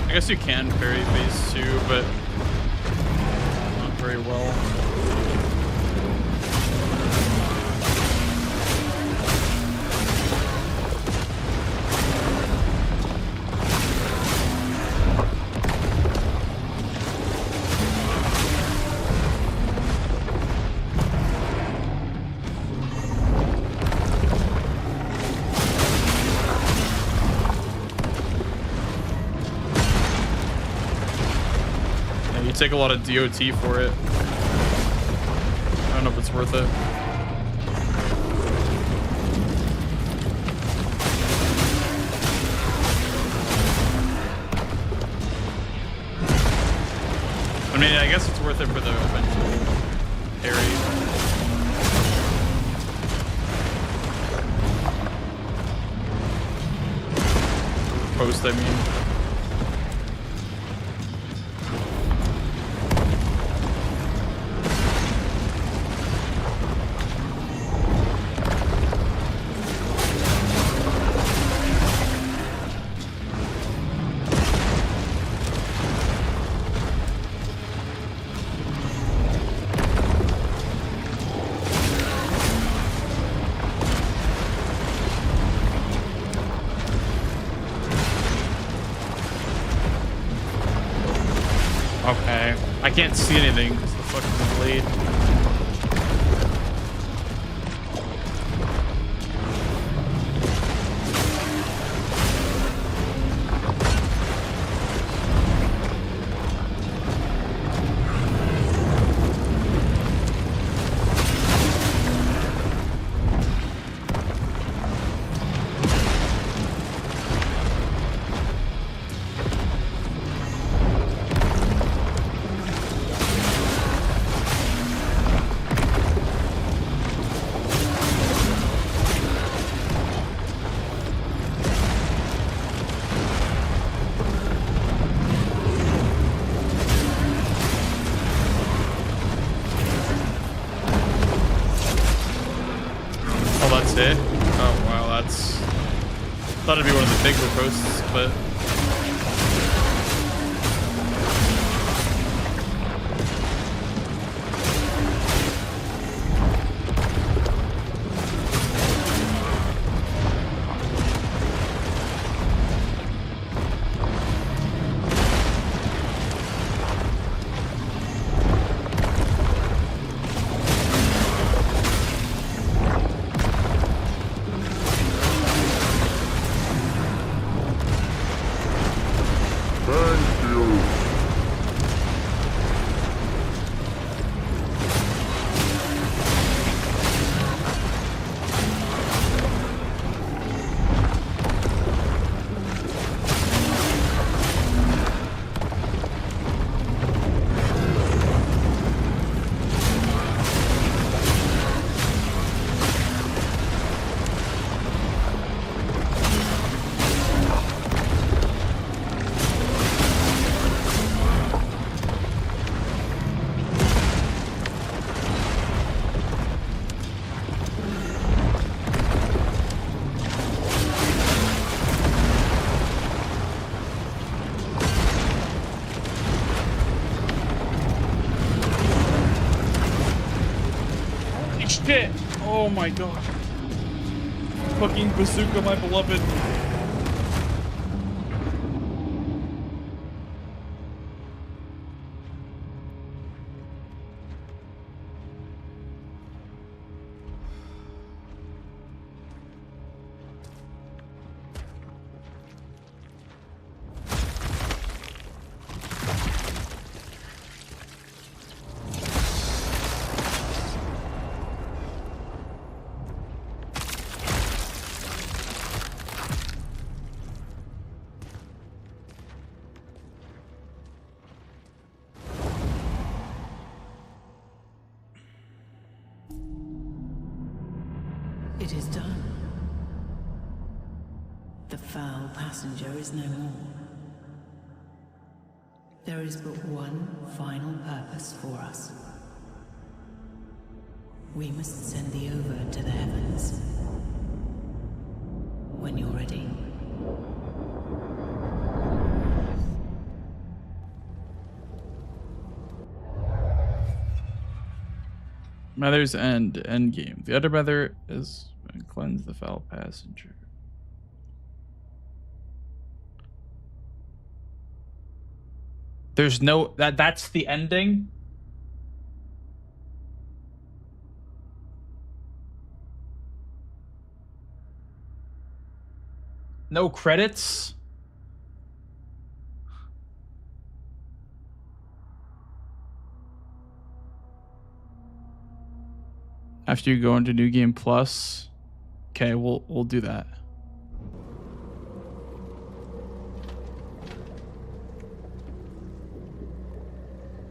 A: I guess you can parry phase 2, but not very well. Take a lot of DOT for it. I don't know if it's worth it. mean, I guess it's worth it for the eventual parry. Post, I mean. Okay, I can't see anything because the fucking blade. That's it? Oh wow, that's... Thought it'd be one of the bigger posts, but... Shit! Oh my god. Fucking bazooka, my beloved.
J: It is done. The foul passenger is no more. There is but one final purpose for us. We must send thee over to the heavens. When you're ready.
A: Mother's End endgame. The other mother is cleanse the foul passenger. There's no that's the ending. No credits. After you go into New Game Plus. Okay, we'll do that.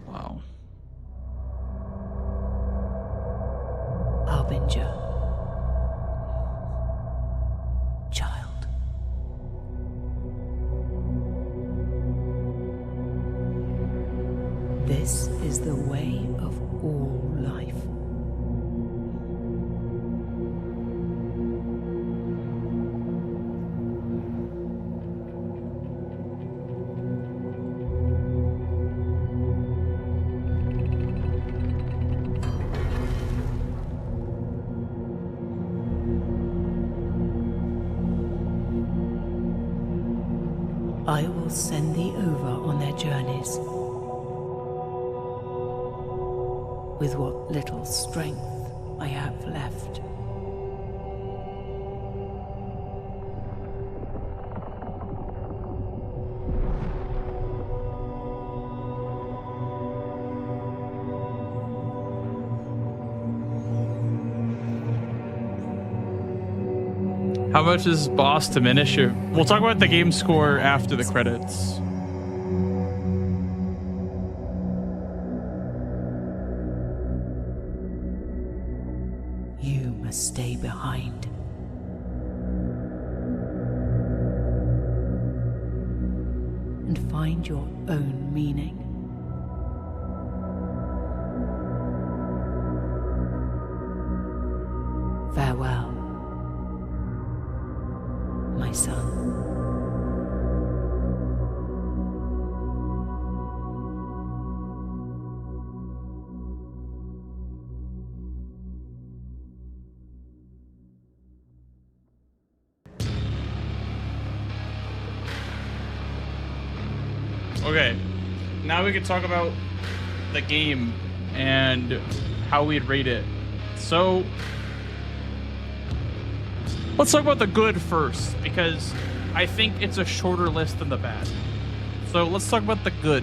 A: Wow.
J: This is the way of all life. I will send thee over on their journeys with what little strength I have left.
A: How much does boss diminish? We'll talk about the game score after the credits.
J: You must stay behind. And find your own meaning. Farewell, my son.
A: Okay, now we can talk about the game and how we'd rate it. So, let's talk about the good first, because I think it's a shorter list than the bad. So let's talk about the good.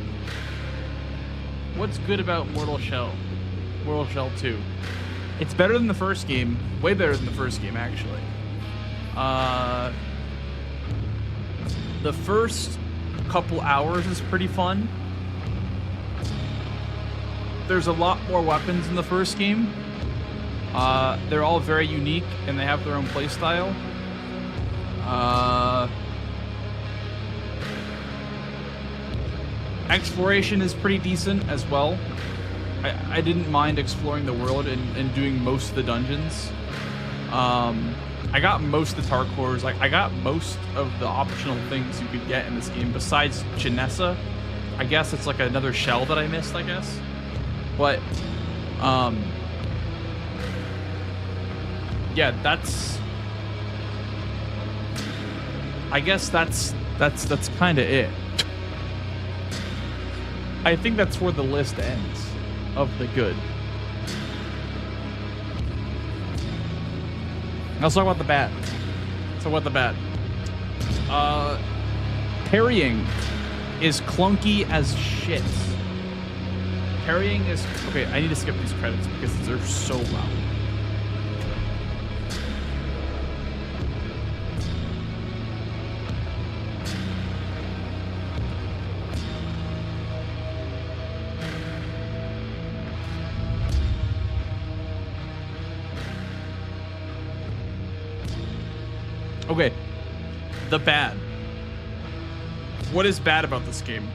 A: What's good about Mortal Shell 2? It's better than the first game, way better than the first game, actually. The first couple hours is pretty fun. There's a lot more weapons in the first game. They're all very unique and they have their own playstyle. Exploration is pretty decent as well. I didn't mind exploring the world and doing most of the dungeons. I got most of the Tarkors. Like, I got most of the optional things you could get in this game besides Janessa. I guess it's like another shell that I missed, I guess. But, yeah, I guess that's kind of it. I think that's where the list ends of the good. Now let's talk about the bad. Parrying is clunky as shit. Parrying is... Okay, I need to skip these credits because they're so loud. Okay, the bad. What is bad about this game?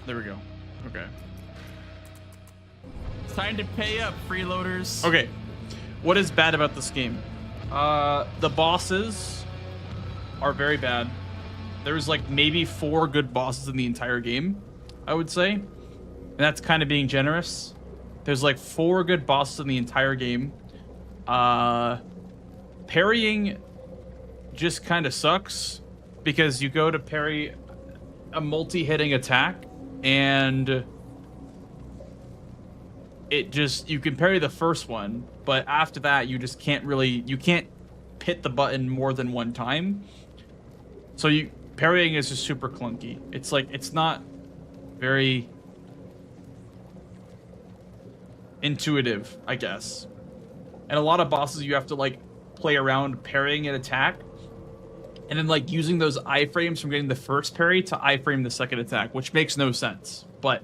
A: There we go. Okay.
C: It's time to pay up, freeloaders.
A: Okay, what is bad about this game? The bosses are very bad. There's like maybe 4 good bosses in the entire game, I would say. And that's kind of being generous. There's like 4 good bosses in the entire game. Parrying just kind of sucks because you go to parry a multi-hitting attack and it just, you can parry the first one, but after that you just can't really, you can't hit the button more than one time. So parrying is just super clunky. It's like, it's not very intuitive, I guess. And a lot of bosses you have to like play around parrying an attack and then like using those iframes from getting the first parry to iframe the second attack, which makes no sense. But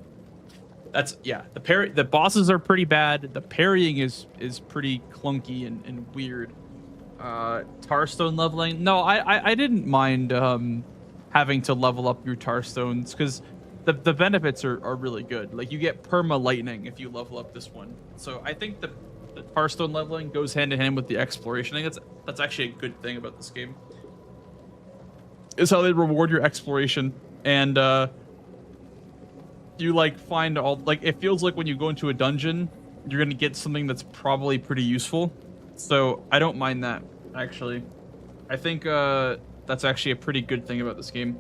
A: that's, yeah, the bosses are pretty bad. The parrying is pretty clunky and weird. Tarstone leveling. No, I didn't mind having to level up your Tarstones because the benefits are really good. Like you get perma lightning if you level up this one. So I think the Tarstone leveling goes hand in hand with the exploration. I think that's actually a good thing about this game. Is how they reward your exploration and you like find all like it feels like when you go into a dungeon you're gonna get something that's probably pretty useful. So I don't mind that actually. I think that's actually a pretty good thing about this game.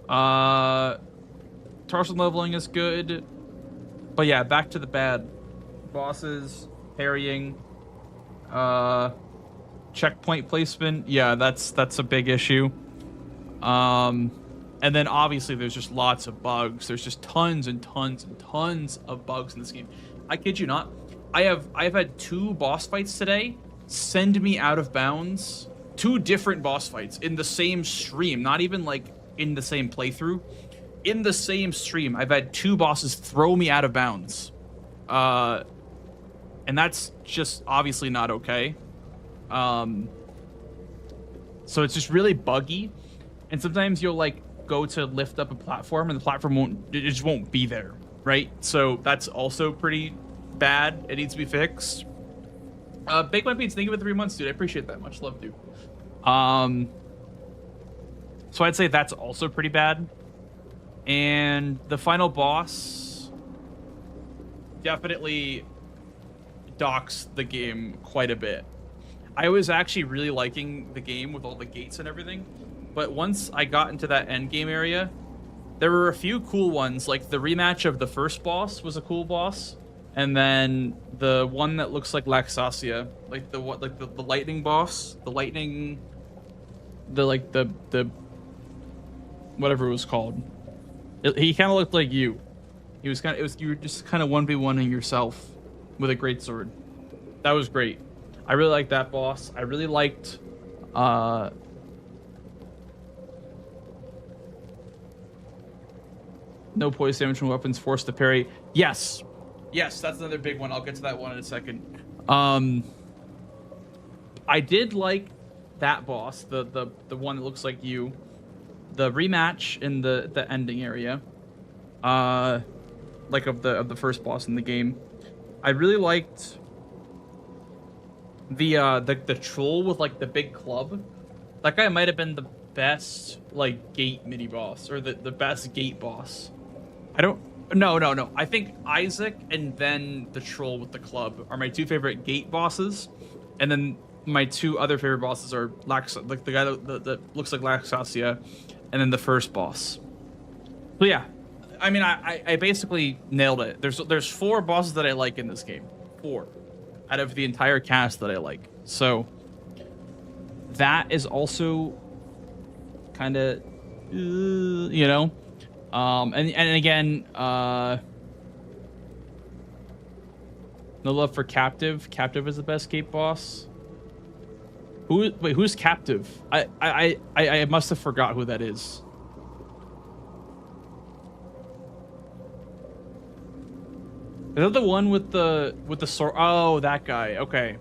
A: Tarstone leveling is good, but yeah, back to the bad. Bosses, parrying, checkpoint placement. Yeah, that's a big issue. And then obviously there's just lots of bugs. There's just tons and tons and tons of bugs in this game. I kid you not. I've had 2 boss fights today send me out of bounds. 2 different boss fights in the same stream, not even like in the same playthrough. In the same stream, I've had 2 bosses throw me out of bounds. And that's just obviously not okay. So it's just really buggy. And sometimes you'll like go to lift up a platform and the platform just won't be there, right? So that's also pretty bad. It needs to be fixed. Bake My Beans, thank you for the 3 months, dude. I appreciate that. Much love, dude. So I'd say that's also pretty bad. And the final boss definitely docks the game quite a bit. I was actually really liking the game with all the gates and everything. But once I got into that end game area, there were a few cool ones. Like the rematch of the first boss was a cool boss, and then the one that looks like Laxasia, like the lightning boss, the whatever it was called. He kind of looked like you. He was you were just kind of 1v1ing yourself with a great sword. That was great. I really liked that boss. I really liked no poison damage from weapons, forced to parry. Yes, that's another big one. I'll get to that one in a second. I did like that boss, the one that looks like you, the rematch in the ending area, like of the first boss in the game. I really liked the troll with like the big club. That guy might have been the best like gate mini boss, or the best gate boss. No. I think Isaac and then the troll with the club are my 2 favorite gate bosses, and then my 2 other favorite bosses are like the guy that looks like Laxasia, and then the first boss. So yeah, I mean I basically nailed it. There's 4 bosses that I like in this game, 4 out of the entire cast that I like. So that is also kind of you know. And again, no love for Captive. Captive is the best gate boss. Who's Captive? I must have forgot who that is. Is that the one with the sword? Oh, that guy. Okay,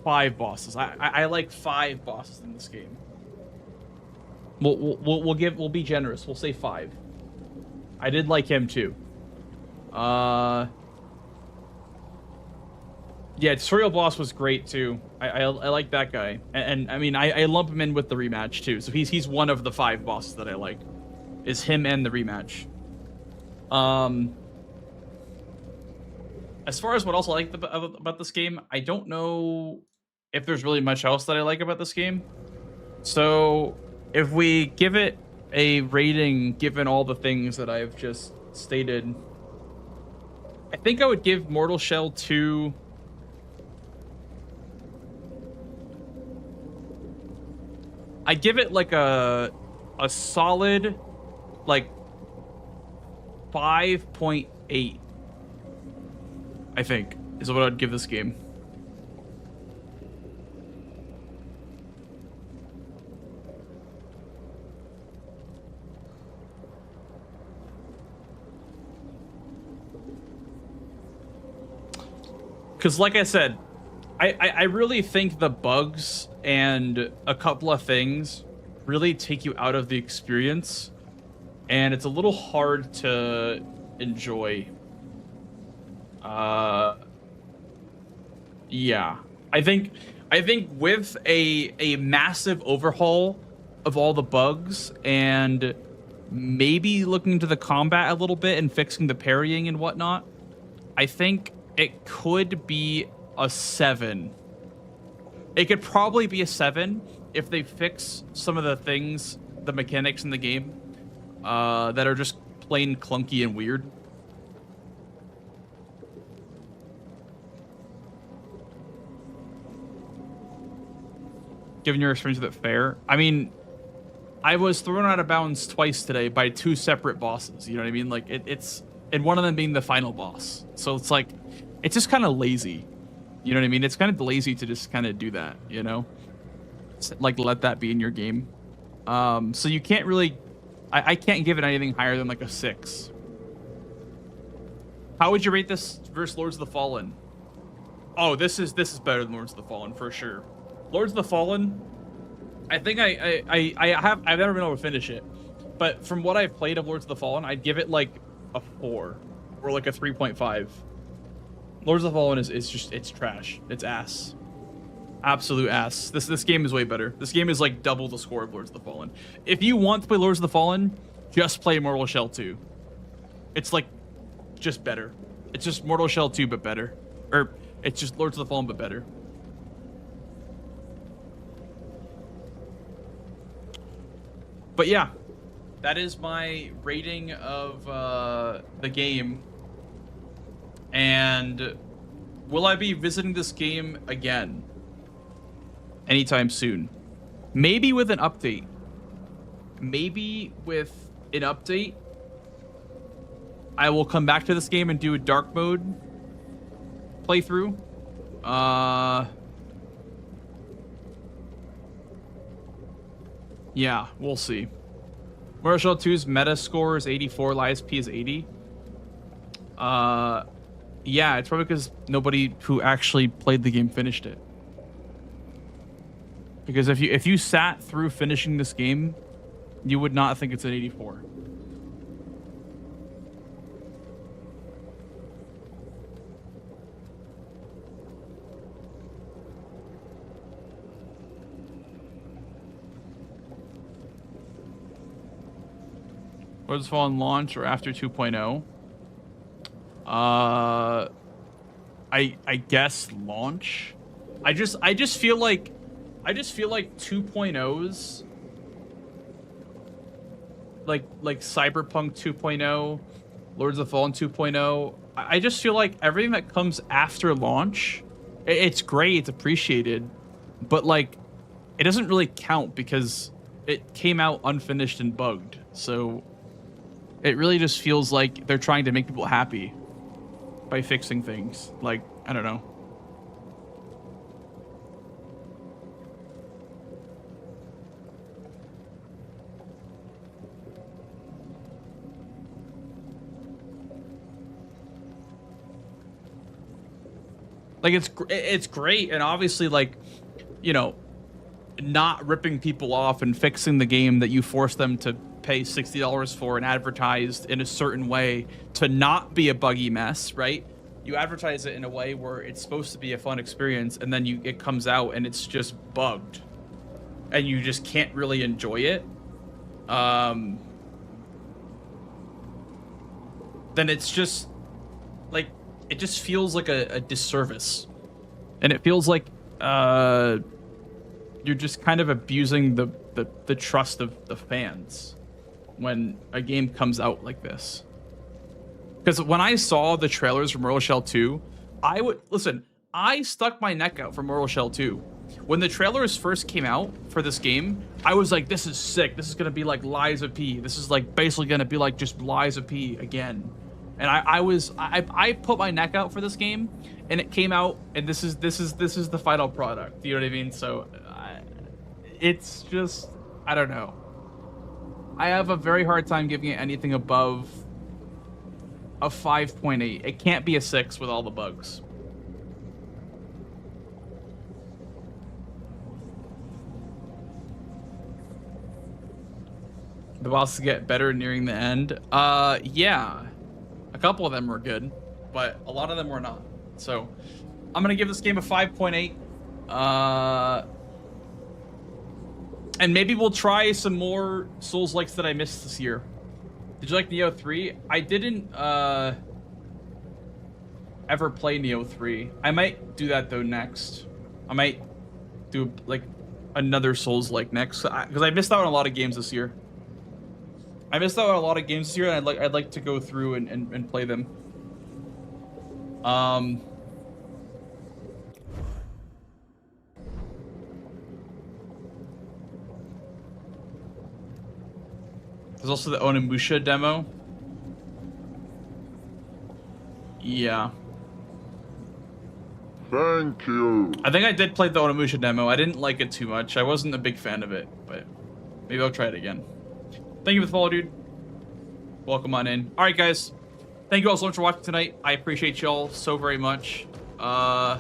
A: 5 bosses. I like 5 bosses in this game. We'll be generous. We'll say 5. I did like him too. Yeah, tutorial boss was great too. I like that guy, and I mean I lump him in with the rematch too. So he's one of the 5 bosses that I like. Is him and the rematch. As far as what else I like about this game, I don't know if there's really much else that I like about this game. So if we give it a rating, given all the things that I've just stated, I think I would give Mortal Shell 2 I'd give it like a solid like 5.8, I think, is what I'd give this game. Because like I said, I really think the bugs and a couple of things really take you out of the experience, and it's a little hard to enjoy. Yeah, I think with a massive overhaul of all the bugs and maybe looking into the combat a little bit and fixing the parrying and whatnot, I think it could be a 7. It could probably be a 7 if they fix some of the things, the mechanics in the game that are just plain clunky and weird. Given your experience with it, fair. I mean, I was thrown out of bounds twice today by 2 separate bosses. You know what I mean? Like it's and one of them being the final boss. So it's like, it's just kind of lazy. You know what I mean? It's kind of lazy to just kind of do that, you know? Like, let that be in your game. So you can't really... I can't give it anything higher than, like, a 6. How would you rate this versus Lords of the Fallen? Oh, this is better than Lords of the Fallen, for sure. Lords of the Fallen, I think I've never been able to finish it. But from what I've played of Lords of the Fallen, I'd give it, like, a 4. Or, like, a 3.5. Lords of the Fallen is just, it's trash. It's ass. Absolute ass. This game is way better. This game is like double the score of Lords of the Fallen. If you want to play Lords of the Fallen, just play Mortal Shell 2. It's like just better. It's just Mortal Shell 2 but better. Or it's just Lords of the Fallen but better. But yeah, that is my rating of the game. And will I be visiting this game again anytime soon? Maybe with an update. Maybe with an update, I will come back to this game and do a dark mode playthrough. Yeah, we'll see. Mortal Shell 2's meta score is 84, Lies P is 80. Yeah, it's probably because nobody who actually played the game finished it. Because if you sat through finishing this game, you would not think it's an 84. Lords of the Fallen launch or after 2.0? I guess launch. I just feel like 2.0s, like Cyberpunk 2.0, Lords of the Fallen 2.0. I just feel like everything that comes after launch, it's great, it's appreciated, but like it doesn't really count because it came out unfinished and bugged. So it really just feels like they're trying to make people happy by fixing things. Like, I don't know. Like, it's great, and obviously, like, you know, not ripping people off and fixing the game that you force them to pay $60 for and advertised in a certain way to not be a buggy mess, right? You advertise it in a way where it's supposed to be a fun experience, and then it comes out and it's just bugged, and you just can't really enjoy it. Then it's just like, it just feels like a disservice, and it feels like you're just kind of abusing the trust of the fans when a game comes out like this. Because when I saw the trailers for Mortal Shell 2, I stuck my neck out for Mortal Shell 2. When the trailers first came out for this game, I was like, this is sick. This is going to be like Lies of P. This is like basically going to be like just Lies of P again. And I put my neck out for this game, and it came out, and this is the final product. You know what I mean? So it's just, I don't know. I have a very hard time giving it anything above a 5.8. It can't be a 6 with all the bugs. The bosses get better nearing the end. Yeah. A couple of them were good, but a lot of them were not. So I'm gonna give this game a 5.8. And maybe we'll try some more Souls-likes that I missed this year. Did you like Nioh 3? I didn't ever play Nioh 3. I might do that though next. I might do like another Souls-like next, because I missed out on a lot of games this year. And I'd like to go through and play them. There's also the Onimusha demo. Yeah.
G: Thank you.
A: I think I did play the Onimusha demo. I didn't like it too much. I wasn't a big fan of it, but maybe I'll try it again. Thank you for the follow, dude. Welcome on in. All right, guys. Thank you all so much for watching tonight. I appreciate you all so very much. I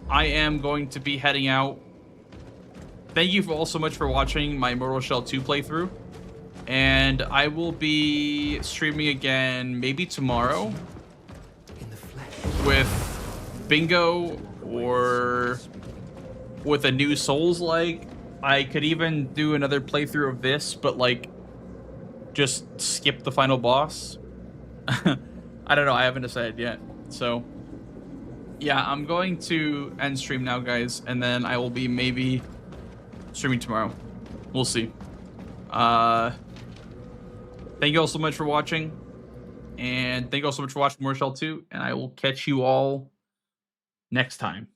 A: am going to be heading out. Thank you all so much for watching my Mortal Shell 2 playthrough. And I will be streaming again maybe tomorrow with Bingo or with a new Souls-like. I could even do another playthrough of this, but like just skip the final boss. I don't know, I haven't decided yet. So yeah, I'm going to end stream now, guys, and then I will be maybe streaming tomorrow. We'll see. Thank you all so much for watching, and thank you all so much for watching Mortal Shell 2, and I will catch you all next time.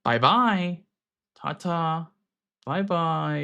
A: Bye-bye. Ta-ta. Bye-bye.